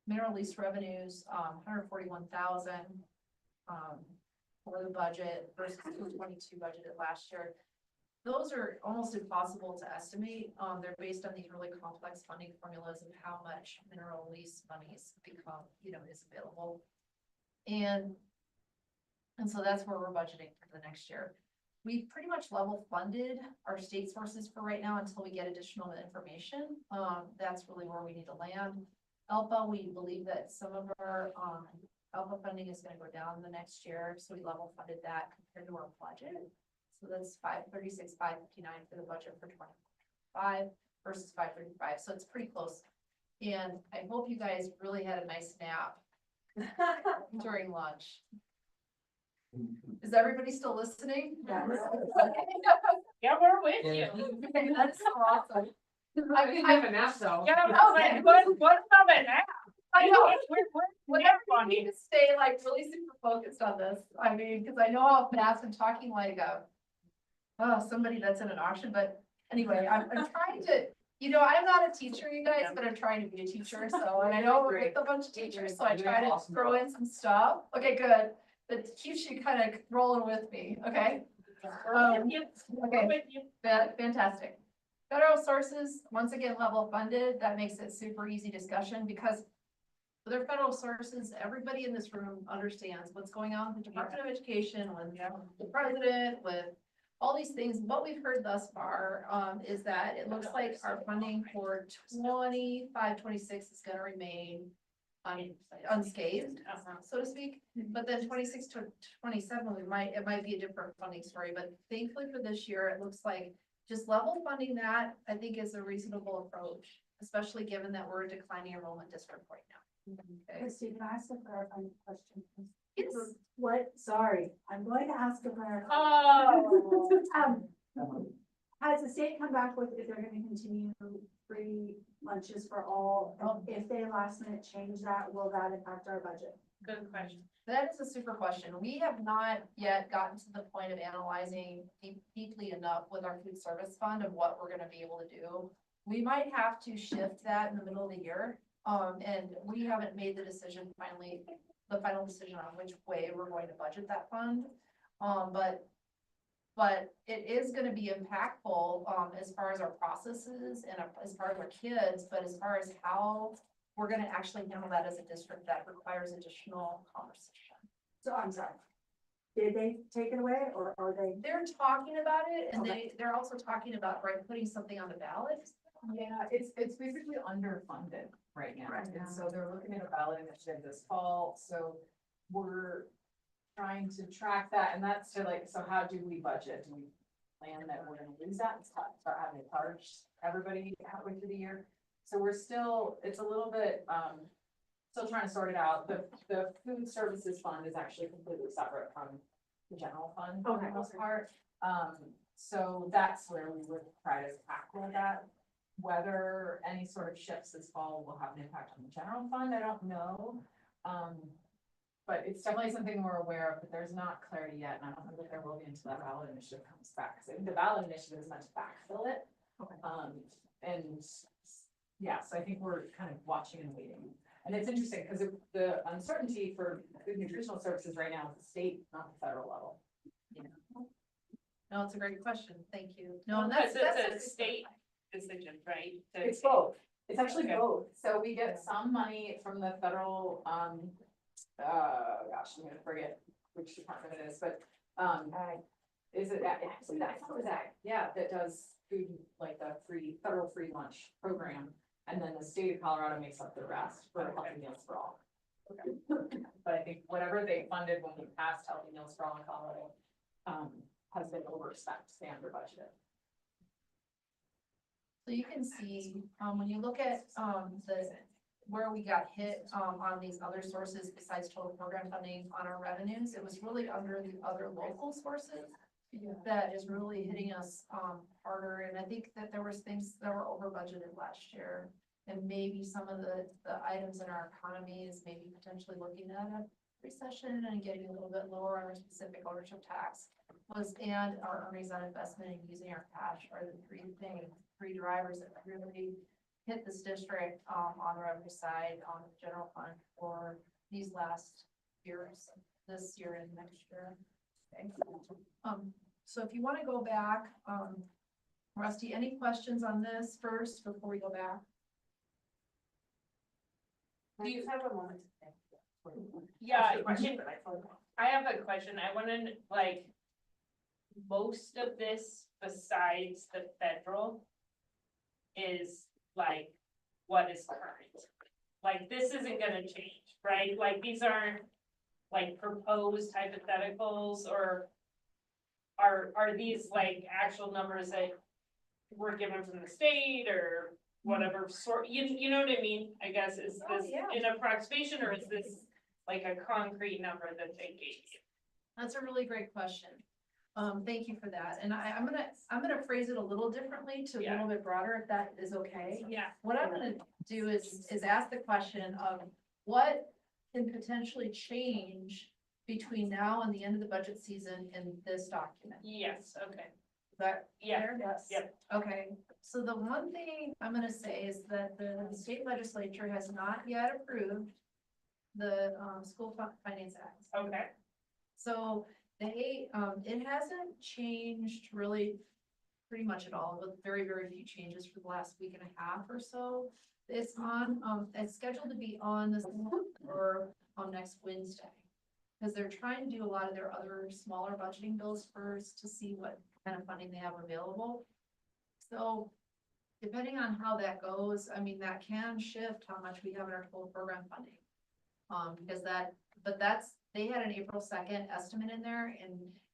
Mineral lease revenues, 141,000, for the budget versus 222 budgeted last year. Those are almost impossible to estimate. They're based on these really complex funding formulas of how much mineral lease monies become, is available. And so that's where we're budgeting for the next year. We've pretty much level funded our state sources for right now until we get additional information. That's really where we need to land. ALPA, we believe that some of our ALPA funding is going to go down the next year. So we level funded that compared to our budget. So that's 536, 559 for the budget for 25 versus 535. So it's pretty close. And I hope you guys really had a nice nap during lunch. Is everybody still listening? Yeah, we're with you. Okay, that's so awesome. I didn't have a nap though. Yeah, what about a nap? I know, We're whatever you need to stay like really super focused on this. I mean, because I know how fast I'm talking like somebody that's in an auction, but anyway, I'm trying to, I'm not a teacher, you guys, but I'm trying to be a teacher, so, and I know we're with a bunch of teachers, so I try to throw in some stuff. Okay, good. That keeps you kind of rolling with me, okay? Okay, fantastic. Federal sources, once again, level funded, that makes it super easy discussion because with our federal sources, everybody in this room understands what's going on with the Department of Education, with the president, with all these things. What we've heard thus far is that it looks like our funding for 25-26 is going to remain unscathed, so to speak. But then 26 to 27, it might be a different funding story. But thankfully for this year, it looks like just level funding that I think is a reasonable approach, especially given that we're a declining enrollment district right now. Okay. Christy, can I ask a clarifying question? Yes. Sorry, I'm going to ask a clarifying. Oh. Has the state come back with if they're gonna continue free lunches for all? If they last minute change that, will that impact our budget? Good question. That is a super question. We have not yet gotten to the point of analyzing deeply enough with our food service fund of what we're gonna be able to do. We might have to shift that in the middle of the year. And we haven't made the final decision on which way we're going to budget that fund. But it is gonna be impactful, as far as our processes and as far as our kids, but as far as how we're gonna actually handle that as a district, that requires additional conversation. So I'm sorry. Did they take it away or are they? They're talking about it and they're also talking about, right, putting something on the ballot. Yeah, it's basically underfunded right now, Right. and so they're looking at a ballot initiative this fall, so we're trying to track that, and that's to like, so how do we budget? Do we plan that we're gonna lose that and start having to charge everybody halfway through the year? So we're still, it's a little bit, still trying to sort it out. The food services fund is actually completely separate from the general fund for the most part. So that's where we would try to tackle that. Whether any sort of shifts this fall will have an impact on the general fund, I don't know. But it's definitely something we're aware of, but there's not clarity yet, and I don't know that there will be until that ballot initiative comes back. So I think the ballot initiative is meant to backfill it. And yeah, so I think we're kind of watching and waiting. And it's interesting because the uncertainty for food nutritional services right now is the state, not the federal level. No, it's a great question. Thank you. No, and Because that's it's a state decision, right? To- It's both. It's actually Okay. both. So we get some money from the federal, gosh, I'm gonna forget which department it is, but, is it, I thought it was that, yeah, that does food, like the federal free lunch program. And then the state of Colorado makes up the rest for Healthy Meals for All. But I think whatever they funded when we passed Healthy Meals for All in Colorado, has been overspent, stay under budget. So you can see, when you look at, where we got hit, on these other sources besides total program funding on our revenues, it was really under the other local sources. That is really hitting us, harder, and I think that there was things that were over budgeted last year. And maybe some of the items in our economy is maybe potentially looking at a recession and getting a little bit lower on our specific ownership tax. And our earnings on investment and using our cash are the three drivers that really hit this district, on the revenue side, on the general fund for these last years, this year and next year. Okay. So if you want to go back, Rusty, any questions on this first before we go back? Do you have a moment? Yeah, I have a question. I wanna, like, most of this besides the federal is like, what is current? Like, this isn't gonna change, right? Like, these aren't like proposed hypotheticals, or are these like actual numbers that were given from the state or whatever sort, you know what I mean? I guess, is this an approximation, or is this like a concrete number that they gave you? That's a really great question. Thank you for that. And I'm gonna phrase it a little differently to a little bit broader, if that is okay. Yeah. What I'm gonna do is ask the question of what can potentially change between now and the end of the budget season in this document. Yes, okay. Is that Yeah. clear? Yes. Yep. Okay, so the one thing I'm gonna say is that the state legislature has not yet approved the, School Finance Act. Okay. So they, it hasn't changed really pretty much at all, with very, very few changes for the last week and a half or so. It's it's scheduled to be on this or on next Wednesday. Because they're trying to do a lot of their other smaller budgeting bills first to see what kind of funding they have available. So depending on how that goes, I mean, that can shift how much we have in our total program funding. Because they had an April 2nd estimate in there,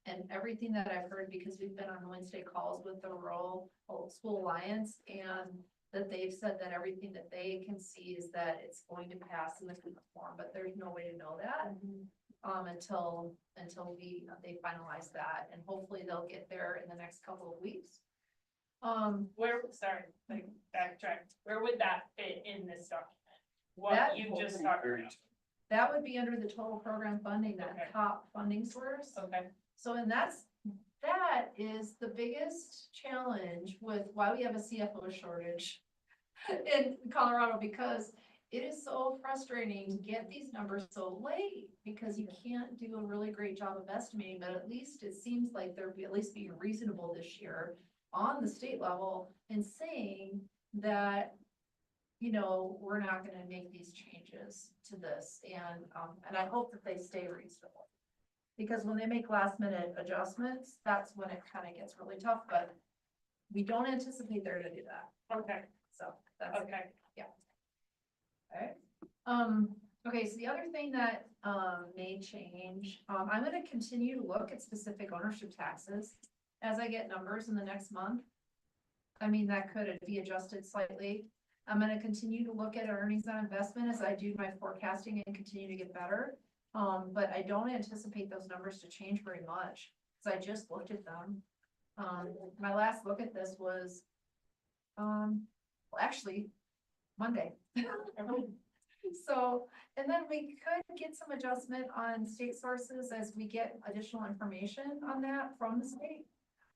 and everything that I've heard, because we've been on Wednesday calls with the Rural School Alliance, and that they've said that everything that they can see is that it's going to pass in the current form, but there's no way to know that. Until they finalize that, and hopefully they'll get there in the next couple of weeks. Like, backtrack, where would that fit in this document? What That- you just talked about? That would be under the total program funding, that Okay. top funding source. Okay. So, and that is the biggest challenge with why we have a CFO shortage in Colorado, because it is so frustrating to get these numbers so late, because you can't do a really great job of estimating, but at least it seems like they're at least being reasonable this year on the state level and saying that, you know, we're not gonna make these changes to this, and I hope that they stay reasonable. Because when they make last minute adjustments, that's when it kind of gets really tough, but we don't anticipate they're gonna do that, Okay, so that's. okay. Okay, okay, so the other thing that, may change, I'm gonna continue to look at specific ownership taxes as I get numbers in the next month. I mean, that could be adjusted slightly. I'm gonna continue to look at earnings on investment as I do my forecasting and continue to get better. But I don't anticipate those numbers to change very much, cause I just looked at them. My last look at this was, well, actually, Monday. So, and then we could get some adjustment on state sources as we get additional information on that from the state.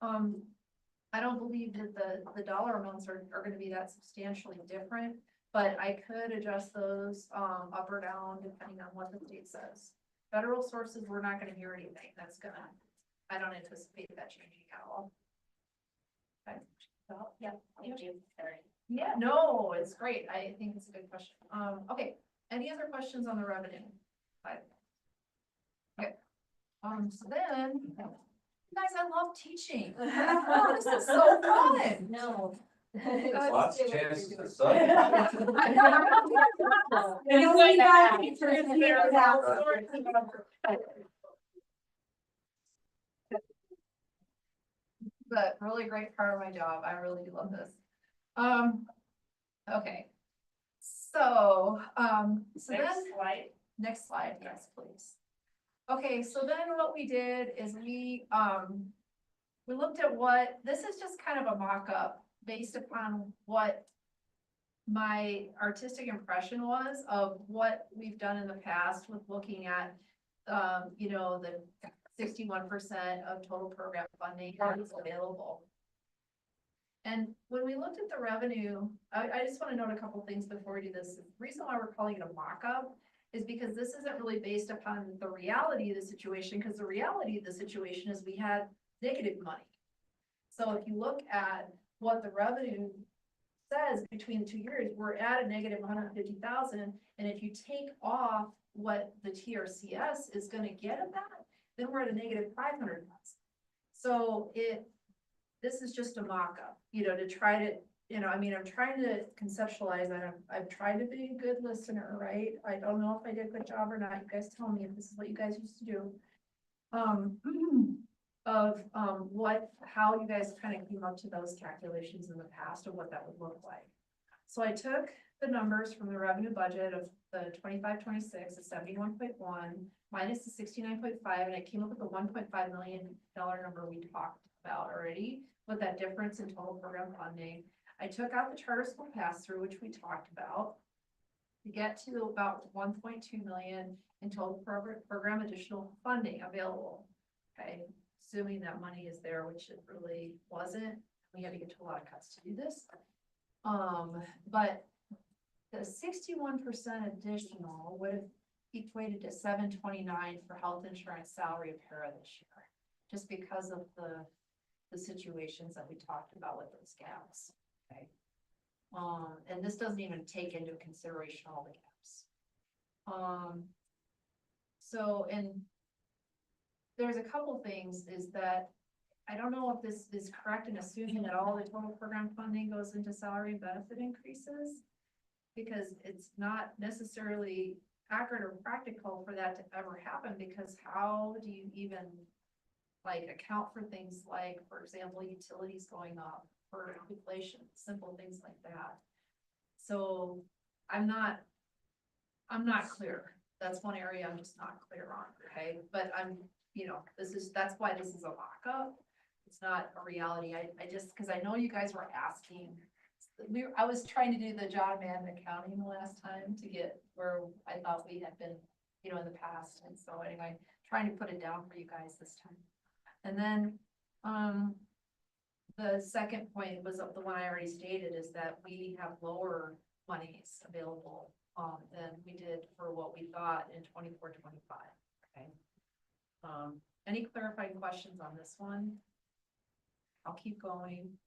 I don't believe that the dollar amounts are gonna be that substantially different, but I could adjust those, up or down depending on what the state says. Federal sources, we're not gonna hear anything, I don't anticipate that changing at all. Okay, so, yeah. Thank you. Yeah, no, it's great. I think it's a good question. Okay, any other questions on the revenue? side? Okay, so then, you guys, I love teaching. Oh, this is so fun. No. Lots of chances to study. But really great part of my job. I really do love this. Okay. So then, slide. next slide, yes, please. Okay, so then what we did is we looked at what, this is just kind of a mock-up based upon what my artistic impression was of what we've done in the past with looking at, you know, the 61% of total program funding that is available. And when we looked at the revenue, I just want to note a couple things before we do this. The reason why we're calling it a mock-up is because this isn't really based upon the reality of the situation, because the reality of the situation is we had negative money. So if you look at what the revenue says between the 2 years, we're at a negative 150,000. And if you take off what the TRCS is going to get of that, then we're at a negative 500,000. So this is just a mock-up, you know, to try to, you know, I mean, I'm trying to conceptualize that. I've tried to be a good listener, right? I don't know if I did a good job or not. You guys tell me if this is what you guys used to do. How you guys kind of came up to those calculations in the past of what that would look like. So I took the numbers from the revenue budget of the 25-26, the 71.1 minus the 69.5, and I came up with the $1.5 million number we talked about already, with that difference in total program funding. I took out the charter school pass-through, which we talked about, to get to about 1.2 million in total program additional funding available. Okay, assuming that money is there, which it really wasn't. We had to get to a lot of cuts to do this. But the 61% additional would have equated to 729 for health insurance, salary of para this year, just because of the situations that we talked about with those gaps. Okay. And this doesn't even take into consideration all the gaps. So, and there's a couple things is that I don't know if this is correct in assuming that all the total program funding goes into salary and benefit increases, because it's not necessarily accurate or practical for that to ever happen, because how do you even like account for things like, for example, utilities going up for inflation, simple things like that. So I'm not clear. That's one area I'm just not clear on, okay? But I'm, you know, that's why this is a mock-up. It's not a reality. I just, because I know you guys were asking. I was trying to do the John Madden accounting the last time to get where I thought we had been, you know, in the past. And so anyway, trying to put it down for you guys this time. And then, the second point was the one I already stated, is that we have lower monies available than we did for what we thought in 24-25. Okay. Any clarifying questions on this one? I'll keep going.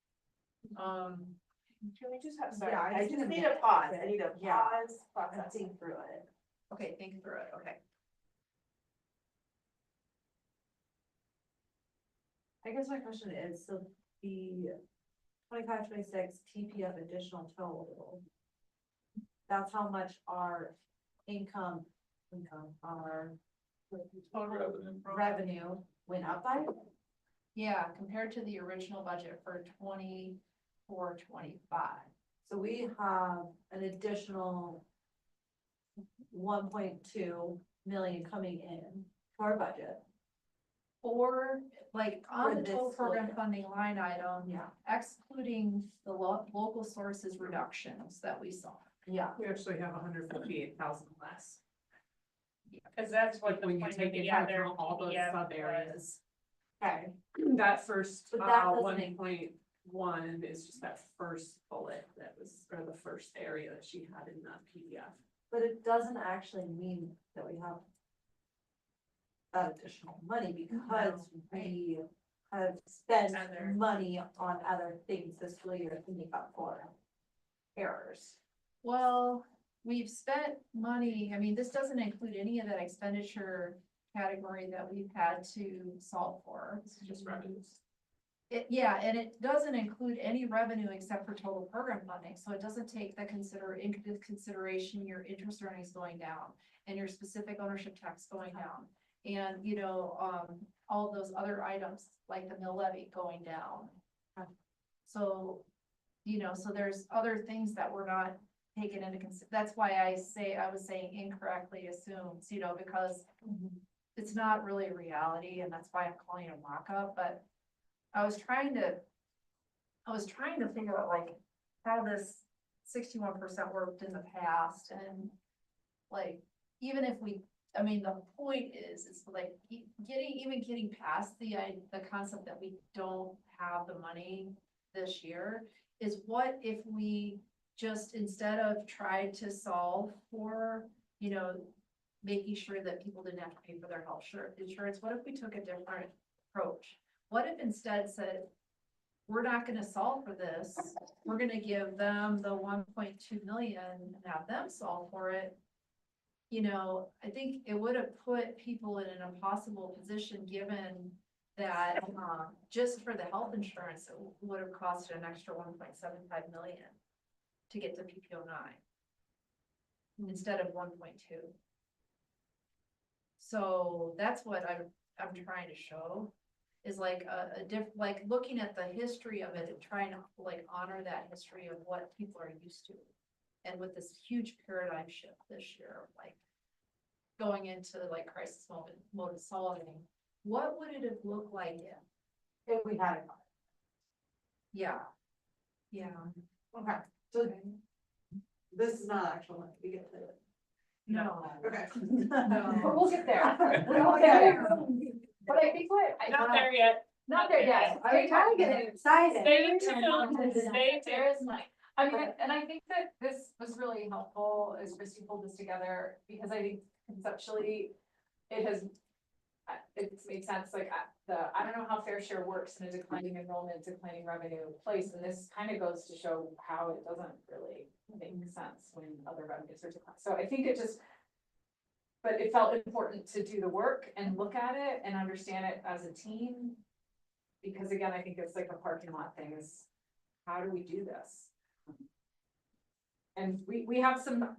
Can we just have, Sorry, yeah, I I just just need a pause, I need a pause, and think through it. Okay, think through it. Okay. I guess my question is, so the 25-26 TPF additional total. That's how much our our total revenue went up by? Yeah, compared to the original budget for 24-25. So we have an additional 1.2 million coming in to our budget. Or like on For the this total school program year. funding line item, Yeah. excluding the local sources reductions that we saw. Yeah. We actually have 158,000 less. Cause that's what the When you point take of the into other account all those PDF sub was. areas. Okay. That first, But that doesn't 1.1 is just that first bullet that was, or the first area that she had in that PDF. But it doesn't actually mean that we have that additional money because we have spent Other. money on other things this school year to make up for errors. Well, we've spent money, I mean, this doesn't include any of that expenditure category that we've had to solve for. This is just revenues. Yeah, and it doesn't include any revenue except for total program funding, so it doesn't take into consideration your interest earnings going down and your specific ownership tax going down. And, all those other items like the mill levy going down. So, so there's other things that we're not taken into that's why I was saying incorrectly assumes, because it's not really a reality, and that's why I'm calling it a mock-up, but I was trying to figure out like how this 61% worked in the past, and like, even if the point is like getting past the concept that we don't have the money this year is what if we just, instead of try to solve for, making sure that people didn't have to pay for their health insurance, what if we took a different approach? What if instead said, we're not gonna solve for this, we're gonna give them the 1.2 million and have them solve for it? I think it would have put people in an impossible position, given that, just for the health insurance, it would have costed an extra 1.75 million to get to PPO 9 instead of 1.2. So that's what I'm trying to show, is like like looking at the history of it and trying to like honor that history of what people are used to. And with this huge paradigm shift this year, like going into like crisis mode solving, what would it have looked like If we had it. Yeah. Okay, so this is not actual money, we get to it. No. Okay. But we'll get there. We'll get there. But I think Not there yet. not there yet. I'm kind of getting excited. Stay tuned, stay There is tuned. money. I mean, and I think that this was really helpful as Christy pulled this together, because I think conceptually, it's made sense, like, I don't know how fair share works in a declining enrollment, declining revenue place, and this kind of goes to show how it doesn't really make sense when other revenues are declining. So I think but it felt important to do the work and look at it and understand it as a team. Because again, I think it's like a parking lot thing, is how do we do this? And we have some,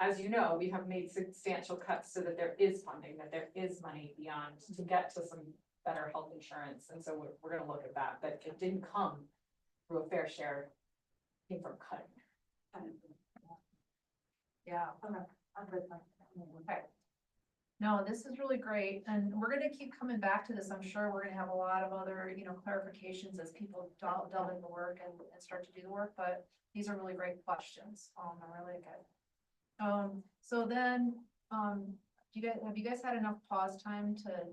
as you know, we have made substantial cuts so that there is funding, that there is money beyond to get to some better health insurance. And so we're gonna look at that, but it didn't come through a fair share, it came from cutting. Yeah. Okay. No, this is really great, and we're gonna keep coming back to this. I'm sure we're gonna have a lot of other, clarifications as people delve into the work and start to do the work, but these are really great questions. They're really good. So then, have you guys had enough pause time to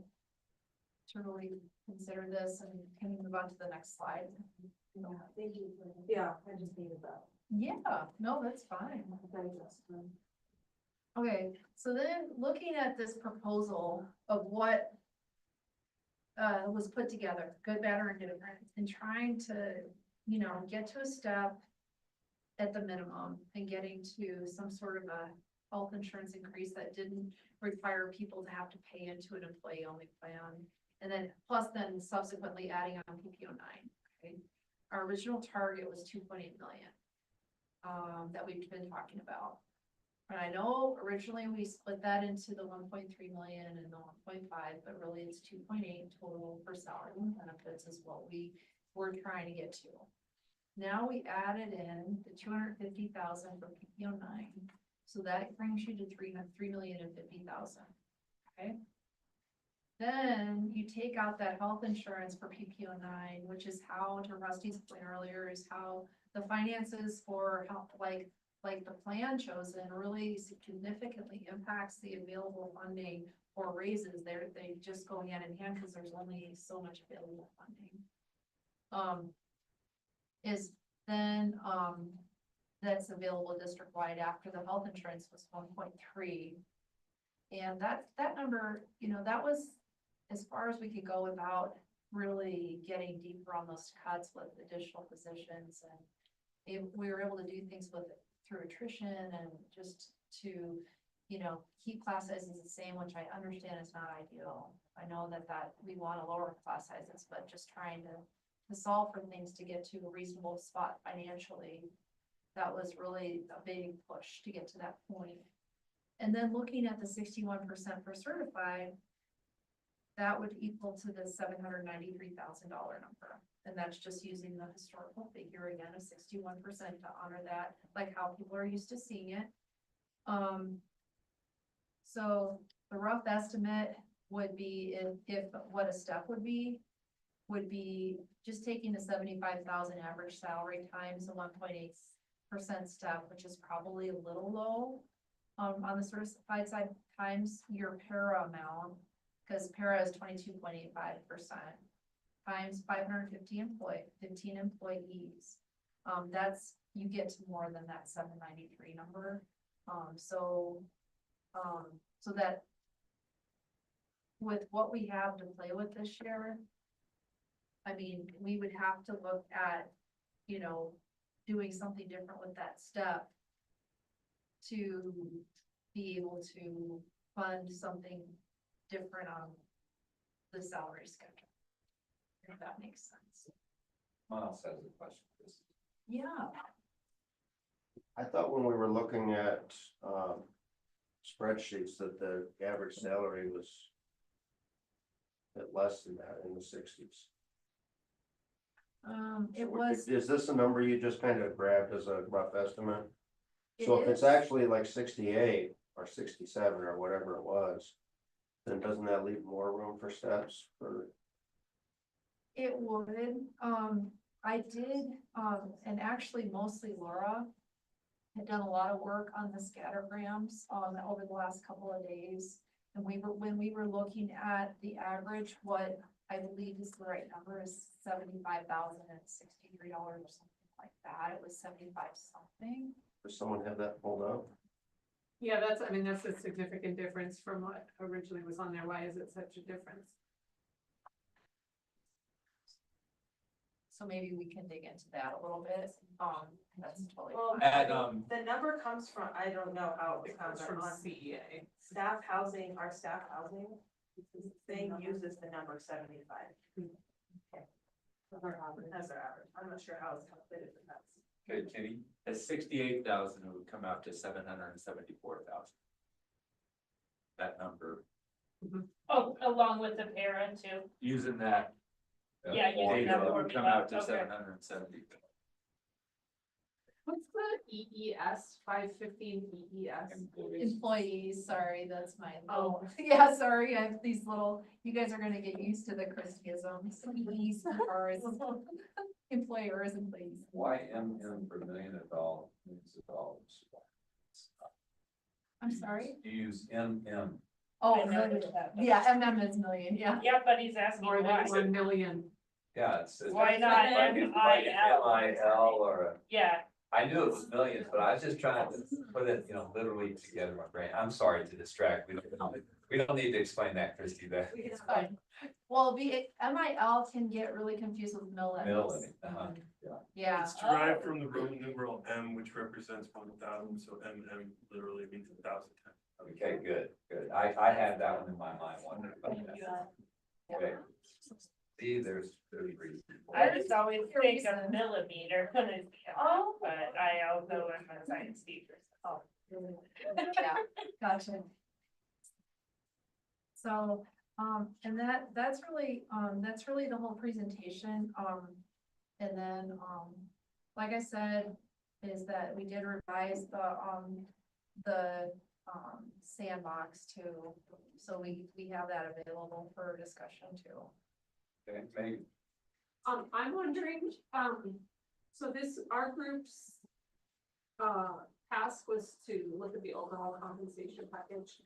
really consider this, and can we move on to the next slide? Thank you. Yeah, I just needed that. Yeah, no, that's fine. Okay, so then looking at this proposal of what was put together, good, bad, or indifferent, and trying to, get to a step at the minimum and getting to some sort of a health insurance increase that didn't require people to have to pay into an employee-only plan, and then plus then subsequently adding on PPO 9, okay? Our original target was 2.8 million. That we've been talking about. And I know originally we split that into the 1.3 million and the 1.5, but really it's 2.8 total for salary and benefits is what we were trying to get to. Now we added in the 250,000 for PPO 9, so that brings you to 3,050,000. Okay. Then you take out that health insurance for PPO 9, which is how, to Rusty's point earlier, is how the finances for how, like the plan chosen really significantly impacts the available funding for raises. They just go hand in hand because there's only so much available funding. Is then, that's available district-wide after the health insurance was 1.3. And that number, you know, that was as far as we could go without really getting deeper on those cuts with additional positions. And we were able to do things with it through attrition and just to, you know, keep class sizes the same, which I understand is not ideal. I know that we want to lower class sizes, but just trying to solve for things to get to a reasonable spot financially. That was really a big push to get to that point. And then looking at the 61% for certified, that would equal to the $793,000 number. And that's just using the historical figure again of 61% to honor that, like how people are used to seeing it. So the rough estimate would be if what a step would be just taking the 75,000 average salary times the 1.8% step, which is probably a little low. On the certified side times your para amount, because para is 22.85%, times 15 employees. That's, you get to more than that 793 number. So that with what we have to play with this year, I mean, we would have to look at, you know, doing something different with that step to be able to fund something different on the salary schedule. If that makes sense. Someone else has a question, Chris. Yeah. I thought when we were looking at, spreadsheets that the average salary was a bit less than that in the 60s. It was. Is this a number you just kind of grabbed as a rough estimate? It So if it's is. actually like 68 or 67 or whatever it was, then doesn't that leave more room for steps for? It would, I did, and actually mostly Laura had done a lot of work on the scattergrams, over the last couple of days. And when we were looking at the average, what I believe is the right number is $75,063 or something like that. It was 75 something. Does someone have that pulled up? Yeah, that's a significant difference from what originally was on there. Why is it such a difference? So maybe we can dig into that a little bit. That's totally Well, fine. the number comes from, I don't know how it comes From from CEA. staff housing, our staff housing thing uses the number 75. As their average. I'm not sure how it's calculated, but that's. Okay, Kenny, at 68,000, it would come out to 774,000. That number, Oh, along with the parent too. using that. Yeah, using data, that it would come out to formula, okay. 770. What's the EES, 515 EES? Employees, sorry, that's my, Oh. yeah, sorry, I have these little, you guys are gonna get used to the Christianisms. Employees, employers, employees. Why MM per million of dollars? I'm sorry? You use MM. Oh, I noticed that. yeah, MM is million, yeah. Yeah, but he's asking More why. than 1 million. Yeah, it's. Why not MIL MIL? or a. Yeah, I knew it was millions, but I was just trying to put it, you know, literally together in my brain. I'm sorry to distract. We don't need to explain that, Christie, that. It's fine. Well, MIL can get really confused with mill. Million, Yeah. It's derived from the Roman numeral M, which represents 1,000, so MM literally means 1,000. Okay, good. I had that one in my mind, wondering about that. Okay. See, there's reason. I just always think a millimeter, couldn't, but I also am a science teacher. Oh. Yeah, gotcha. So, and that's really the whole presentation, and then, like I said, is that we did revise the sandbox too, so we have that available for discussion too. Okay, Megan. I'm wondering, so this, our group's task was to look at the overall compensation package.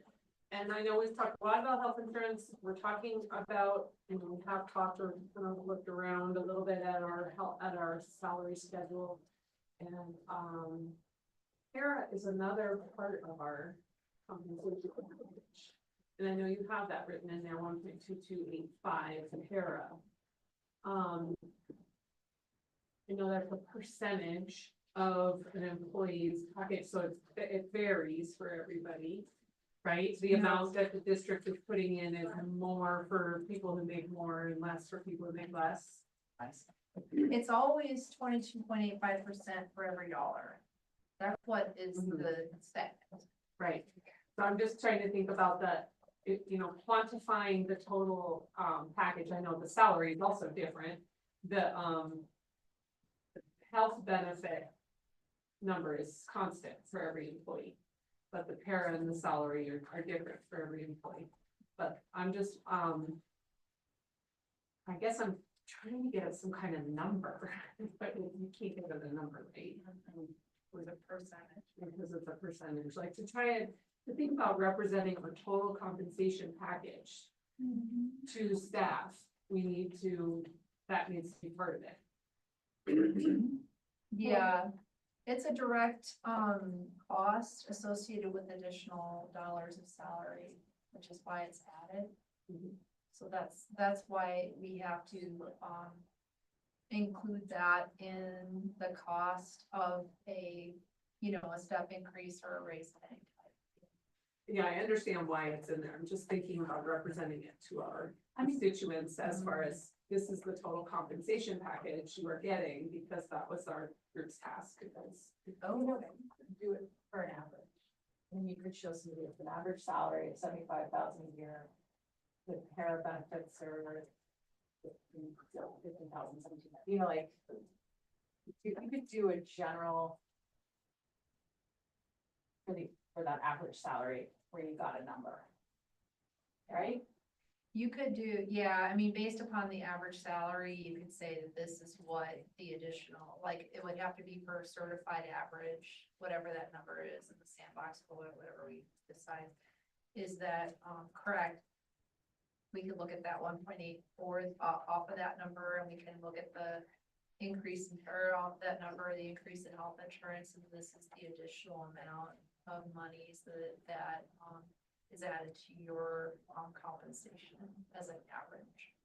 And I know we've talked a lot about health insurance, we're talking about, and we have talked or kind of looked around a little bit at our salary schedule. And, para is another part of our compensation package. And I know you have that written in there, 1.2285 para. You know, that's a percentage of an employee's package, so it varies for everybody, right? The amount that the district is putting in is more for people who make more and less for people who make less. It's always 22.85% for every dollar. That's what is the set. Right, so I'm just trying to think about that, you know, quantifying the total package. I know the salary is also different. The health benefit number is constant for every employee, but the para and the salary are different for every employee. But I'm just, I guess I'm trying to get at some kind of number, but you can't get at a number, right? With a percentage, because it's a percentage, like to try and to think about representing a total compensation package to staff, that needs to be part of it. Yeah, it's a direct cost associated with additional dollars of salary, which is why it's added. So that's why we have to include that in the cost of a, you know, a step increase or a raise of any type. Yeah, I understand why it's in there. I'm just thinking about representing it to our constituents as far as this is the total compensation package you are getting, because that was our group's task. Do it for an average. And you could show somebody with an average salary of 75,000 a year. The para benefits are 15,000, 17,000. You know, like you could do a general for that average salary where you got a number. Right? You could do, yeah, I mean, based upon the average salary, you could say that this is what the additional, like, it would have to be for certified average, whatever that number is in the sandbox, or whatever we decide. Is that correct? We could look at that 1.84 off of that number, and we can look at the increase in, or off that number, the increase in health insurance, and this is the additional amount of monies that is added to your compensation as an average.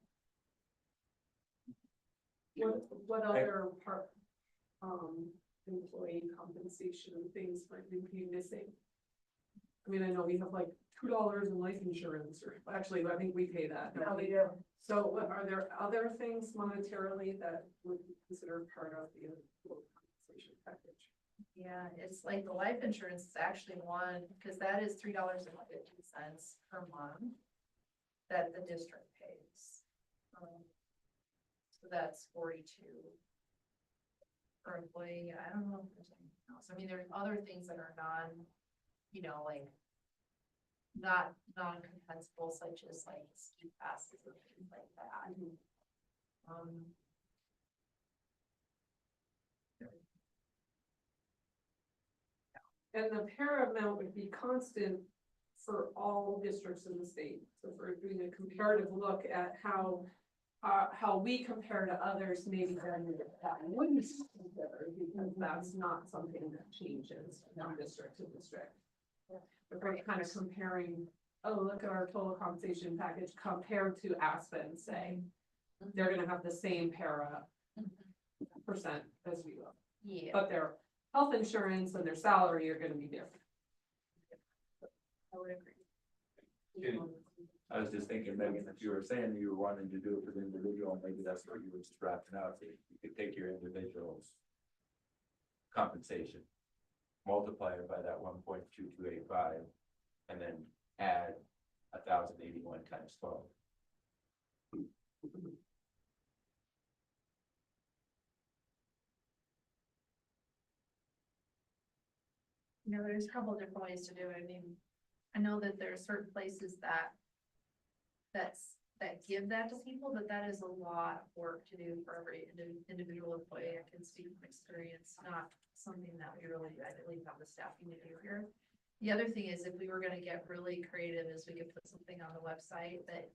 What other part, employee compensation things might we be missing? I mean, I know we have like $2 in life insurance, or actually, I think we pay that. No, we do. So what, are there other things monetarily that would be considered part of the compensation package? Yeah, it's like the life insurance is actually one, because that is $3.50 per month that the district pays. So that's 42 per employee. I don't know if there's anything else. I mean, there's other things that are you know, like not non-compensable, such as like ski passes and things like that. And the para amount would be constant for all districts in the state. So if we're doing a comparative look at how we compare to others, maybe then that wouldn't consider, because that's not something that changes from district to district. If we're kind of comparing, oh, look at our total compensation package compared to Aspen, say, they're gonna have the same para percent as we will. Yeah. But their health insurance and their salary are gonna be different. I would agree. I was just thinking, Megan, if you were saying you were wanting to do it for the individual, maybe that's what you were just wrapping up. You could take your individual's compensation, multiply it by that 1.2285, and then add 1,081 times 12. You know, there's a couple of different ways to do it. I mean, I know that there are certain places that give that to people, but that is a lot of work to do for every individual employee. I can speak from experience, not something that we really, I believe, have the staffing to do here. The other thing is, if we were gonna get really creative, is we could put something on the website that,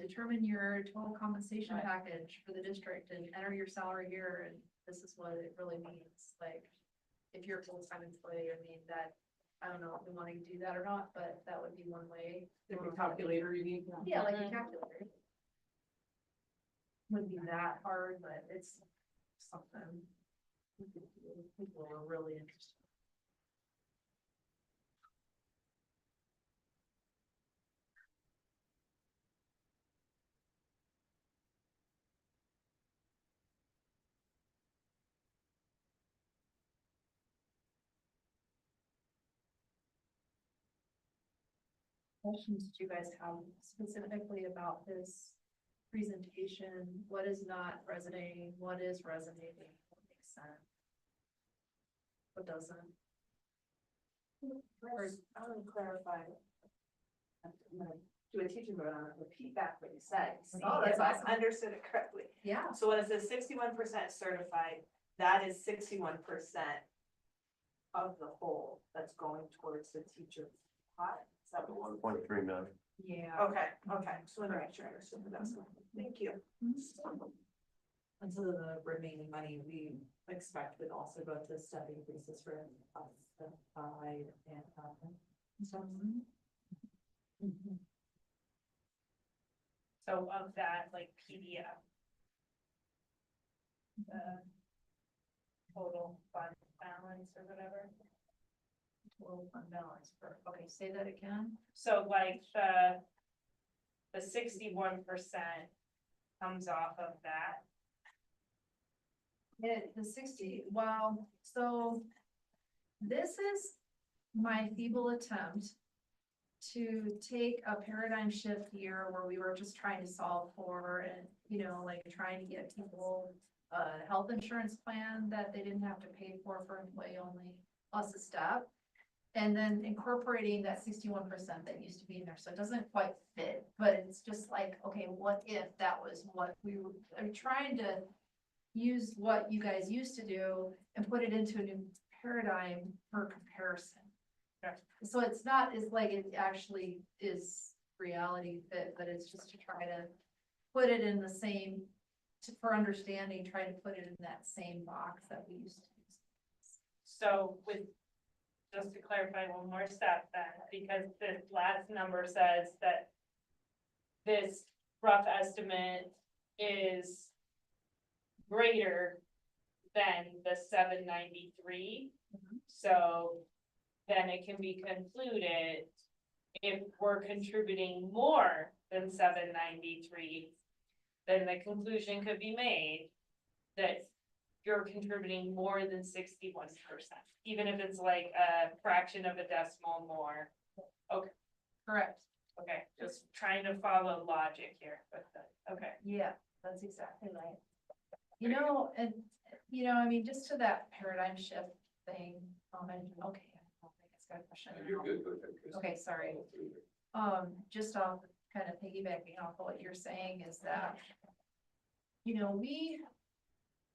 determine your total compensation package for the district and enter your salary here, and this is what it really means. Like, if you're a full-time employee, I mean, that, I don't know if we want to do that or not, but that would be one way. Like a calculator you need. Yeah, like a calculator. Wouldn't be that hard, but it's something people are really interested. Questions do you guys have specifically about this presentation? What is not resonating? What is resonating? What makes sense? What doesn't? First, I want to clarify. I'm gonna do a teaching vote on it, repeat back what you said. Oh, that's awesome. I understood it correctly. Yeah. So when it says 61% certified, that is 61% of the whole that's going towards the teacher pot. Is that what? 1.3 million. Yeah. Okay, just want to make sure I understood what that's. Thank you. And so the remaining money we expect would also go to step increases for classified and So of that, like PDF. The total fund balance or whatever. Total fund balance for, okay, say that again. So like the 61% comes off of that. The 60, well, so this is my feeble attempt to take a paradigm shift year where we were just trying to solve for and, like trying to get people a health insurance plan that they didn't have to pay for employee only, plus a step. And then incorporating that 61% that used to be in there. So it doesn't quite fit, but it's just like, okay, what if that was what I'm trying to use what you guys used to do and put it into a new paradigm for comparison. So it's not as like it actually is reality fit, but it's just to try to put it in the same, for understanding, try to put it in that same box that we used to use. So just to clarify one more step then, because the last number says that this rough estimate is greater than the 793. So then it can be concluded, if we're contributing more than 793, then the conclusion could be made that you're contributing more than 61%, even if it's like a fraction of a decimal more. Okay. Correct. Okay, just trying to follow logic here, but okay. Yeah, that's exactly right. I mean, just to that paradigm shift thing, and okay, I don't think it's got a question. You're good with it, Chris. Okay, sorry. Just off, kind of piggybacking off of what you're saying is that,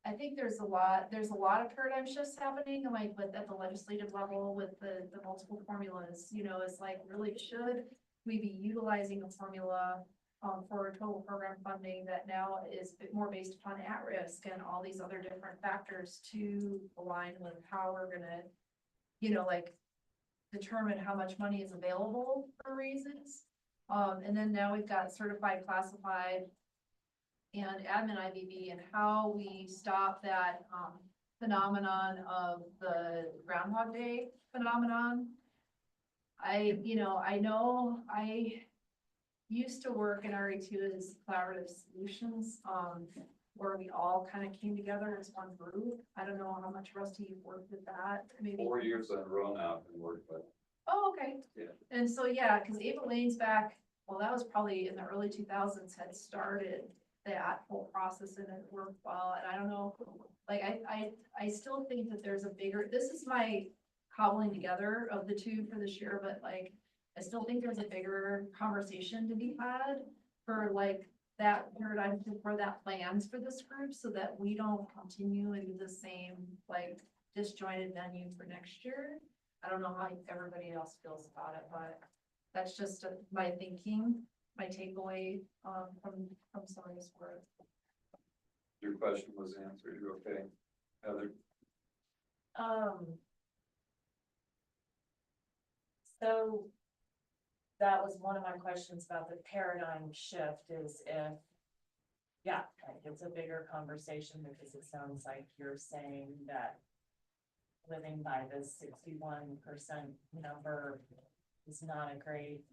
I think there's a lot of paradigm shifts happening, like, but at the legislative level with the multiple formulas, it's like, really, should we be utilizing a formula for total program funding that now is more based upon at-risk and all these other different factors to align with how we're gonna, like, determine how much money is available for raises. And then now we've got certified, classified, and admin IBB, and how we stop that phenomenon of the Groundhog Day phenomenon. I know I used to work in RE2 as collaborative solutions, where we all kind of came together as one group. I don't know how much Rusty you've worked with that, maybe. 4 years in a row now, I've been working with. Oh, okay. Yeah. And so, yeah, because Ava Lane's back, well, that was probably in the early 2000s had started that whole process and it worked well. And I don't know, like, I still think that there's a bigger, this is my cobbling together of the two for this year, but like, I still think there's a bigger conversation to be had for like that paradigm for that plans for this group so that we don't continue into the same like disjointed venue for next year. I don't know how everybody else feels about it, but that's just my thinking, my takeaway, from some of this work. Your question was answered, you okay? Heather? So that was one of my questions about the paradigm shift is if, yeah, like it's a bigger conversation because it sounds like you're saying that living by the 61% number is not a great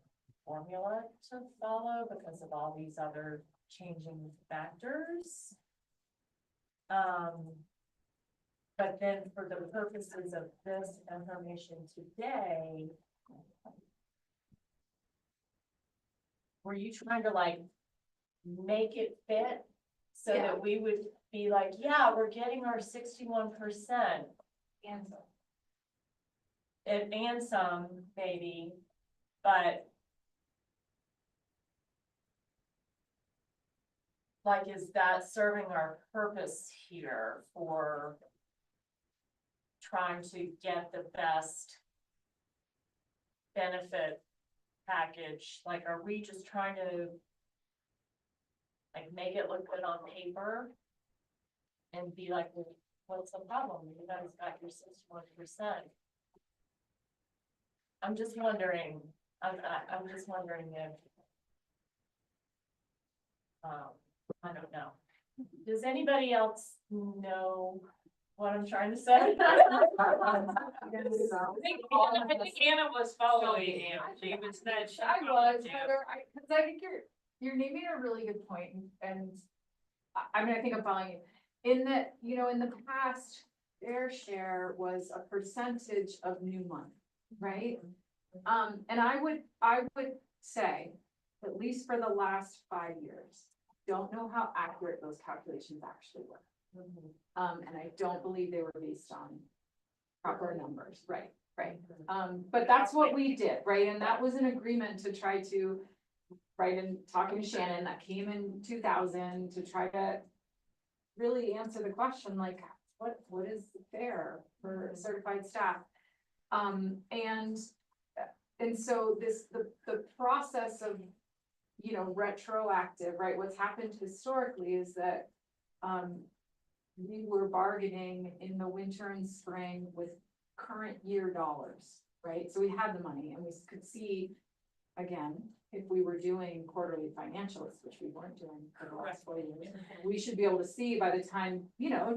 formula to follow because of all these other changing factors. But then for the purposes of this information today, were you trying to like make it fit so that we would be like, yeah, we're getting our 61% and some maybe, but like, is that serving our purpose here for trying to get the best benefit package? Like, are we just trying to like make it look good on paper and be like, well, what's the problem? You guys got your 61%. I'm just wondering, I'm just wondering if, I don't know. Does anybody else know what I'm trying to say? I think Anna was following him. She was that. I was, Heather, cause I think you're naming a really good point, and I mean, I think I'm following you. In that, in the past, their share was a percentage of new money, right? And I would say, at least for the last 5 years, don't know how accurate those calculations actually were. And I don't believe they were based on proper numbers, right? But that's what we did, right? And that was an agreement to try to, right, and talking to Shannon, that came in 2000 to try to really answer the question, like, what is fair for certified staff? And so the process of, retroactive, right? What's happened historically is that, we were bargaining in the winter and spring with current year dollars, right? So we had the money and we could see, again, if we were doing quarterly financials, which we weren't doing for the last 4 years, we should be able to see by the time,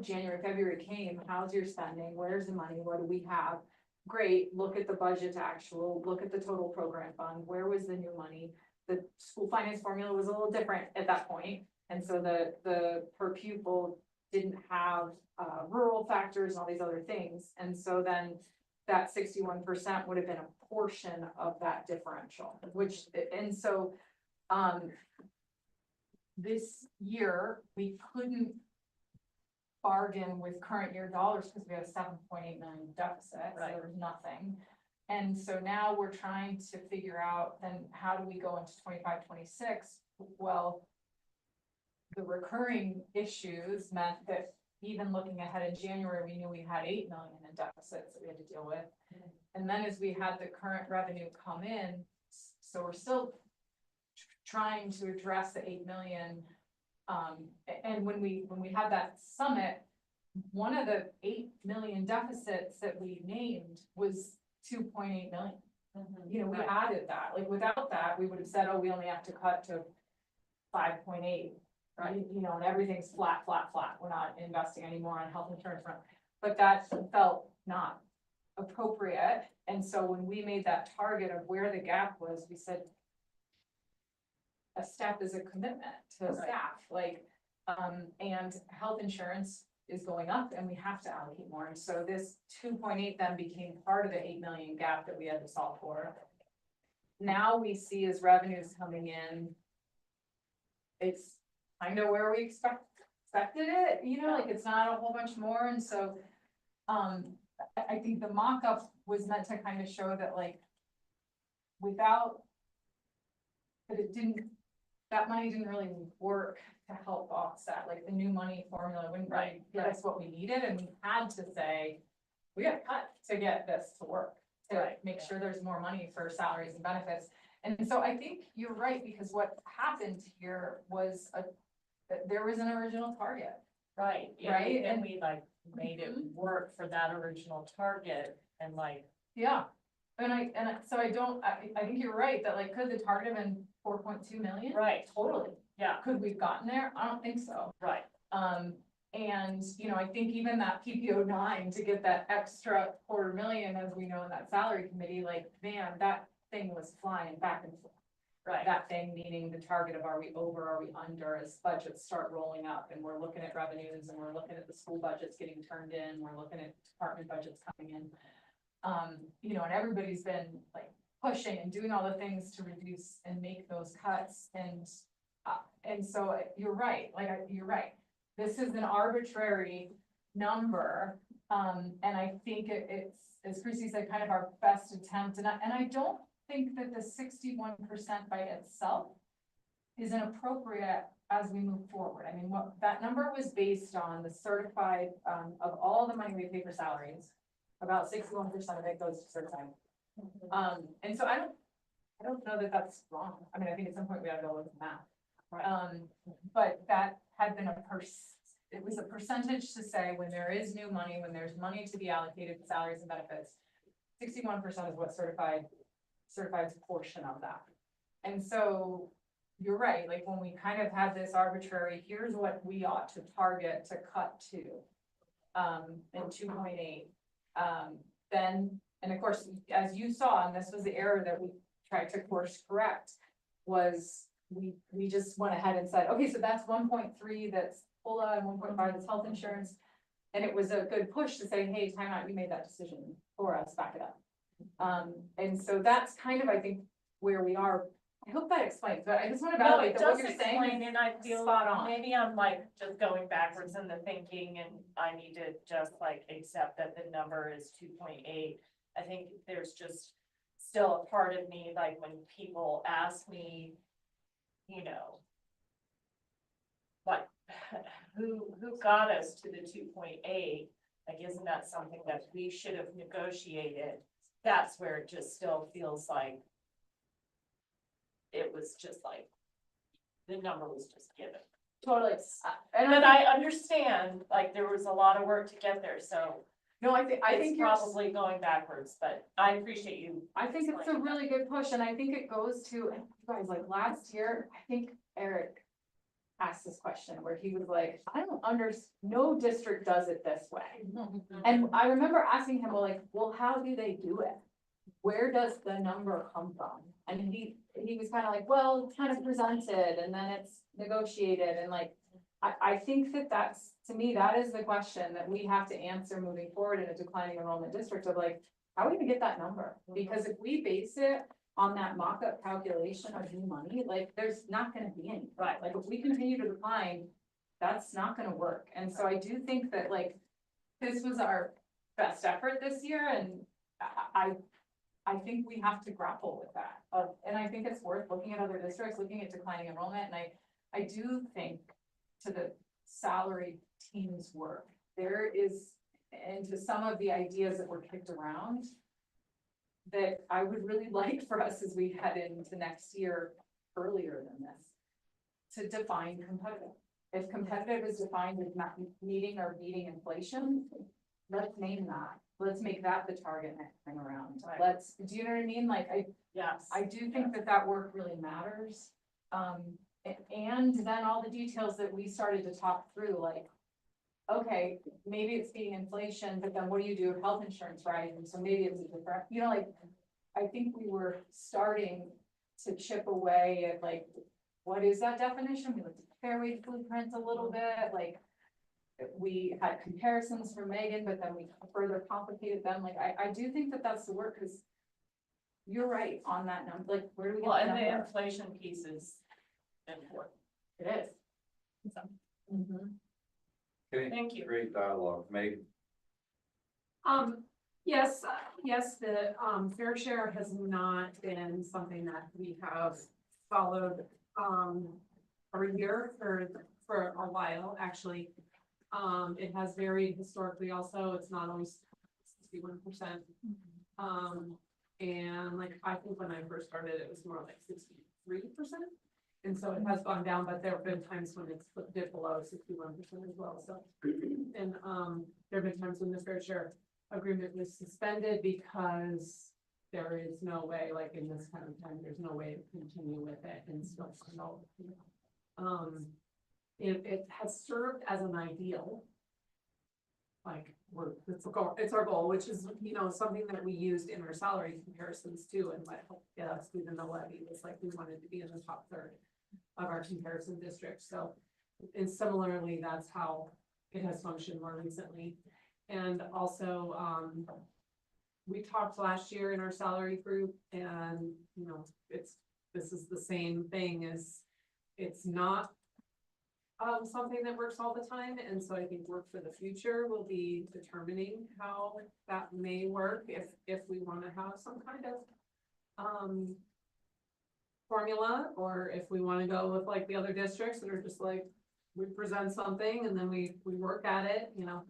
January, February came, how's your spending? Where's the money? What do we have? Great, look at the budget to actual, look at the total program fund. Where was the new money? The school finance formula was a little different at that point. And so the per pupil didn't have rural factors and all these other things. And so then that 61% would have been a portion of that differential, and so this year we couldn't bargain with current year dollars because we had a 7.8 million deficit, so there was nothing. And so now we're trying to figure out then how do we go into 25, 26? Well, the recurring issues meant that even looking ahead in January, we knew we had 8 million in deficits that we had to deal with. And then as we had the current revenue come in, so we're still trying to address the 8 million. And when we had that summit, one of the 8 million deficits that we named was 2.8 million. We added that, like without that, we would have said, oh, we only have to cut to 5.8. Right, and everything's flat. We're not investing anymore on health insurance front, but that felt not appropriate. And so when we made that target of where the gap was, we said a step is a commitment to staff, like, and health insurance is going up and we have to allocate more. And so this 2.8 then became part of the 8 million gap that we had to solve for. Now we see as revenues coming in, it's kind of where we expected it, you know, like it's not a whole bunch more. And so, I think the mock-up was meant to kind of show that like, without, but it didn't, that money didn't really work to help offset, like the new money formula wouldn't really give us what we needed, and we had to say, we got to cut to get this to work, to make sure there's more money for salaries and benefits. And so I think you're right, because what happened here was there was an original target. Right, yeah, Right, and we like made it work for that original target and like. Yeah, so I think you're right, that like, could the target have been 4.2 million? Right, Totally. yeah, Could we've gotten there? I don't think so. right. And, you know, I think even that PPO 9 to get that extra $250,000, as we know in that salary committee, like, man, that thing was flying back and forth. Right. That thing meaning the target of are we over, are we under, as budgets start rolling up and we're looking at revenues and we're looking at the school budgets getting turned in, we're looking at department budgets coming in. You know, and everybody's been like pushing and doing all the things to reduce and make those cuts. And so you're right, you're right. This is an arbitrary number. And I think it's, as Chrissy said, kind of our best attempt. And I don't think that the 61% by itself is inappropriate as we move forward. I mean, what that number was based on the certified, of all the money we pay for salaries, about 61% of it goes to certified. And so I don't know that that's wrong. I mean, I think at some point we have to go look at the math. But that had been it was a percentage to say when there is new money, when there's money to be allocated to salaries and benefits, 61% is what certified's portion of that. And so you're right, like when we kind of have this arbitrary, here's what we ought to target to cut to, in 2.8, then, and of course, as you saw, and this was the error that we tried to course correct, was we just went ahead and said, okay, so that's 1.3 that's COLA and 1.5 that's health insurance. And it was a good push to say, hey, time out, you made that decision for us, back it up. And so that's kind of, I think, where we are. I hope that explains, but I just want to No, validate it that what does you're explain, saying and I is feel spot on. maybe I'm like just going backwards in the thinking and I need to just like accept that the number is 2.8. I think there's just still a part of me, like when people ask me, you know, like, who got us to the 2.8? Like, isn't that something that we should have negotiated? That's where it just still feels like it was just like, the number was just given. Totally. But I understand, like, there was a lot of work to get there, so. No, I think It's probably going backwards, but I appreciate you. I think it's a really good push, and I think it goes to, and you guys, like last year, I think Eric asked this question where he was like, I don't no district does it this way. And I remember asking him, well, how do they do it? Where does the number come from? And he was kind of like, well, it's kind of presented and then it's negotiated, and like, I think that's, to me, that is the question that we have to answer moving forward in a declining enrollment district of like, how are we gonna get that number? Because if we base it on that mock-up calculation of new money, like, there's not gonna be any. Right. Like, if we continue to decline, that's not gonna work. And so I do think that like, this was our best effort this year, and I think we have to grapple with that. And I think it's worth looking at other districts, looking at declining enrollment, and I do think to the salary team's work, there is, and to some of the ideas that were kicked around, that I would really like for us as we head into next year earlier than this, to define competitive. If competitive is defined as not meeting or beating inflation, let's name that. Let's make that the target next time around. Right. Do you know what I mean? Like, I do think that work really matters. And then all the details that we started to talk through, like, okay, maybe it's being inflation, but then what do you do if health insurance rises? So maybe it's a different, you know, like, I think we were starting to chip away at like, what is that definition? We looked at fairway blueprints a little bit, like, we had comparisons for Megan, but then we further complicated them. Like, I do think that that's the work, because you're right on that number. Like, where do we get Well, the and the number? inflation piece is important. It is. So, Okay, Thank you. great dialogue, Megan. Yes, yes, the, fair share has not been something that we have followed, every year for a while, actually. It has varied historically also, it's not always 61%. And like, I think when I first started, it was more like 63%. And so it has gone down, but there have been times when it's dipped below 61% as well, so. And, there have been times when the fair share agreement was suspended because there is no way, like in this kind of time, there's no way to continue with it and still promote. It has served as an ideal. Like, it's our goal, which is, you know, something that we used in our salary comparisons too, and what helped get us through the levy was like, we wanted to be in the top third of our comparison district, so. And similarly, that's how it has functioned more recently. And also, we talked last year in our salary group, and, you know, this is the same thing as, it's not something that works all the time, and so I think work for the future will be determining how that may work, if we want to have some kind of formula, or if we want to go with like the other districts that are just like, we present something and then we work at it, you know,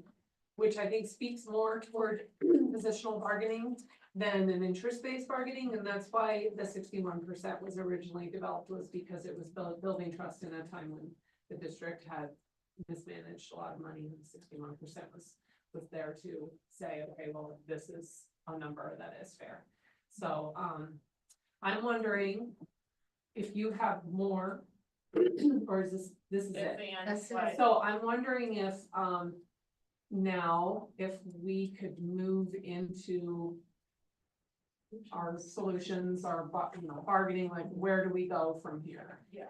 which I think speaks more toward positional bargaining than an interest-based bargaining, and that's why the 61% was originally developed, was because it was building trust in a time when the district had mismanaged a lot of money, and 61% was there to say, okay, well, this is a number that is fair. So, I'm wondering if you have more, or is this is it? That's it. So I'm wondering if, now, if we could move into our solutions, our, you know, bargaining, like, where do we go from here? Yeah.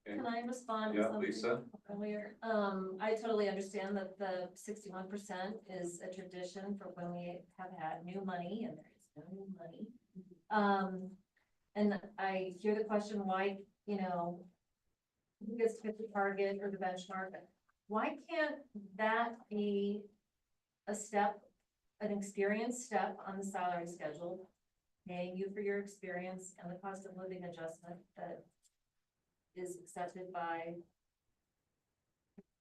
Can I respond to Yeah, something Lisa? earlier? I totally understand that the 61% is a tradition for when we have had new money, and there is no new money. And I hear the question, why, you know, who gets to pick the target or the benchmark? Why can't that be a step, an experience step on the salary schedule, paying you for your experience and the cost of living adjustment that is accepted by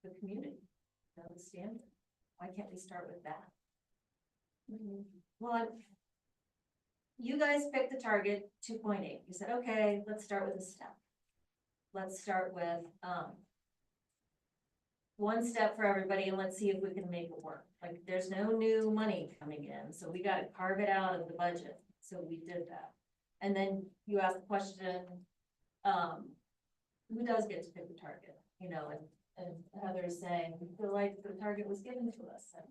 the community, the standard? Why can't we start with that? Well, you guys picked the target 2.8. You said, okay, let's start with a step. Let's start with, one step for everybody, and let's see if we can make it work. Like, there's no new money coming in, so we gotta carve it out of the budget. So we did that. And then you asked the question, who does get to pick the target? You know, and Heather's saying, we feel like the target was given to us, and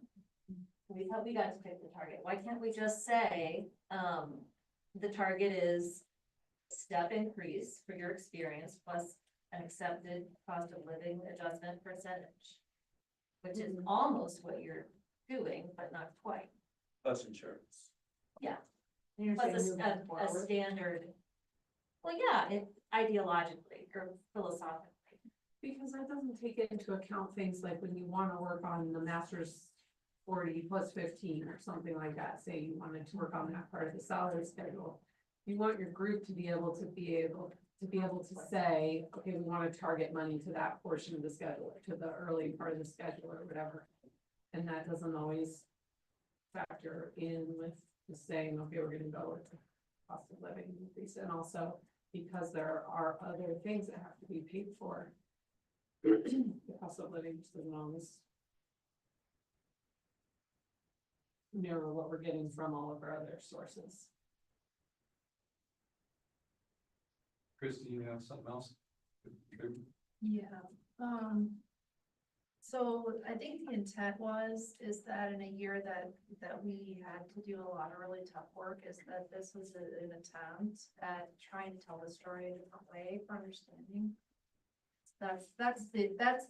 we thought we got to pick the target. Why can't we just say, the target is step increase for your experience plus an accepted cost of living adjustment percentage, which is almost what you're doing, but not quite. Plus insurance. Yeah. You're Plus saying moving a forward? standard. Well, yeah, ideologically or philosophically. Because that doesn't take into account things like when you want to work on the master's 40 plus 15 or something like that, say you wanted to work on that part of the salary schedule. You want your group to be able to say, okay, we want to target money to that portion of the schedule, to the early part of the schedule or whatever. And that doesn't always factor in with just saying, okay, we're gonna go with the cost of living increase. And also because there are other things that have to be paid for. The cost of living just doesn't always mirror what we're getting from all of our other sources. Christy, you have something else? Yeah, So I think the intent is that in a year that we had to do a lot of really tough work, is that this was an attempt at trying to tell the story a different way for understanding. That's the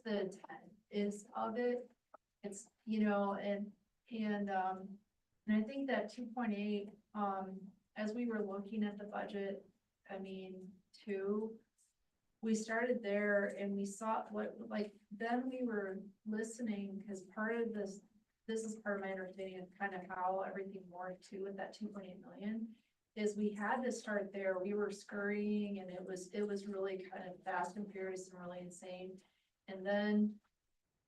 intent is of it. It's, you know, and I think that 2.8, as we were looking at the budget, I mean, we started there and we saw what, like, then we were listening, because part of this is part of my understanding of kind of how everything worked too with that 2.8 million, is we had to start there. We were scurrying and it was really kind of fast and furious and really insane. And then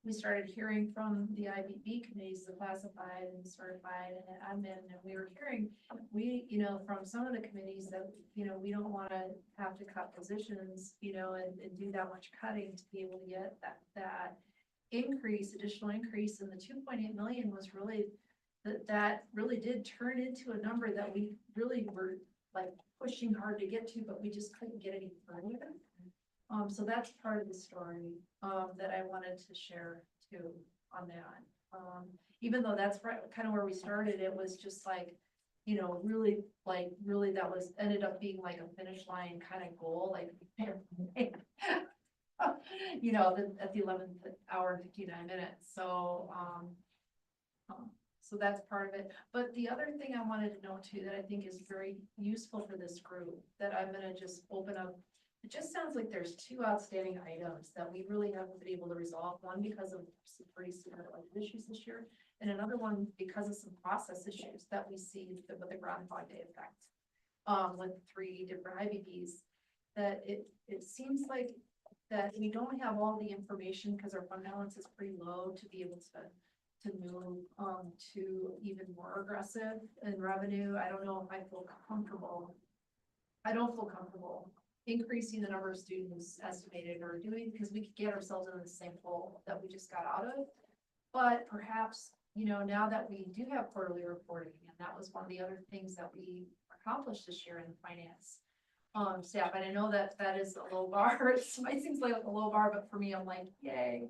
we started hearing from the IBB committees, the classified and certified and admin, and we were hearing, you know, from some of the committees that, you know, we don't want to have to cut positions, you know, and do that much cutting to be able to get that additional increase. And the 2.8 million was really, that really did turn into a number that we really were like pushing hard to get to, but we just couldn't get any further. So that's part of the story, that I wanted to share too on that. Even though that's kind of where we started, it was just like, you know, really that was ended up being like a finish line kind of goal, like, you know, at the 11th hour and 59 minutes. So, so that's part of it. But the other thing I wanted to know too, that I think is very useful for this group, that I'm gonna just open up. It just sounds like there's two outstanding items that we really haven't been able to resolve. One because of some pretty severe issues this year, and another one because of some process issues that we see with the Groundhog Day effect. With 3 different IBBs, that it seems like that we don't have all the information because our fund balance is pretty low to be able to move to even more aggressive in revenue. I don't know if I feel comfortable. I don't feel comfortable increasing the number of students estimated or doing, because we could get ourselves into the same hole that we just got out of. But perhaps, you know, now that we do have quarterly reporting, and that was one of the other things that we accomplished this year in the finance staff, and I know that that is a low bar. It might seem like a low bar, but for me, I'm like, yay.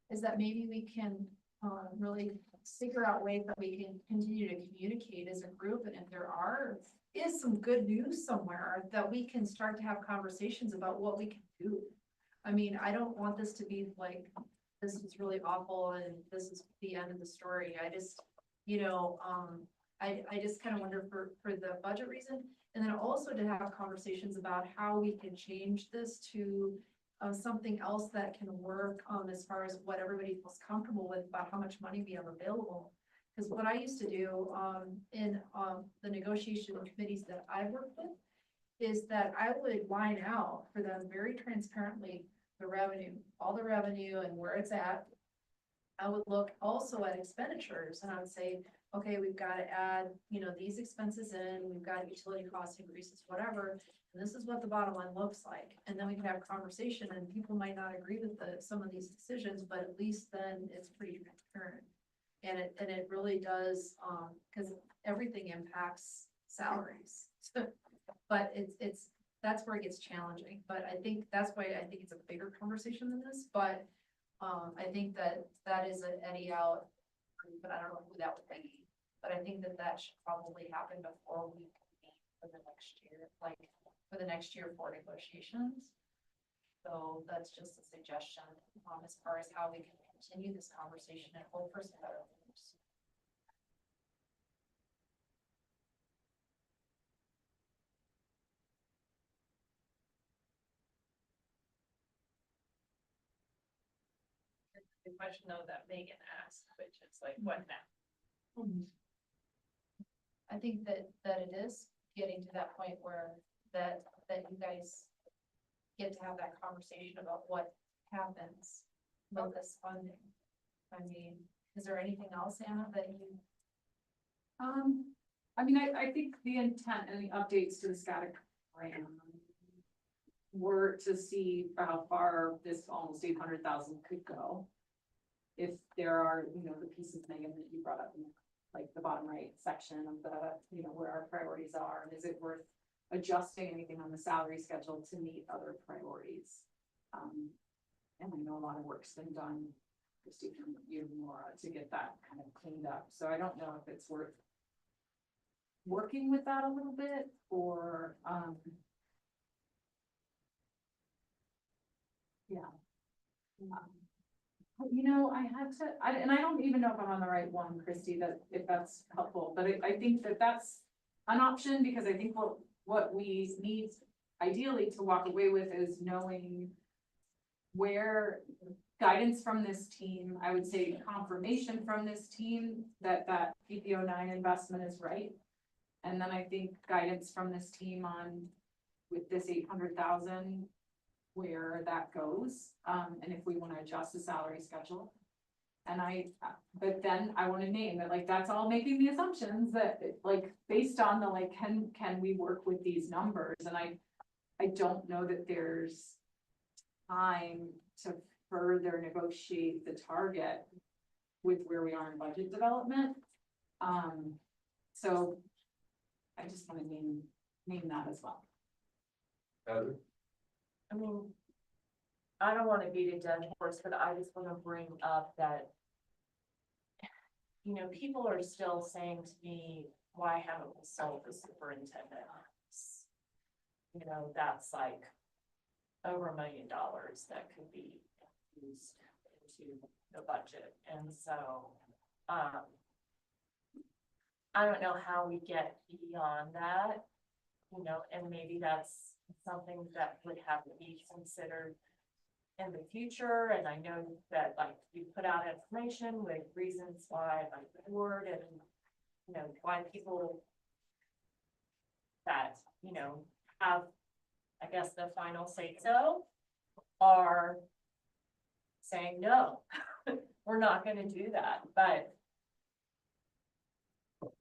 Is that maybe we can really figure out ways that we can continue to communicate as a group, and if there is some good news somewhere, that we can start to have conversations about what we can do. I mean, I don't want this to be like, this is really awful and this is the end of the story. I just, you know, I just kind of wonder for the budget reason, and then also to have conversations about how we can change this to something else that can work as far as what everybody feels comfortable with about how much money we have available. Because what I used to do in the negotiation committees that I worked with is that I would line out for them very transparently the revenue, all the revenue and where it's at. I would look also at expenditures and I would say, okay, we've got to add, you know, these expenses in, we've got utility cost increases, whatever. And this is what the bottom line looks like. And then we can have a conversation, and people might not agree with some of these decisions, but at least then it's pretty transparent. And it really does, because everything impacts salaries. But that's where it gets challenging. But I think that's why I think it's a bigger conversation than this. But I think that is an Eddie out, but I don't know who that would be. But I think that should probably happen before we meet for the next year, like for the next year for negotiations. So that's just a suggestion as far as how we can continue this conversation and hope for some better news. The question though that Megan asked, which is like, what now? I think that it is getting to that point where that you guys get to have that conversation about what happens with this funding. I mean, is there anything else, Anna, that you? I mean, I think the intent and the updates to the static plan were to see how far this almost 800,000 could go. If there are, you know, the pieces, Megan, that you brought up in like the bottom right section of the, you know, where our priorities are, and is it worth adjusting anything on the salary schedule to meet other priorities? And I know a lot of work's been done, Christie, from you and Laura, to get that kind of cleaned up, so I don't know if it's worth working with that a little bit, or, yeah. You know, I had to, and I don't even know if I'm on the right one, Christy, that if that's helpful, but I think that that's an option, because I think what we need ideally to walk away with is knowing where guidance from this team, I would say confirmation from this team that PPO 9 investment is right. And then I think guidance from this team on with this 800,000, where that goes, and if we want to adjust the salary schedule. And but then I want to name that, like, that's all making the assumptions that, like, based on the, like, can we work with these numbers? And I don't know that there's time to further negotiate the target with where we are in budget development. So I just want to name that as well. Heather? I mean, I don't wanna beat a dead horse, but I just wanna bring up that, you know, people are still saying to me, why haven't we sold the superintendent? You know, that's like over $1 million that could be used into the budget, and so, I don't know how we get beyond that, you know, and maybe that's something that would have to be considered in the future. And I know that, like, you put out information with reasons why, like, the board and, you know, why people that, you know, have, I guess, the final say so are saying, no, we're not gonna do that. But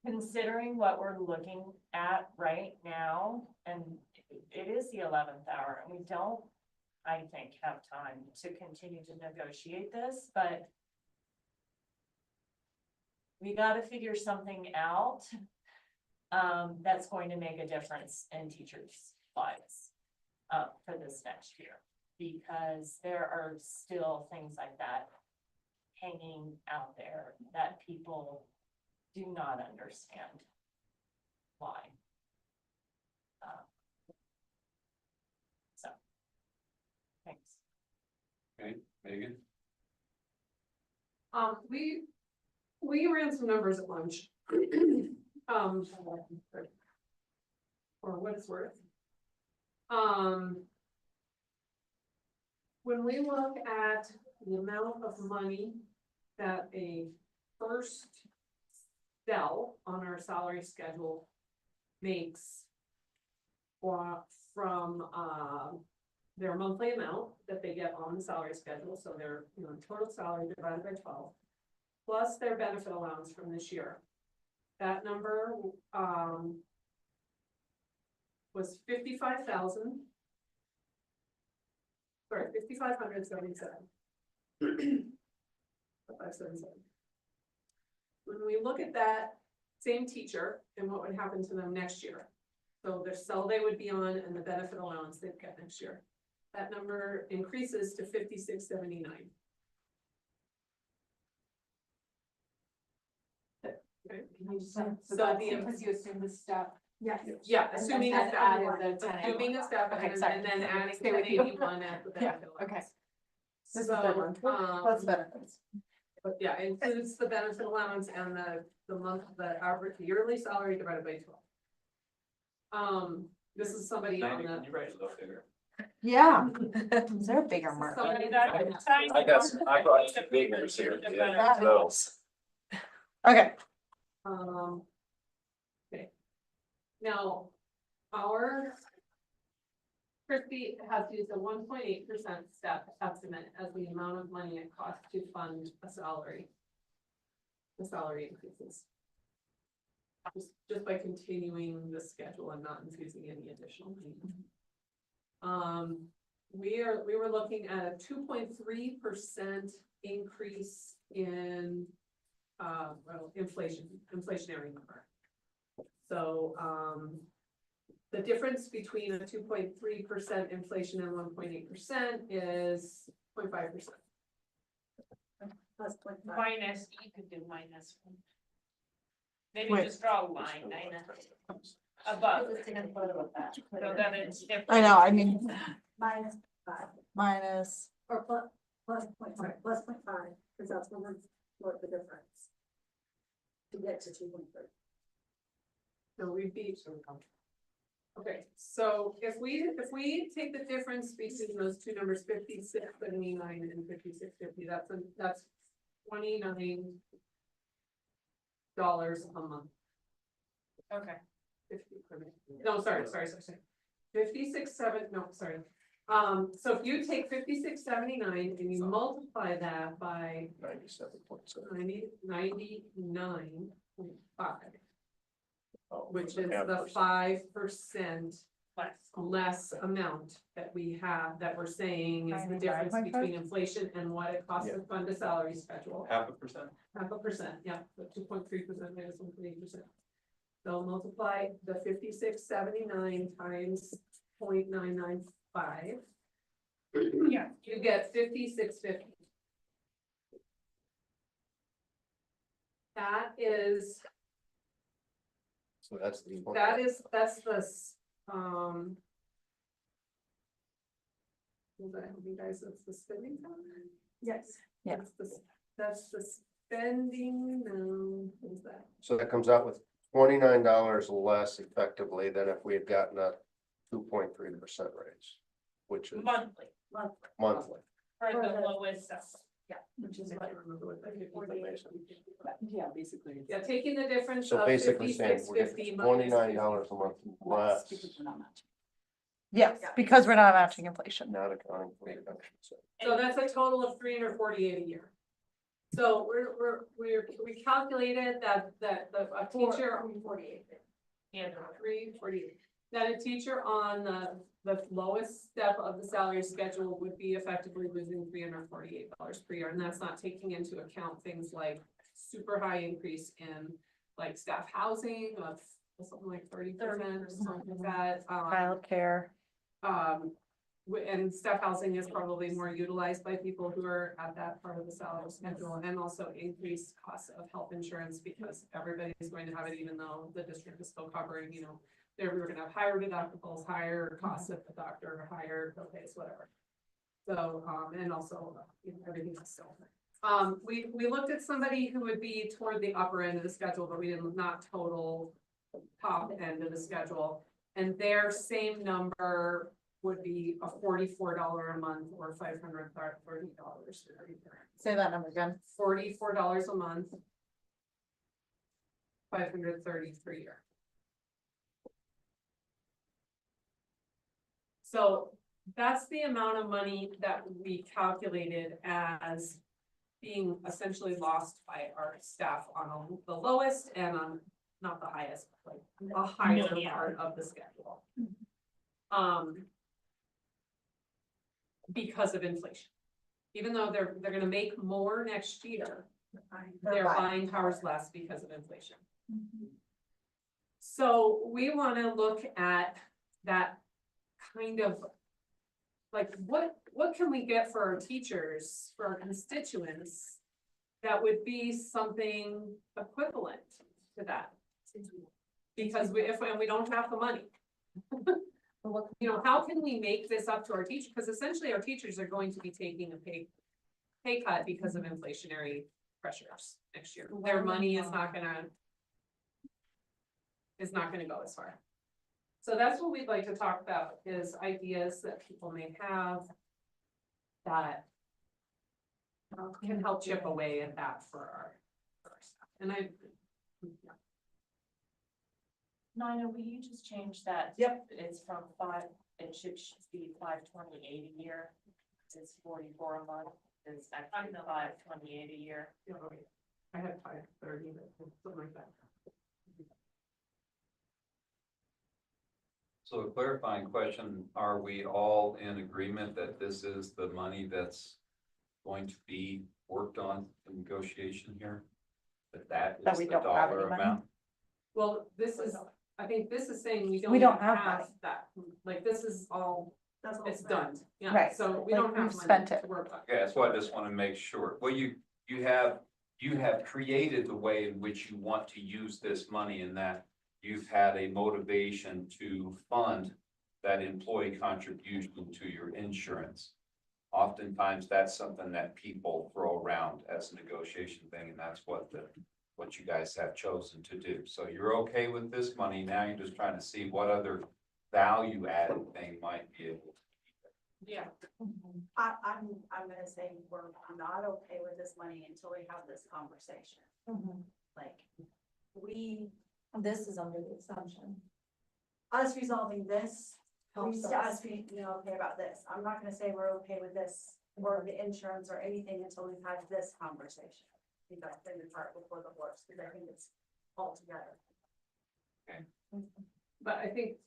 considering what we're looking at right now, and it is the 11th hour, and we don't, I think, have time to continue to negotiate this, but we gotta figure something out that's going to make a difference in teachers' lives for this next year, because there are still things like that hanging out there that people do not understand why. So, thanks. Okay, Megan? We ran some numbers at lunch. For what it's worth. When we look at the amount of money that a first cell on our salary schedule makes from their monthly amount that they get on the salary schedule, so their, you know, total salary divided by 12, plus their benefit allowance from this year. That number was 55,000. Sorry, 5,577. 577. When we look at that same teacher and what would happen to them next year, so their cell they would be on and the benefit allowance they'd get next year, that number increases to 5,679. Okay. Can you just, So that's the- because you assume the step. Yeah, assuming And a then step, added the 10. assuming a step, Okay, and sorry. then adding Stay with you. 1081 at the Yeah, benefit allowance. okay. This is the third one. Plus benefits. But yeah, it includes the benefit allowance and the average yearly salary divided by 12. This is somebody on Can the. you write a little bigger? Yeah. Is there a bigger mark? Somebody I brought two bigers here. Yeah, those. Okay. Okay. Now, Christie has used a 1.8% step estimate as the amount of money it costs to fund a salary. The salary increases. Just by continuing the schedule and not infusing any additional money. We were looking at a 2.3% increase in inflationary number. So the difference between a 2.3% inflation and 1.8% is 0.5%. Plus 0.5. Minus, you could do minus. Maybe Wait. just draw a line, Dinah. Above, so that it's different. I know, I mean, Minus 5, minus, or plus 0.5, plus 0.5, because that's what the difference. To get to 2.3. No, we'd be. Okay, so if we take the difference between those two numbers, 56.79 and 56.50, that's $29 a month. Okay. 50 per minute. No, sorry. 56.7, no, sorry. So if you take 56.79 and you multiply that by 99.5, which is the 5% less amount that we have, that we're saying is the difference 99.5? between inflation and what it costs to fund a salary schedule. 0.5%. 0.5%, yeah, so 2.3% minus 1.8%. So multiply the 56.79 times 0.995. Yeah. You get 56.50. That is, So that's the. that's the, will that help you guys, that's the spending time? Yes. Yeah. That's the spending, what is that? So that comes out with $29 less effectively than if we had gotten a 2.3% raise, which is Monthly, monthly. for the lowest. Yeah, which is I what. can't remember what that is. yeah, basically. Yeah, taking the difference So of basically saying we're 56.50 getting minus $29 a month less, Yes, because we're not matching inflation. not accounting for the reduction. So that's a total of $348 a year. So we calculated that a teacher. 48. Yeah. 348. That a teacher on the lowest step of the salary schedule would be effectively losing $348 per year, and that's not taking into account things like super high increase in like staff housing of something like 30%, something like that. Childcare. And staff housing is probably more utilized by people who are at that part of the salary schedule, and also increased costs of health insurance because everybody is going to have it, even though the district is still covering, we're gonna have higher deductibles, higher costs of the doctor, higher co-pays, whatever. So, and also, everything is still. We looked at somebody who would be toward the upper end of the schedule, but we did not total top end of the schedule. And their same number would be a $44 a month or $530. Say that number again. $44 a month. 530 per year. So that's the amount of money that we calculated as being essentially lost by our staff on the lowest and on, not the highest, but like a higher part of the schedule. Because of inflation. Even though they're gonna make more next year, their buying power is less because of inflation. So we wanna look at that kind of like, what can we get for our teachers, for our constituents, that would be something equivalent to that? Because and we don't have the money. How can we make this up to our teachers? Because essentially our teachers are going to be taking a pay cut because of inflationary pressures next year. Their money is not gonna go as far. So that's what we'd like to talk about, is ideas that people may have that can help chip away at that for our staff. And Nina, will you just change that? Yep. It's from 5, it should be 528 a year. It's 44 a month, it's actually 528 a year. I had 530, something like that. So a clarifying question, are we all in agreement that this is the money that's going to be worked on in negotiation here? That That is we the don't have any dollar money? amount? Well, this is I think this is saying we We don't don't have have money. that, like, this is all, That's all it's set. done, yeah, Right. so we Like, don't have we've money spent to it. work on. Yeah, that's why I just want to make sure. Well, you have created the way in which you want to use this money in that you've had a motivation to fund that employee contribution to your insurance. Oftentimes, that's something that people throw around as a negotiation thing, and that's what you guys have chosen to do. So you're okay with this money. Now you're just trying to see what other value added thing might be able to. Yeah. I'm gonna say we're not okay with this money until we have this conversation. Like, This is under the assumption. us resolving this, Helps us being, okay about this. I'm not gonna say we're okay with this or the insurance or anything until we've had this conversation. I think that's been the part before the horse, because I think it's all together. But I think.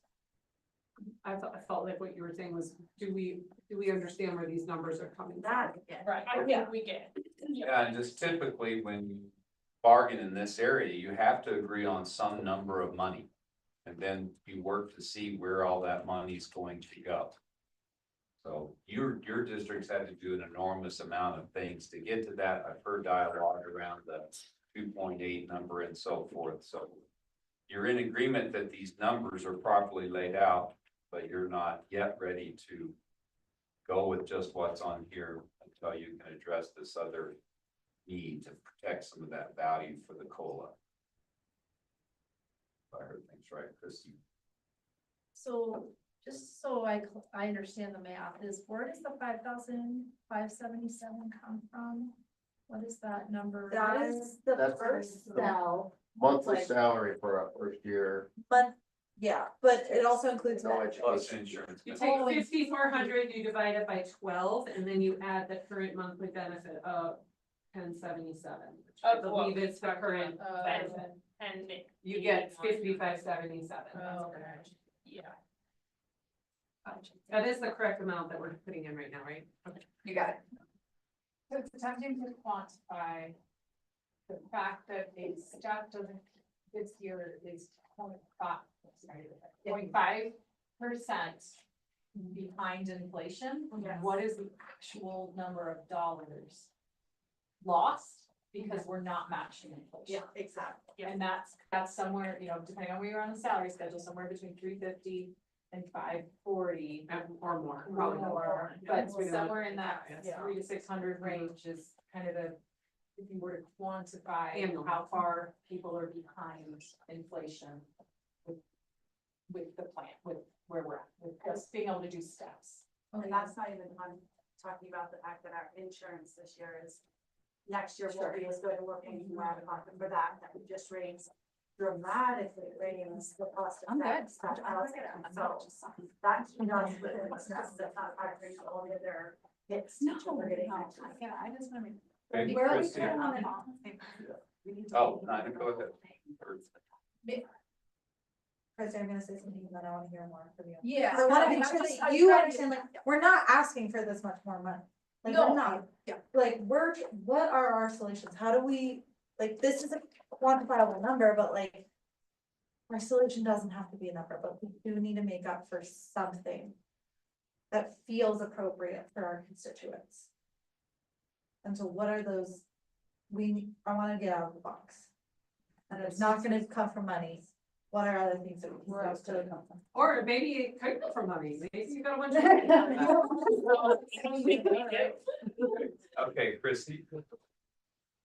I felt like what you were saying was, do we understand where these numbers are coming from? That, Right, I think we get. Yeah, and just typically when you bargain in this area, you have to agree on some number of money. And then you work to see where all that money is going to go. So your district's had to do an enormous amount of things to get to that. I've heard dialogue around the 2.8 number and so forth, so. You're in agreement that these numbers are properly laid out, but you're not yet ready to go with just what's on here until you can address this other need to protect some of that value for the COLA. If I heard things right, Christie. So, just so I understand the math, where does the 5,577 come from? What is that number? that is the That's- first cell, Monthly Like- salary for a first year. but, yeah, but it also includes No benefits. Plus insurance. You take 5,400, you divide it by 12, and then you add the current monthly benefit of 1077. Which I believe it's the current benefit. And You get 5,577. Oh, okay. yeah, That is the correct amount that we're putting in right now, right? Okay. You got it. So it's attempting to quantify the fact that the staff doesn't, this year is 0.5% behind inflation. Yes. What is the actual number of dollars lost because we're not matching inflation? Yeah, exactly. And that's somewhere, depending on where you're on the salary schedule, somewhere between 350 and 540. Or more, Probably probably more, more. but somewhere in that Yeah. 300 to 600 range is kind of if you were to quantify Annual. how far people are behind inflation with the plan, with where we're at, with us being able to do steps. And that's not even on talking about the fact that our insurance this year is, next year will be as good, and we're paying more out of pocket for that we just raised dramatically, raising the cost of that stuff. So that's not, that's not factoring all the other hits. that we're getting next year. Yeah, I just want to. Okay, We're always Christie. kind of on it. Oh, no, go ahead. Chris, I'm gonna say something and then I wanna hear more from you. Yeah. I wanna make sure that you understand, like, we're not asking for this much more money. Like, No, we're not, yeah. like, what are our solutions? How do we, like, this is a quantifiable number, but like. Our solution doesn't have to be a number, but we do need to make up for something. That feels appropriate for our constituents. And so what are those, I wanna get out of the box. And it's not gonna come from money. What are other things that we can do to come from? Or maybe it could come from money, maybe you got a bunch of. Okay, Christie.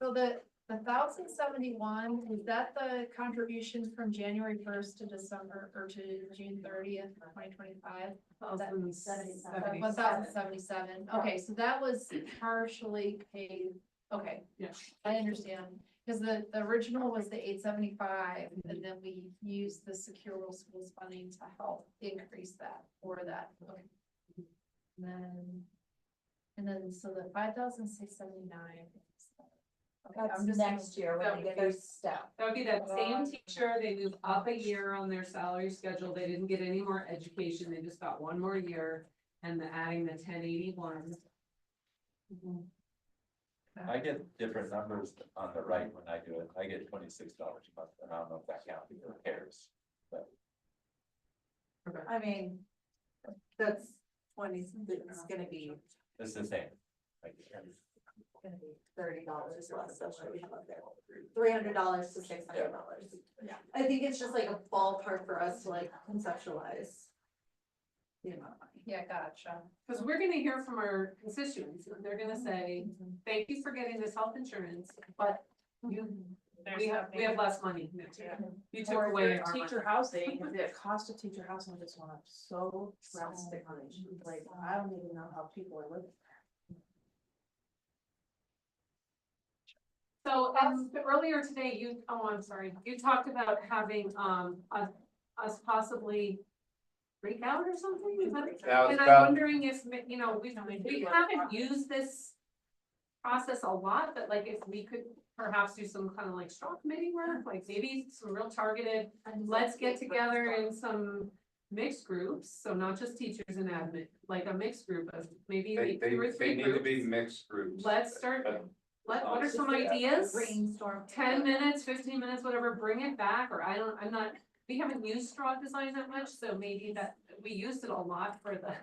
So the 1,071, is that the contribution from January 1st to December or to June 30th, 2025? 1,077, okay, so that was partially paid, okay. Yeah. I understand, because the original was the 875, and then we used the secure rural schools funding to help increase that, or that, okay. And then, so the 5,679. That's next year when they get their step. That would be that same teacher, they moved up a year on their salary schedule, they didn't get any more education, they just got one more year, and adding the 1081. I get different numbers on the right when I do it. I get $26 a month, and I don't know if that counts for repairs. I mean, that's 20, it's gonna be It's the same. Like, $30 less than what we have up there. $300 to $600. Yeah. I think it's just like a ballpark for us to like conceptualize. The amount of money. Yeah, gotcha. Because we're gonna hear from our constituents, and they're gonna say, thank you for getting this health insurance, but we have less money. You took Or away your our money. teacher housing, the cost of teacher housing just went up so drastically, like, I don't even know how people are living. So, earlier today, I'm sorry, you talked about having, us possibly break out or something? Is that- Now, it's And I'm about- wondering if, you know, we haven't used this process a lot, but like if we could perhaps do some kind of like straw committee work, like maybe some real targeted, let's get together in some mixed groups, so not just teachers and admin, like a mixed group of maybe They, two or they three need to be groups. mixed groups. Let's start, That- what are some ideas? Brainstorm. 10 minutes, 15 minutes, whatever, bring it back, or I'm not, we haven't used straw design that much, so maybe that, we used it a lot for the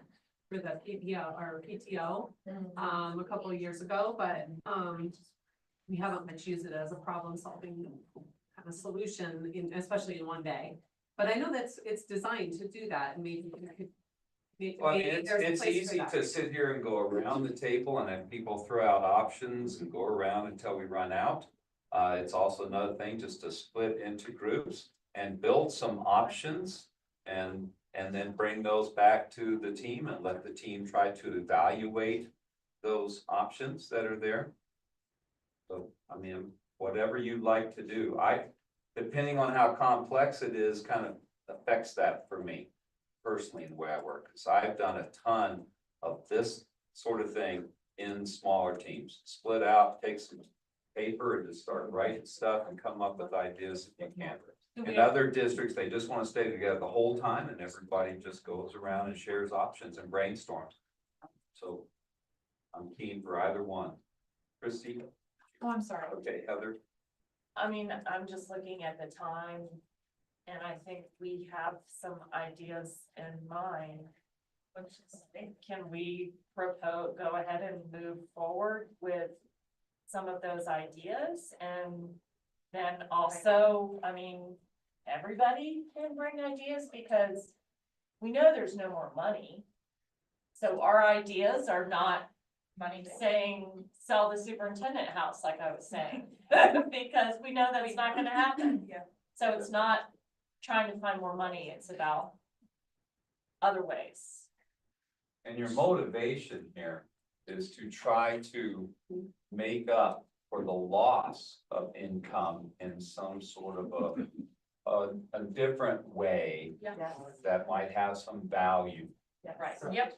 PTO, or PTO, a couple of years ago, but, we haven't much used it as a problem solving kind of solution in, especially in one day. But I know it's designed to do that, and maybe you could. Well, maybe there's a it's place for easy that. to sit here and go around the table and have people throw out options and go around until we run out. It's also another thing just to split into groups and build some options and then bring those back to the team and let the team try to evaluate those options that are there. So, I mean, whatever you'd like to do, depending on how complex it is, kind of affects that for me personally in the way I work. So I've done a ton of this sort of thing in smaller teams, split out, take some paper and just start writing stuff and come up with ideas if you can. In other districts, they just want to stay together the whole time and everybody just goes around and shares options and brainstorms. So I'm keen for either one. Christie? Oh, I'm sorry. Okay, Heather? I mean, I'm just looking at the time, and I think we have some ideas in mind. Which is, can we go ahead and move forward with some of those ideas? And then also, I mean, everybody can bring ideas because we know there's no more money. So our ideas are not money saying, sell the superintendent house, like I was saying, because we know that's not gonna happen. Yeah. So it's not trying to find more money, it's about other ways. And your motivation here is to try to make up for the loss of income in some sort of a different way Yeah. that might have some value. Right, yep.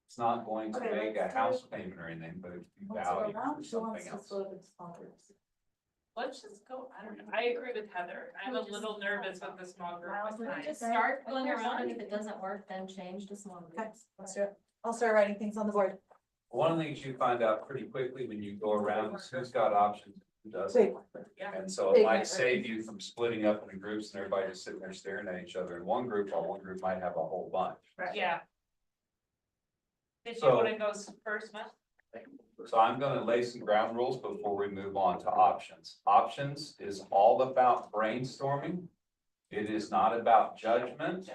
It's not going to Okay, make a let's house payment or anything, but it's value for something else. Let's just go, I don't know, I agree with Heather, I'm a little nervous with the small group. We this time. just start going around, and if it doesn't work, then change to small groups. Let's do it. I'll start writing things on the board. One of the things you find out pretty quickly when you go around is who's got options, who doesn't. And so it might save you from splitting up into groups and everybody just sitting there staring at each other in one group, while one group might have a whole bunch. Yeah. Did you So- wanna go first, Matt? So I'm gonna lay some ground rules before we move on to options. Options is all about brainstorming. It is not about judgment.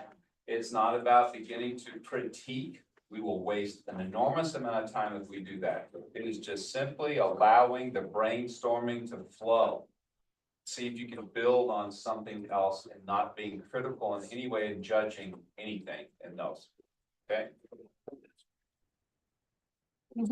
It's not about beginning to critique. We will waste an enormous amount of time if we do that. It is just simply allowing the brainstorming to flow. See if you can build on something else and not being critical in any way and judging anything in those. Okay? Do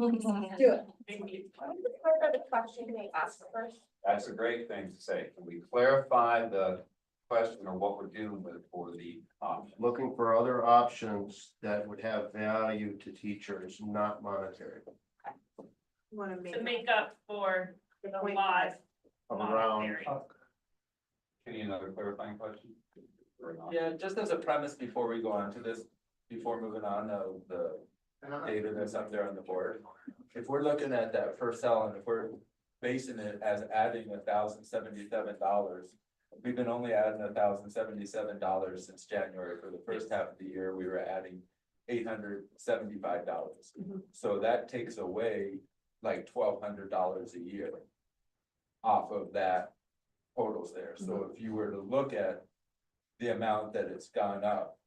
it. The question they asked first. That's a great thing to say. Can we clarify the question or what we're dealing with for the option? Looking for other options that would have value to teachers, not monetary. Wanna make. To make up for the live. Around, Any another clarifying question? Or not? Yeah, just as a premise before we go on to this, before moving on, the data that's up there on the board. If we're looking at that first cell and if we're basing it as adding $1,077, we've been only adding $1,077 since January. For the first half of the year, we were adding $875. Mhm. So that takes away like $1,200 a year off of that totals there. So if you were to look at the amount that it's gone up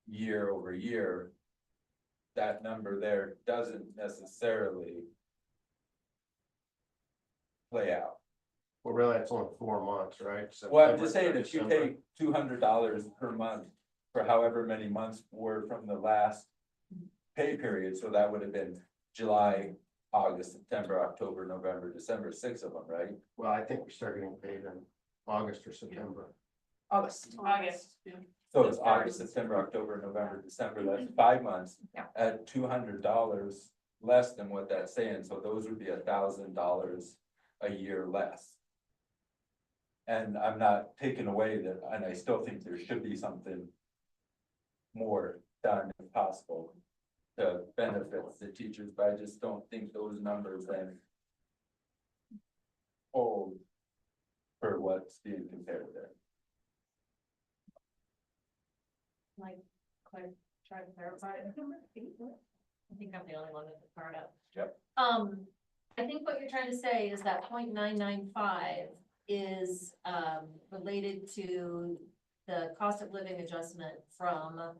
year over year, that number there doesn't necessarily play out. Well, really, it's only 4 months, right? Well, I'm September just saying, to if you December. take $200 per month for however many months were from the last pay period, so that would have been July, August, September, October, November, December, 6 of them, right? Well, I think we start getting paid in August or September. August. So it's August, September, October, November, December, that's 5 months. Yeah. At $200 less than what that's saying, so those would be $1,000 a year less. And I'm not taking away that, and I still think there should be something more done if possible to benefit the teachers, but I just don't think those numbers then hold for what's being compared there. Like, try to clarify. I think I'm the only one with the card up. Yep. I think what you're trying to say is that 0.995 is, related to the cost of living adjustment from,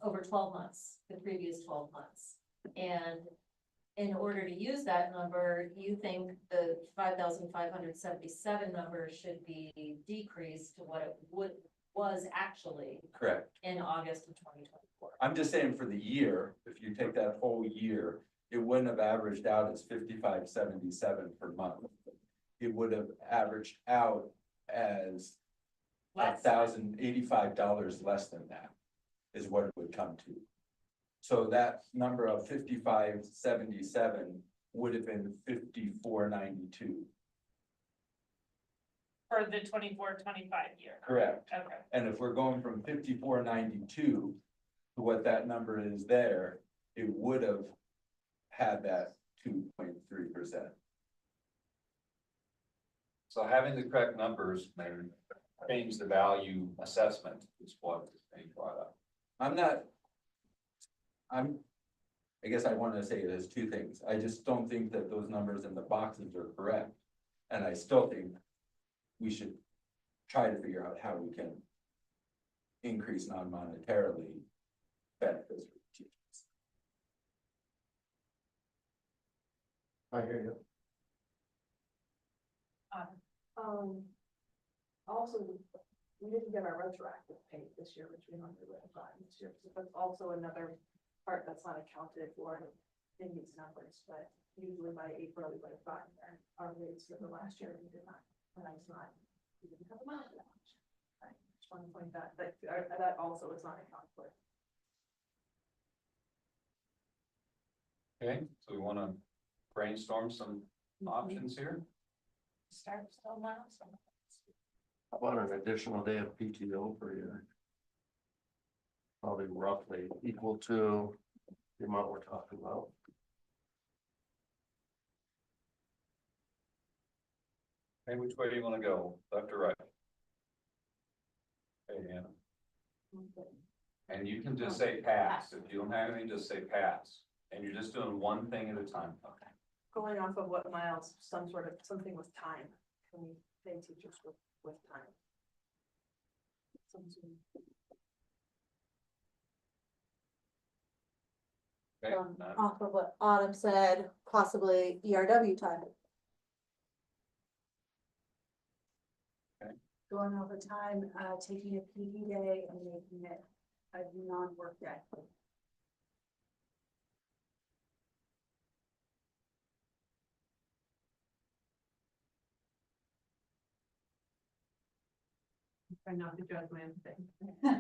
over 12 months, the previous 12 months. And in order to use that number, you think the 5,577 number should be decreased to what it was actually Correct. in August of 2024. I'm just saying for the year, if you take that whole year, it wouldn't have averaged out as 55.77 per month. It would have averaged out as $1,085 less than that is what it would come to. So that number of 55.77 would have been 54.92. For the 24-25 year. Correct. Okay. And if we're going from 54.92 to what that number is there, it would have had that 2.3%. So having the correct numbers may change the value assessment is what is being brought up. I guess I want to say there's two things. I just don't think that those numbers in the boxes are correct. And I still think we should try to figure out how we can increase non-monetarily benefits for teachers. I hear you. Also, we didn't get our retroactive pay this year, which we normally would have gotten this year, so that's also another part that's not accounted for in these numbers, but usually by April, we would have gotten our rates for the last year, we did not, when I was not, we didn't have them out that much. I just want to point that also is not accounted for. Okay, so we want to brainstorm some options here. Start still now, so. How about an additional day of PTO per year? Probably roughly equal to the amount we're talking about. Hey, which way do you want to go, left or right? Hey, Anna. And you can just say pass. If you don't have anything, just say pass. And you're just doing one thing at a time. Okay. Going off of what Miles, something with time, can we pay teachers with time? Okay. Off of what Autumn said, possibly ERW time. Okay. Going over time, taking a PD day and making it a non-work day. Try not to judge my own thing.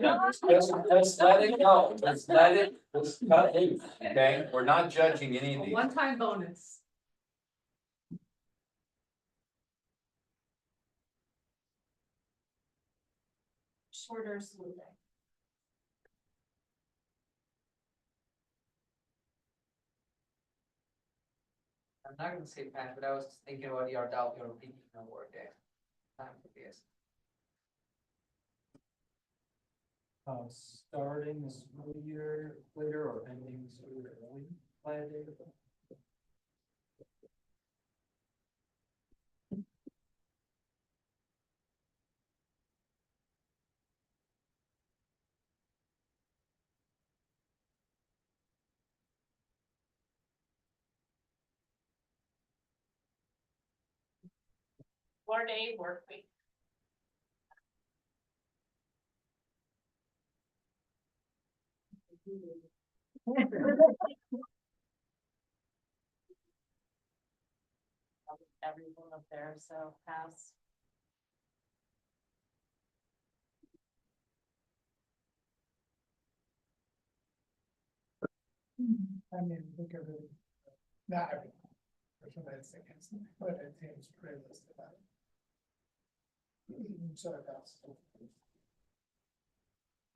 Yeah, just let it go. Just let it, just cut loose, okay? We're not judging any of these. One-time bonus. Shorter school day. I'm not gonna say pass, but I was thinking about your doubt, your opinion on work day. time for this. Starting the school year later or ending the school year early by a day? Four-day work week. Everything up there, so pass. I mean, look at it, not everything. There's some bad things, but it seems pretty listed about it. So that's.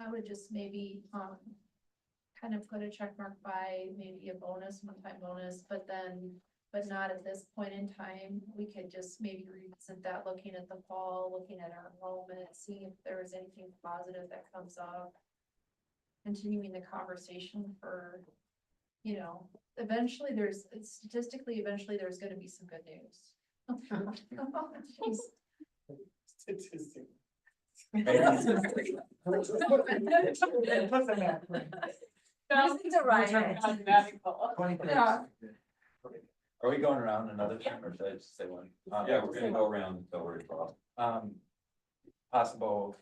I would just maybe, kind of put a check mark by maybe a bonus, one-time bonus, but not at this point in time. We could just maybe revisit that, looking at the fall, looking at our enrollment, seeing if there is anything positive that comes up. Continuing the conversation for, eventually statistically, there's gonna be some good news. Jeez. Statistic. Nothing to write. Yeah. Are we going around another time or should I just say one? Yeah, we're gonna go around until we're exhausted. Possible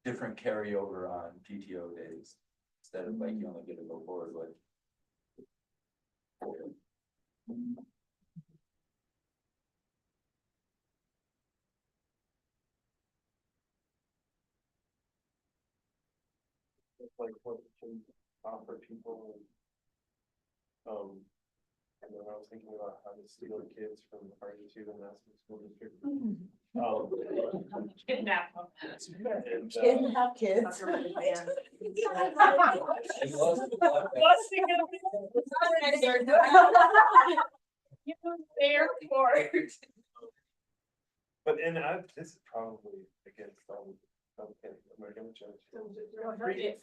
different carryover on PTO days, instead of like you only get to go forward with. Like what we can offer people. And then I was thinking about how to steal kids from RU2 and Aspen School District. Kidnap them. Kidnap kids. Airport. But this is probably against American church.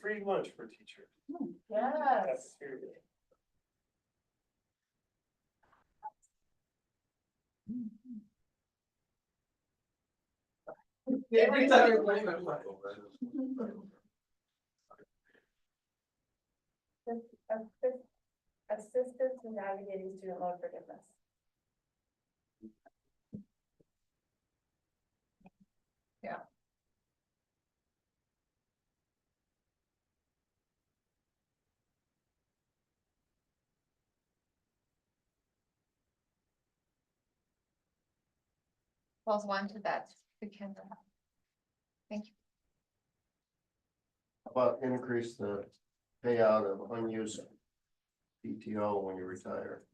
Free lunch for teachers. Yes. Cafeteria. Assistance in navigating student loan forgiveness. Plus one to that, we can. Thank you. About increase the payout of unused PTO when you retire.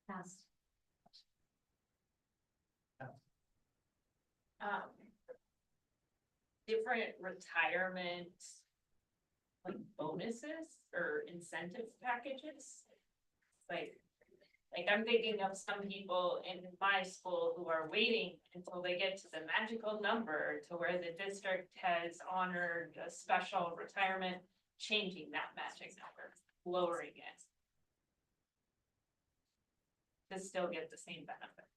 Pass. Different retirement. Like bonuses or incentive packages. Like I'm thinking of some people in my school who are waiting until they get to the magical number to where the district has honored a special retirement, changing that magic number, lowering it. To still get the same benefit.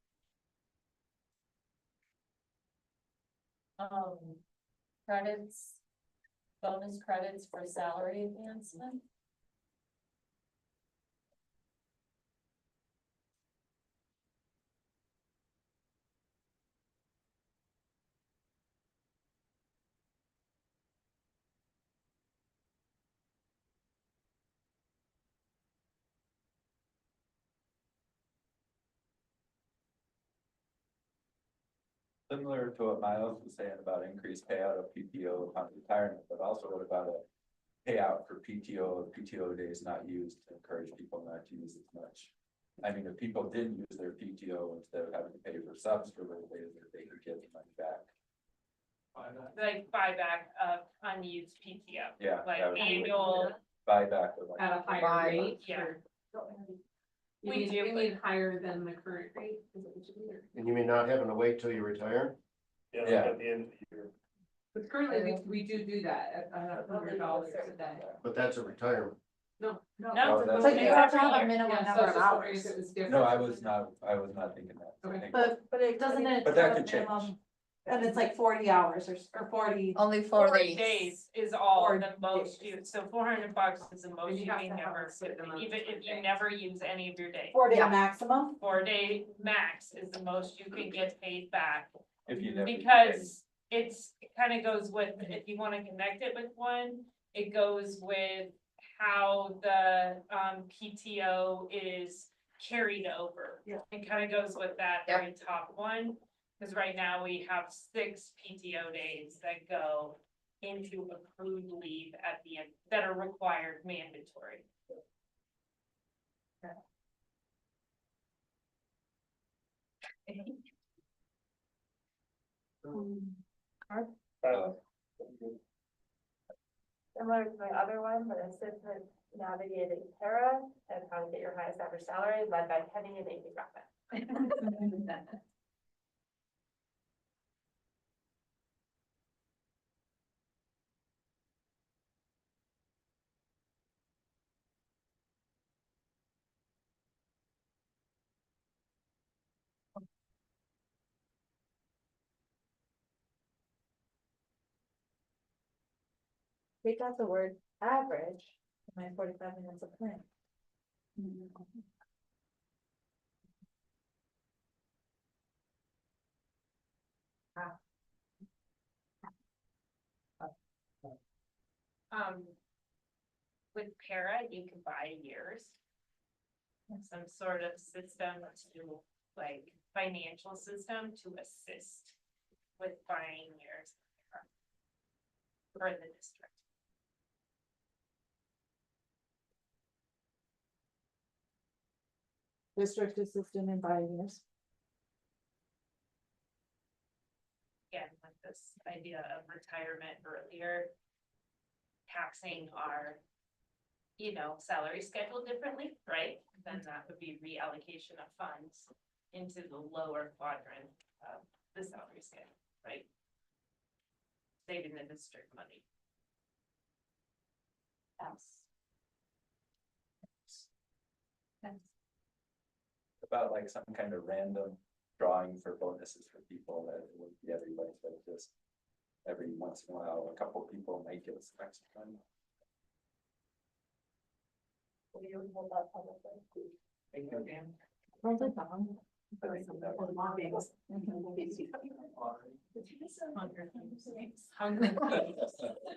Credits, bonus credits for salary advancement. Similar to what Miles was saying about increased payout of PTO upon retirement, but also what about a payout for PTO days not used to encourage people not to use as much. I mean, if people didn't use their PTO, instead of having to pay for subs for those days, they could get the money back. Like buyback of unused PTO. Yeah. Like that would be annual, Buyback of like. At a higher rate. yeah. You We mean, do, you but- mean higher than the current rate? Is it what you mean? And you mean not having to wait till you retire? Yeah, like Yeah. at the end of the year. But currently, we do that at $100 a day. But that's a retirement. No. No, that's- So you have to have a Every year. minimum Yeah, so number I of was just wondering hours. if it was different. No, I was not thinking that. I Okay. think- But it doesn't it? But that have could change. minimum- And it's like 40 hours or 40. Only 4 4 days is all 4 the most days. you, so $400 is the most And you you have may to have never, a certain amount even of if you days. never use any of your days. 4 day Yeah. maximum. 4-day max is the most you can get paid back. If you never. Because it kind of goes with, if you want to connect it with one, it goes with how the PTO is carried over. Yeah. It kind of goes with that Yep. very top one, because right now we have 6 PTO days that go into accrued leave at the end, that are required mandatory. Similar to my other one, but instead of navigating para and how to get your highest average salary, led by Penny and Amy Graphic. We got the word average in my 45 minutes of plan. With para, you can buy years. Some sort of system to, like, financial system to assist with buying years. For the district. District assistant in buying years. Again, with this idea of retirement earlier. Taxing our, salary schedule differently, right? Then that would be reallocation of funds into the lower quadrant of the salary schedule, right? Saving the district money. Yes. About like some kind of random drawing for bonuses for people that it wouldn't be everybody, but just every once in a while, a couple people might get some extra money. We don't hold that publicly. Thank you, Dan.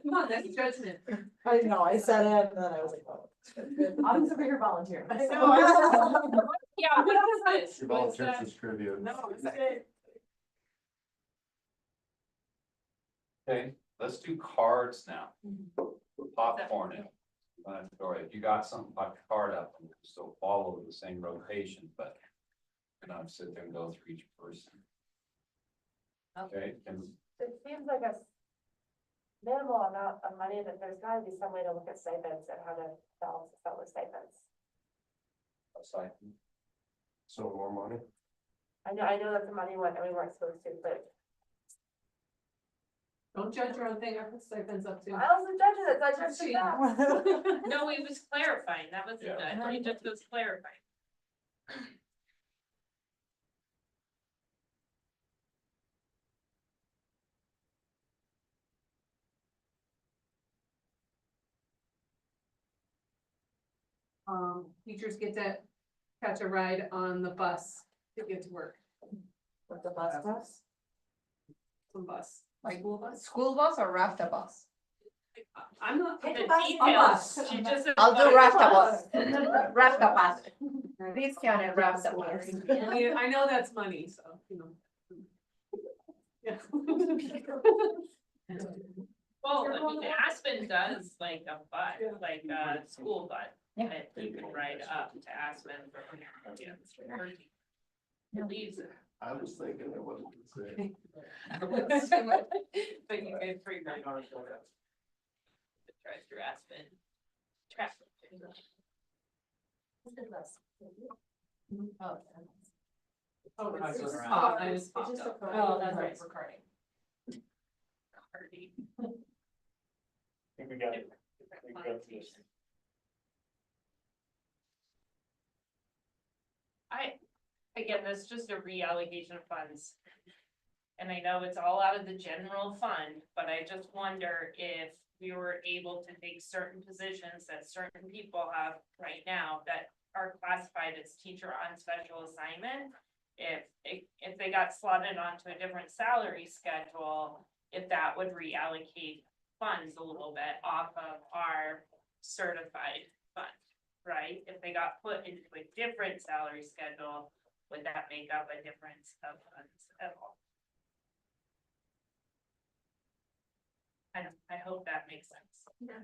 No, that's judgment. I know, I said it and then I was like, oh. I'm just over here volunteering. Yeah, what is this? Your What's volunteers that? is trivia. No, it's it. Okay, let's do cards now. Popcorn it. Or if you got something like a card up, you can still follow the same rotation, but. You're not sit there and go through each person. Okay, and It seems like a minimal amount of money, that there's gotta be some way to look at stipends and how to balance this out with stipends. aside, So more money. I know that's a money one and we weren't supposed to, but Don't judge your own thing, I put stipends up too. I also judge it, I judge it that. No, it was clarifying, that was, Yeah. I thought it just was clarifying. Teachers get to catch a ride on the bus to get to work. With the bus? Some bus. Like School bus? school bus or rafta bus? I'm not. The Take a bus, a details, bus. she just. said I'll do what- rafta bus. Rafta bus. Please count it rafta bus. I mean, I know that's money, so, Yeah. Well, I mean, Aspen does like a bus, like a school bus, that you can ride up to Aspen for, yeah, it leaves it. I was thinking it wasn't the same. But you get free ride on it. Drive through Aspen. Traffic. Oh. Oh, it's just I just It's just a popped up. photo. Oh, that's right, recording. Cardi. I think we got it. I think that's this. Again, that's just a reallocation of funds. And I know it's all out of the general fund, but I just wonder if we were able to take certain positions that certain people have right now that are classified as teacher on special assignment. If they got slotted onto a different salary schedule, if that would reallocate funds a little bit off of our certified fund, right? If they got put into a different salary schedule, would that make up a difference of funds at all? I hope that makes sense. Yeah.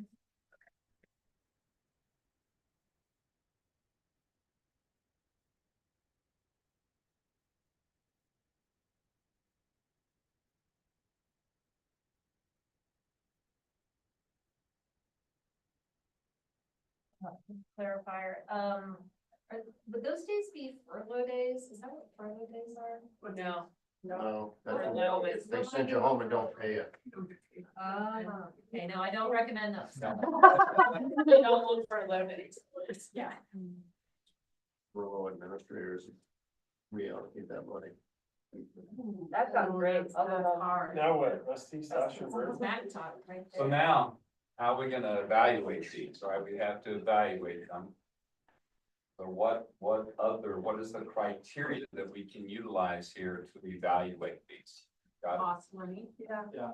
Clarifier, would those days be furlough days? Is that what furlough days are? No. No, No, that's, they send you home and don't pay you. Okay, no, I don't recommend those. They don't look for limits. Yeah. Rural administrators reallocate that money. That sounds great. Now what, Rusty, Sasha, Vern? Smack talk right there. So now, how are we gonna evaluate these, right? We have to evaluate them. So what is the criteria that we can utilize here to evaluate these? Got it? Cost money, yeah.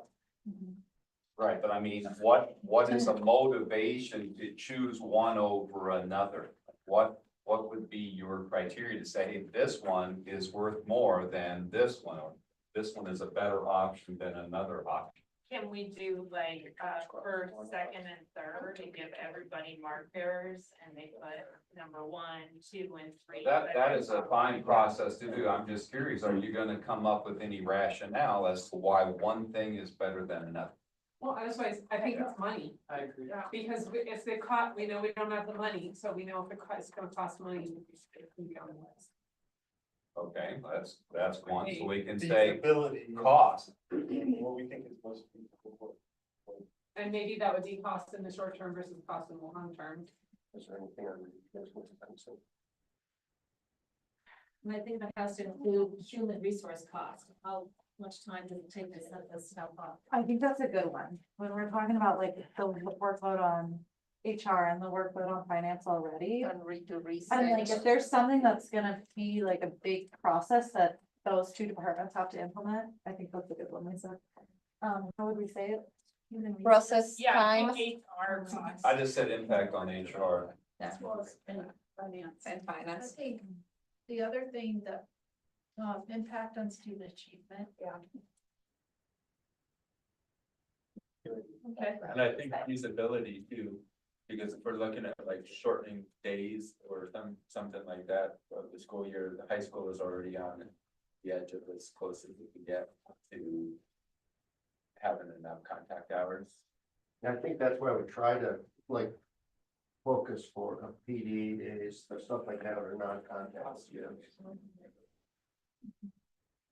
Right, but I mean, what is a motivation to choose one over another? What would be your criteria to say, hey, this one is worth more than this one? Or this one is a better option than another option? Can we do like, first, second, and third and give everybody markers and they put number 1, 2, and 3? That is a fine process to do. I'm just curious, are you gonna come up with any rationale as to why one thing is better than another? Well, that's why I think it's money. I agree. Because if the cost, we know we don't have the money, so we know if it's gonna cost money. we go on the list. Okay, that's one, so we can say Feasibility. cost. What we think is most feasible. And maybe that would be cost in the short term versus cost in the long term. Is there anything on the business expense? And I think that has to include human resource cost. How much time does it take to set this stuff up? I think that's a good one, when we're talking about like the workload on HR and the workload on finance already. And redo research. And like, if there's something that's gonna be like a big process that those two departments have to implement, I think that's a good one, Lisa. How would we say it? Human resource. Process Yeah, time. HR costs. I just said impact on HR. That's Finance. And I finance. think the other thing that, impact on student achievement. Okay. And I think feasibility too, because if we're looking at like shortening days or something like that, of the school year, the high school is already on the edge of as close as we can get to having enough contact hours. And I think that's why we try to like focus for a PD days, or stuff like that, or non-contact students.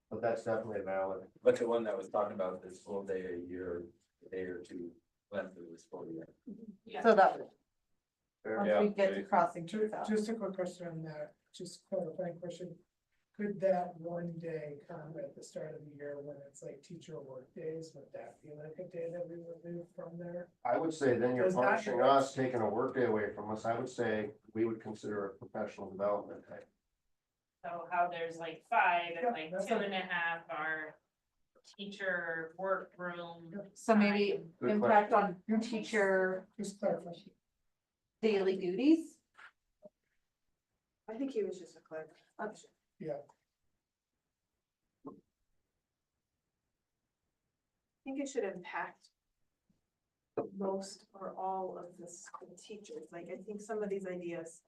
But that's definitely valid. But the one that was talking about the school day a year, a day or two length of the school year. Yeah. So that, Fair. once Yeah. we get to crossing two out. Just a quick question on that, just clarifying question. Could that one day come at the start of the year when it's like teacher work days, would that be like a day that we would move from there? I would say then you're Does that- punishing us, taking a workday away from us. I would say we would consider a professional development day. So how there's like 5 and Yeah, like that's 2.5 are teacher workroom. So maybe time. Good impact on your teacher Just clarify. daily duties. I think he was just a clerk. Yeah. I think it should impact most or all of this teachers, like, I think some of these ideas.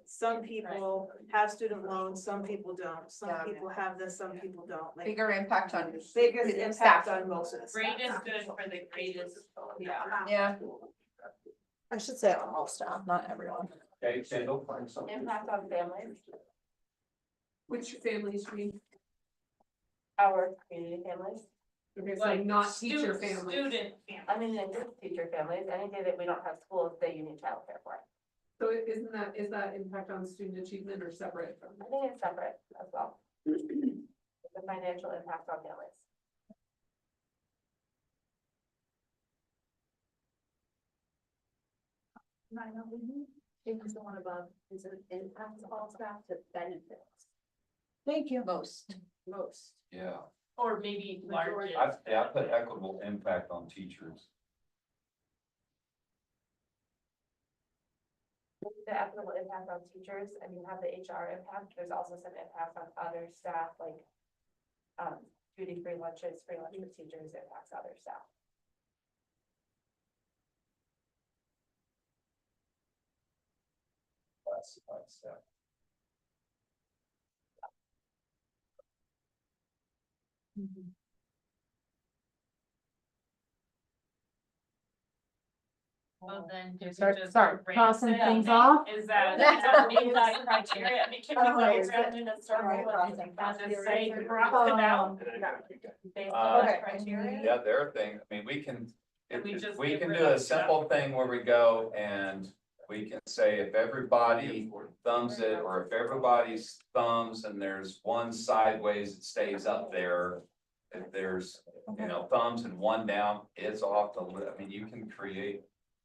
Some people have student loans, some people don't, some Yeah. people have this, some people don't, like. Bigger impact on. Biggest impact staff. on most of the Grade is staff. good for the greatest. Yeah. Yeah. I should say on all staff, not everyone. Okay, Kendall, find something. Impact on families, Which families do you, our community families. it's like not teacher families? Student I mean, and just teacher families, any day that we don't have schools, that you need childcare for. So is that impact on student achievement or separate from? I think it's separate as well. The financial impact on families. It was the one above, is it impacts all staff to benefits? Thank you. Most. Yeah, or maybe larger. I put equitable impact on teachers. The equitable impact on teachers, and you have the HR impact, there's also some impact on other staff, like. Duty free lunches for teachers impacts other staff. Classified staff. Well, then just. Start just crossing brainstorm things it. off? Is that meet that criteria? I mean, can we Oh, go is around in a circle and just say cross it out? Based Uh, on that criteria? Yeah, there are things, I mean, we can, Can we just we get can rid do a of simple thing where we go and we can say if everybody thumbs it, or if everybody's thumbs and there's one sideways, it stays up there. If there's, thumbs and one down, it's off the list. I mean, you can create.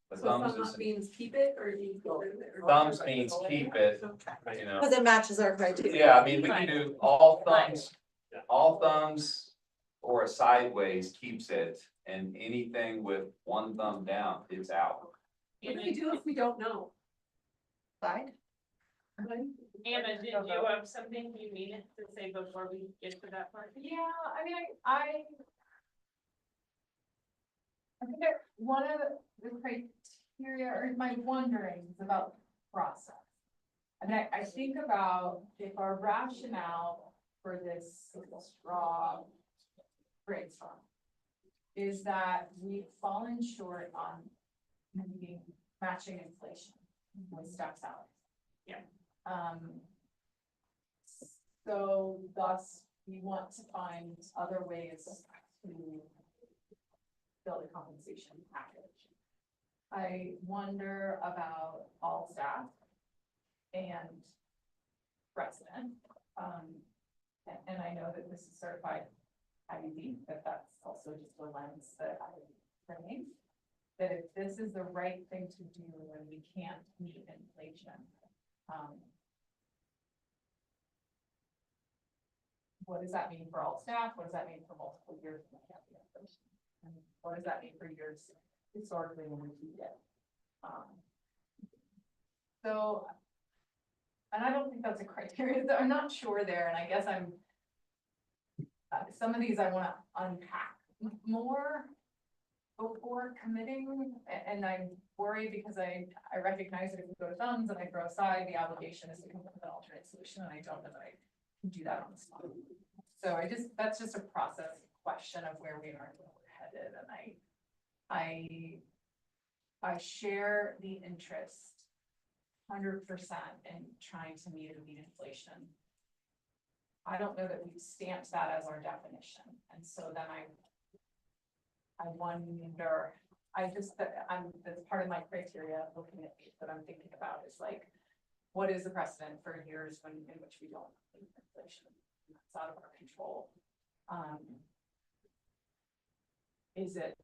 The So thumbs thumb is, up means keep it or you go in there? thumbs means keep it, Cause it matches our criteria. Yeah, I mean, we can do all thumbs or a sideways keeps it, and anything with one thumb down is out. What do we do if we don't know? Side? Anna, did you have something you needed to say before we get to that part? Yeah, I mean, I think that one of the criteria, or my wondering is about process. I mean, I think about if our rationale for this straw brainstorm is that we've fallen short on meeting, matching inflation with staff salaries. Yeah. So thus, we want to find other ways to build a compensation package. I wonder about all staff and president. And I know that this is certified IBB, but that's also just a lens that I bring. That if this is the right thing to do when we can't meet inflation, what does that mean for all staff? What does that mean for multiple years when we can't meet inflation? And what does that mean for years historically when we beat it? So, and I don't think that's a criteria, I'm not sure there, and I guess I'm, some of these I wanna unpack more before committing, and I'm worried because I recognize that if we go to thumbs and I throw aside, the obligation is to come up with an alternate solution, and I don't know that I can do that on the spot. So that's just a process question of where we are and where we're headed, and I share the interest 100% in trying to meet inflation. I don't know that we've stamped that as our definition, and so then I wonder, that's part of my criteria of looking at these that I'm thinking about is like, what is the precedent for years in which we don't meet inflation? It's out of our control. Is it?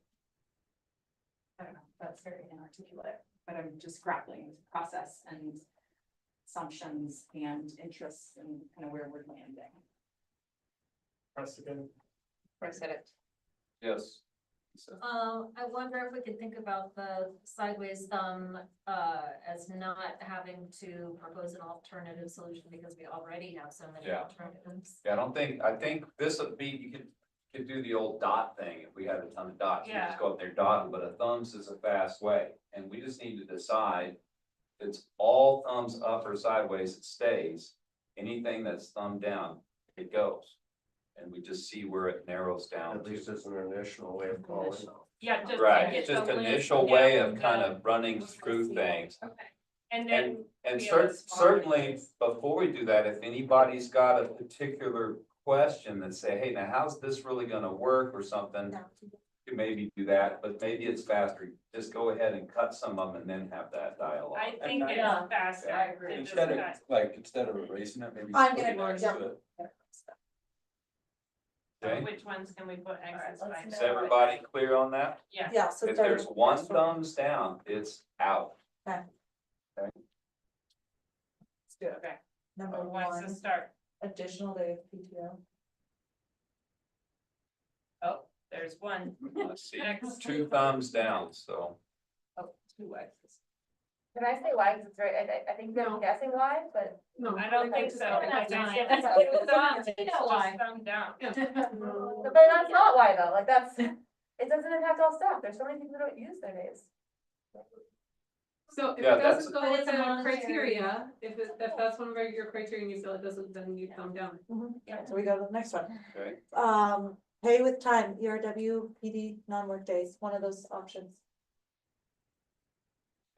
I don't know, that's very inarticulate, but I'm just grappling with process and assumptions and interests and kind of where we're landing. Precedent. Yes. I wonder if we could think about the sideways thumb, as not having to propose an alternative solution because we already have so many Yeah. alternatives. Yeah, I think this would be, you could could do the old dot thing, if we had a ton of dots, you Yeah. just go up there dot, but a thumbs is a fast way, and we just need to decide. If it's all thumbs up or sideways, it stays, anything that's thumb down, it goes. And we just see where it narrows down At to. least it's an initial way of calling it. Yeah, just. Right, like it's the just list initial way down of kind the- of running through things. Okay, and then. And be able to spawn certainly, things. before we do that, if anybody's got a particular question that say, hey, now how's this really gonna work or something? You maybe do that, but maybe it's faster, just go ahead and cut some of them and then have that dialogue. I think it's Yeah. faster. I agree. to just Instead cut. of, like, instead of erasing it, maybe. I'm put gonna it go next jump. to it. Okay, Which ones can we put X's by? is everybody clear on that? Yeah. Yeah, so If start there's with the one first one. thumbs down, it's out. Okay. Okay. Let's do it. Okay. Number Who wants to one, start? additional day of PTO. Oh, there's one. Let's see, X. 2 thumbs down, so. Oh, 2 X's. Can I say why? 'Cause it's right, I think they're No. guessing why, but. No, I don't think so. Seven out of because nine. if it's two thumbs, it's You know just why. thumb down. But that's not why though, like that's, it doesn't impact all staff, there's so many people who don't use their days. So if Yeah, it doesn't go But with it's a the monetary- criteria, if that's one of your criteria and you feel it doesn't, then you thumb down. Yeah, so we go to the next one. Okay, Pay with time, ERW, PD, non-work days, one of those options.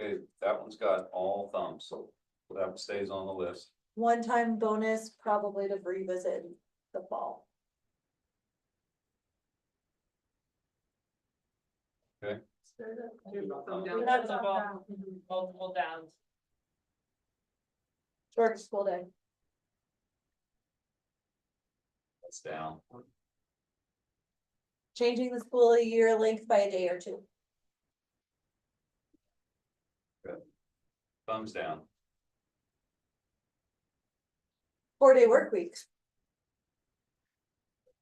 okay, that one's got all thumbs, so that stays on the list. One-time bonus, probably to revisit in the fall. Thumb down. We have thumb down. Multiple downs. Short school day. That's down. Changing the school year length by a day or two. Thumbs down. 4-day work weeks,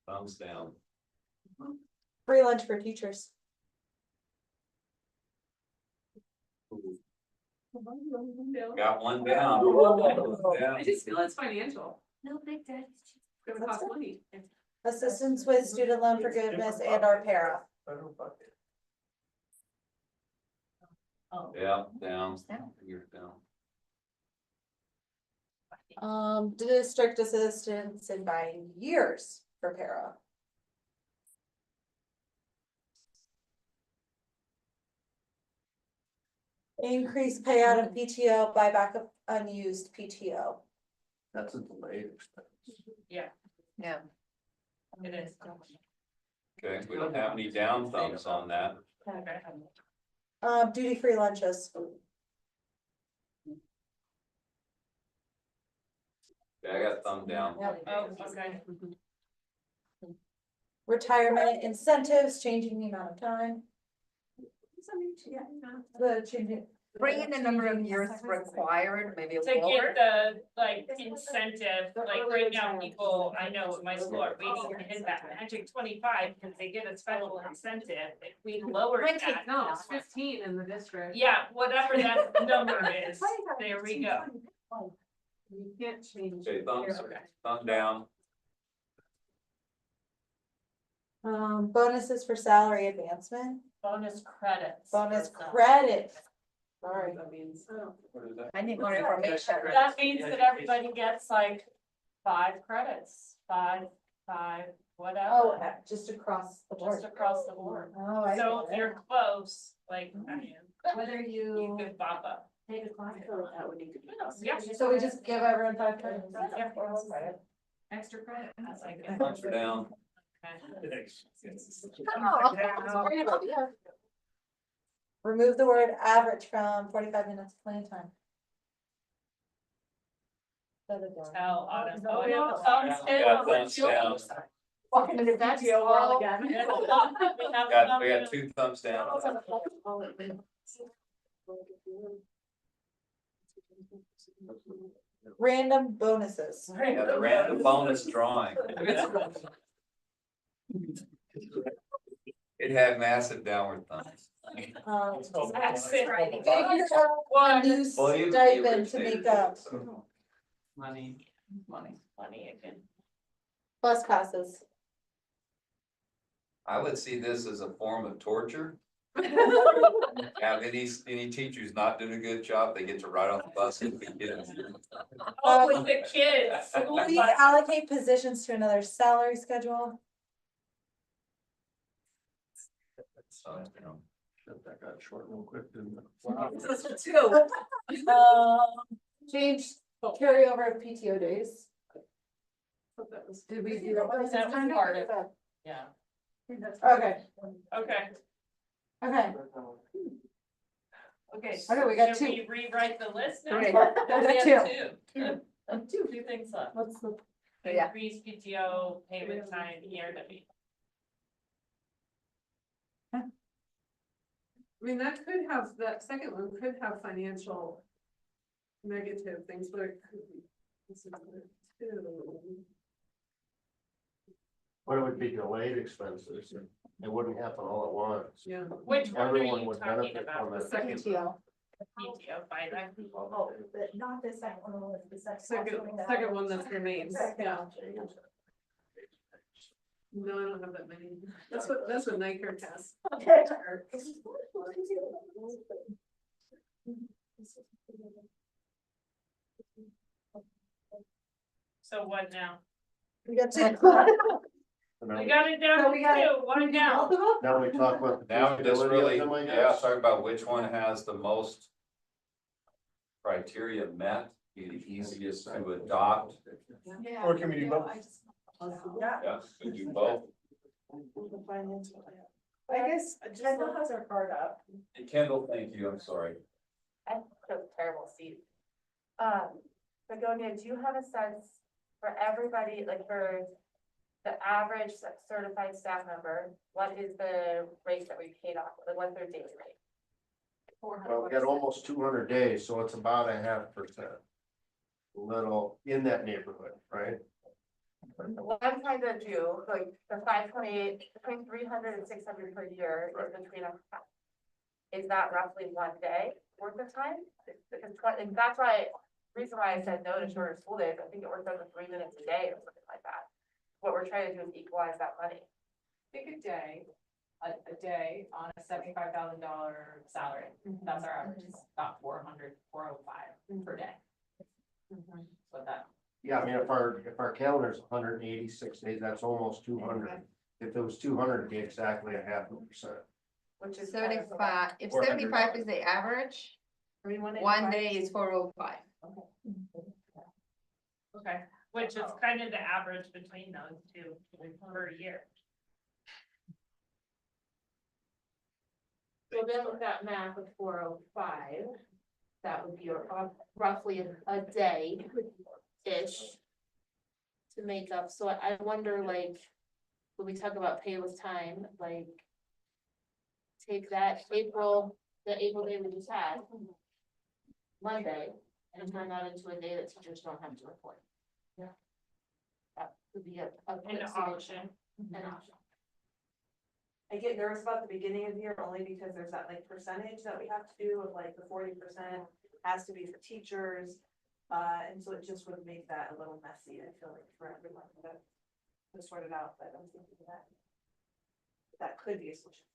Thumbs down. free lunch for teachers. Got one down. I just feel it's financial, No big daddy. it's gonna cost money. Assistance with student loan forgiveness and our para. Yeah, down. You're down. District assistance in buying years for para. Increase payout of PTO, buyback of unused PTO. That's a delayed expense. Yeah, Yeah. it is. Okay, we don't have any down thumbs on that. Okay. Duty-free lunches. Okay, I got thumb down. Yep. Oh, okay. Retirement incentives, changing the amount of time. The changing. Bring in the number of years required, maybe To lower. get the, like, incentive, like right now, people, I know at my school are waiting to hit that magic 25 because they get a special incentive. If we lower that. No, it's 15 in the district. Yeah, whatever that number is, there we go. You can't change. Okay, thumb down. Bonuses for salary advancement, Bonus credits. bonus credit. Sorry. That means. What is that? I need more information. That means that everybody gets like 5 credits, five, Oh, whatever, just across the board. just across the board. Oh, I So get if it. you're close, like I am, Whether you you could bop up. take a class. That would need to be. Yeah. So we just give everyone 5 credits. Yeah. Extra credit. That's like it. Thumbs are down. Remove the word average from 45 minutes of playing time. Tell Autumn. Oh, Yeah, Yeah, thumbs down. Walking into that world again. We have We got 2 thumbs down. Random bonuses. Yeah, the random bonus drawing. It had massive downward thumbs. That's it. Figure out a new Well, you stipend to originated make up. it, so. Money again. Bus passes. I would see this as a form of torture. Have any teachers not doing a good job, they get to ride on the bus with the kids. Oh, with the kids. We allocate positions to another salary schedule. So, you know, That got short real quick, didn't it? Change carryover of PTO days. Did we do That was part of, yeah. Okay, Okay, okay. okay. Okay, we got Should we rewrite the list now? Okay, We we have got two things left. What's the? Yeah. Increase PTO payment time, ERW. I mean, that could have, that second one could have financial negative things, but it could be. This is good too. But it would be delayed expenses. It wouldn't happen all at once. Yeah. Which one are Everyone you would talking benefit about? from The it. second. PTO. PTO, fine, Oh, but not the second one, the Second one that's remains, yeah. No, I don't have that many. That's what Nyker has. Okay. so what now? We got two. We got it down So to we gotta- two, what now? Now we talk about. the now just feasibility really, of them, I yeah, guess. talk about which one has the most criteria met, be the easiest to adopt. Yeah. Or can we do both? Yeah, we do both. I guess Kendall has her card up. And Kendall, thank you, I'm sorry. I took a terrible seat. Begonia, do you have a sense for everybody, like for the average certified staff member, what is the rate that we paid off, like what's their daily rate? Well, we got almost 200 days, so it's about 0.5%. Little in that neighborhood, right? What I'm trying to do, like the 528, between 300 and 600 per year is between a. Is that roughly 1 day worth of time? Because and that's why, reason why I said no to shorter school days, I think it works out to 3 minutes a day or something like that. What we're trying to do is equalize that money. Pick a day, a day on a $75,000 salary. That's our average, it's about 400, 405 per day. So that. Yeah, I mean, if our calendar's 186 days, that's almost 200. If it was 200, it'd be exactly 0.5%. Which is. 75, if 400. 75 is the average, 1 day is 405. Okay, which is kind of the average between those two per year. So then with that math of 405, that would be roughly a day-ish to make up. So I wonder, like, when we talk about pay with time, like, take that the April day we just had, Monday, and turn that into a day that teachers don't have to report. Yeah. That would be a An quick option. solution. An option. I get nervous about the beginning of the year only because there's that like percentage that we have to do of like the 40% has to be for teachers. And so it just would make that a little messy, I feel like, for everyone to sort it out, but I'm thinking that could be a solution.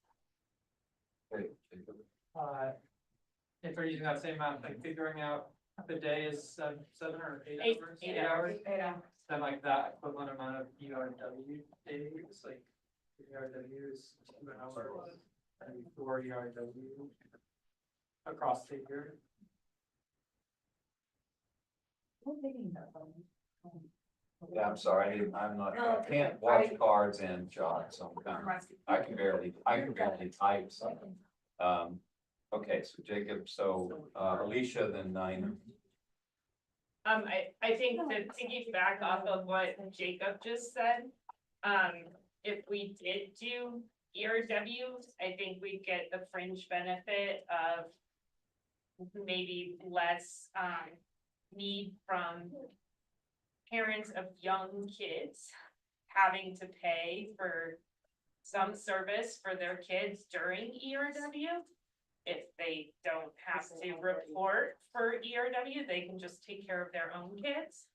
If we're using that same math, like figuring out the day is seven or 8 Eight- hours. 8 hours. hours. Then like that equivalent amount of ERW days, like ERW is 2 hours and 4 ERW across the year. Yeah, I'm sorry, I can't watch cards and jot, so I can barely type, so. Okay, so Jacob, so Alicia, then Nina. I think to piggyback off of what Jacob just said, if we did do ERWs, I think we'd get the fringe benefit of maybe less, need from parents of young kids having to pay for some service for their kids during ERW. If they don't have to report for ERW, they can just take care of their own kids.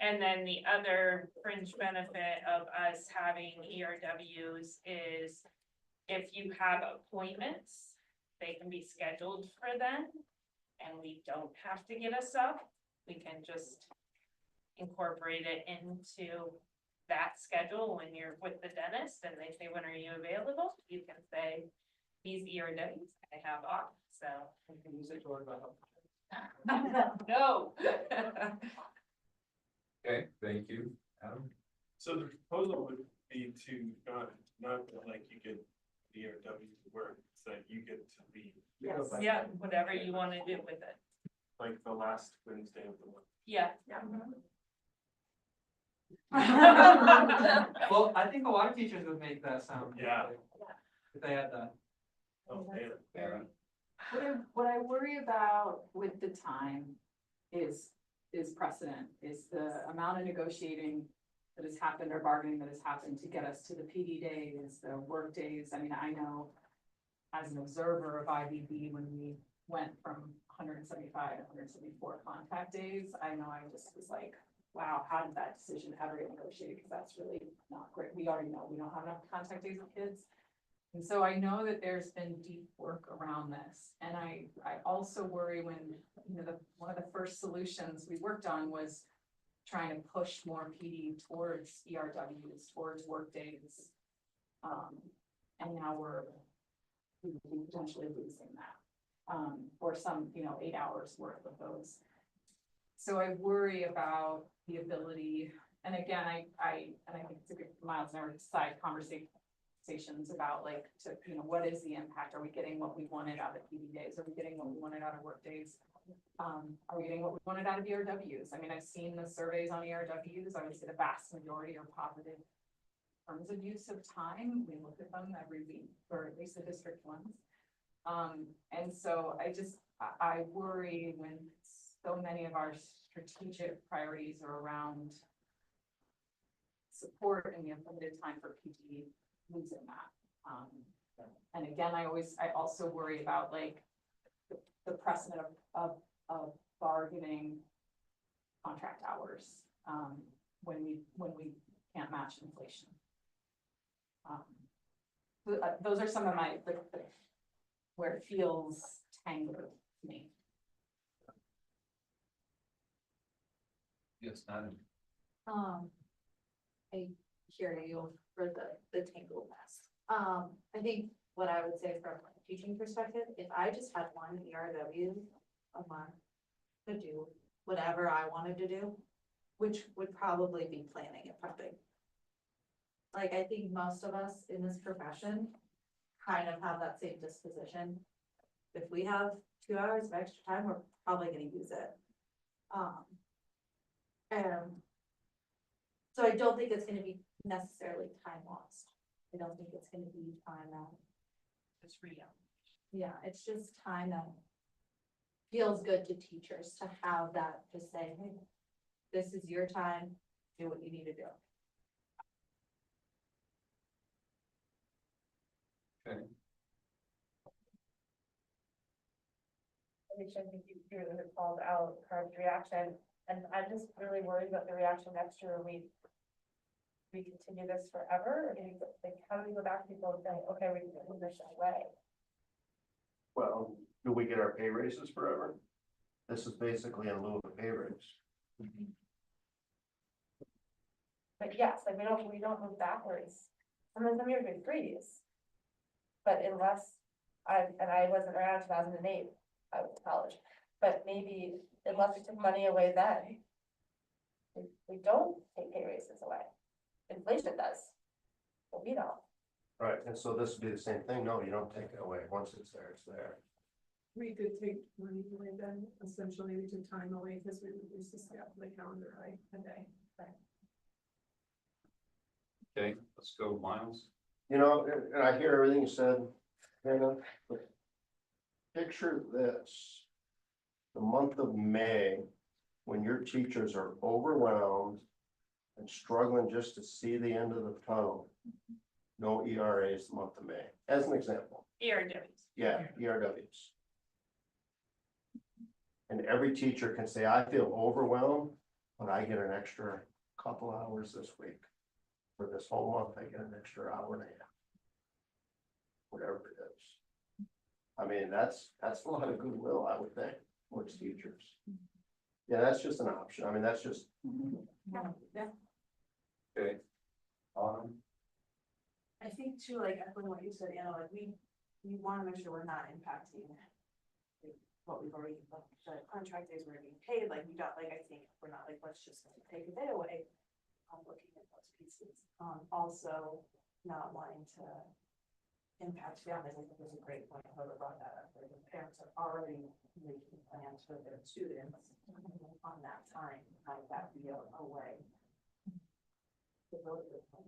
And then the other fringe benefit of us having ERWs is if you have appointments, they can be scheduled for then. And we don't have to get a sub, we can just incorporate it into that schedule when you're with the dentist and they say, when are you available? You can say, these ERWs I have off, so. You can use it to work about. No. Okay, thank you, Adam. So the proposal would be to not that, like you get the ERW to work, it's that you get to leave. Yes, yeah, whatever you wanna do with it, Like the last Wednesday of the month. yeah. Well, I think a lot of teachers would make that sound. Yeah. If they had that. Oh, man. Yeah. What I worry about with the time is precedent, is the amount of negotiating that has happened or bargaining that has happened to get us to the PD days, the work days. I mean, I know as an observer of IBB, when we went from 175 to 174 contact days, I know I just was like, wow, how did that decision ever get negotiated? Because that's really not great. We already know we don't have enough contact days with kids. And so I know that there's been deep work around this. And I also worry when, you know, one of the first solutions we worked on was trying to push more PD towards ERWs, towards work days. And now we're potentially losing that, or some, 8 hours worth of those. So I worry about the ability, and again, I think it's a good Miles and I side conversations about like, what is the impact? Are we getting what we wanted out of PD days? Are we getting what we wanted out of work days? Are we getting what we wanted out of ERWs? I mean, I've seen the surveys on ERWs. I would say the vast majority are positive in terms of use of time. We look at them every week, or at least the district ones. And so I worry when so many of our strategic priorities are around support and we have limited time for PD, losing that. And again, I also worry about like the precedent of bargaining contract hours, when we can't match inflation. Those are some of my, where it feels tangled to me. Yes, Adam. I hear you for the tangledness. I think what I would say from a teaching perspective, if I just had one ERW a month to do whatever I wanted to do, which would probably be planning and prepping. Like, I think most of us in this profession kind of have that same disposition. If we have 2 hours of extra time, we're probably gonna use it. And so I don't think it's gonna be necessarily time lost. I don't think it's gonna be time that. It's real. Yeah, it's just time that feels good to teachers to have that, to say, hey, this is your time, do what you need to do. Okay. Which I think you really called out current reaction, and I'm just really worried about the reaction next year. We continue this forever, or do we, like, how do we go back to people and say, okay, we can do this way? Well, do we get our pay raises forever? This is basically in lieu of a pay raise. But yes, like, we don't move backwards. And then some years we freeze. But unless I wasn't around 2008, I was in college, but maybe unless we took money away then, we don't take pay raises away. Inflation does, but we don't. Right, and so this would be the same thing. No, you don't take it away. Once it's there, it's there. We did take money away then, essentially we took time away because we reduced the staff of the calendar, right, a day. Okay, let's go, Miles. You know, and I hear everything you said, Hannah, but picture this. The month of May, when your teachers are overwhelmed and struggling just to see the end of the tunnel. No ERAs the month of May, as an example. ERWs. Yeah, ERWs. And every teacher can say, I feel overwhelmed, But I get an extra couple hours this week. For this whole month, I get an extra hour and a half. Whatever it is. I mean, that's a lot of goodwill, I would think, towards teachers. Yeah, that's just an option. I mean, that's just, Okay. I think too, like, echoing what you said, Anna, like, we wanna make sure we're not impacting like, what we've already, the contract days we're being paid, like, we got, like, I think, we're not like, let's just take a day away. Looking at those pieces, also not wanting to impact families, I think was a great point, whoever brought that up, where the parents are already making plans for their students on that time, how would that be a way? to really good plan.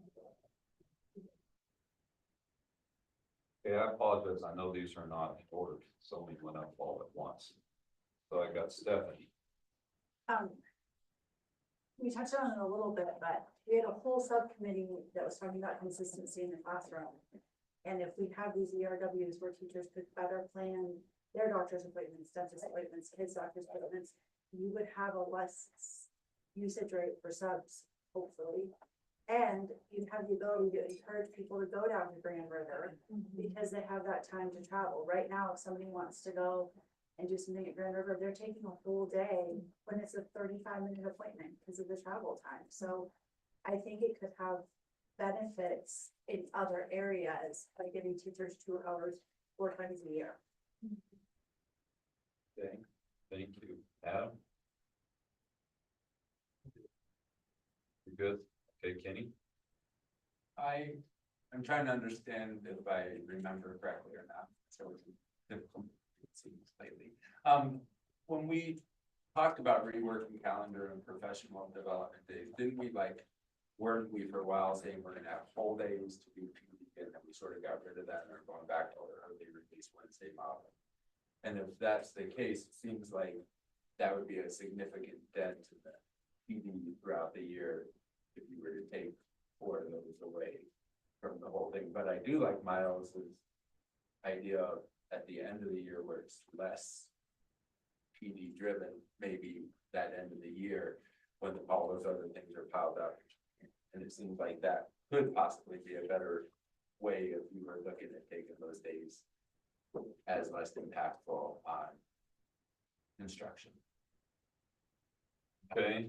Okay, I apologize. I know these are not ordered. So many went up all at once. So I got Stephanie. We touched on it a little bit, but we had a whole subcommittee that was talking about consistency in the classroom. And if we have these ERWs where teachers could better plan their doctor's appointments, dentist appointments, kids' doctor's appointments, you would have a less usage rate for subs, hopefully. And you'd have the ability to encourage people to go down to Grand River because they have that time to travel. Right now, if somebody wants to go and do something at Grand River, they're taking a whole day when it's a 35-minute appointment because of the travel time. So I think it could have benefits in other areas by giving teachers 2 hours 4 times a year. Okay, thank you. Adam? You good? Okay, Kenny? I'm trying to understand if I remember correctly or not, so it's difficult, it seems lately. When we talked about reworking calendar and professional development days, didn't we weren't we for a while saying we're gonna have whole days to do PD, and then we sort of got rid of that and are going back to our early release Wednesday model? And if that's the case, it seems like that would be a significant dent in the PD throughout the year if you were to take 4 of those away from the whole thing. But I do like Miles's idea of at the end of the year where it's less PD driven, maybe that end of the year when all those other things are piled up. And it seems like that could possibly be a better way if you were looking at taking those days as less impactful on instruction. Okay,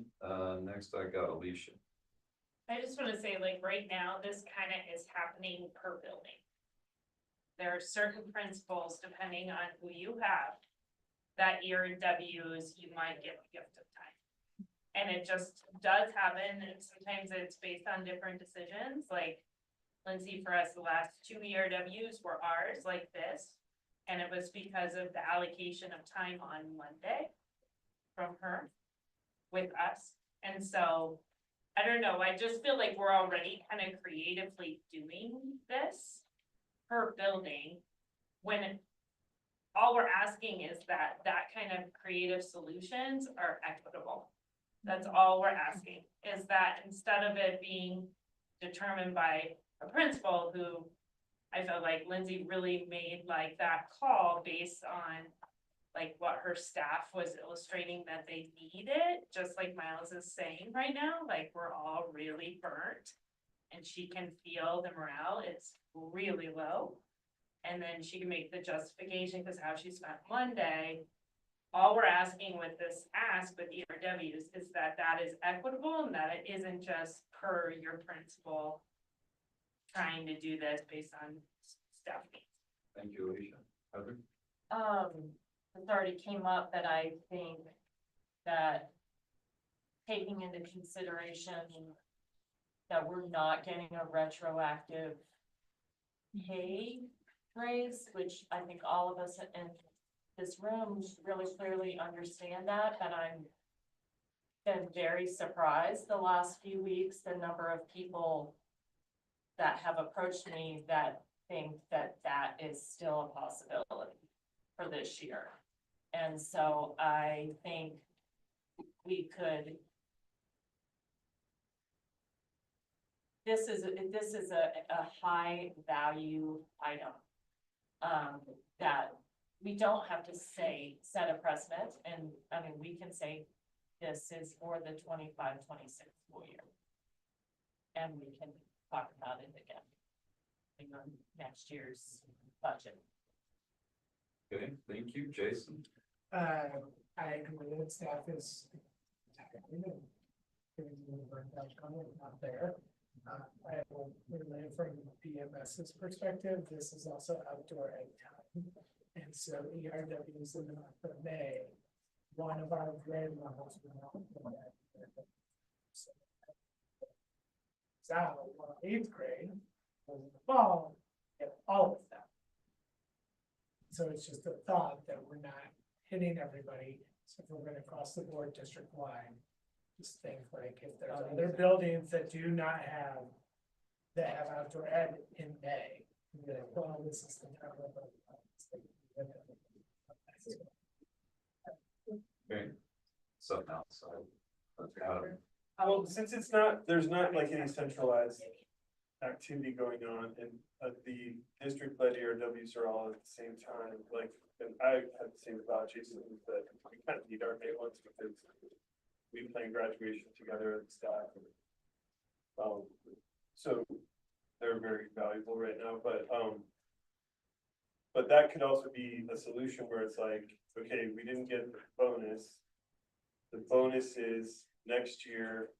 next I got Alicia. I just wanna say, like, right now, this kind of is happening per building. There are certain principals, depending on who you have, that ERWs, you might get a gift of time. And it just does happen, and sometimes it's based on different decisions, like Lindsay, for us, the last 2 ERWs were ours, like this. And it was because of the allocation of time on Monday from her with us. And so I don't know, I just feel like we're already kind of creatively doing this per building when all we're asking is that kind of creative solutions are equitable. That's all we're asking, is that instead of it being determined by a principal who I felt like Lindsay really made like that call based on like what her staff was illustrating that they needed, just like Miles is saying right now, like we're all really burnt. And she can feel the morale, it's really low. And then she can make the justification because how she spent Monday. All we're asking with this ask with ERWs is that that is equitable and that it isn't just per your principal trying to do this based on staff needs. Thank you, Alicia. Heather? It already came up that I think that taking into consideration that we're not getting a retroactive pay raise, which I think all of us in this room really clearly understand that I'm been very surprised the last few weeks, the number of people that have approached me that think that that is still a possibility for this year. And so I think we could, this is a high value item that we don't have to set a precedent. And I mean, we can say this is for the 25-26 school year. And we can talk about it again. In the next year's budget. Okay, thank you, Jason. I agree that staff is. Not there. I will relay from BMS's perspective, this is also outdoor egg time. And so ERWs in the month of May, one of our grade levels will not. So while 8th grade, was in the fall, get all of them. So it's just a thought that we're not hitting everybody, so if we're gonna cross the board district wide. Just think like if there's other buildings that do not have, that have outdoor ed in May, you'd be like, well, this is the time of. Okay. Something else. Well, since it's not, there's not like any centralized activity going on and the district led ERWs are all at the same time, like, and I had the same thought, Jason, that we kind of need our May ones because we plan graduation together as staff. So they're very valuable right now, but that could also be a solution where it's like, okay, we didn't get the bonus. The bonus is next year,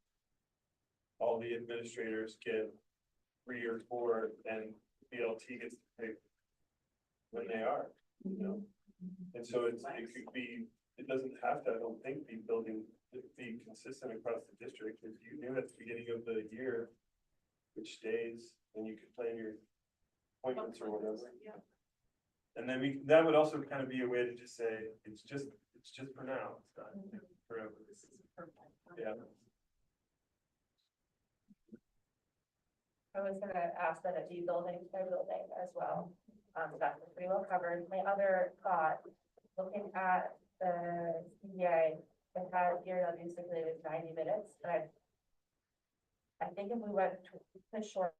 all the administrators get 3 or 4 and BLT gets to pay when they are, you know? And so it could be, it doesn't have to, I don't think, be consistent across the district. If you knew at the beginning of the year which days, then you could plan your appointments or whatever. Yeah. And then that would also kind of be a way to just say, it's just for now, it's not forever. Yeah. I was gonna ask that it be building by building as well. That's pretty well covered. My other thought, looking at the CBA, it had ERW stipulated 90 minutes, but I think if we went to short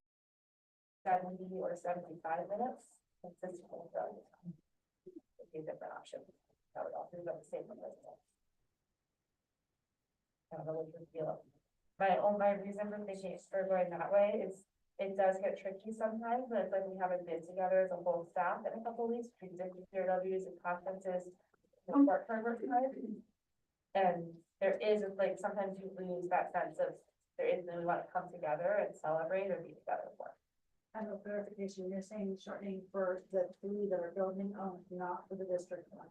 70 or 75 minutes, consistent with those, would be a different option. That would also be the same number of minutes. I don't know what you feel. My reason for thinking for going that way is it does get tricky sometimes, but it's like we haven't been together as a whole staff in a couple of weeks, between different PRWs and conferences, and work hard time. And there is, like, sometimes you lose that sense of, there is, we want to come together and celebrate or be together for. I have a clarification, you're saying shortening for the 3 that are building owned, not for the district one.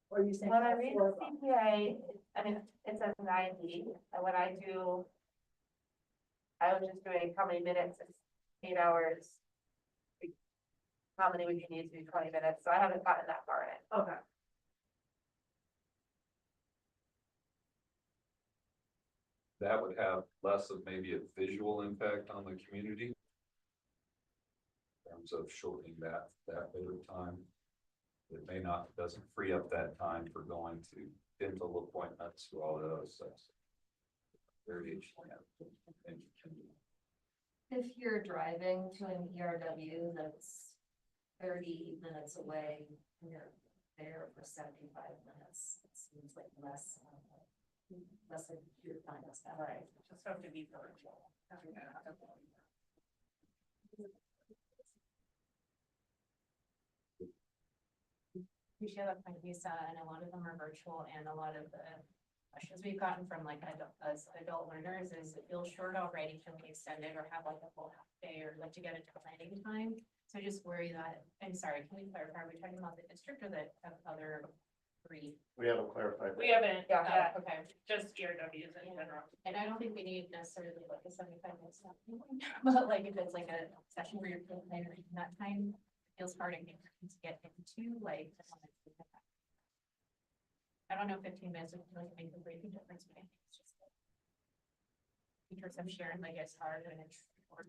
Or you saying? When I read the CPA, I mean, it says 90, and when I was just doing how many minutes, it's 8 hours. How many would you need to do 20 minutes? So I haven't gotten that far in it. Okay. That would have less of maybe a visual impact on the community. In terms of shortening that bit of time. It may not, doesn't free up that time for going to dental appointments, to all of those things. Very If you're driving to an ERW that's 30 minutes away, and you're there for 75 minutes, it seems like less of your time is that. Right, just have to be virtual. We share that point, Lisa, and a lot of them are virtual, and a lot of the questions we've gotten from like adult learners is it feels short already, can we extend it or have like a full half day or like to get into planning time? So just worry that, I'm sorry, can we clarify, are we talking about the district or the other 3? We haven't clarified. We haven't, Okay, just ERWs in general. and I don't think we need necessarily like a 75 minutes, but like if it's like a session where you're planning that time, feels hard to get into, like. I don't know, 15 minutes would like make a great difference, but I think it's just. In terms of sharing, like it's hard and it's short.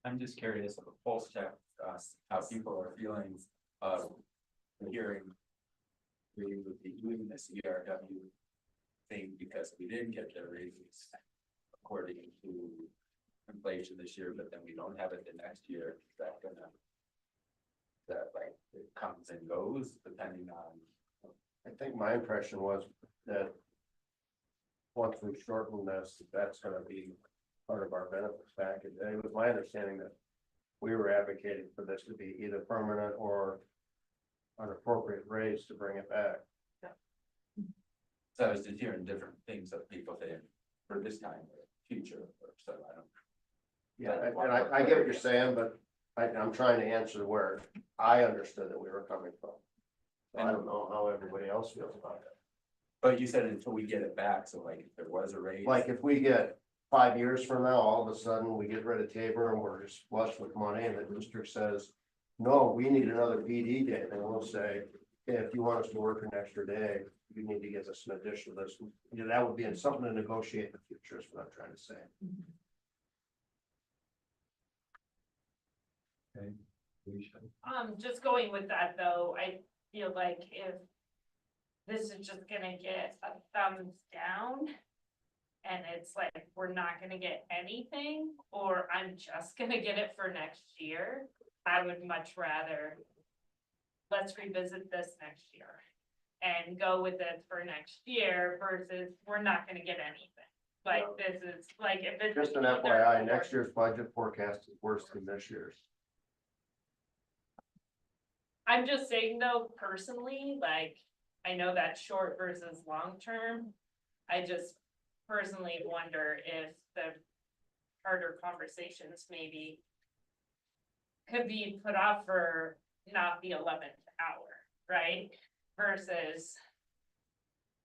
I'm just curious of a pulse check, how people are feeling, hearing we would be doing this ERW thing because we didn't get the raises according to inflation this year, but then we don't have it the next year, is that gonna, that like, it comes and goes depending on. I think my impression was that once we shorten this, that's gonna be part of our benefits package. And it was my understanding that we were advocating for this to be either permanent or an appropriate raise to bring it back. So I was just hearing different things that people say for this time or future, or so I don't. Yeah, and I get what you're saying, but I'm trying to answer where I understood that we were coming from. So I don't know how everybody else feels about it. But you said until we get it back, so like if there was a raise. Like if we get 5 years from now, all of a sudden we get rid of Tabor and we're just flush with money and the district says, no, we need another PD day, then we'll say, "Hey, if you want us to work an extra day, you need to give us an additional this." You know, that would be something to negotiate in the future is what I'm trying to say. Okay. We should. Just going with that though, I feel like if this is just gonna get a thumbs down and it's like, we're not gonna get anything, or I'm just gonna get it for next year, I would much rather let's revisit this next year and go with it for next year versus we're not gonna get anything. Like this is like, if it's. Just an FYI, next year's budget forecast is worse than this year's. I'm just saying though, personally, like, I know that's short versus long term. I just personally wonder if the harder conversations maybe could be put off for not the 11th hour, right? Versus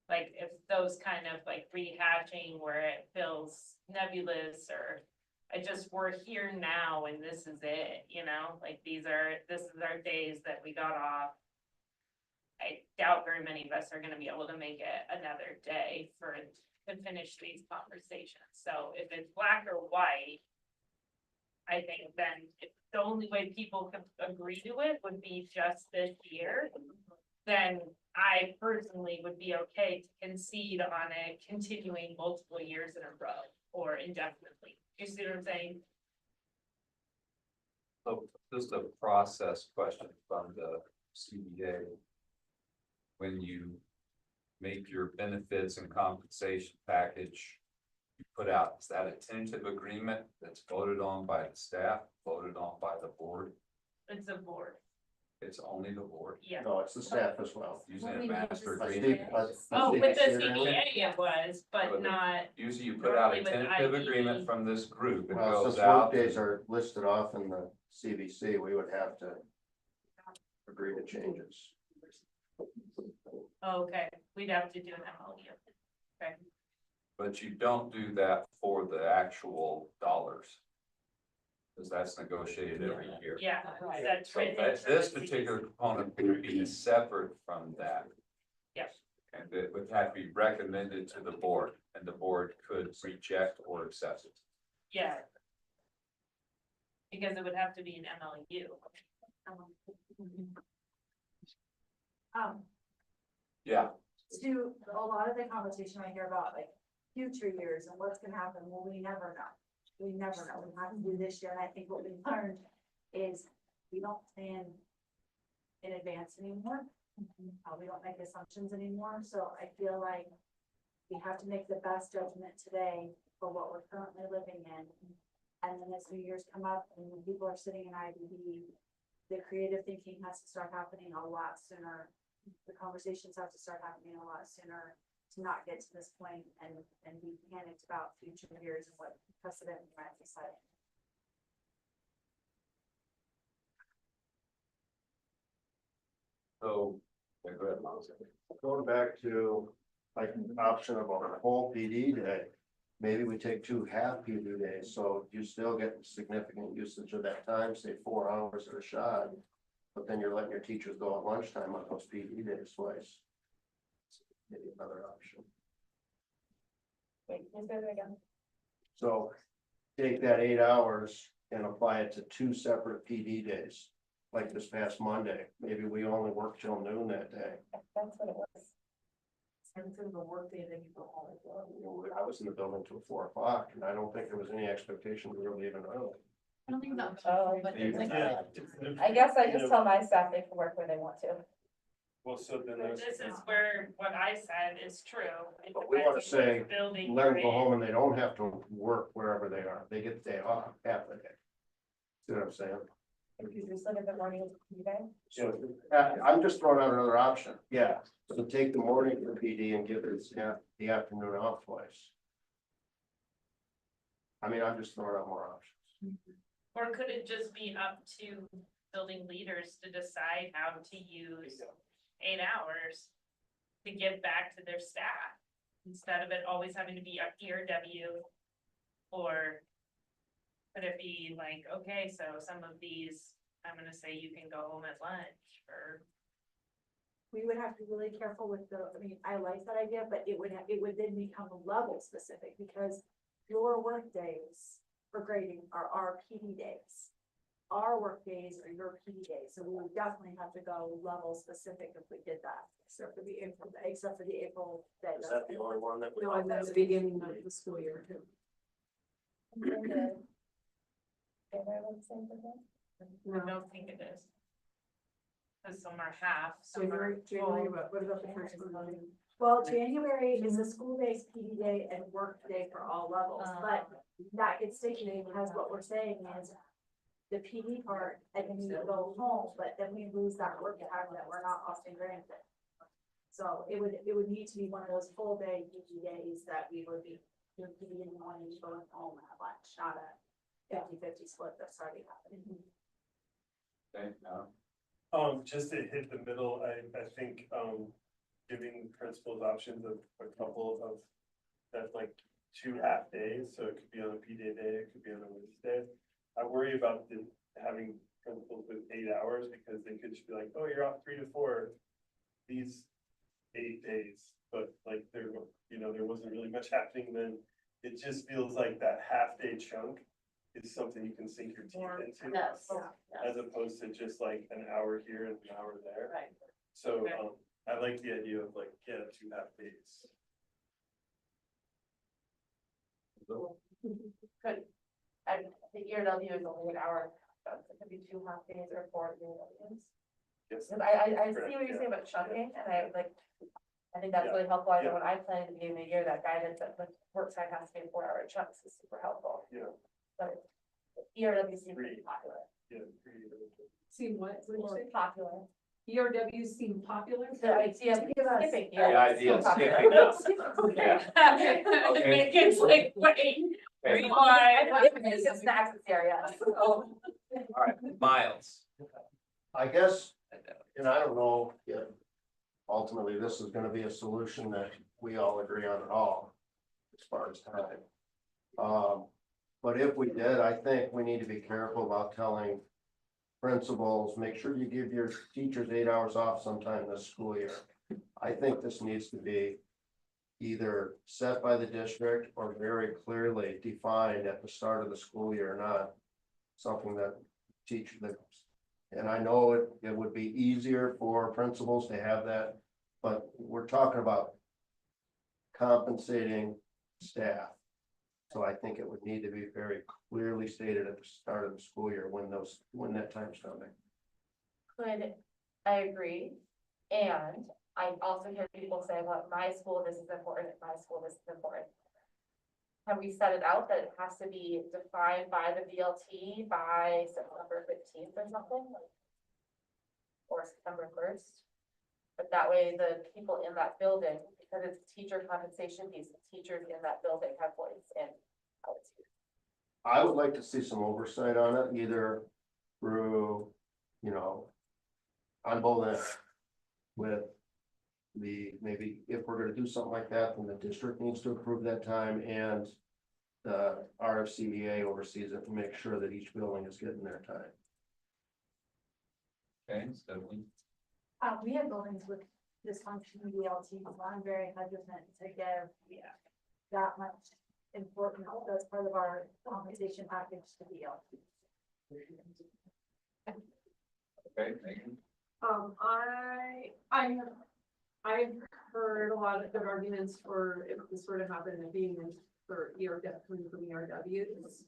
like if those kind of like rehashing where it feels nebulous, or we're here now and this is it, you know, like this is our days that we got off. I doubt very many of us are gonna be able to make it another day to finish these conversations. So if it's black or white, I think then if the only way people can agree to it would be just this year, then I personally would be okay to concede on it continuing multiple years in a row or indefinitely. You see what I'm saying? So just a process question from the CBA. When you make your benefits and compensation package, you put out, is that a tentative agreement that's voted on by the staff, voted on by the board? It's a board, It's only the board. yeah. No, it's the staff as well. Using a master I agreement. think- Oh, with the agreement. CBA it was, but not, Usually you put out a Normally with tentative IBB. agreement from this group. It Well, goes since out. workdays are listed off in the CVC, we would have to agree to changes. okay, we'd have to do an MOU. Okay, But you don't do that for the actual dollars. Because that's negotiated every year. yeah, that's So written. that, into this the particular component would be separate from that. Yes. And it would have to be recommended to the board, and the board could reject or accept it. Yeah. Because it would have to be an MLU. Yeah, To a lot of the conversation I hear about like future years and what's gonna happen, well, we never know. We never know, we have to do this year, and I think what we've learned is we don't plan in advance anymore. We don't make assumptions anymore, so I feel like we have to make the best judgment today for what we're currently living in. And then as new years come up and when people are sitting in IBB, the creative thinking has to start happening a lot sooner. The conversations have to start happening a lot sooner to not get to this point and be panicked about future years and what precedent we might be setting. so, yeah, go ahead, Miles. Going back to like the option of a whole PD day, maybe we take 2 half PD days, so you still get significant usage of that time, say 4 hours at a shot. But then you're letting your teachers go at lunchtime on those PD days twice. Maybe another option. Wait, let's go there again. So take that 8 hours and apply it to 2 separate PD days. like this past Monday, maybe we only work till noon that day. That's what it was. Instead of a work day, then you go home. I was in the building till 4 o'clock, and I don't think there was any expectation we were leaving early. I don't think that. Oh, but you- like- Yeah. I guess I just tell my staff they can work where they want to. Well, so then there's. This is where what I said is true. It But we depends wanna on say, which building Let you're them go in. home and they don't have to work wherever they are. They get the day off, half the day. See what I'm saying? If you just look at the morning, you guys. So, I'm just throwing out another option. Yeah, so take the morning for PD and give it the afternoon off twice. I mean, I'm just throwing out more options. Or could it just be up to building leaders to decide how to use 8 hours to give back to their staff? Instead of it always having to be a ERW, or could it be like, okay, so some of these, I'm gonna say you can go home at lunch, or We would have to be really careful with the, I mean, I like that idea, but it would then become level specific, because your work days for grading are our PD days. Our work days are your PD days, so we would definitely have to go level specific if we did that, except for the April day. Is that the only one that we? No, and that's the beginning of the school year too. I don't think it is. Cause some are half, some January, are January, full. what about the first one? Well, January is a school-based PD day and work day for all levels, but that gets sticky because what we're saying is the PD part, and then you go home, but then we lose that work time that we're not often granted. So it would need to be one of those full day PD days that we would be doing PD in the morning, going home at lunch, not a 50-50 split that's already happening. Okay, Just to hit the middle, I think, giving principals options of a couple of, that's like 2 half days, so it could be on a PD day, it could be on a Wednesday. I worry about having principals with 8 hours, because they could just be like, oh, you're off 3 to 4, these 8 days, but like there wasn't really much happening then. It just feels like that half day chunk is something you can sink your teeth into. Yes. As opposed to just like an hour here and an hour there. Right. So, Okay. I like the idea of like, 2 half days. Good. And the ERW is only an hour, so it could be 2 half days or 4 ERWs. Yes. Because I see what you're saying about chunking, and I think that's Yeah. really helpful. I know Yeah. when I planned at the beginning of the year, that guidance that the work side has to be in 4-hour chunks is super helpful. Yeah. But ERW seems pretty popular. Yeah. Seem what? What'd you say? Popular. ERWs seem popular? The idea of skipping. The idea of skipping. Yeah. Okay. It's like, wait, Okay. rewind. I think it's snacks this area. All right, Miles. I guess, and I don't know if ultimately this is gonna be a solution that we all agree on at all, as far as time. But if we did, I think we need to be careful about telling principals, make sure you give your teachers 8 hours off sometime this school year. I think this needs to be either set by the district or very clearly defined at the start of the school year, not something that and I know it would be easier for principals to have that, but we're talking about compensating staff. So I think it would need to be very clearly stated at the start of the school year when that time's coming. I agree, and I also hear people say, well, at my school, this is important, at my school, this is important. Have we set it out that it has to be defined by the VLT by September 15th or something? Or September 1st? But that way the people in that building, because it's teacher compensation piece, the teachers in that building have voice in how it's used. I would like to see some oversight on it, either through, on both ends. With maybe if we're gonna do something like that, then the district needs to approve that time, and the RFCEA oversees it to make sure that each building is getting their time. Okay, Stephanie. We have buildings with dysfunctional VLT, so I'm very hesitant to give that much important, that's part of our compensation package to VLT. Okay, Megan? I've heard a lot of good arguments for if this were to happen, it being for ERW, coming from ERWs.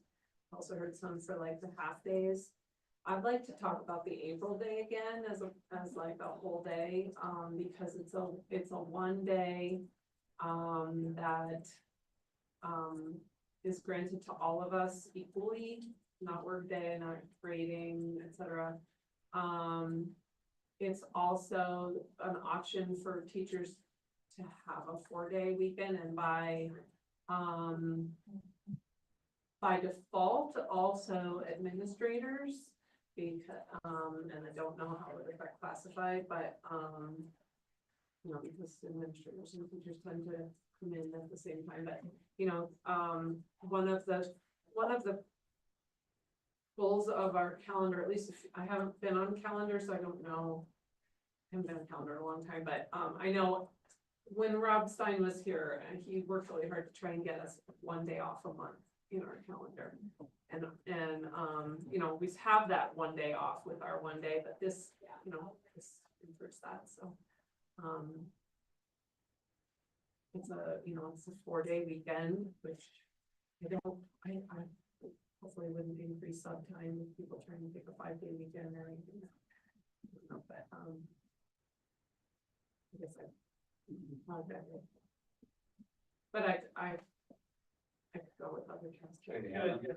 Also heard some for like the half days. I'd like to talk about the April day again as like a whole day, because it's a one day, that, is granted to all of us equally, not work day, not grading, etc. It's also an option for teachers to have a 4-day weekend, and by default, also administrators, because, and I don't know how it would affect classified, but, you know, because administrators and teachers tend to come in at the same time, but, you know, one of the goals of our calendar, at least if I haven't been on calendar, so I don't know. I haven't been on calendar in a long time, but, I know when Rob Stein was here, and he worked really hard to try and get us one day off a month in our calendar. And, you know, we have that one day off with our one day, but this, you know, this inverts that, so. It's a, you know, it's a 4-day weekend, which I hopefully wouldn't increase sub time with people trying to take a 5-day weekend or anything. I don't know, but, I guess not that way. But I could go with other transportation.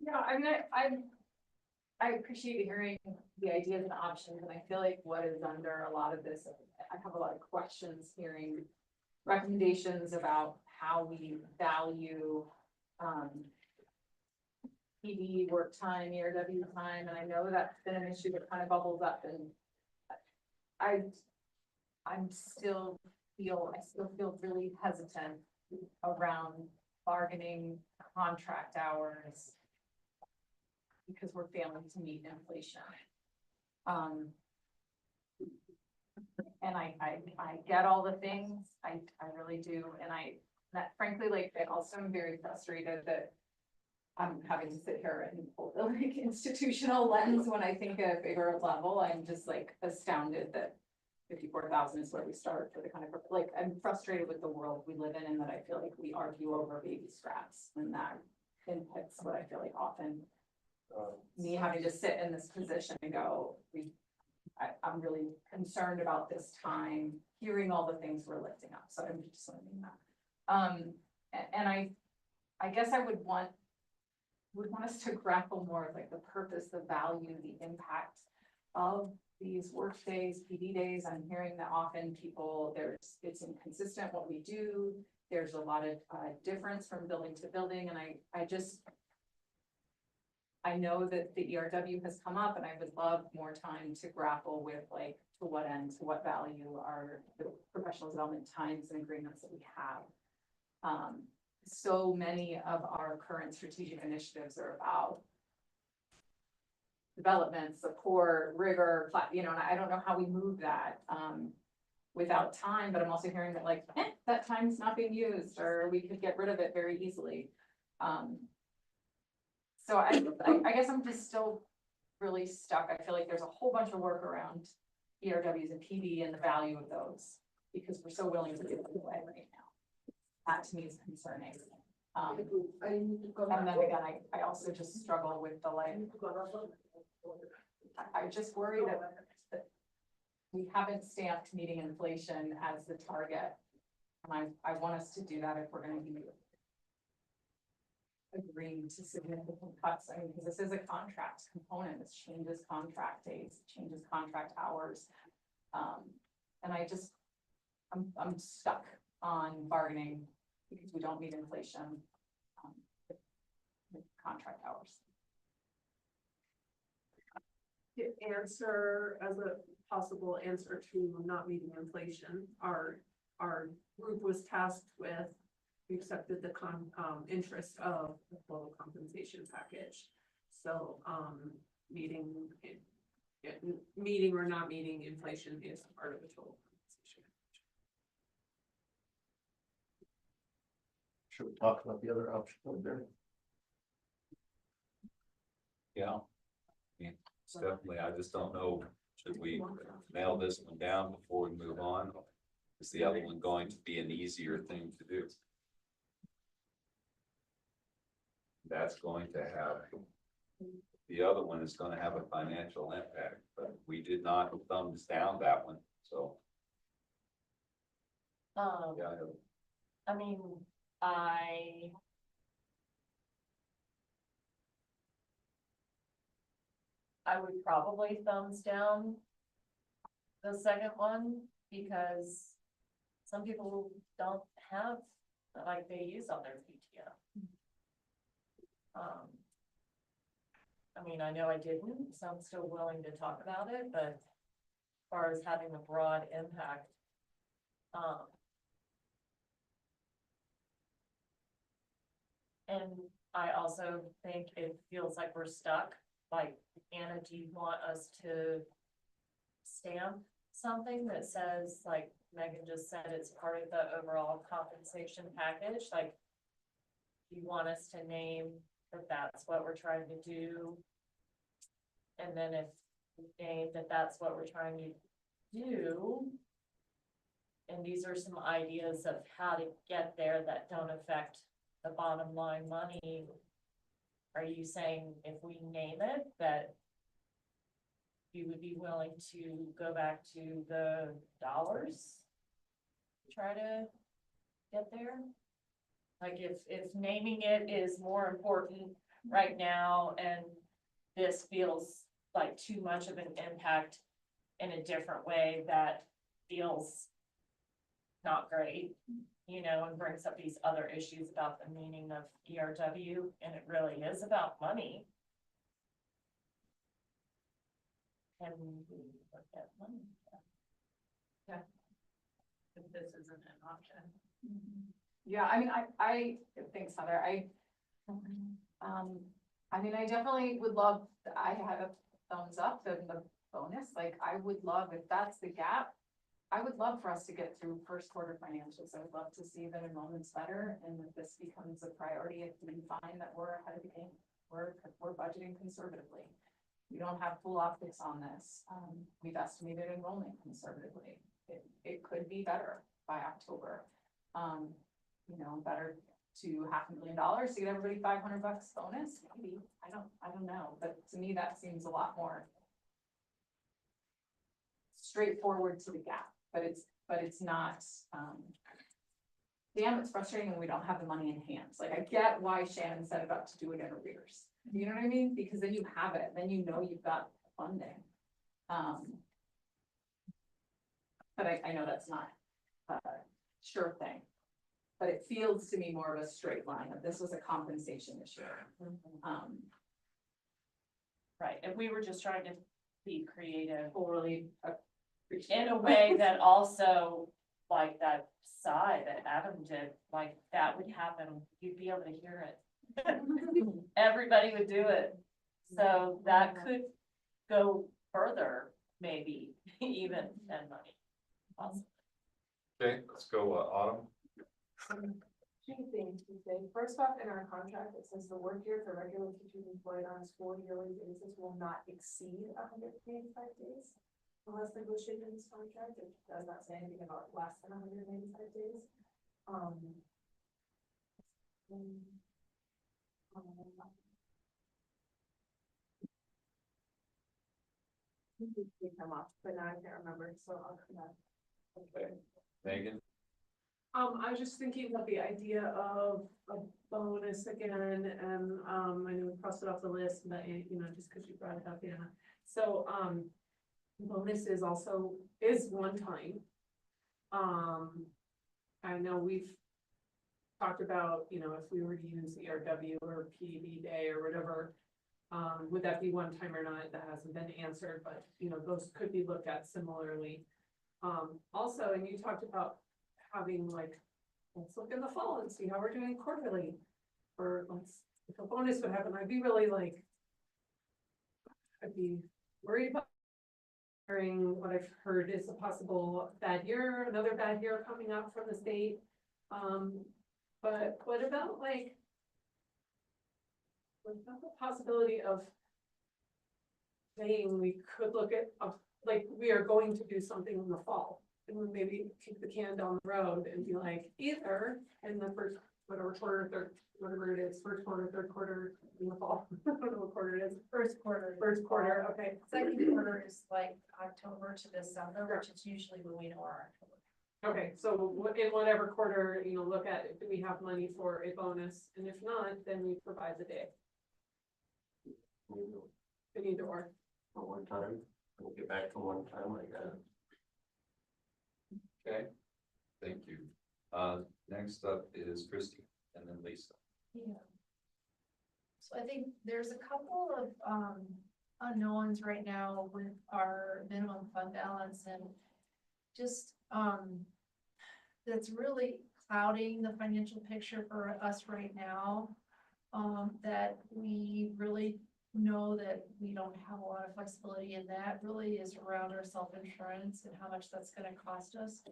Yeah, I appreciate hearing the ideas and options, and I feel like what is under a lot of this, I have a lot of questions hearing recommendations about how we value, PD work time, ERW time, and I know that's been an issue that kind of bubbles up, and I still feel really hesitant around bargaining contract hours because we're failing to meet inflation. And I get all the things, I really do, and that frankly, like, I also am very frustrated that I'm having to sit here and pull the like institutional lens when I think at a bigger level. I'm just like astounded that 54,000 is where we start for the kind of, like, I'm frustrated with the world we live in, and that I feel like we argue over baby scraps, and that impacts what I feel like often me having to sit in this position and go, I'm really concerned about this time, hearing all the things we're lifting up, so I'm just learning that. And I guess I would want us to grapple more with like the purpose, the value, the impact of these work days, PD days. I'm hearing that often it's inconsistent what we do. There's a lot of difference from building to building, and I know that the ERW has come up, and I would love more time to grapple with like to what end, to what value are the professional development times and agreements that we have. So many of our current strategic initiatives are about development, support, rigor, you know, and I don't know how we move that without time, but I'm also hearing that like, that time's not being used, or we could get rid of it very easily. So I guess I'm just still really stuck. I feel like there's a whole bunch of work around ERWs and PD and the value of those, because we're so willing to give them away right now. That to me is concerning. And then again, I also just struggle with the like, I just worry that we haven't stamped meeting inflation as the target. And I want us to do that if we're gonna be agreeing to significant cuts. I mean, because this is a contract component, this changes contract days, changes contract hours. And I'm stuck on bargaining because we don't meet inflation with contract hours. To answer, as a possible answer to not meeting inflation, our group was tasked with, we accepted the interest of the total compensation package. So, meeting or not meeting inflation is part of the total compensation. Should we talk about the other option over there? Yeah. definitely, I just don't know, should we nail this one down before we move on? Is the other one going to be an easier thing to do? That's going to have, the other one is gonna have a financial impact, but we did not thumbs down that one, so. Yeah, I mean, I would probably thumbs down the second one, because some people don't have, like, they use all their PTO. I mean, I know I didn't, so I'm still willing to talk about it, but as far as having a broad impact, and I also think it feels like we're stuck. Like, Anna, do you want us to stamp something that says, like Megan just said, it's part of the overall compensation package? Like, do you want us to name that that's what we're trying to do? And then if we name that that's what we're trying to do, and these are some ideas of how to get there that don't affect the bottom line money, are you saying if we name it that you would be willing to go back to the dollars? Try to get there? Like, if naming it is more important right now and this feels like too much of an impact in a different way that feels not great, you know, and brings up these other issues about the meaning of ERW, and it really is about money. And we look at money. Yeah. If this isn't an option. Yeah, I mean, I think, Heather, I mean, I definitely would love, I had a thumbs up in the bonus, like, I would love, if that's the gap, I would love for us to get through first quarter financials. I would love to see that enrollment's better and that this becomes a priority if we find that we're ahead of the game. We're budgeting conservatively. We don't have full optics on this. We've estimated enrollment conservatively. It could be better by October. You know, better to $500,000 to get everybody $500 bonus, maybe. I don't know, but to me, that seems a lot more straightforward to the gap, but it's not, damn, it's frustrating when we don't have the money in hand. Like, I get why Shannon said about to do it in arrears. You know what I mean? Because then you have it, then you know you've got funding. But I know that's not a sure thing. But it feels to me more of a straight line of this was a compensation issue. Right, and we were just trying to be creative. Totally. In a way that also, like that sigh that Adam did, like that would happen, you'd be able to hear it. Everybody would do it. So that could go further, maybe even than money. Possibly. Okay, let's go, Autumn. Two things to say. First off, in our contract, it says the work year for regular teachers employed on a school yearly basis will not exceed 185 days. Unless negotiated in this contract, it does not say anything about less than 185 days. They come up, but now I can't remember, so I'll come back. Okay, Megan. I was just thinking about the idea of a bonus again, and, I know we crossed it off the list, but, you know, just because you brought it up, Anna. So, bonus is also, is one time. I know we've talked about, you know, if we were to use ERW or PEB day or whatever, would that be one time or not? That hasn't been answered, but, you know, those could be looked at similarly. Also, and you talked about having like, let's look in the fall and see how we're doing quarterly. Or let's, if a bonus would happen, I'd be really like, I'd be worried about hearing what I've heard is a possible bad year, another bad year coming up from the state. But what about like, what about the possibility of saying we could look at, like, we are going to do something in the fall. And then maybe kick the can down the road and be like, either in the first, whatever quarter, third, whatever it is, first quarter, third quarter in the fall. I don't know what quarter it is. First quarter. First quarter, okay. Second quarter is like October to December, which is usually when we know our October. Okay, so in whatever quarter, look at, do we have money for a bonus? And if not, then we provide the day. In either or. For one time, we'll get back to one time, I guess. Okay, thank you. Next up is Christie and then Lisa. Yeah. So I think there's a couple of unknowns right now with our minimum fund balance and just that's really clouding the financial picture for us right now. That we really know that we don't have a lot of flexibility, and that really is around our self-insurance and how much that's gonna cost us.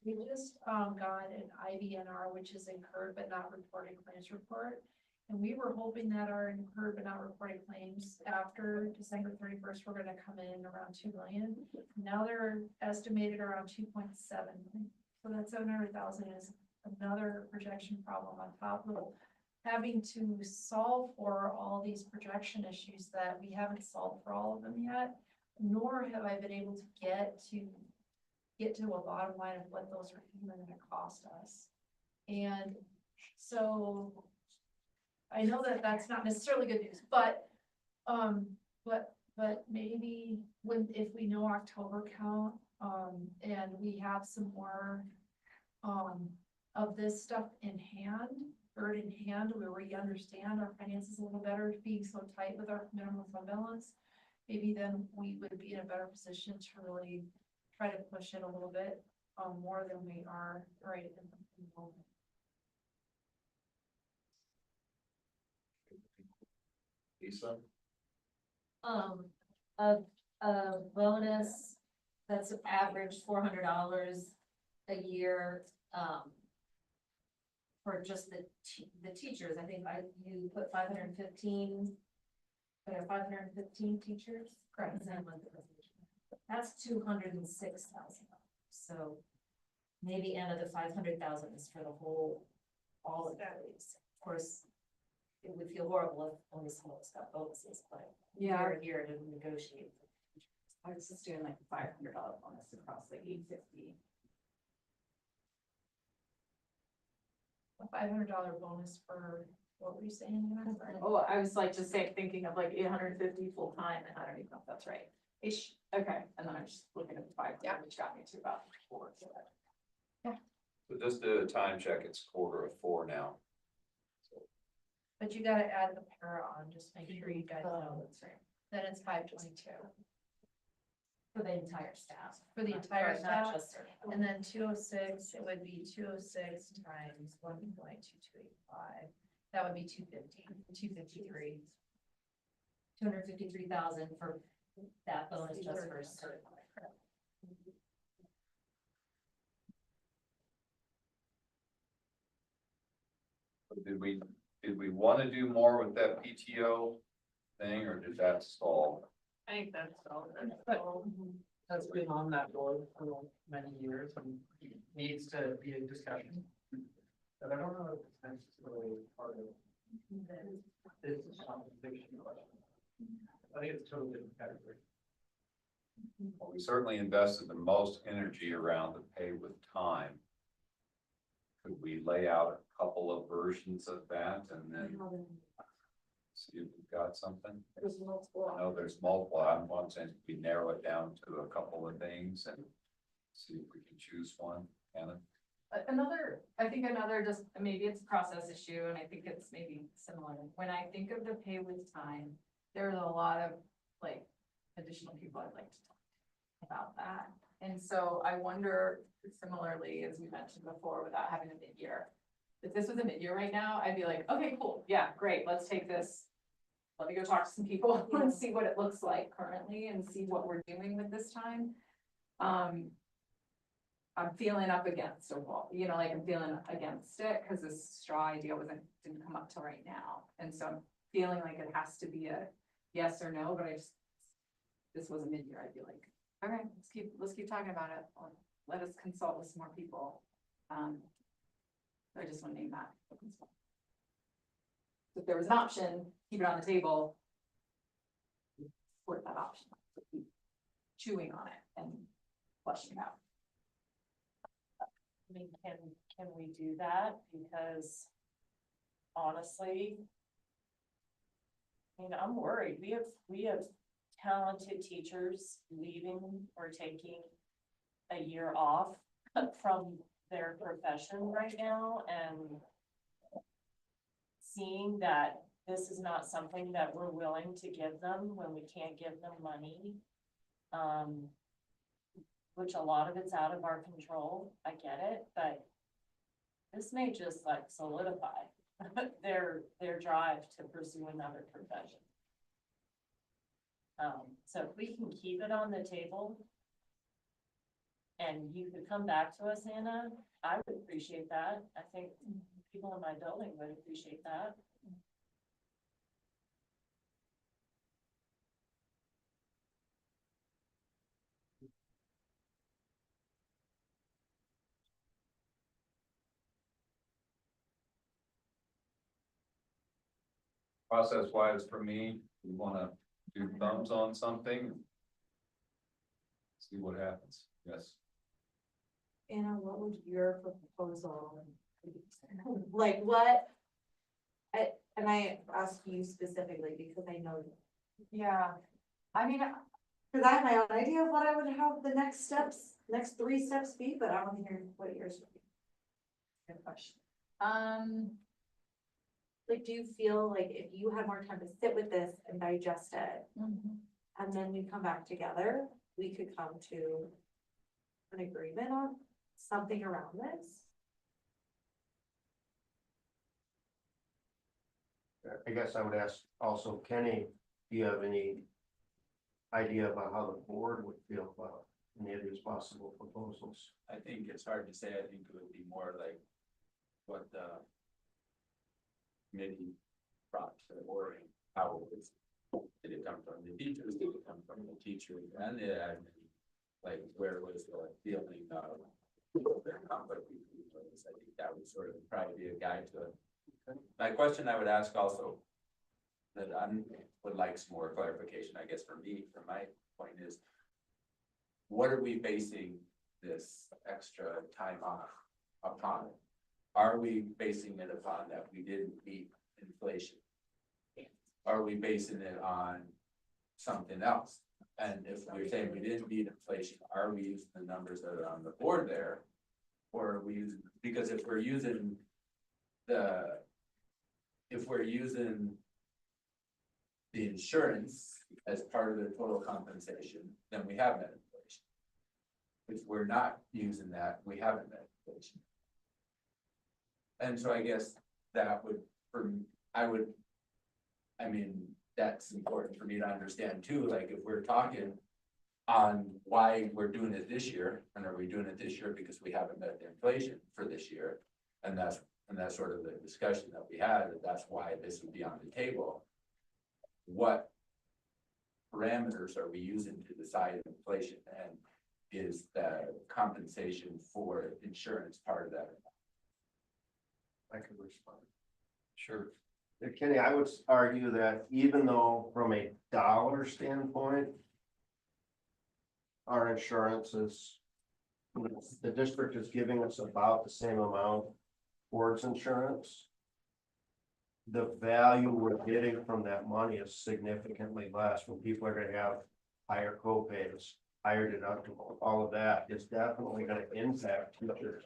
We just got an IBNR, which is incurred but not reported claims report. And we were hoping that our incurred but not reported claims after December 31st were gonna come in around 2 million. Now they're estimated around 2.7. So that 700,000 is another projection problem on top of having to solve for all these projection issues that we haven't solved for all of them yet, nor have I been able to get to a bottom line of what those are even gonna cost us. And so I know that that's not necessarily good news, but maybe if we know October count, and we have some more of this stuff in hand, where we understand our finances a little better, being so tight with our minimum fund balance, maybe then we would be in a better position to really try to push it a little bit more than we are right in the moment. Lisa? A bonus that's average $400 a year, for just the teachers. I think you put 515, there are 515 teachers. Correct. That's $206,000. So maybe end of the 500,000 is for the whole, all of employees. Of course, it would feel horrible if only some of us got bonuses, but Yeah. we're here to negotiate. I was just doing like a $500 bonus across like 850. A $500 bonus for, what were you saying? Oh, I was like just thinking of like 850 full time, and I don't even know if that's right. Ish. Okay, and then I'm just looking at the 500, which got me to about 4. So just do a time check, it's 3:45 now. But you gotta add the para on, just make sure you guys know. That's right. Then it's 522 For the entire staff. for the entire Not staff. just certified. And then 206, it would be 206 times 1.2285. That would be 253. 253,000 for that bonus just for certified. Did we want to do more with that PTO thing, or did that stall? I think that's all. Has been on that board for many years and needs to be a discussion. But I don't know if it's necessarily part of this compensation question. I think it's a totally different category. Well, we certainly invested the most energy around the pay with time. Could we lay out a couple of versions of that and then see if we've got something? There's multiple. I know there's multiple. I'm saying we narrow it down to a couple of things and see if we can choose one. Anna? I think another, just maybe it's a process issue, and I think it's maybe similar. When I think of the pay with time, there's a lot of like additional people I'd like to talk to about that. And so I wonder, similarly, as we mentioned before, without having a mid-year, if this was a mid-year right now, I'd be like, okay, cool, yeah, great, let's take this. Let me go talk to some people and see what it looks like currently and see what we're doing with this time. I'm feeling up against a wall, like I'm feeling against it because this straw idea didn't come up till right now. And so I'm feeling like it has to be a yes or no, but this was a mid-year, I'd be like, okay, let's keep talking about it, or let us consult with some more people. So I just want to name that. If there was an option, keep it on the table. Support that option, keep chewing on it and fleshing it out. I mean, can we do that? Because honestly, I mean, I'm worried. We have talented teachers leaving or taking a year off from their profession right now, and seeing that this is not something that we're willing to give them when we can't give them money. Which a lot of it's out of our control, I get it, but this may just like solidify their drive to pursue another profession. So if we can keep it on the table and you could come back to us, Anna, I would appreciate that. I think people in my building would appreciate that. Process wise for me, we wanna do thumbs on something. See what happens, yes. Anna, what would your proposal be? Like what? And I ask you specifically because I know. Yeah, I mean, Cause I have my own idea of what I would have the next 3 steps be, but I want to hear what yours would be. good question. Like, do you feel like if you had more time to sit with this and digest it, and then we come back together, we could come to an agreement on something around this? I guess I would ask also Kenny, do you have any idea about how the board would feel about any of these possible proposals? I think it's hard to say. I think it would be more like what the committee brought to the board, and how it was, did it come from the teachers, did it come from the teachers and the admin? Like, where was the feeling of their conflict between those? I think that would sort of probably be a guide to it. My question I would ask also, that I would like some more clarification, I guess, from my point is, what are we basing this extra time off upon? Are we basing it upon that we didn't beat inflation? Are we basing it on something else? And if we're saying we didn't beat inflation, are we using the numbers that are on the board there? Or are we using, because if we're using the insurance as part of the total compensation, then we have met inflation. If we're not using that, we haven't met inflation. And so I guess that would, that's important for me to understand too, like if we're talking on why we're doing it this year, and are we doing it this year because we haven't met the inflation for this year? And that's sort of the discussion that we had, that's why this would be on the table. What parameters are we using to decide inflation, and is the compensation for insurance part of that? I could respond. Sure. Kenny, I would argue that even though from a dollar standpoint, our insurance is, the district is giving us about the same amount towards insurance, the value we're getting from that money is significantly less when people are gonna have higher co-pays, higher deductible, all of that is definitely gonna impact teachers,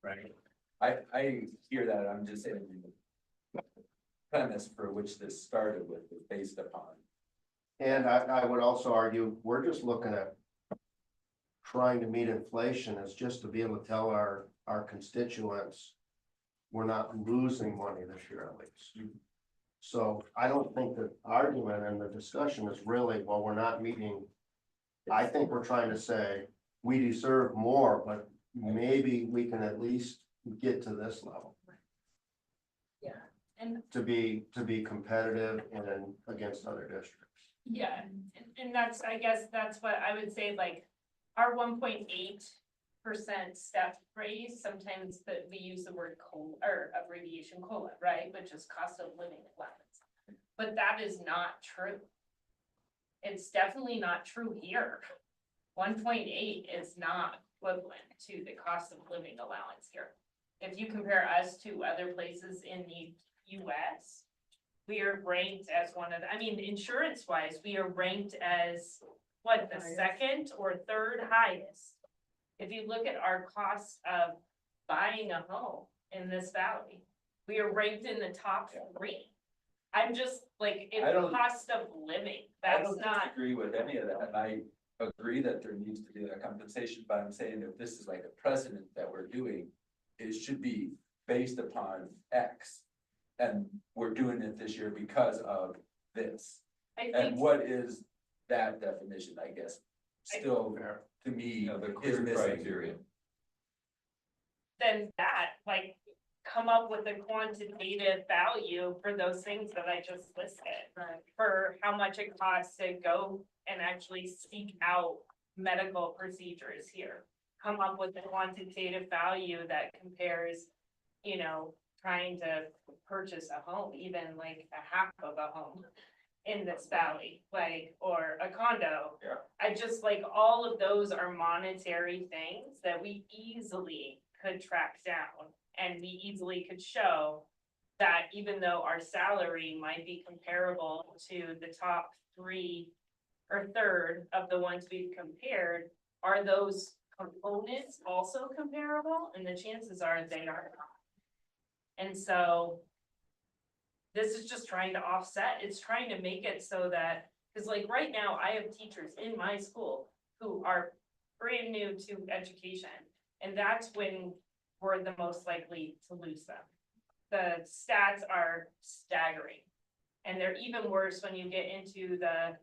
right? I hear that. I'm just saying the premise for which this started with is based upon. And I would also argue, we're just looking at trying to meet inflation is just to be able to tell our constituents we're not losing money this year at least. So I don't think the argument and the discussion is really, well, we're not meeting. I think we're trying to say we deserve more, but maybe we can at least get to this level. Yeah, and To be competitive and against other districts. Yeah, and that's, I guess that's what I would say, like, our 1.8% step raise, sometimes that we use the word COLA, or abbreviation COLA, right, which is cost of living allowance. But that is not true. It's definitely not true here. 1.8 is not equivalent to the cost of living allowance here. If you compare us to other places in the US, we are ranked as one of, I mean, insurance wise, we are ranked as what, the second or third highest. If you look at our cost of buying a home in this valley, we are ranked in the top 3. I'm just like, I don't- it's cost of living, I that's don't not, disagree with any of that, and I agree that there needs to be a compensation, but I'm saying if this is like a precedent that we're doing, it should be based upon X. And we're doing it this year because of this. I And think, what is that definition, I guess, still, to me, The is clear missing. criteria. then that, like, come up with a quantitative value for those things that I just listed. For how much it costs to go and actually seek out medical procedures here. Come up with a quantitative value that compares, you know, trying to purchase a home, even like a half of a home in this valley, like, or a condo. Yeah. I just like, all of those are monetary things that we easily could track down. And we easily could show that even though our salary might be comparable to the top 3 or third of the ones we've compared, are those components also comparable? And the chances are they are not. And so this is just trying to offset, it's trying to make it so that, because like right now, I have teachers in my school who are brand new to education. And that's when we're the most likely to lose them. The stats are staggering. And they're even worse when you get into the,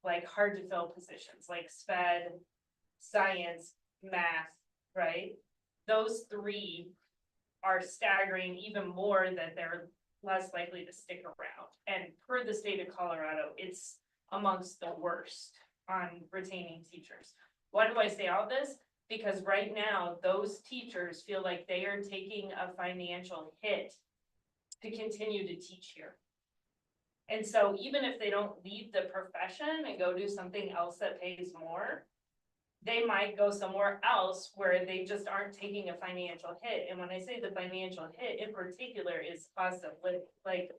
like hard to fill positions, like SPED, science, math, right? Those 3 are staggering even more that they're less likely to stick around. And per the state of Colorado, it's amongst the worst on retaining teachers. Why do I say all this? Because right now, those teachers feel like they are taking a financial hit to continue to teach here. And so even if they don't leave the profession and go do something else that pays more, they might go somewhere else where they just aren't taking a financial hit. And when I say the financial hit in particular is cost of living, like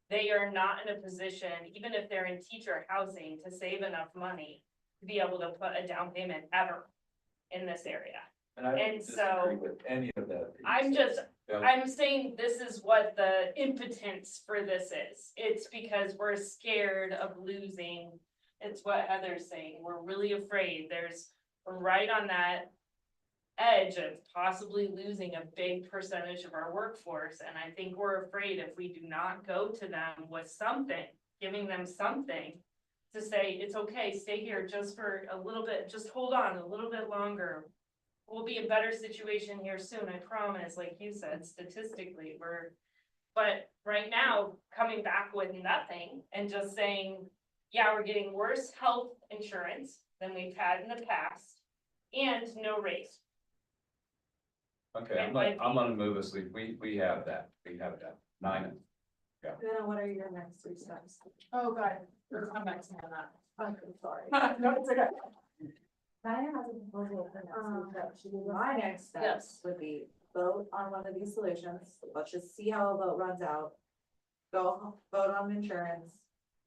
they are not in a position, even if they're in teacher housing, to save enough money to be able to put a down payment ever in this area. And I don't And disagree so, with any of that. I'm just, Yeah. I'm saying this is what the impotence for this is. It's because we're scared of losing. It's what Heather's saying. We're really afraid. We're right on that edge of possibly losing a big percentage of our workforce. And I think we're afraid if we do not go to them with something, giving them something to say, it's okay, stay here just for a little bit, just hold on a little bit longer. We'll be in a better situation here soon, I promise, like you said, statistically, but right now, coming back with nothing and just saying, yeah, we're getting worse health insurance than we've had in the past and no raise. Okay, I'm gonna move us, we have that, 9. Then what are your next 3 steps? Oh, God, we'll come back to me on that. I'm sorry. No, it's okay. Diana has a proposal for next week. My next steps would be vote on one of these solutions. Let's just see how a vote runs out. Go vote on insurance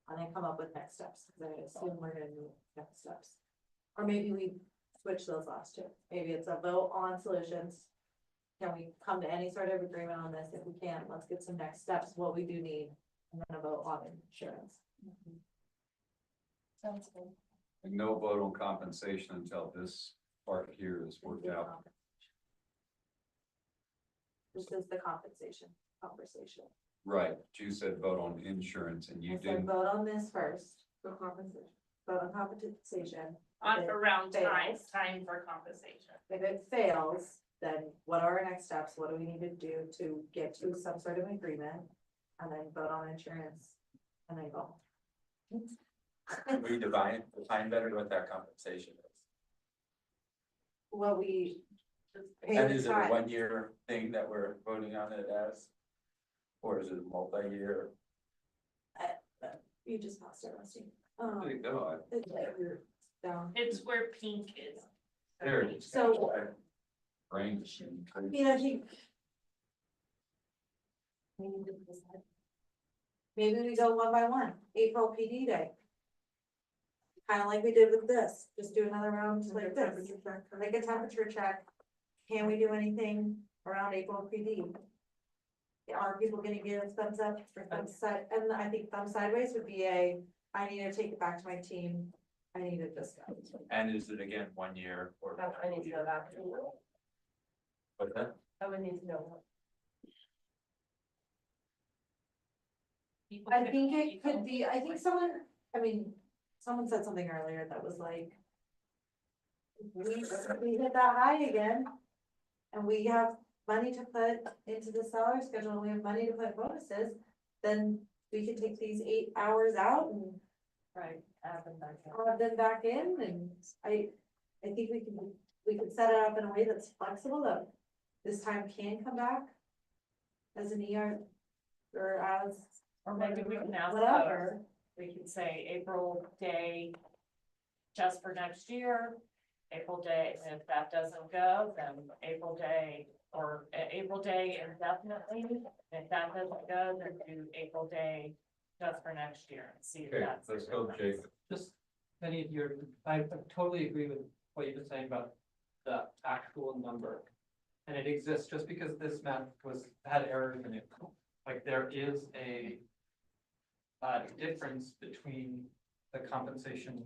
and then come up with next steps, because I assume we're gonna do next steps. Or maybe we switch those last 2. Maybe it's a vote on solutions. Can we come to any sort of agreement on this? If we can, let's get some next steps, what we do need, and then a vote on insurance. Sounds good. And no vote on compensation until this part here is worked out. This is the compensation conversation. Right, you said vote on insurance and you I said didn't. vote on this first, for compensation, vote on compensation. On If it around fails- time for compensation. If it fails, then what are our next steps? What do we need to do to get to some sort of agreement? And then vote on insurance and then go. We define better what that compensation is. What we pay And the is it a time. 1 year thing that we're voting on it as? Or is it a multi-year? You just lost it, Rusty. There you go. It's like we're down. It's where pink is. There it is. So- Brain machine. I mean, I think. Maybe we go one by one, April PD day. Kind of like we did with this, just do another round like this, like a temperature check. Can we do anything around April PD? Are people gonna give thumbs up or thumbs side, and I think thumb sideways would be I need to take it back to my team, I need to discuss. And is it again 1 year or? I need to know that. What's that? I would need to know. I think it could be, I think someone said something earlier that was like. We hit that high again. And we have money to put into the salary schedule, and we have money to put bonuses, then we could take these 8 hours out and. Right, add them back in. Add them back in, and I think we can set it up in a way that's flexible, that this time can come back. As an ER, or as. Or maybe we can ask, Whatever. we could say April day just for next year. April day, and if that doesn't go, then April day or April day indefinitely. If that doesn't go, then do April day just for next year and see if Okay, that's. let's go, Jacob. Just many of your, I totally agree with what you've been saying about the actual number. And it exists just because this map had errors in it. Like there is a difference between the compensation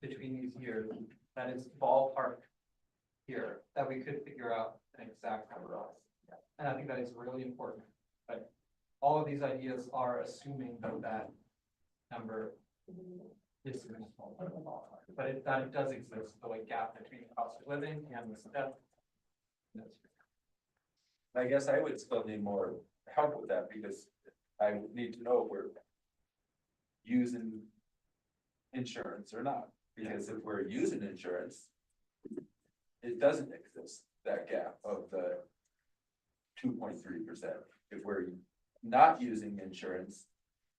between these years that is ballpark here, that we could figure out an exact number of. And I think that is really important, but all of these ideas are assuming that number is in a small part of the ballpark, but that it does exist, the like gap between cost of living and the step. I guess I would still need more help with that, because I would need to know if we're using insurance or not, because if we're using insurance, it doesn't exist, that gap of the 2.3%. If we're not using insurance,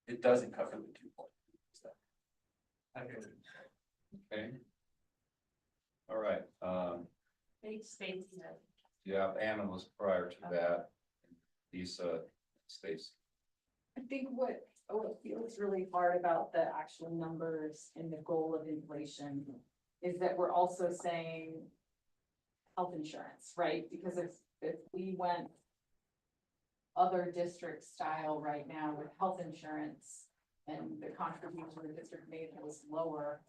it doesn't cover the 2.3%. Okay. All right, Stacy. yeah, Anna was prior to that. Lisa, Stacy. I think what feels really hard about the actual numbers and the goal of inflation is that we're also saying health insurance, right? Because if we went other district style right now with health insurance and the contribution the district made was lower,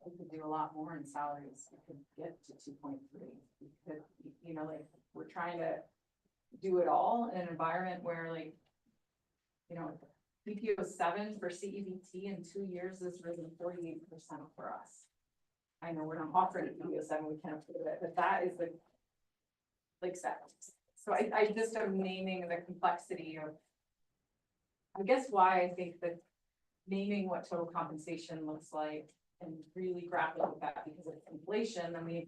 we could do a lot more in salaries. We could get to 2.3. We could, you know, like we're trying to do it all in an environment where like, you know, PPO 7 for CEBT in 2 years has risen 48% for us. I know we're not offering PPO 7, we can't afford it, but that is like set. So I just am naming the complexity of, I guess why I think that naming what total compensation looks like and really grappling with that because of inflation. I mean,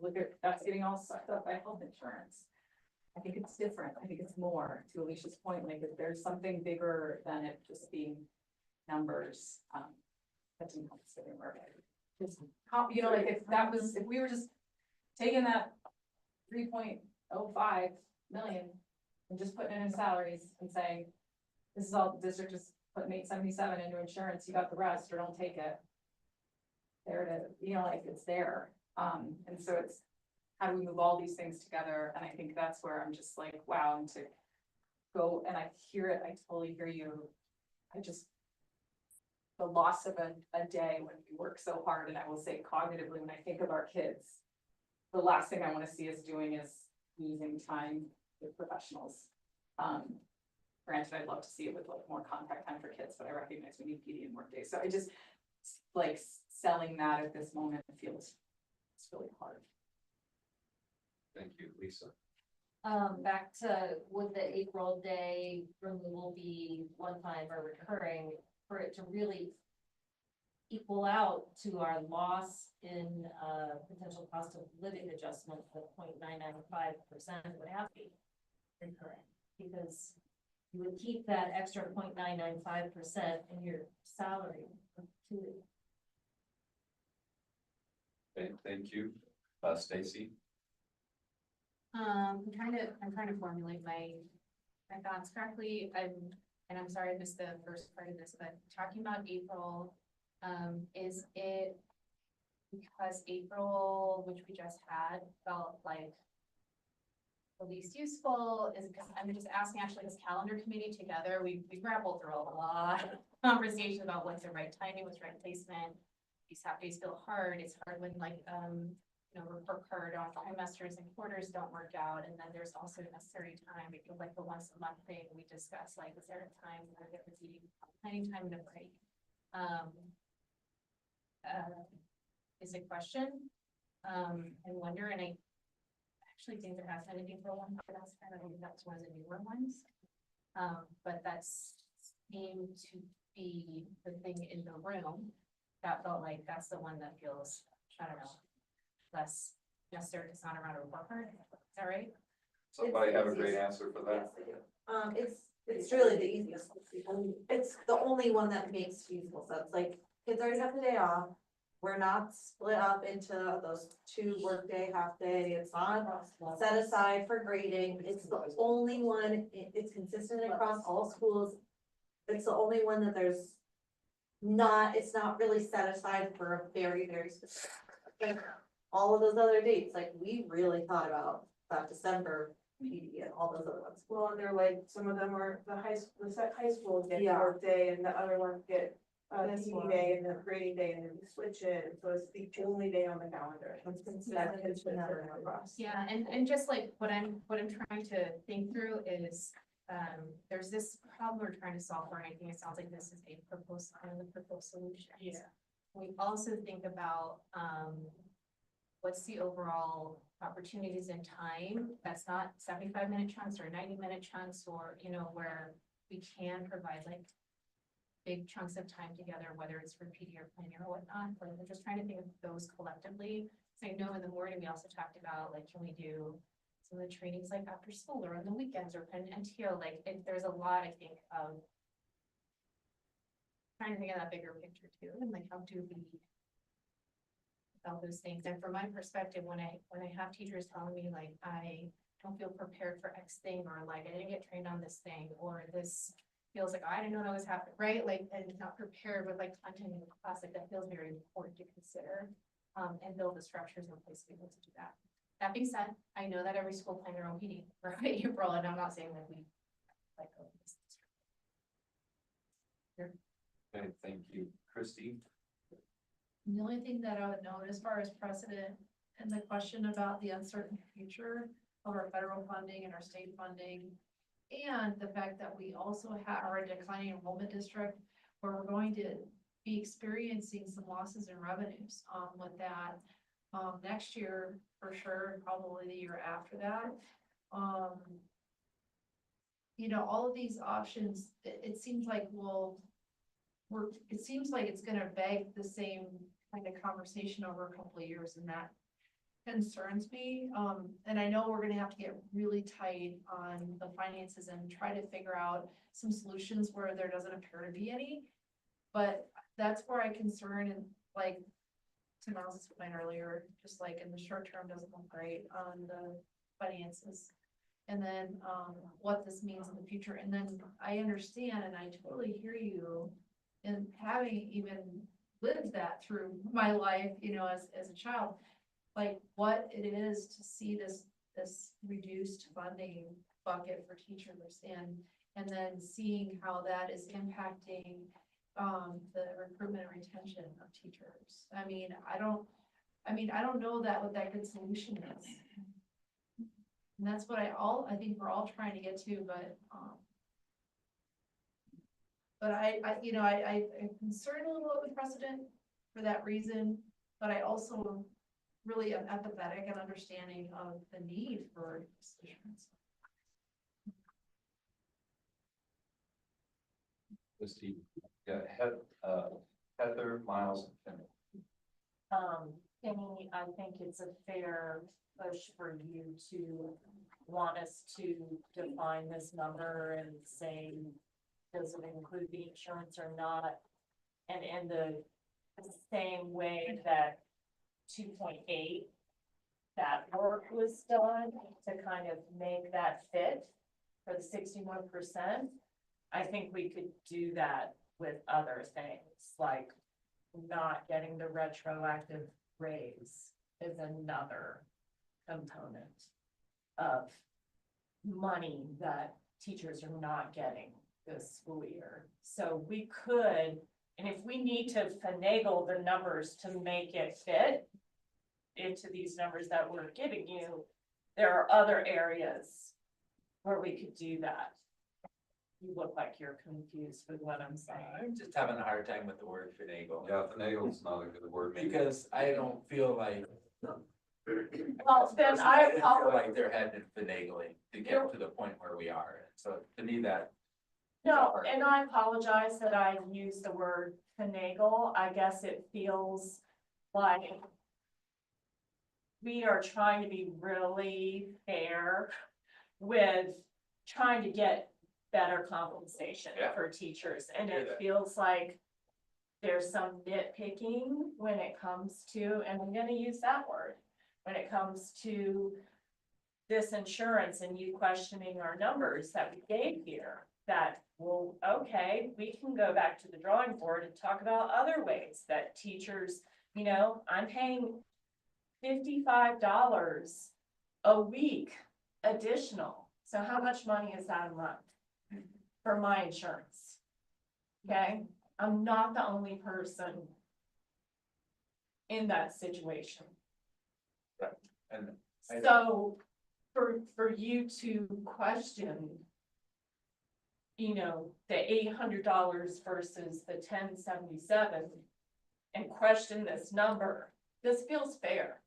look at, that's getting all sucked up by health insurance. I think it's different. I think it's more, to Alicia's point, like if there's something bigger than it just being numbers, that's inconsiderate. Just, you know, like if we were just taking that 3.05 million and just putting it in salaries and saying, this is all the district is putting 877 into insurance, you got the rest or don't take it. There it is, you know, like it's there. And so it's, how do we move all these things together? And I think that's where I'm just like, wow, and to go, and I hear it, I totally hear you. I just, the loss of a day when we work so hard, and I will say cognitively, when I think of our kids, the last thing I want to see us doing is losing time with professionals. Granted, I'd love to see it with like more contact time for kids, but I recognize we need PD and work days. So I just, like, selling that at this moment feels, it's really hard. Thank you, Lisa. Back to, would the April day removal be one time or recurring for it to really equal out to our loss in, potential cost of living adjustment of 0.995%, would have to be recurring. Because you would keep that extra 0.995% in your salary to Okay, thank you. Stacy? I'm trying to formulate my thoughts correctly. And I'm sorry I missed the first part of this, but talking about April, is it because April, which we just had, felt like the least useful? Is it because, I'm just asking actually, this calendar committee together, we grappled through a lot of conversation about what's the right timing, what's the right placement. These half days feel hard. It's hard when like, report card on trimesters and quarters don't work out. And then there's also necessary time. It feels like the once a month thing we discuss, like, is there a time where there would be planning time and a break? Is a question. And wonder, and I actually think there has been an April one, but that's kind of, that's one of the newer ones. But that's seemed to be the thing in the room that felt like that's the one that feels, I don't know, less necessary. It's not around a report card. Is that right? Somebody have a great answer for that? Yes, I do. It's really the easiest. It's the only one that makes feasible sense. Like, kids already have the day off. We're not split up into those 2 workday, half day. It's not set aside for grading. It's the only one, it's consistent across all schools. It's the only one that there's not, it's not really set aside for a very, very specific. Like, all of those other dates, like, we really thought about that December PD and all those other ones. Well, and they're like, some of them are the high school get Yeah. work day and the other ones get This PD one. day and then grading day and then we switch it. So it's the only day on the calendar. It's consistent across. Yeah, and just like what I'm trying to think through is, there's this problem we're trying to solve for, and I think it sounds like this is a proposed, one of the proposed solutions. Yeah. We also think about, what's the overall opportunities in time, that's not 75-minute chunks or 90-minute chunks, or, where we can provide like big chunks of time together, whether it's for PD or planning or whatnot, but we're just trying to think of those collectively. So I know in the morning, we also talked about, like, can we do some of the trainings like after school or on the weekends or an NTO, like, there's a lot, I think, of trying to think of that bigger picture too, and like, how do we all those things. And from my perspective, when I have teachers telling me like, I don't feel prepared for X thing, or like, I didn't get trained on this thing, or this feels like, I didn't know that was happening, right? Like, and not prepared with like content in the class, like that feels very important to consider, and build the structures in place to be able to do that. That being said, I know that every school planned their own PD for April, and I'm not saying that we like go this. Okay, thank you. Christy? The only thing that I would note as far as precedent and the question about the uncertain future of our federal funding and our state funding, and the fact that we also have our declining enrollment district, where we're going to be experiencing some losses in revenues with that next year for sure, and probably the year after that. All of these options, it seems like it seems like it's gonna beg the same kind of conversation over a couple of years, and that concerns me. And I know we're gonna have to get really tight on the finances and try to figure out some solutions where there doesn't appear to be any. But that's where I concern, and like to Miles's point earlier, just like in the short term doesn't look great on the finances. And then what this means in the future. And then I understand, and I totally hear you, and having even lived that through my life, as a child, like what it is to see this reduced funding bucket for teachers, and then seeing how that is impacting the recruitment and retention of teachers. I don't know that what that good solution is. And that's what I think we're all trying to get to, but I'm concerned a little bit with precedent for that reason, but I also really am empathetic and understanding of the need for solutions. Christy, yeah, Heather, Miles and Kenny. Penny, I think it's a fair push for you to want us to define this number and say, does it include the insurance or not? And in the same way that 2.8, that work was done to kind of make that fit for the 61%. I think we could do that with other things, like not getting the retroactive raise is another component of money that teachers are not getting this school year. So we could, and if we need to finagle the numbers to make it fit into these numbers that we're giving you, there are other areas where we could do that. You look like you're confused with what I'm saying. I'm just having a hard time with the word finagle. Yeah, finagle's not a good word. maybe. Because I don't feel like. Well, then I feel like they're headed finagling to get to the point where we are. So to me, that. No, and I apologize that I used the word finagle. I guess it feels like we are trying to be really fair with trying to get better compensation Yeah. for teachers. And Hear it that. feels like there's some nitpicking when it comes to, and I'm gonna use that word, when it comes to this insurance and you questioning our numbers that we gave here, that, well, okay, we can go back to the drawing board and talk about other ways that teachers, you know, I'm paying $55 a week additional. So how much money is that a month for my insurance? Okay, I'm not the only person in that situation. And So for you to question, you know, the $800 versus the 1077 and question this number, this feels fair.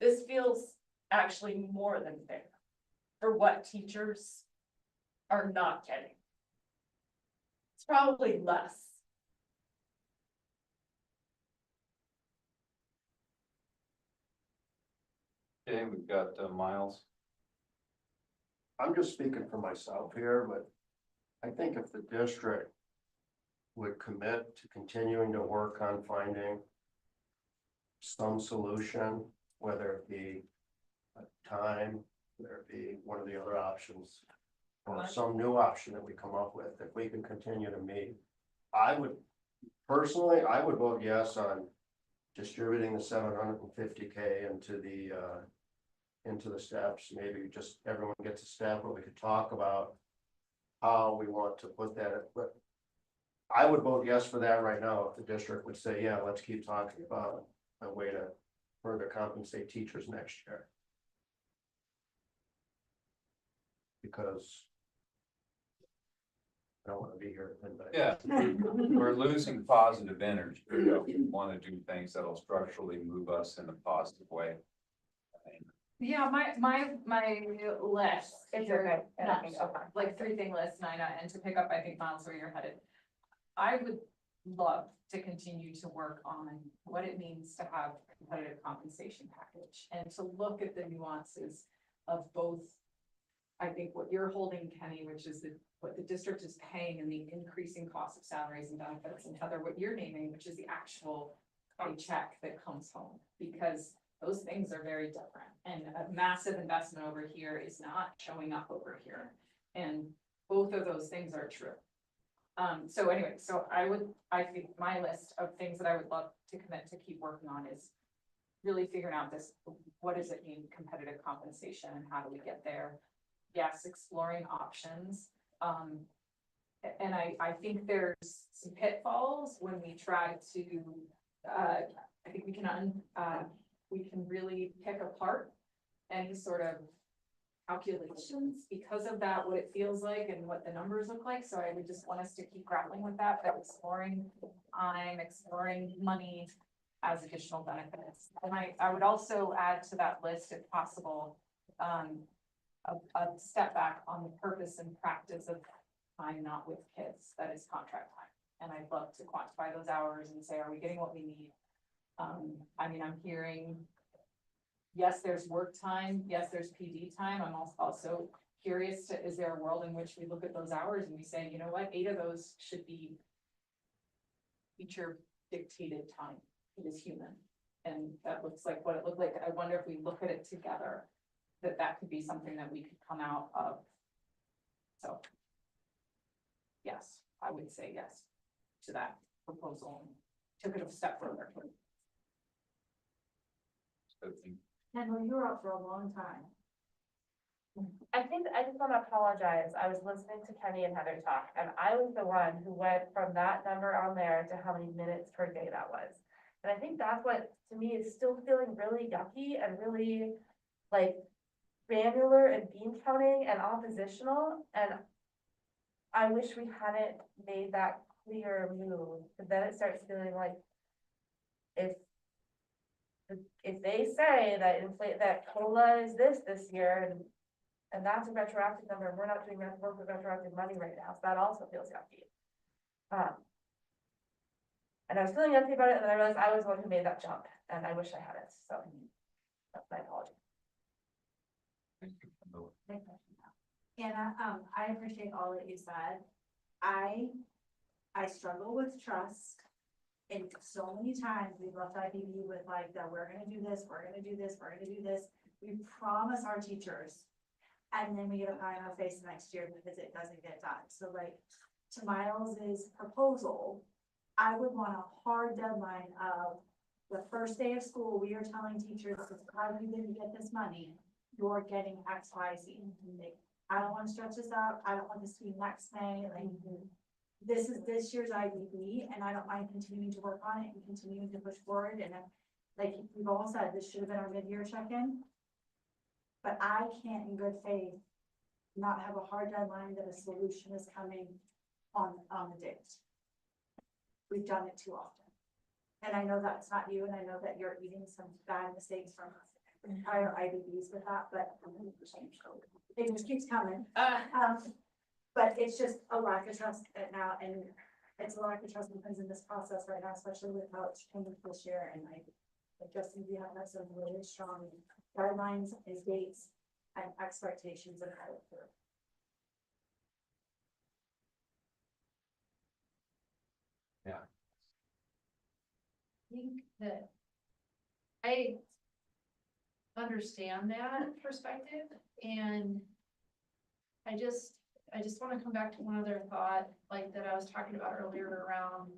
This feels actually more than fair for what teachers are not getting. It's probably less. Okay, we've got Miles. I'm just speaking for myself here, but I think if the district would commit to continuing to work on finding some solution, whether it be a time, whether it be one of the other options, or some new option that we come up with, if we can continue to meet, I would, personally, I would vote yes on distributing the 750K into the steps. Maybe just everyone gets a step, or we could talk about how we want to put that, but I would vote yes for that right now if the district would say, yeah, let's keep talking about a way to further compensate teachers next year. Because I don't want to be here at midnight. Yeah, we're losing positive energy. We want to do things that'll structurally move us in a positive way. Yeah, my list. It's your okay. not- Okay. Like 3-thing list, Nina, and to pick up, I think, Miles, where you're headed. I would love to continue to work on what it means to have a competitive compensation package and to look at the nuances of both. I think what you're holding, Kenny, which is what the district is paying and the increasing cost of salaries and benefits, and Heather, what you're naming, which is the actual paycheck that comes home, because those things are very different, and a massive investment over here is not showing up over here. And both of those things are true. So anyway, so I think my list of things that I would love to commit to keep working on is really figuring out this, what does it mean, competitive compensation, and how do we get there? Yes, exploring options. And I think there's some pitfalls when we try to, I think we can really pick apart any sort of calculations because of that, what it feels like and what the numbers look like. So I would just want us to keep grappling with that, exploring time, exploring money as additional benefits. And I would also add to that list, if possible, a step back on the purpose and practice of time not with kids, that is contract time. and I'd love to quantify those hours and say, are we getting what we need? I mean, I'm hearing, yes, there's work time, yes, there's PD time, I'm also curious to, is there a world in which we look at those hours and we say, you know what, 8 of those should be teacher dictated time, it is human. And that looks like what it looked like. I wonder if we look at it together, that could be something that we could come out of. So. Yes, I would say yes to that proposal. Took it a step further. And well, you were up for a long time. I think I just want to apologize. I was listening to Kenny and Heather talk, and I was the one who went from that number on there to how many minutes per day that was. And I think that's what, to me, is still feeling really yucky and really like granular and bean counting and oppositional. And I wish we hadn't made that clear move, but then it starts feeling like if they say that that COLA is this year and that's a retroactive number, and we're not doing that work with retroactive money right now, so that also feels yucky. And I was feeling yucky about it, and then I realized I was the one who made that jump, and I wish I hadn't, so that's my apology. Anna, I appreciate all that you said. I struggle with trust. And so many times we've left IBB with like, that we're gonna do this, we're gonna do this, we're gonna do this. We promise our teachers. And then we get a pie in our face next year because it doesn't get done. So like, to Miles's proposal, I would want a hard deadline of the first day of school, we are telling teachers, how you didn't get this money, you're getting X, Y, Z. Like, I don't wanna stretch this out, I don't want this to be next May, like, this is this year's IBB, and I don't mind continuing to work on it and continuing to push forward, and like we've all said, this should have been our mid-year check-in. But I can't in good faith not have a hard deadline that a solution is coming on the date. We've done it too often. And I know that's not you, and I know that you're eating some bad mistakes from prior IBBs with that, but it just keeps coming. But it's just a lack of trust now, and it's a lack of trust because in this process right now, especially with how it's changed this year, and I just think we have some really strong guidelines and dates and expectations of how it works. Yeah. I think that I understand that perspective, and I just want to come back to one other thought, like that I was talking about earlier around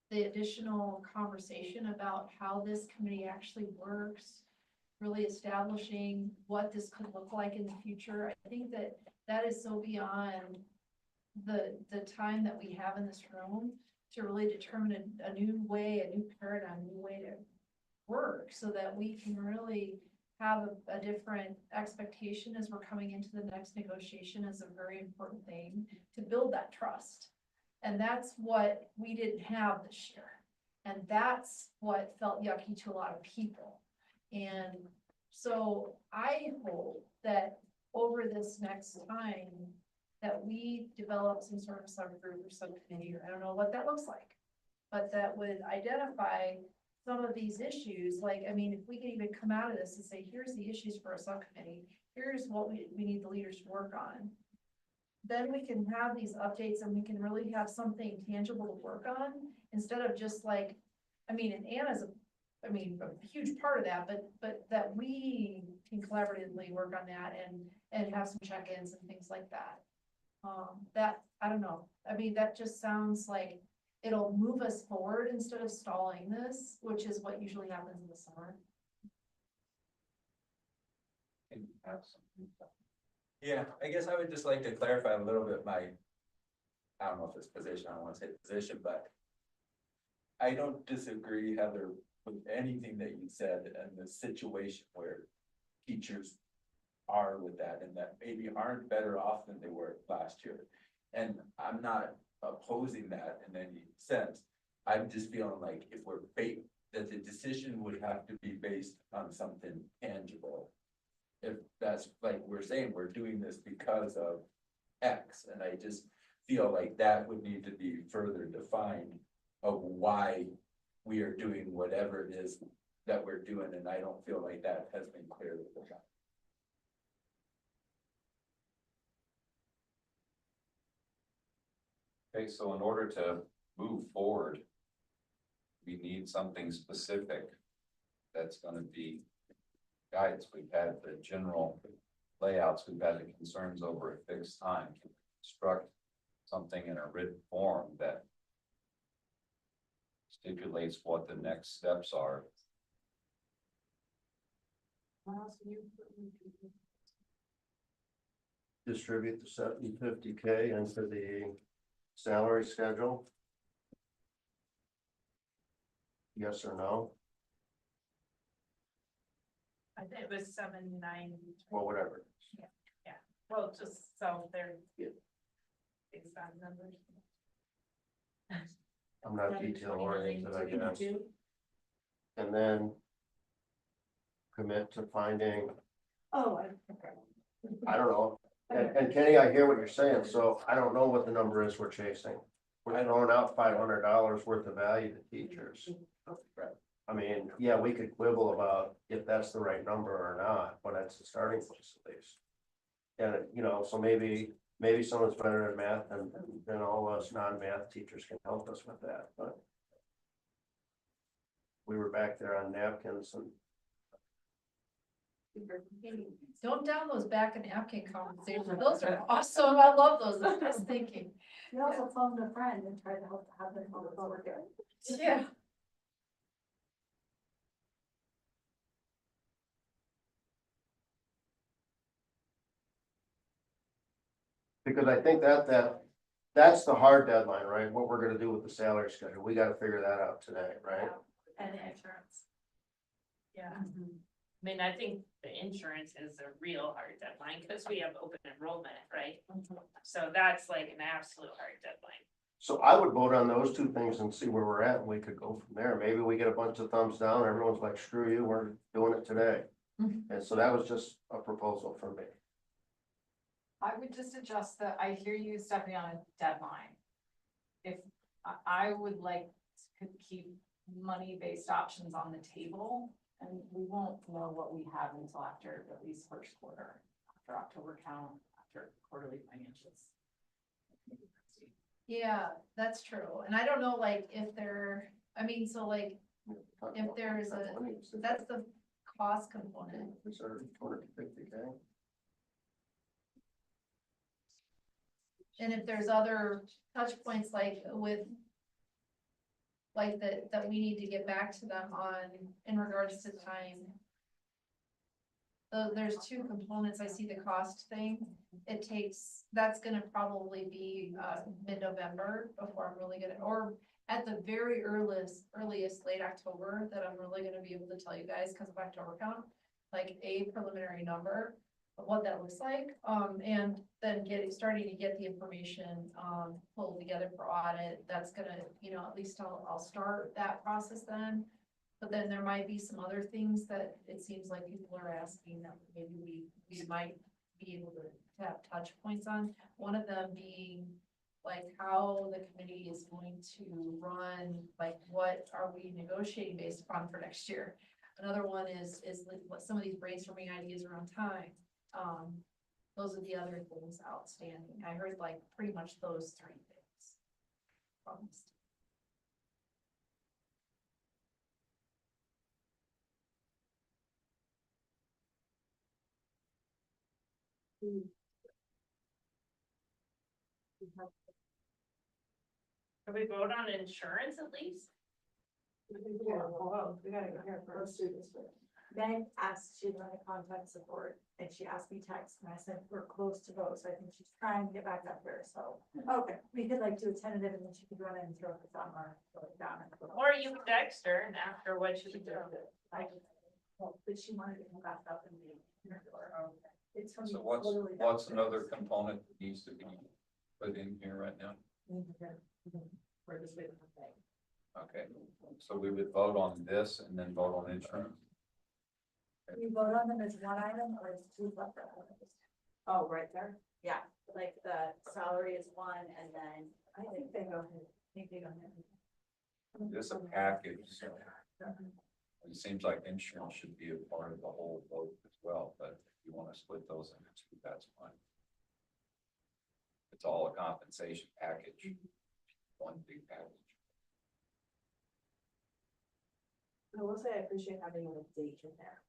the additional conversation about how this committee actually works, really establishing what this could look like in the future. I think that that is so beyond the time that we have in this room to really determine a new way, a new paradigm, a new way to work so that we can really have a different expectation as we're coming into the next negotiation is a very important thing to build that trust. And that's what we didn't have this year. And that's what felt yucky to a lot of people. And so I hope that over this next time that we develop some sort of subgroup or subcommittee, or I don't know what that looks like, but that would identify some of these issues. Like, I mean, if we can even come out of this and say, here's the issues for a subcommittee, here's what we need the leaders to work on. Then we can have these updates and we can really have something tangible to work on instead of just like, I mean, and Anna's a huge part of that, but that we can collaboratively work on that and have some check-ins and things like that. That, I don't know. I mean, that just sounds like it'll move us forward instead of stalling this, which is what usually happens in the summer. Yeah, I guess I would just like to clarify a little bit I don't know if it's position, I don't want to say position, but I don't disagree, Heather, with anything that you said and the situation where teachers are with that and that maybe aren't better off than they were last year. And I'm not opposing that in any sense. I'm just feeling like if we're that the decision would have to be based on something tangible. If that's like we're saying, we're doing this because of X, and I just feel like that would need to be further defined of why we are doing whatever it is that we're doing, and I don't feel like that has been clearly defined. Okay, so in order to move forward, we need something specific that's gonna be guides. We've had the general layouts, we've had the concerns over a fixed time. Can we construct something in a written form that stipulates what the next steps are? Distribute the 750K into the salary schedule? Yes or no? I think it was 7-9. Well, whatever. Yeah, well, just so they're. Based on numbers. I'm not detail oriented, I guess. And then commit to finding, Oh, I don't know. And Kenny, I hear what you're saying, so I don't know what the number is we're chasing. We're throwing out $500 worth of value to teachers. I mean, yeah, we could quibble about if that's the right number or not, but that's the starting place at least. And, you know, so maybe someone's better at math than all of us non-math teachers can help us with that, but we were back there on napkins and Don't down those back and napkin conversations. Those are awesome. I love those. I was thinking. you also phoned a friend and tried to help have them help us over here. Yeah. because I think that's the hard deadline, right? What we're gonna do with the salary schedule. We gotta figure that out today, right? And insurance. Yeah, I mean, I think the insurance is a real hard deadline, because we have open enrollment, right? So that's like an absolute hard deadline. So I would vote on those two things and see where we're at, and we could go from there. Maybe we get a bunch of thumbs down, everyone's like, screw you, we're doing it today. And so that was just a proposal for me. I would just adjust I hear you, Stephanie, on a deadline. If, I would like to keep money-based options on the table, and we won't know what we have until after at least first quarter, after October count, after quarterly financials. Yeah, that's true. And I don't know, like, if there, I mean, so like, if there's that's the cost component. Reserve 250K. And if there's other touch points like with. Like that we need to get back to them on in regards to time. So there's two components. I see the cost thing. It takes, that's gonna probably be mid-November before I'm really gonna, or at the very earliest late October that I'm really gonna be able to tell you guys because of October count, like a preliminary number of what that looks like. And then starting to get the information pulled together for audit. That's gonna, you know, at least I'll start that process then. But then there might be some other things that it seems like people are asking that maybe we might be able to have touch points on. One of them being like how the committee is going to run, like what are we negotiating based upon for next year? Another one is what some of these brainstorming ideas around time. Those are the other things outstanding. I heard like pretty much those three things. Promised. Can we vote on insurance at least? Well, we gotta go here first. Meg asked, she wanted contact support, and she asked me text, and I said, we're close to vote, so I think she's trying to get back up here, so. Okay, we could like do a tentative, and then she could run it and throw it down or throw it down. Or you could text her and after what she did. Well, but she wanted to come back up and be. It's from. So what's another component that needs to be put in here right now? We're just waiting for Meg. Okay, so we would vote on this and then vote on insurance. You vote on them as one item or as two separate items? Oh, right there? Yeah. like the salary is one and then I think they go ahead. I think they go ahead. It's a package, so. It seems like insurance should be a part of the whole vote as well, but if you wanna split those into two, that's fine. It's all a compensation package, one big package. I will say I appreciate having a date in there.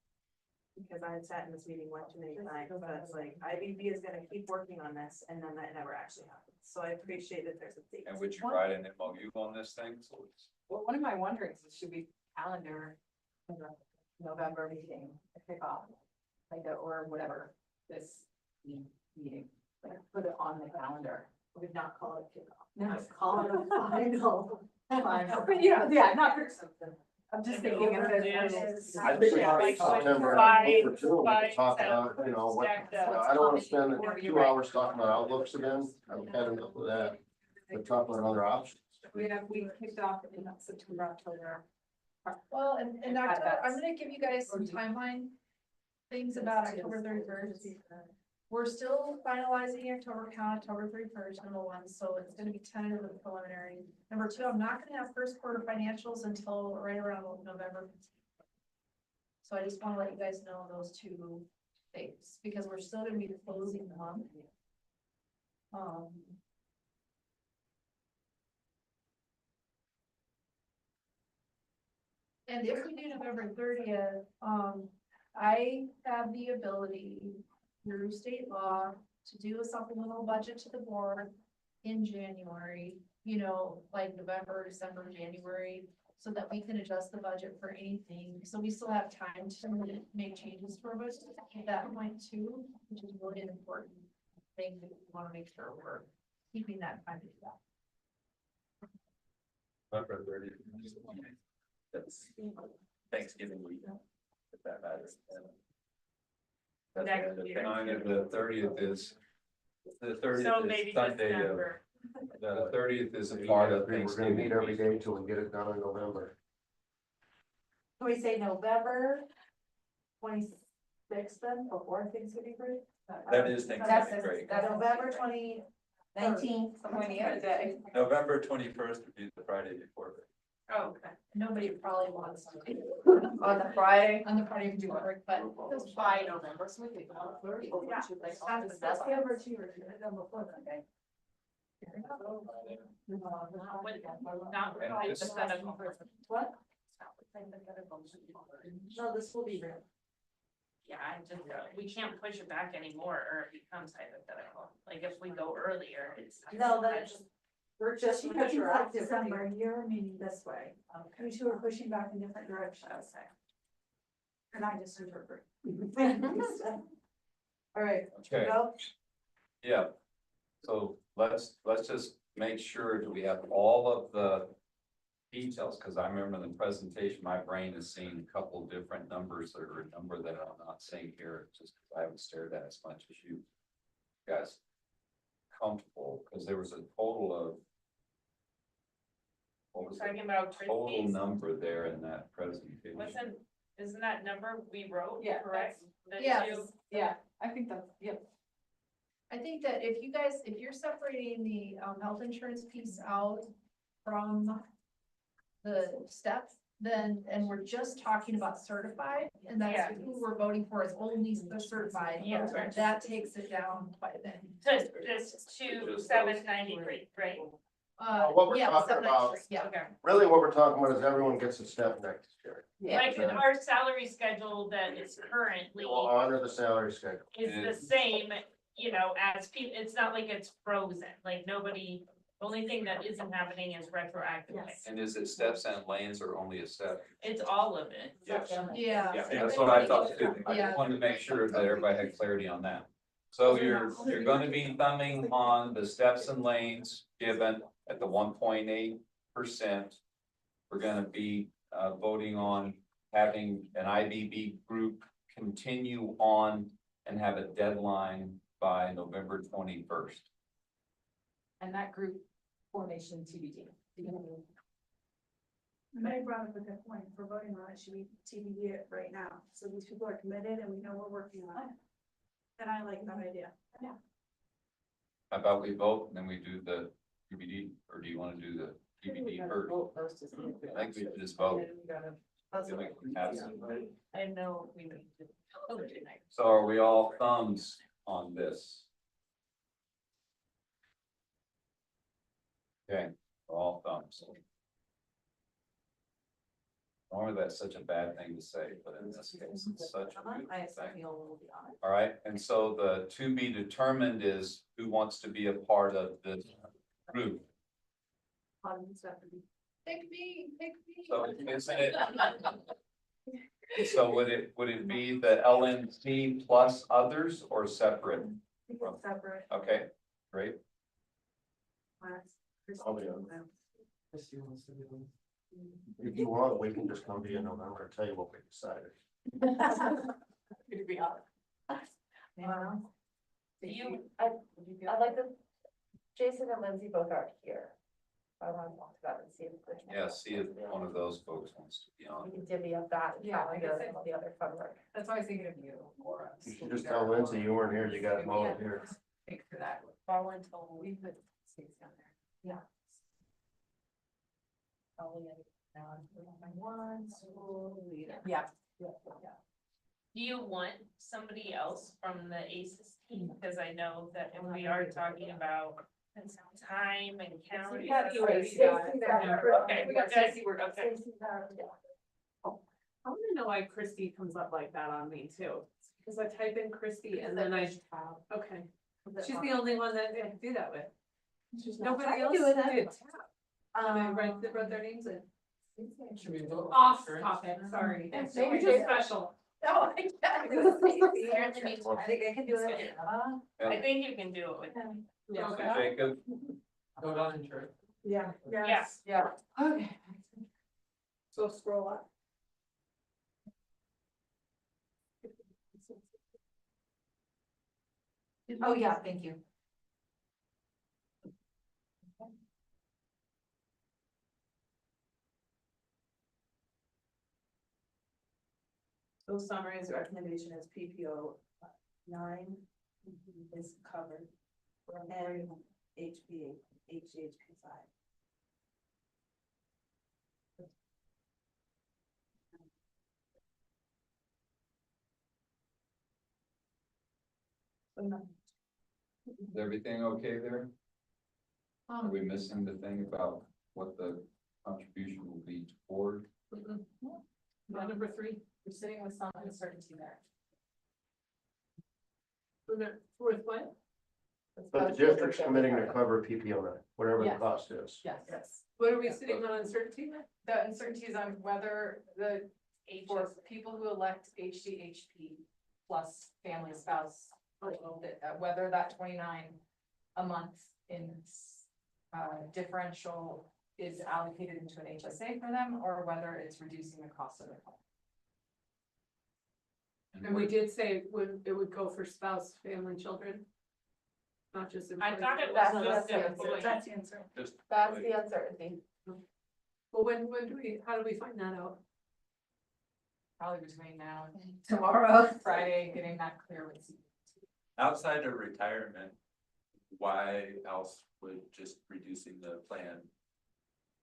Because I had sat in this meeting one too many times, but it's like, IBB is gonna keep working on this, and then that never actually happens. So I appreciate that there's a date. And would you write an MOU on this thing? So it's, Well, one of my wonderings is should we calendar the November meeting, a kickoff, like, or whatever, this meeting, like, put it on the calendar. We would not call it kickoff. No, Call it a final. But yeah, not for something. I'm just thinking of it as. I think Yeah, like like, September, October too, we could talk about, you know, what, I don't wanna spend 2 hours talking about outlooks again, I've had enough of that. But talk about other options. We kicked off in September, October. Well, and October, I'm gonna give you guys some timeline things about October 31st. We're still finalizing October count, October 31st, number one, so it's gonna be tentative and preliminary. Number two, I'm not gonna have first quarter financials until right around November 15th. So I just wanna let you guys know those two dates, because we're still gonna be closing the month. And if we do November 30th, I have the ability through state law to do a supplemental budget to the board in January, you know, like November, December, January, so that we can adjust the budget for anything. So we still have time to make changes to our budget at that point too, which is really an important thing that we want to make sure we're keeping that time to do that. November 30th. That's Thanksgiving week. If that matters. kind of the 30th is, the So 30th maybe is Sunday of, December. the 30th is a part of We're gonna Thanksgiving. meet every day till we get it done in November. Can we say November 26th then, before Thanksgiving break? That is Thanksgiving break. That's November 2019. Day. November 21st would be the Friday before. Oh, okay. Nobody probably wants to do On the Friday. on the Friday of work, but It's by November, so we can. Yeah. That's November 2 or done before that, okay? Not And this- What? No, this will be real. Yeah, I just, we can't push it back anymore, or it becomes hypothetical, like if we go earlier, it's. No, that's, we're just because it's Retroactive. like December, you're meaning this way. You two are pushing back in different directions. And I just interpret. All right, Okay. go. Yeah, so let's just make sure that we have all of the details, because I remember in the presentation, my brain is seeing a couple different numbers or a number that I'm not seeing here, just because I haven't stared at as much as you guys comfortable, because there was a total of what was Talking the about total Christie's, number there in that presentation? isn't that number we wrote, Yeah, correct? The Yes. two- Yeah, I think that's, yep. I think that if you guys, if you're separating the health insurance piece out from the steps, then, and we're just talking about certified, and that's Yeah. who we're voting for is only the certified, Yeah, right. that takes it down quite a bit. Just 2,793, right? What we're Yeah, talking 793, about- yeah. Okay. Really, what we're talking about is everyone gets a step next year. Like Yeah. our salary schedule that is currently We'll honor the salary schedule. is the same, you know, as people, it's not like it's frozen, like nobody, the only thing that isn't happening is retroactive pay. And is it steps and lanes or only a step? It's all of it. Yes. Yeah. Yeah, that's what I thought too. I Yeah. just wanted to make sure that everybody had clarity on that. So you're gonna be thumbing on the steps and lanes given at the 1.8%. We're gonna be voting on having an IBB group continue on and have a deadline by November 21st. And that group formation TBD. Mary brought up a good point. If we're voting on it, should we TBD it right now? So these people are committed and we know we're working on it. And I like that idea. Yeah. How about we vote and then we do the TBD, or do you wanna do the TBD first? I think we should just vote. Then we can have some. I know we need to. So are we all thumbs on this? Okay, all thumbs. Nor that's such a bad thing to say, but in this case, it's such a good I thing. feel will be on it. All right, and so the to be determined is who wants to be a part of this group. Pick me, pick me. So isn't it? So would it be the LNC plus others or separate? Separate. Okay, great. I'll be on. If you want, we can just come to you in November and tell you what we decided. To be honest. I'd like to, Jason and Lindsay both are here. I want to talk to them and see if. Yeah, see if one of those folks wants to be on. We can divvy up that. Yeah, I guess calendar and all the other fun work. That's why I was thinking of you or us. You should just tell Lindsay you weren't here, you got it mowed here. Think for that, volunteer, we put states down there. Yeah. Probably now I'm one school leader. Yeah. Yeah. Do you want somebody else from the ACES team? Because I know that if we are talking about time and calendar. Okay, We got good. Stacy, we're okay. I wanna know why Christy comes up like that on me too, because I type in Christy and then okay. She's the only one that I do that with. Nobody else did. Wrote their names in. Should we vote? Off Sure. topic, sorry. Maybe We're just special. No, I can't. Apparently means- I think I can do it. I think you can do it with them. Okay. Jacob, Vote on in church. Yeah. Yes. Yeah. Okay. So scroll up. Oh, yeah, thank you. So summarize recommendation is PPO 9 is covered. And HHP 5. is everything okay there? Are we missing the thing about what the contribution will be toward? Number 3. We're sitting with some uncertainty there. With what? But the district's committing to cover PPO nine, whatever the Yes. cost is. Yes. What are we sitting on uncertainty with? The uncertainty is on whether for people who elect HDHP plus family spouse, whether that 29 a month in differential is allocated into an HSA for them, or whether it's reducing the cost of their home. And we did say it would go for spouse, family, children. Not just. I thought it That's was the just answer. employees. That's the answer. Just That's the uncertainty. Well, when do we, how do we find that out? Probably between now and Tomorrow. Friday, getting that clear with you. Outside of retirement, why else would just reducing the plan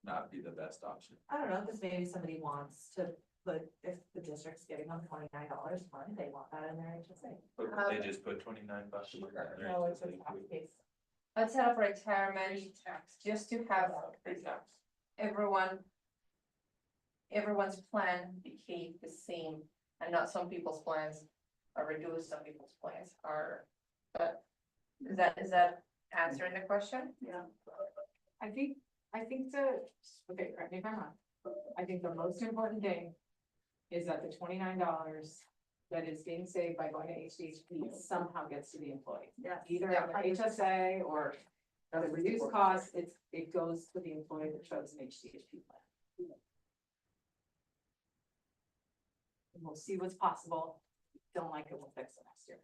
not be the best option? I don't know, because maybe somebody wants to put, if the district's giving them $29 a month, they want that in their HSA. But would they just put $29 a month in their No, it's a HSA? tax case. Outside of retirement, just to have everyone's plan behave the same, and not some people's plans are reduced, some people's plans are, but is that answering the question? Yeah. I think okay, correct me if I'm wrong. I think the most important thing is that the $29 that is being saved by going to HDHP somehow gets to the employee. Yeah. Either at the HSA or the reduced cost, it goes to the employee that chose an HDHP plan. And we'll see what's possible. Don't like it, we'll fix it next year.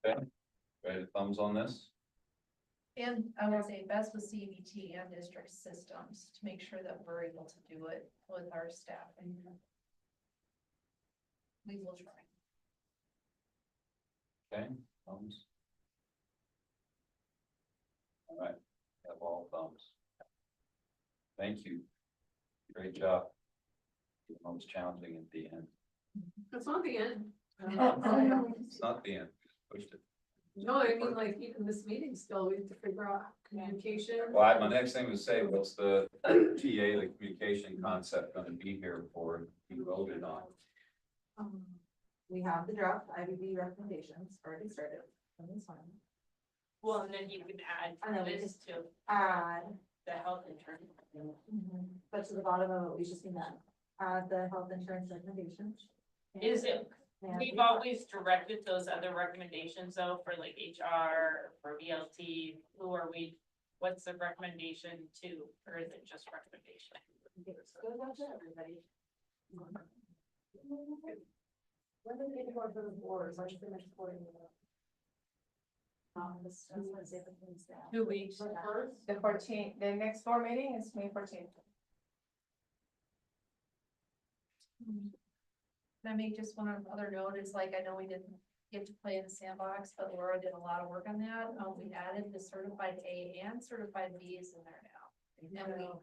Okay, ready, thumbs on this? And I will say best with CBT and district systems to make sure that we're able to do it with our staff. And we will try. Okay, thumbs. All right, have all thumbs. Thank you. Great job. The most challenging at the end. That's not the end. It's not the end, pushed it. No, I mean, like, even this meeting still, we have to figure out communication. Well, my next thing was say, what's the TA, the communication concept gonna be here for, you voted on? We have the draft IBB recommendations already started, and it's fine. Well, and then you can add And then we this to Add, the health insurance. but to the bottom of it, we just need that, add the health insurance recommendations. Is it, And we've always directed those other recommendations though, for like HR, for BLT, who are we, what's the recommendation to, or is it just recommendation? Goes out to everybody. When did they go for the boards, like the next board meeting? This Wednesday, the Wednesday. 2 weeks. The 14th, the next board meeting is May 14th. Can I make just one other note, is like, I know we didn't get to play in the sandbox, but Laura did a lot of work on that. We added the certified A and certified Bs in there now. And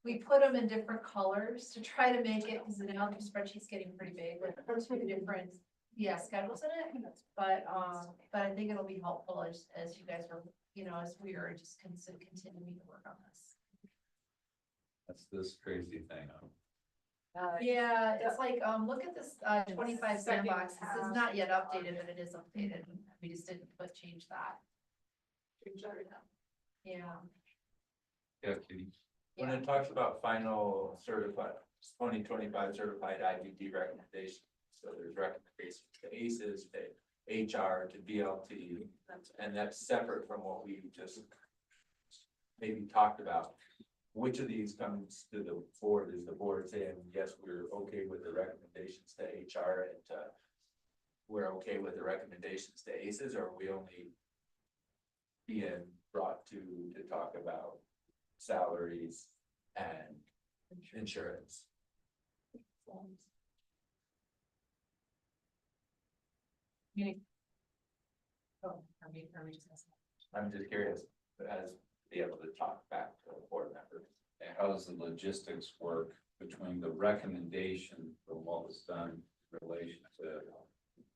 we put them in different colors to try to make it, because now the spreadsheet's getting pretty big with two different, schedules in it. But I think it'll be helpful as you guys are, as we are just continuing to work on this. That's this crazy thing, huh? Yeah, it's like, look at this, 25 sandbox. This is not yet updated, but it is updated. We just didn't change that. Yeah. Yeah, Kitty. When it talks about final certified, 2025 certified IBD recommendations, so there's recommendations to ACEs, to HR, to BLT, and that's separate from what we just maybe talked about. Which of these comes to the board? Is the board saying, yes, we're okay with the recommendations to HR and we're okay with the recommendations to ACEs, or are we only being brought to talk about salaries and insurance? I'm just curious, as be able to talk back to the board members. And how does the logistics work between the recommendation from what was done in relation to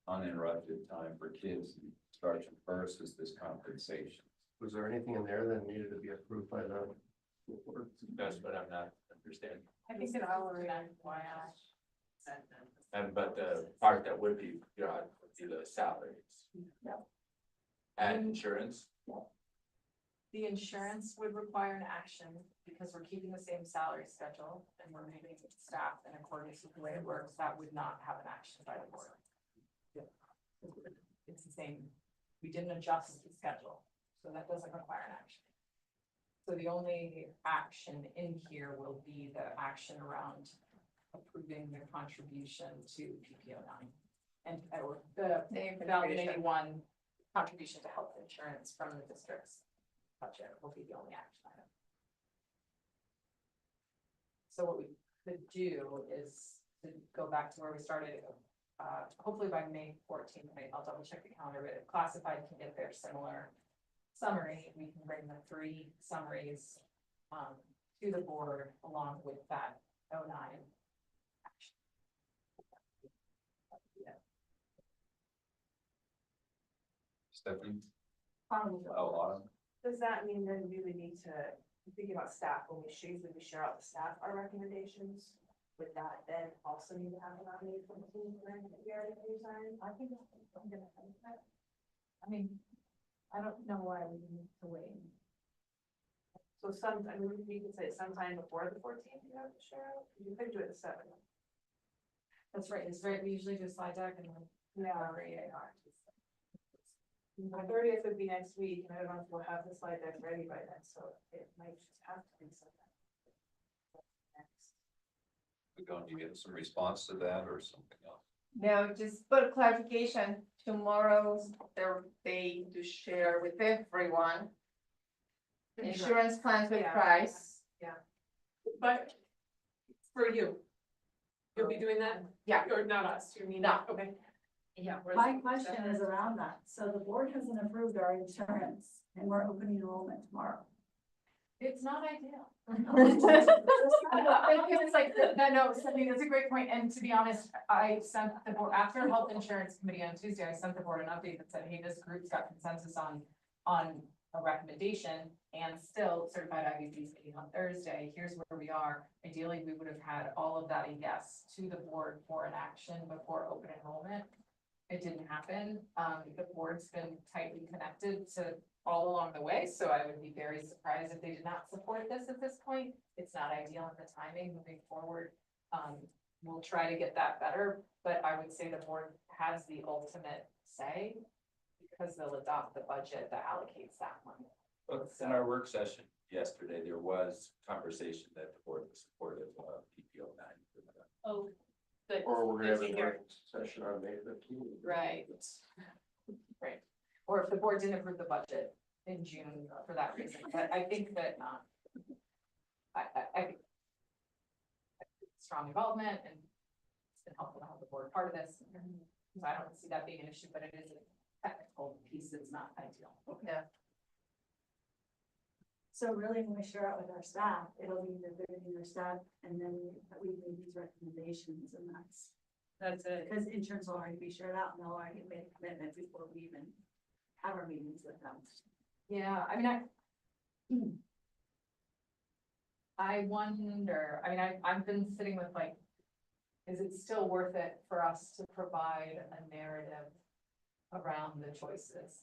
uninterrupted time for kids instruction versus this compensation? Was there anything in there that needed to be approved by the board? That's what I'm not understanding. I think it's salary. And but the part that would be, would be the salaries. And insurance. The insurance would require an action because we're keeping the same salary schedule and we're moving staff in accordance with the way it works. That would not have an action by the board. It's the same. We didn't adjust the schedule, so that doesn't require an action. So the only action in here will be the action around approving the contribution to PPO 9 and or the 2081 contribution to health insurance from the districts. Budget will be the only action item. So what we could do is to go back to where we started, hopefully by May 14th, I'll double check the calendar, but if classified can get their similar summary, we can bring the 3 summaries to the board along with that 09 action. Stephanie? Autumn. Does that mean then we would need to think about staff when we share out the staff our recommendations? Would that then also need to have an nominee from the team that we already signed? I think I'm gonna think that. I mean, I don't know why we need to wait. So we could say sometime before the 14th, you have to share out, you could do it the 7th. That's right. It's right. We usually do a slide deck and then. The 30th would be next week, and I don't know if we'll have the slide deck ready by then, so it might just have to be something. We're going to get some response to that or something else? Now, just for clarification, tomorrow's their day to share with everyone insurance plans with Yeah. price. But for you, you'll be doing that? Yeah. Or not us, you mean? No. Okay. Yeah. My question is around that. So the board hasn't approved our insurance and we're opening enrollment tomorrow. It's not ideal. Just- It's like, no, Cindy, that's a great point, and to be honest, I sent the board, after health insurance committee on Tuesday, I sent the board an update that said, hey, this group's got consensus on a recommendation, and still certified IBB's meeting on Thursday, here's where we are. Ideally, we would have had all of that a yes to the board for an action before open enrollment. It didn't happen, the board's been tightly connected to all along the way, so I would be very surprised if they did not support this at this point. It's not ideal in the timing moving forward. We'll try to get that better, but I would say the board has the ultimate say because they'll adopt the budget that allocates that money. But in our work session yesterday, there was conversation that the board was supportive of PPO 9. Oh, good. Or we're gonna have Good a to hear. work session on May 15th. Right. Right. Or if the board didn't approve the budget in June for that reason, but I think that, I think strong involvement and it's been helpful to have the board part of this. So I don't see that being an issue, but it is a technical piece that's not ideal. Yeah. So really, when we share out with our staff, it'll be the visiting their staff and then we make these recommendations and That's it. because insurance will already be shared out and they'll already made a commitment before we even have our meetings with them. Yeah, I mean, I wonder, I mean, I've been sitting with like, is it still worth it for us to provide a narrative around the choices?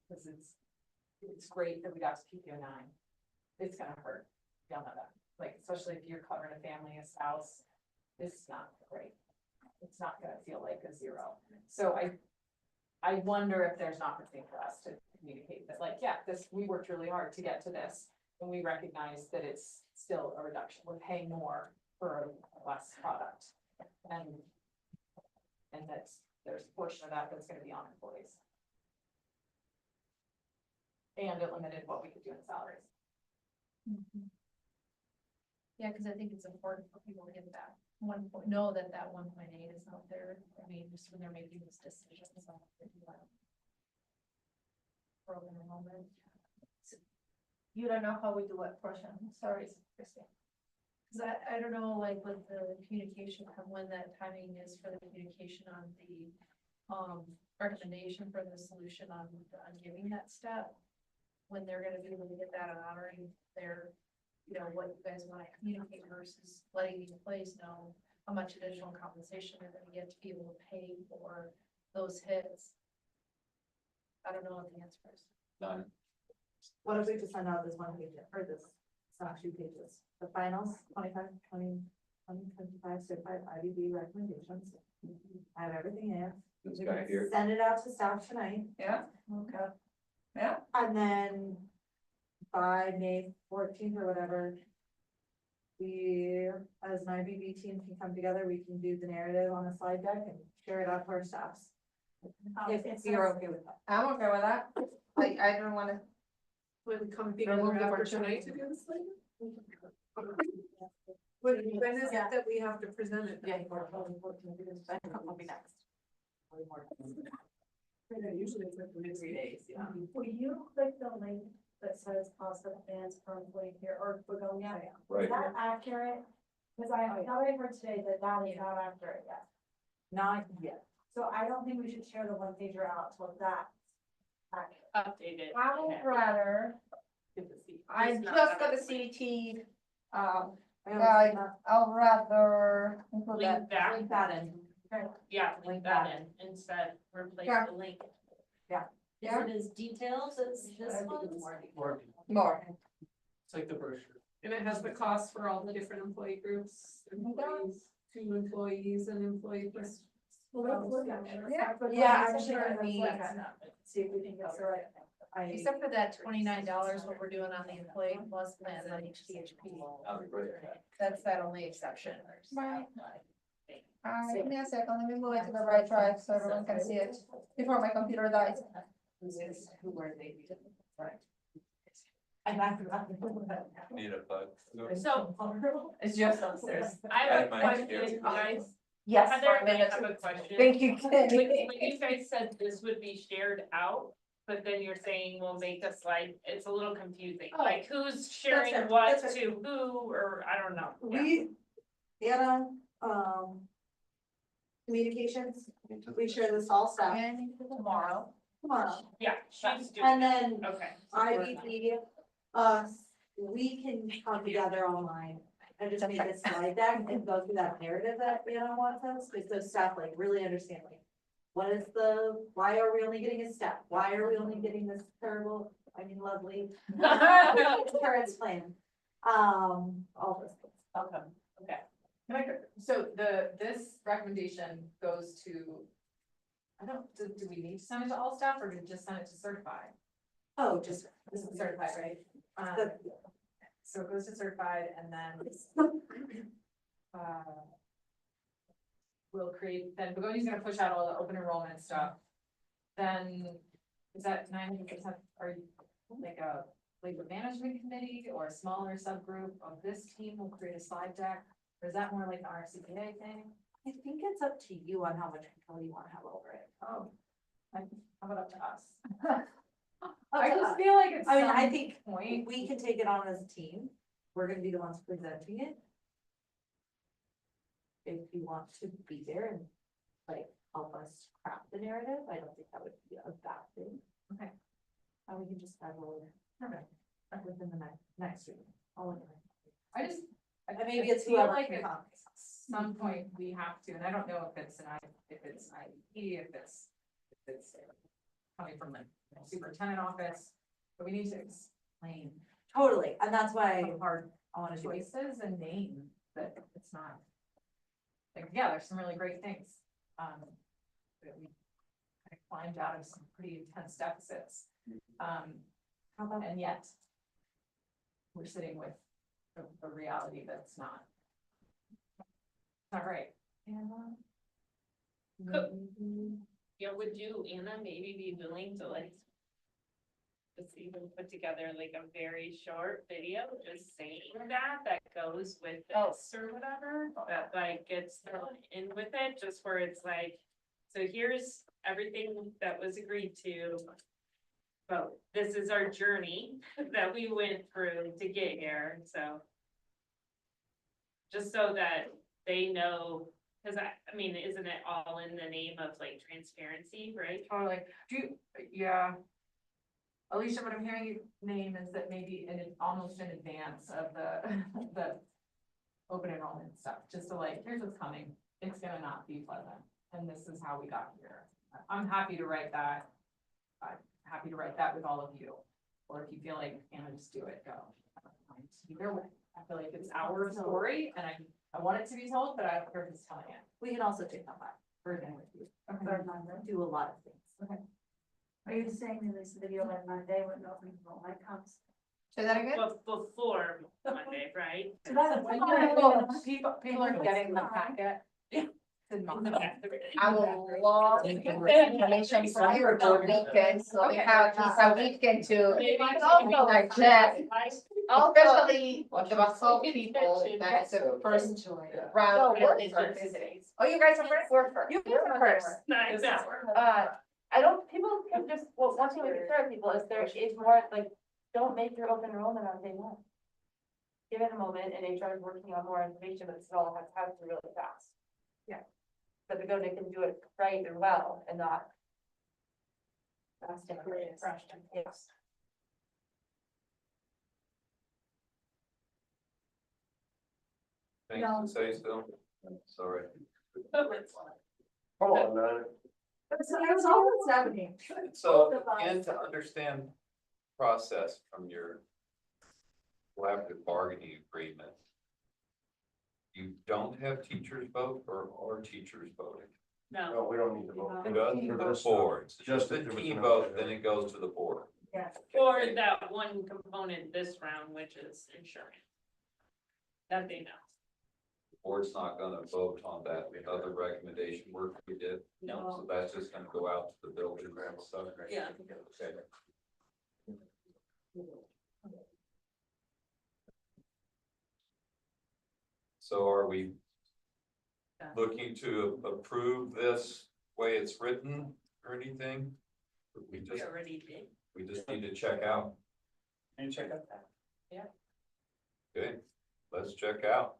Because it's great that we got to PPO 9. It's gonna hurt, y'all know that, like, especially if you're covering a family, a spouse, it's not great. It's not gonna feel like a 0. So I wonder if there's an opportunity for us to communicate that, like, yeah, we worked really hard to get to this. And we recognize that it's still a reduction. We're paying more for a less product. And there's a portion of that that's gonna be on employees. And it limited what we could do in salaries. Yeah, because I think it's important for people to get that know that 1.8 is out there. I mean, just when they're making these decisions on what they do. Program enrollment. You don't know how we do what portion, sorry, Christine. Cause I don't know, like with the communication, when that timing is for the communication on the, recommendation for the solution on giving that step. When they're gonna be able to get that and honoring their, what you guys wanna communicate versus letting the employees know how much additional compensation they're gonna get to be able to pay for those hits. I don't know what the answer is. None. What if we just send out this one page, or this, it's not 2 pages, the finals, 2025 certified IBB recommendations. I have everything in. This We guy can here. Send it out to staff tonight. Yeah, okay. Yeah. And then by May 14th or whatever, we, as an IBB team can come together, we can do the narrative on a slide deck and share it out to our staffs. If you're okay with that. I'm okay with that. Like, I don't wanna. When we come together Remove the after virtual. tonight to do this later? When is it that we have to present it? Yeah, will be next. Usually it's within 3 days, yeah. Will you click the link that says cost of advance per employee here or Begonia? Right. Is that accurate? Because I thought I heard today that that is not accurate yet. Not yet. So I don't think we should share the one pager out till that's accurate. Updated. I would rather, I It's just not got the updated. CT, I'll rather include that. Link that. Link that in. Yeah, link that in, instead, replace Yeah. the link. Yeah. Is it as detailed as this one? More. It's like the brochure. And it has the cost for all the different employee groups, employees, 2 employees and employee plus. Well, let's look at it. Yeah, I'm actually, sure I let's mean- look at it. See if we can get the right. Except for that $29, what we're doing on the employee plus plan on HDHP. I'll be great. That's that only exception. Right. Give me a second, let me move it to the right drive so everyone can see it before my computer dies. Who were they? Right. Need a bug. So, It's just upstairs. I have a Add my question, experience. guys. Yes, Heather, for a I minute. have a question. Thank you, When, Ken. when you guys said this would be shared out, but then you're saying we'll make a slide, it's a little confusing. Oh, Like who's sharing right, what that's to who, or I don't know. Yeah. We, Anna, communications, we share this all stuff Tomorrow. tomorrow. Yeah, she's doing, And then okay. IBB, we can come together online and just make a slide deck and go through that narrative that Anna wants us, because those staff like really understand like. What is why are we only getting a step? Why are we only getting this terrible, lovely insurance plan? All those things. Okay, okay. So this recommendation goes to, do we need to send it to all staff or do we just send it to certified? Oh, just, This is certified, right? So it goes to certified and then, we'll create, then Begonia's gonna push out all the open enrollment stuff. Then, is that 90%, are you like a labor management committee or a smaller subgroup of this team will create a slide deck? Or is that more like an RFCPA thing? I think it's up to you on how much control you wanna have over it. Oh, how about up to us? Up I to just us. feel like it's. I mean, I some think point. we can take it on as a team. We're gonna be the ones presenting it. If you want to be there and like help us craft the narrative, I don't think that would be a bad thing. Okay. And we can just schedule it within the next week. I just. And maybe it's feel whoever like can at come. some point we have to, and I don't know if it's if it's IEP, if it's coming from the superintendent office, but we need to explain Totally, and that's why hard I wanna do it. choices and name that it's not. Like, yeah, there's some really great things, that we kind of climbed out of some pretty intense deficits. And yet we're sitting with a reality that's not right. Yeah, would you, Anna, maybe be willing to like just even put together like a very short video, just saying that goes with this or whatever, that like gets thrown in with it, just where it's like, so here's everything that was agreed to. But this is our journey that we went through to get here, so. Just so that they know, cause I mean, isn't it all in the name of like transparency, right? Totally. Yeah. Alicia, what I'm hearing you name is that maybe almost in advance of the open enrollment stuff, just to like, here's what's coming. It's gonna not be pleasant, and this is how we got here. I'm happy to write that. I'm happy to write that with all of you, or if you feel like, Anna, just do it, go. Either way, I feel like it's our story, and I want it to be told, but I don't care who's telling it. We can also take that back. Burden with you. Do a lot of things. Okay. Are you saying in this video on Monday when open enrollment comes? Say that again? But before Monday, right? People are getting the packet. I will log information for you over the weekend, so we have a weekend to digest. Especially the Basel people, that's the first round. Oh, you guys are first? We're first. You were first. Nice. I don't, people can just, well, one thing we can share with people is there is more, like, don't make your open enrollment on day one. Give it a moment, and HR is working on more information, but it's all has to really fast. Yeah. But the Begona can do it right and well and not. Fast and fresh, yes. Things to say still? Sorry. Come on, man. I was always happening. So, again, to understand process from your collaborative bargaining agreement, you don't have teachers vote or teachers voting? No. No, we don't need to vote. It goes to the board, just a team vote, then it goes to the board. Or that one component this round, which is insurance. That they know. The board's not gonna vote on that other recommendation work we did. No. So that's just gonna go out to the building and stuff. Yeah. Okay. So are we looking to approve this way it's written or anything? Or We already did. we just need to check out. Can you check out? Okay, let's check out,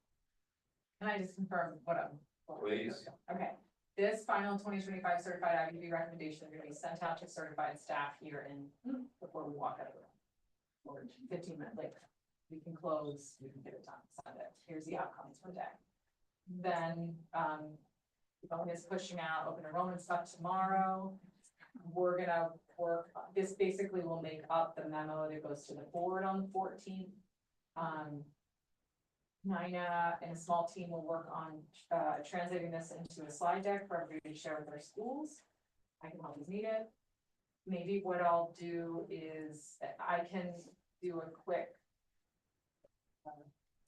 Can I just confirm what I'm? please. Okay, this final 2025 certified IBB recommendation is gonna be sent out to certified staff here before we walk out of the room. Or 15 minutes later, we can close, we can get it done, send it, here's the outcomes for day. Then, is pushing out open enrollment stuff tomorrow. We're gonna work, this basically will make up the memo that goes to the board on the 14th. Nina and a small team will work on translating this into a slide deck for everybody to share with their schools. I can help as needed. Maybe what I'll do is I can do a quick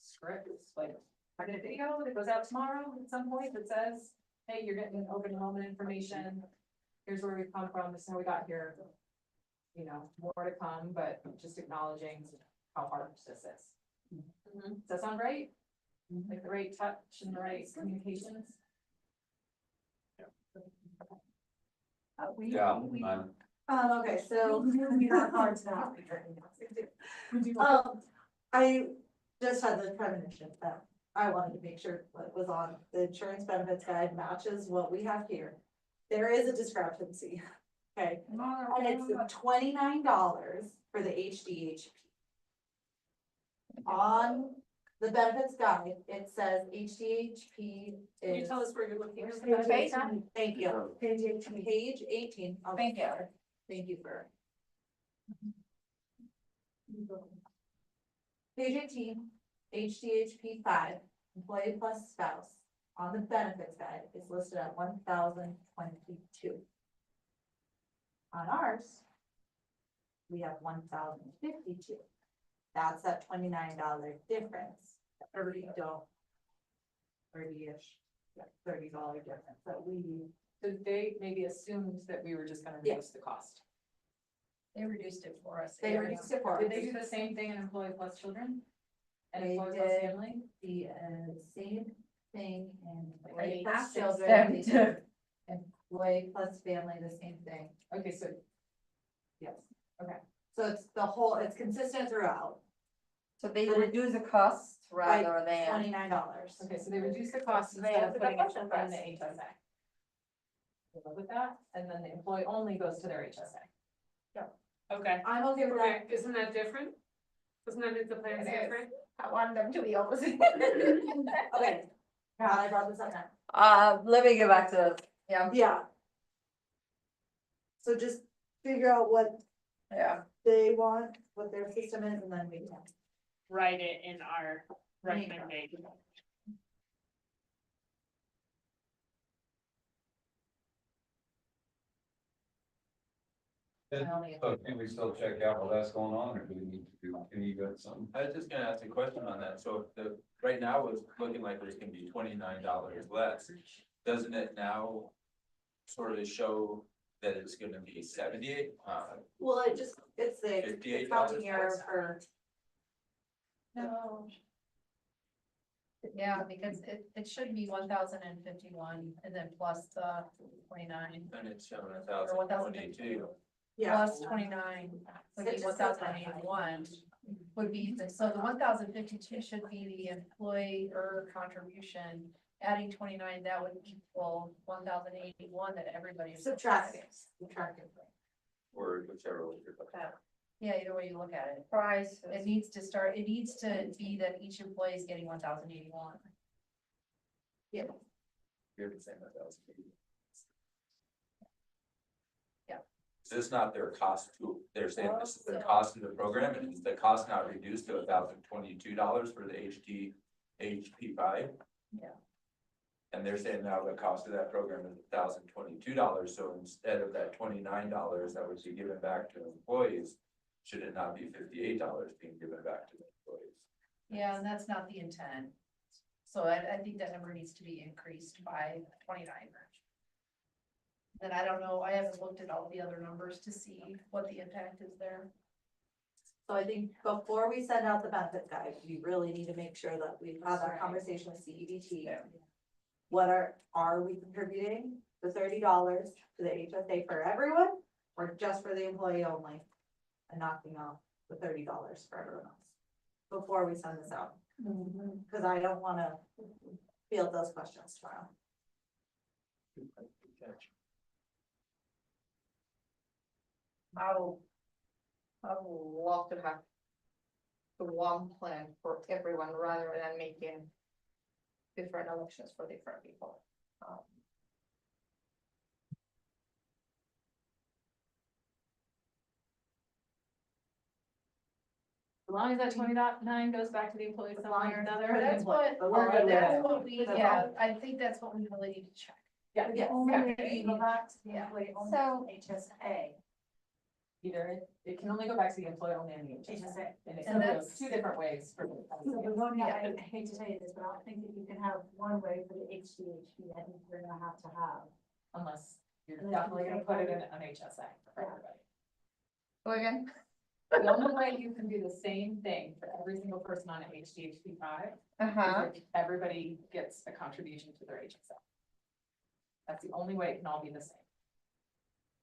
script, like I did a video that goes out tomorrow at some point that says, hey, you're getting open enrollment information. Here's where we've come from, this is how we got here. You know, more to come, but just acknowledging how hard this is. Does that sound right? Like the right touch and the right communications? Yeah, Okay, so you're not hard to not be I just had the premonition that I wanted to make sure what was on the insurance benefits guide matches what we have here. There is a discrepancy, okay, and it's $29 for the HDHP. On the benefits guide, it says HDHP Can you is. tell us where you're looking? Page 18. Thank you. Page 18. Oh, Thank you. sorry. Thank you for. Page 18, HDHP 5, employee plus spouse, on the benefits guide is listed at 1,022. On ours, we have 1,052. That's that $29 difference, $30, 30-ish, $30 difference that we. So they maybe assumed that we were just gonna reduce the cost. They reduced it for us. They reduced it for us. Did they do the same thing in employee plus children? And They employee plus did. family? The same thing in Right. employee plus children, Them they too. did employee plus family, the same thing, Okay, so yes. Okay. So it's the whole, it's consistent throughout, So they reduce the cost rather than. $29. Okay, so they reduce the cost They instead have of the putting it definition in for us. the HSA. You live with that, and then the employee only goes to their HSA. Okay. I'm okay with that. Okay, isn't that different? Isn't that the plan's It is. different? I wanted them to be opposite. Okay, God, I brought this up now. Let me get back to, yeah, Yeah. So just figure out what yeah. they want, what their system is, and then we can. Write it in our recommendation. So can we still check out while that's going on, or do we need to do, can you got something? I was just gonna ask a question on that, so if the, right now it's looking like there's gonna be $29 less, doesn't it now sort of show that it's gonna be 78, Well, it's the $58? accounting error for. No. Yeah, because it should be 1,051 and then plus the 29. And it's showing Or 1,022. Yeah. Plus 29 would be It just says 1,081 would be, so the 1,052 should be the employer contribution. Adding 29, that would equal 1,081 that everybody is. Subtract. Or whichever way you're looking at. Yeah, either way you look at it. Price. It needs to be that each employee is getting 1,081. Yeah. You're the same 1,080. Yeah. Is this not their cost to, they're saying this is the cost of the program, and is the cost not reduced to $1,022 for the HP 5? Yeah. And they're saying now the cost of that program is $1,022, so instead of that $29 that would be given back to employees, should it not be $58 being given back to the employees? Yeah, and that's not the intent. So I think that number needs to be increased by 29. Then I don't know, I haven't looked at all the other numbers to see what the impact is there. So I think before we send out the benefits guide, we really need to make sure that we've had that conversation with CEBT. What are we contributing the $30 to the HSA for everyone, or just for the employee only? And knocking off the $30 for everyone else, before we send this out. Cause I don't wanna field those questions tomorrow. I would love to have the one plan for everyone rather than making different elections for different people. As long as that 29 goes back to the employee somehow or another. That's what, that's what we, yeah, I think that's what we really need to check. Yeah. Only Yeah. if you go back to the Yeah. employee only So- HSA. Either, it can only go back to the employee only and the HSA. HSA. And it And goes that's- two different ways for. The one, I hate to tell you this, but I don't think that you can have one way for the HDHP, I think you're gonna have to have. Unless you're Unless definitely you gonna say put it in private. an HSA for everybody. Go again? The only way you can do the same thing for every single person on an HDHP 5 Uh-huh. is if everybody gets a contribution to their HSA. That's the only way it can all be the same.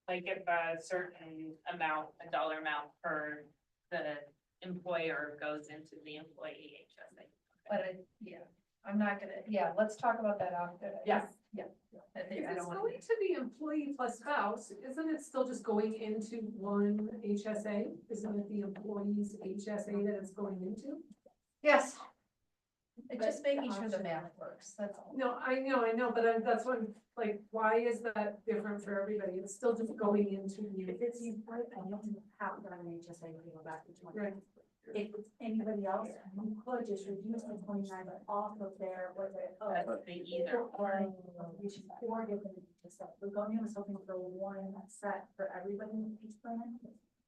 Like if a certain amount, a dollar amount per the employer goes into the employee HSA. But yeah, I'm not gonna, yeah, let's talk about that after. Yeah. Yeah. I If think I it's don't want going to the employee plus spouse, isn't it still just going into one HSA? Isn't it the employee's HSA that it's going into? Yes. It's just making sure the math works, that's all. No, I know, but that's what, like, why is that different for everybody? It's still just going into the. If it's you, I don't have to have an HSA when you go back to 20. Right. If it's anybody else, you could just reduce the 29 off of their, what they. That's the either Or, we should four different stuff. Begonia was hoping for one set for everybody in each plan.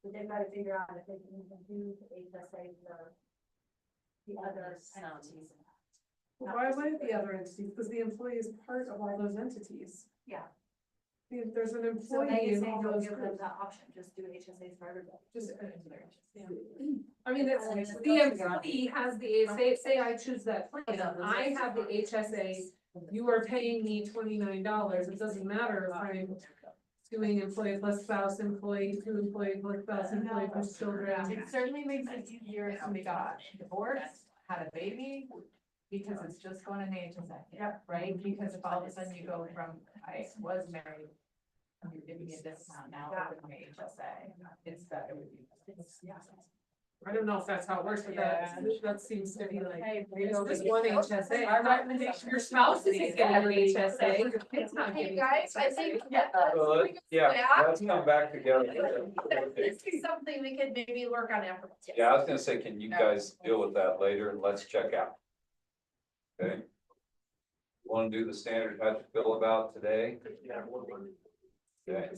But they've got to figure out if they can even do the HSA for the other entities. Why would it be other entities? Because the employee is part of all those entities. Yeah. If there's an So employee they in say all don't those give them groups. that option, just do HSAs for everybody. Just, I mean, it's, the employee has the, say I choose that plan, I have the HSA, you are paying me $29, it doesn't matter if I'm doing employee plus spouse, employee to employee plus spouse, employee plus children. It certainly makes it easier if we got divorced, had a baby, because it's just going in the HSA. Yep. Right, because if all of a sudden you go from, I was married, and you're giving me a discount now for my HSA, it's better with you. I don't know if that's how it works, but that seems to be like, Hey, it's just one HSA. Our recommendation. Your spouse isn't getting an HSA, your kid's not Hey, getting. guys, I think. Yeah, let's come back together. This is something we could maybe work on afterwards. yes. Yeah, I was gonna say, can you guys deal with that later and let's check out? Okay. Want to do the standard how to feel about today? Okay.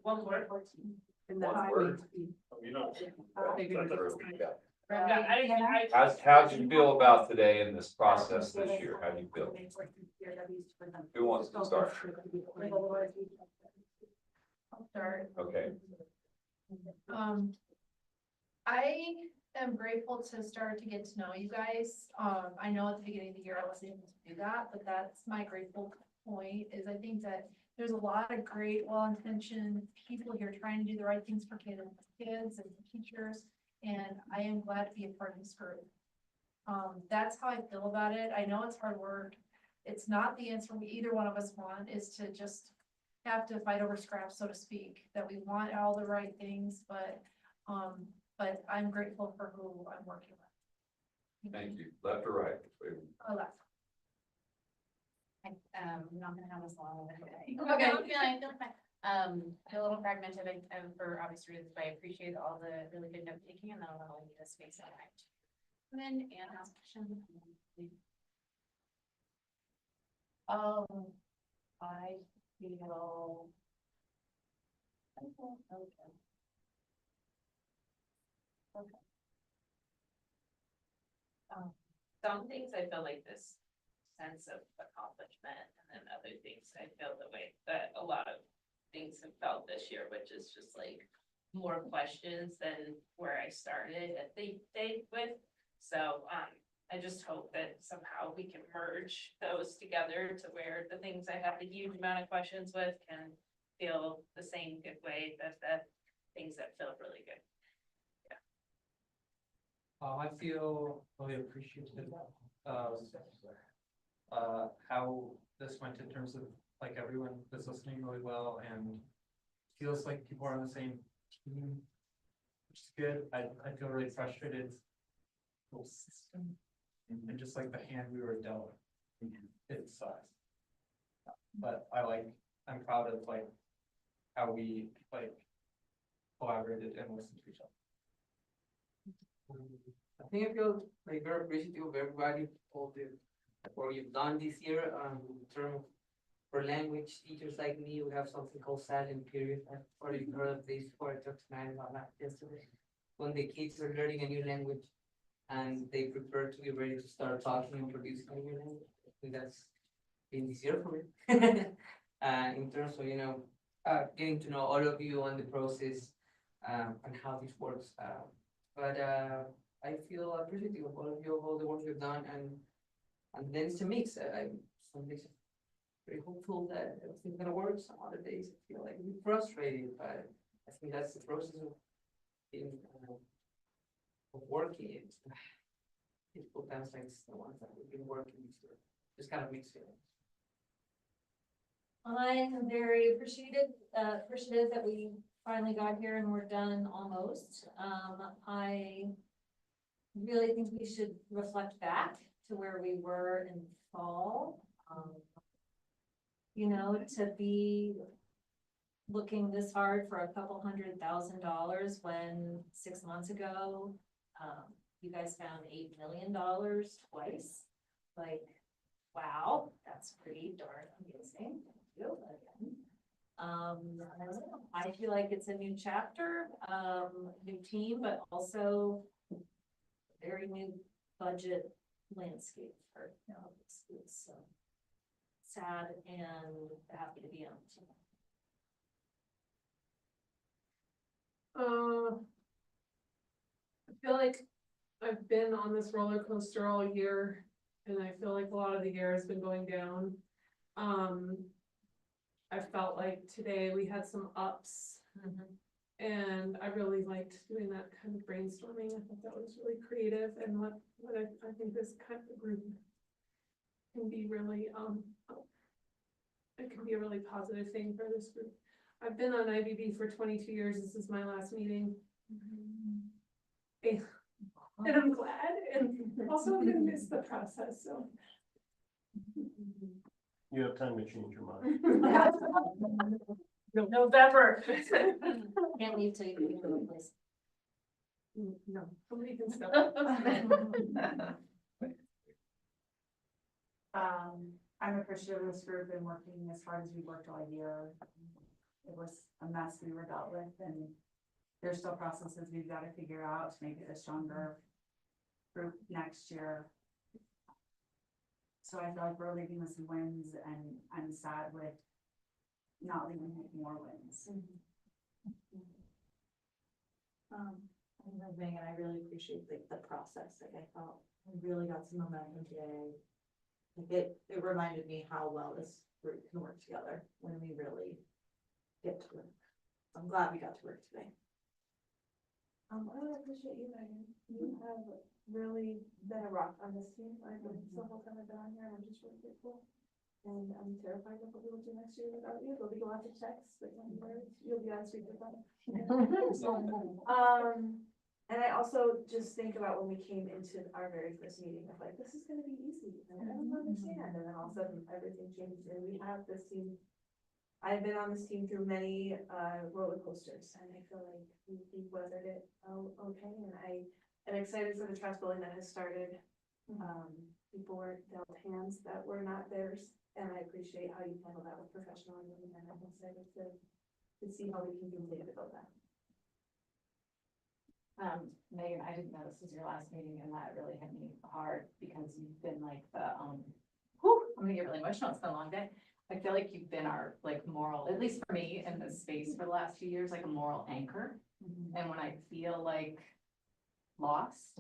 One word. And that's One how word. You know. How'd you feel about today in this process this year? How do you feel? Who wants to start? I'll start. Okay, I am grateful to start to get to know you guys. I know at the beginning of the year I wasn't able to do that, but that's my grateful point is I think that there's a lot of great, well-intentioned people here trying to do the right things for kids and teachers, and I am glad to be a part of this group. That's how I feel about it. I know it's hard work. It's not the answer we either one of us want is to just have to fight over scraps, so to speak, that we want all the right things, but I'm grateful for who I'm working with. thank you. Left or right? Oh, that's. I'm not gonna have this long of a day. Okay. I'm feeling fine. A little fragmented, for obvious reasons, but I appreciate all the really good note taking and that'll allow me the space and time to come in and ask questions. I feel. Okay. Some things I feel like this sense of accomplishment, and then other things I feel the way that a lot of things have felt this year, which is just like more questions than where I started at the date with. So, I just hope that somehow we can merge those together to where the things I have a huge amount of questions with can feel the same good way that the things that feel really good. I feel really appreciative, how this went in terms of, like, everyone was listening really well, and feels like people are on the same team, which is good. I feel really frustrated. Whole system, and just like the hand we were dealt, it sucks. But I'm proud of like how we like collaborated and listened to each other. I think I feel like very appreciative of everybody, all the what you've done this year, in terms for language teachers like me, we have something called silent period. I've already heard of this before. I talked to Nine about that yesterday. When the kids are learning a new language and they prepare to be ready to start talking and producing a new language. I think that's been this year for me. In terms of, getting to know all of you on the process, and how this works. But I feel appreciative of all of you, of all the work you've done, and then it's a mix. Some days I'm very hopeful that everything's gonna work. Some other days I feel like I'm frustrated, but I think that's the process of being, of working. It's difficult times like the ones that we've been working through. Just kind of mixed feelings. I'm very appreciative that we finally got here and we're done almost. I really think we should reflect back to where we were in fall. To be looking this hard for a couple $100,000 when 6 months ago, you guys found $8 million twice. Like, wow, that's pretty darn amazing. Thank you again. I feel like it's a new chapter, new team, but also very new budget landscape for public schools. So sad and happy to be on the team. I feel like I've been on this roller coaster all year, and I feel like a lot of the year has been going down. I felt like today we had some ups, and I really liked doing that kind of brainstorming. I thought that was really creative, and what I think this kind of group can be really, it can be a really positive thing for this group. I've been on IBB for 22 years. This is my last meeting. And I'm glad, and also I'm gonna miss the process, so. You have time to change your mind. November. Can't leave till you can go to the place. No, somebody can stop. I'm appreciative of this group and working as hard as we worked all year. It was a mess we were dealt with, and there's still processes we've got to figure out to make it a stronger group next year. So I feel like we're leaving with some wins, and I'm sad with not leaving with more wins. I'm moving, and I really appreciate the process. Like, I felt I really got some momentum today. Like it reminded me how well this group can work together when we really get to work. I'm glad we got to work today. I really appreciate you, Megan. You have really been a rock on this team. I've been the whole time I've been on here, and I'm just really grateful. And I'm terrified of what we will do next year without you. There'll be lots of texts, but you'll be on speakerphone. And I also just think about when we came into our very first meeting of like, this is gonna be easy, and I don't understand, and then all of a sudden everything changed, and we have this team. I've been on this team through many roller coasters, and I feel like we weathered it okay, and I am excited for the trust building that has started. People were dealt hands that were not theirs, and I appreciate how you handle that with professionalism, and I'm excited to see how we can continue to build that. Megan, I didn't know this was your last meeting, and that really hit me hard because you've been like I'm gonna get really emotional. It's been a long day. I feel like you've been our like moral, at least for me in this space for the last few years, like a moral anchor. And when I feel like lost,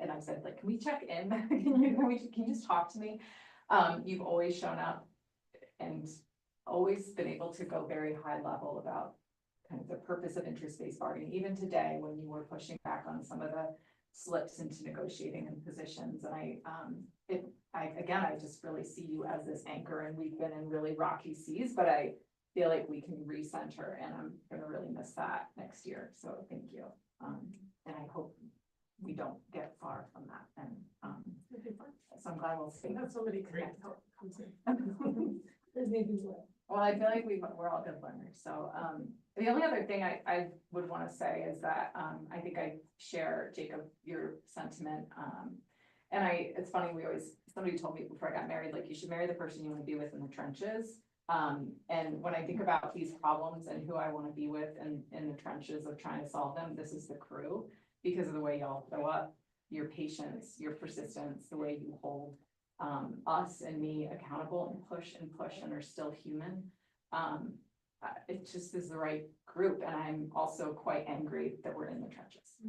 and I've said like, can we check in? Can you just talk to me? You've always shown up and always been able to go very high level about kind of the purpose of interest-based bargaining, even today when you were pushing back on some of the slips into negotiating and positions. And I just really see you as this anchor, and we've been in really rocky seas, but I feel like we can recenter, and I'm gonna really miss that next year. So thank you. And I hope we don't get far from that. And, so I'm glad we'll see. Have somebody connect, comes in. There's maybe one. Well, I feel like we're all good learners, so, the only other thing I would wanna say is that, I think I share, Jacob, your sentiment, and it's funny, somebody told me before I got married, like, you should marry the person you wanna be with in the trenches. And when I think about these problems and who I wanna be with in the trenches of trying to solve them, this is the crew, because of the way y'all show up, your patience, your persistence, the way you hold us and me accountable and push and are still human. It just is the right group, and I'm also quite angry that we're in the trenches.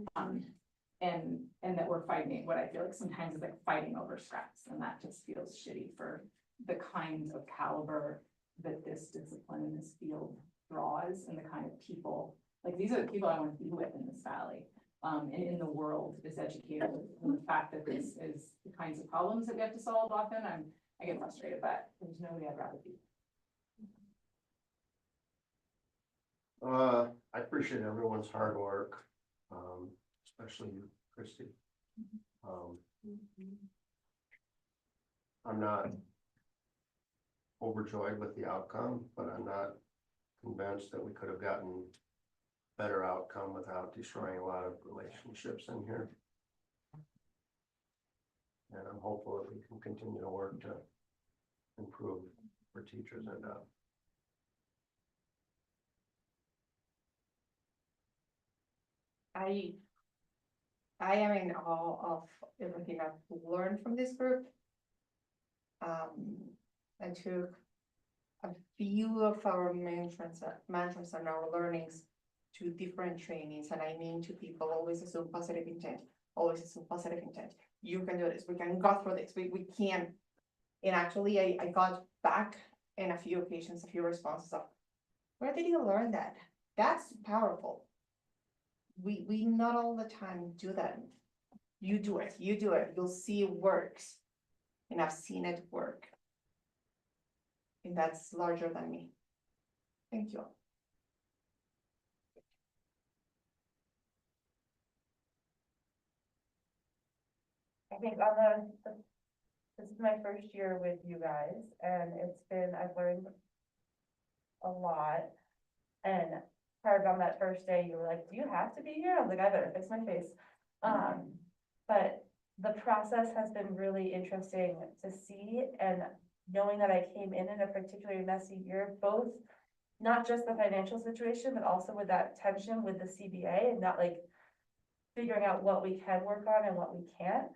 And that we're fighting what I feel like sometimes is like fighting over scraps, and that just feels shitty for the kind of caliber that this discipline in this field draws, and the kind of people, like these are the people I want to be with in this valley. And in the world is educated, and the fact that this is the kinds of problems that we have to solve often, I get frustrated, but there's nobody I'd rather be. I appreciate everyone's hard work, especially you, Christy. I'm not overjoyed with the outcome, but I'm not convinced that we could have gotten better outcome without destroying a lot of relationships in here. And I'm hopeful that we can continue to work to improve for teachers and I am in awe of everything I've learned from this group. I took a few of our mantras and our learnings to different trainings, and I mean to people, always assume positive intent, always assume positive intent. You can do this, we can go through this, we can. And actually, I got back in a few occasions, a few responses of, where did you learn that? That's powerful. We not all the time do that. You do it, you'll see it works. And I've seen it work. And that's larger than me. Thank you. I think this is my first year with you guys, and I've learned a lot. And Harv, on that first day, you were like, do you have to be here? I was like, I better fix my face. But the process has been really interesting to see, and knowing that I came in a particularly messy year, both not just the financial situation, but also with that tension with the CBA and not like figuring out what we can work on and what we can't.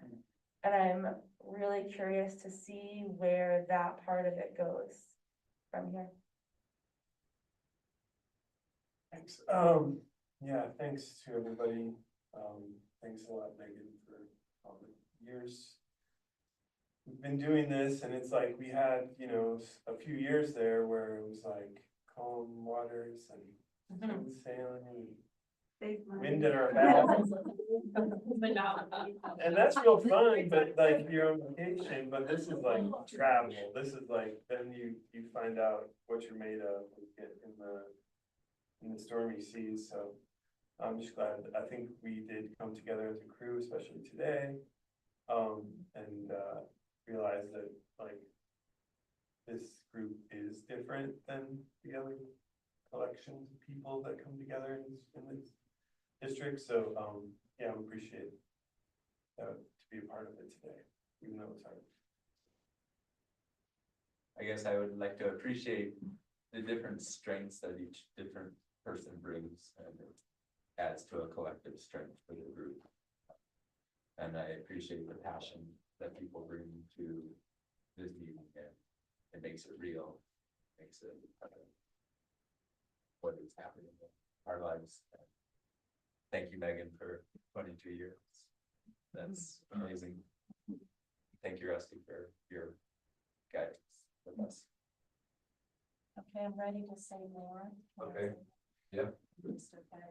And I'm really curious to see where that part of it goes from here. Thanks. Yeah, thanks to everybody. Thanks a lot, Megan, for all the years we've been doing this. And it's like we had, a few years there where it was like calm waters and smooth sailing and wind at our backs. And that's real fun, but like you're on vacation, but this is like travel. This is like, then you find out what you're made of in the stormy seas. So I'm just glad. I think we did come together as a crew, especially today, and realize that like this group is different than the other collections of people that come together in this district. So yeah, I appreciate to be a part of it today, even though it's hard. I guess I would like to appreciate the different strengths that each different person brings, and it adds to a collective strength for the group. And I appreciate the passion that people bring to this meeting, and it makes it real, makes it what is happening in our lives. Thank you, Megan, for 22 years. That's amazing. Thank you, Rusty, for your guidance with us. Okay, I'm ready to say more. Okay. Yeah. It's okay.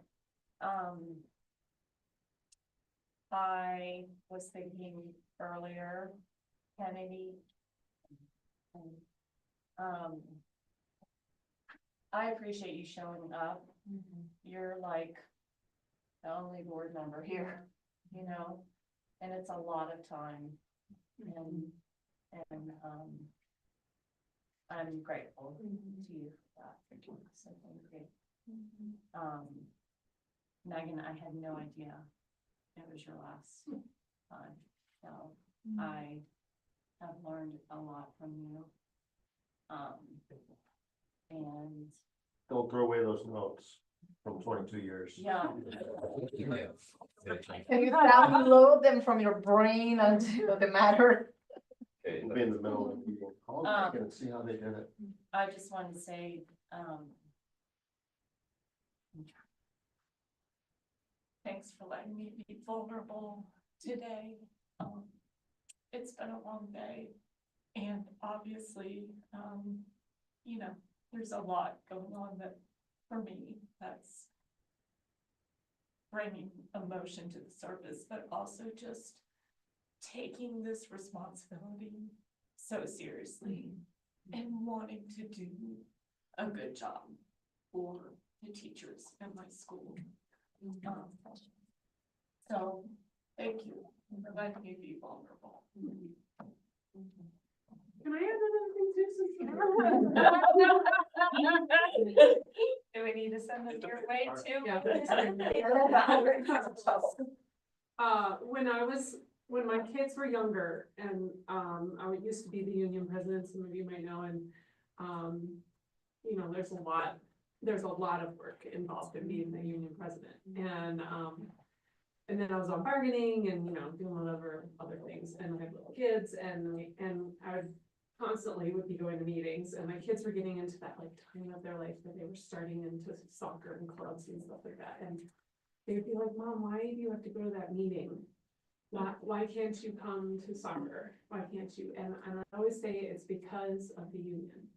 I was thinking earlier, Kennedy. I appreciate you showing up. You're like the only board member here, you know, and it's a lot of time. And I'm grateful to you for that. Thank you. So thank you. Megan, I had no idea it was your last time, so I have learned a lot from you. And Don't throw away those notes from 22 years. yeah, Can you download them from your brain until the matter? Okay. We'll be in the middle of the meeting. Call Megan and see how they did it. I just wanted to say, thanks for letting me be vulnerable today. It's been a long day, and obviously, you know, there's a lot going on that, for me, that's bringing emotion to the surface, but also just taking this responsibility so seriously and wanting to do a good job for the teachers in my school. So, thank you for letting me be vulnerable. Can I add another thing too? Do we need to send it your way too? Yeah. When my kids were younger, and I used to be the union president, some of you might know, and you know, there's a lot of work involved in being the union president, and then I was on bargaining and, you know, doing whatever other things, and I had little kids, and I constantly would be going to meetings, and my kids were getting into that like time of their life that they were starting into soccer and clubs and stuff like that, and they would be like, Mom, why do you have to go to that meeting? Why can't you come to soccer? Why can't you? And I always say it's because of the union.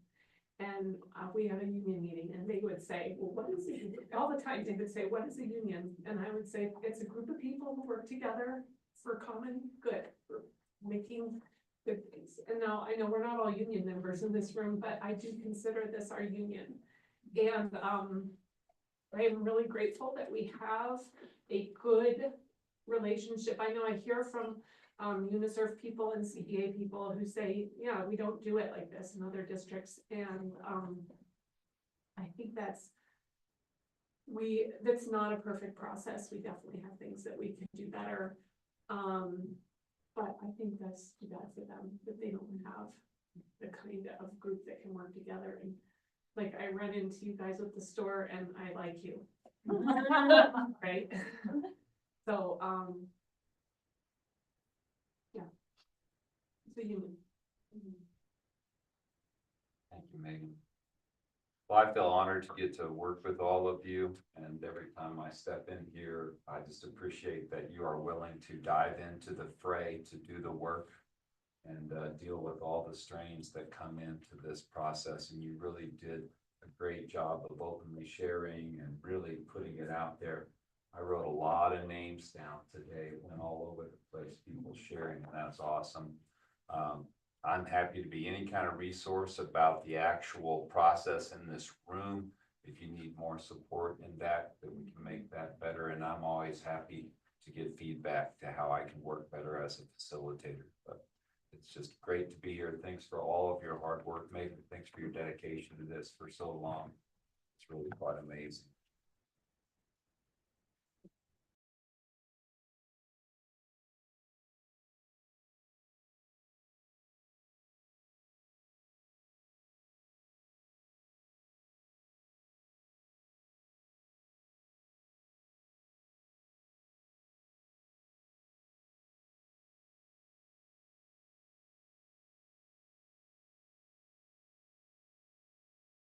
And we had a union meeting, and they would say, well, what is it? All the time they would say, what is a union? And I would say, it's a group of people who work together for common good, for making good things. And now I know we're not all union members in this room, but I do consider this our union. And I am really grateful that we have a good relationship. I know I hear from UNICEF people and CEA people who say, yeah, we don't do it like this in other districts. And I think that's not a perfect process. We definitely have things that we can do better. But I think that's too bad for them that they don't have the kind of group that can work together. And like, I run into you guys at the store and I like you. Right? So, yeah. It's a union. Thank you, Megan. Well, I feel honored to get to work with all of you, and every time I step in here, I just appreciate that you are willing to dive into the fray to do the work and deal with all the strains that come into this process, and you really did a great job of openly sharing and really putting it out there. I wrote a lot of names down today, went all over the place, people sharing, and that's awesome. I'm happy to be any kind of resource about the actual process in this room. If you need more support in that we can make that better. And I'm always happy to get feedback to how I can work better as a facilitator. But it's just great to be here. Thanks for all of your hard work, Megan. Thanks for your dedication to this for so long. It's really quite amazing.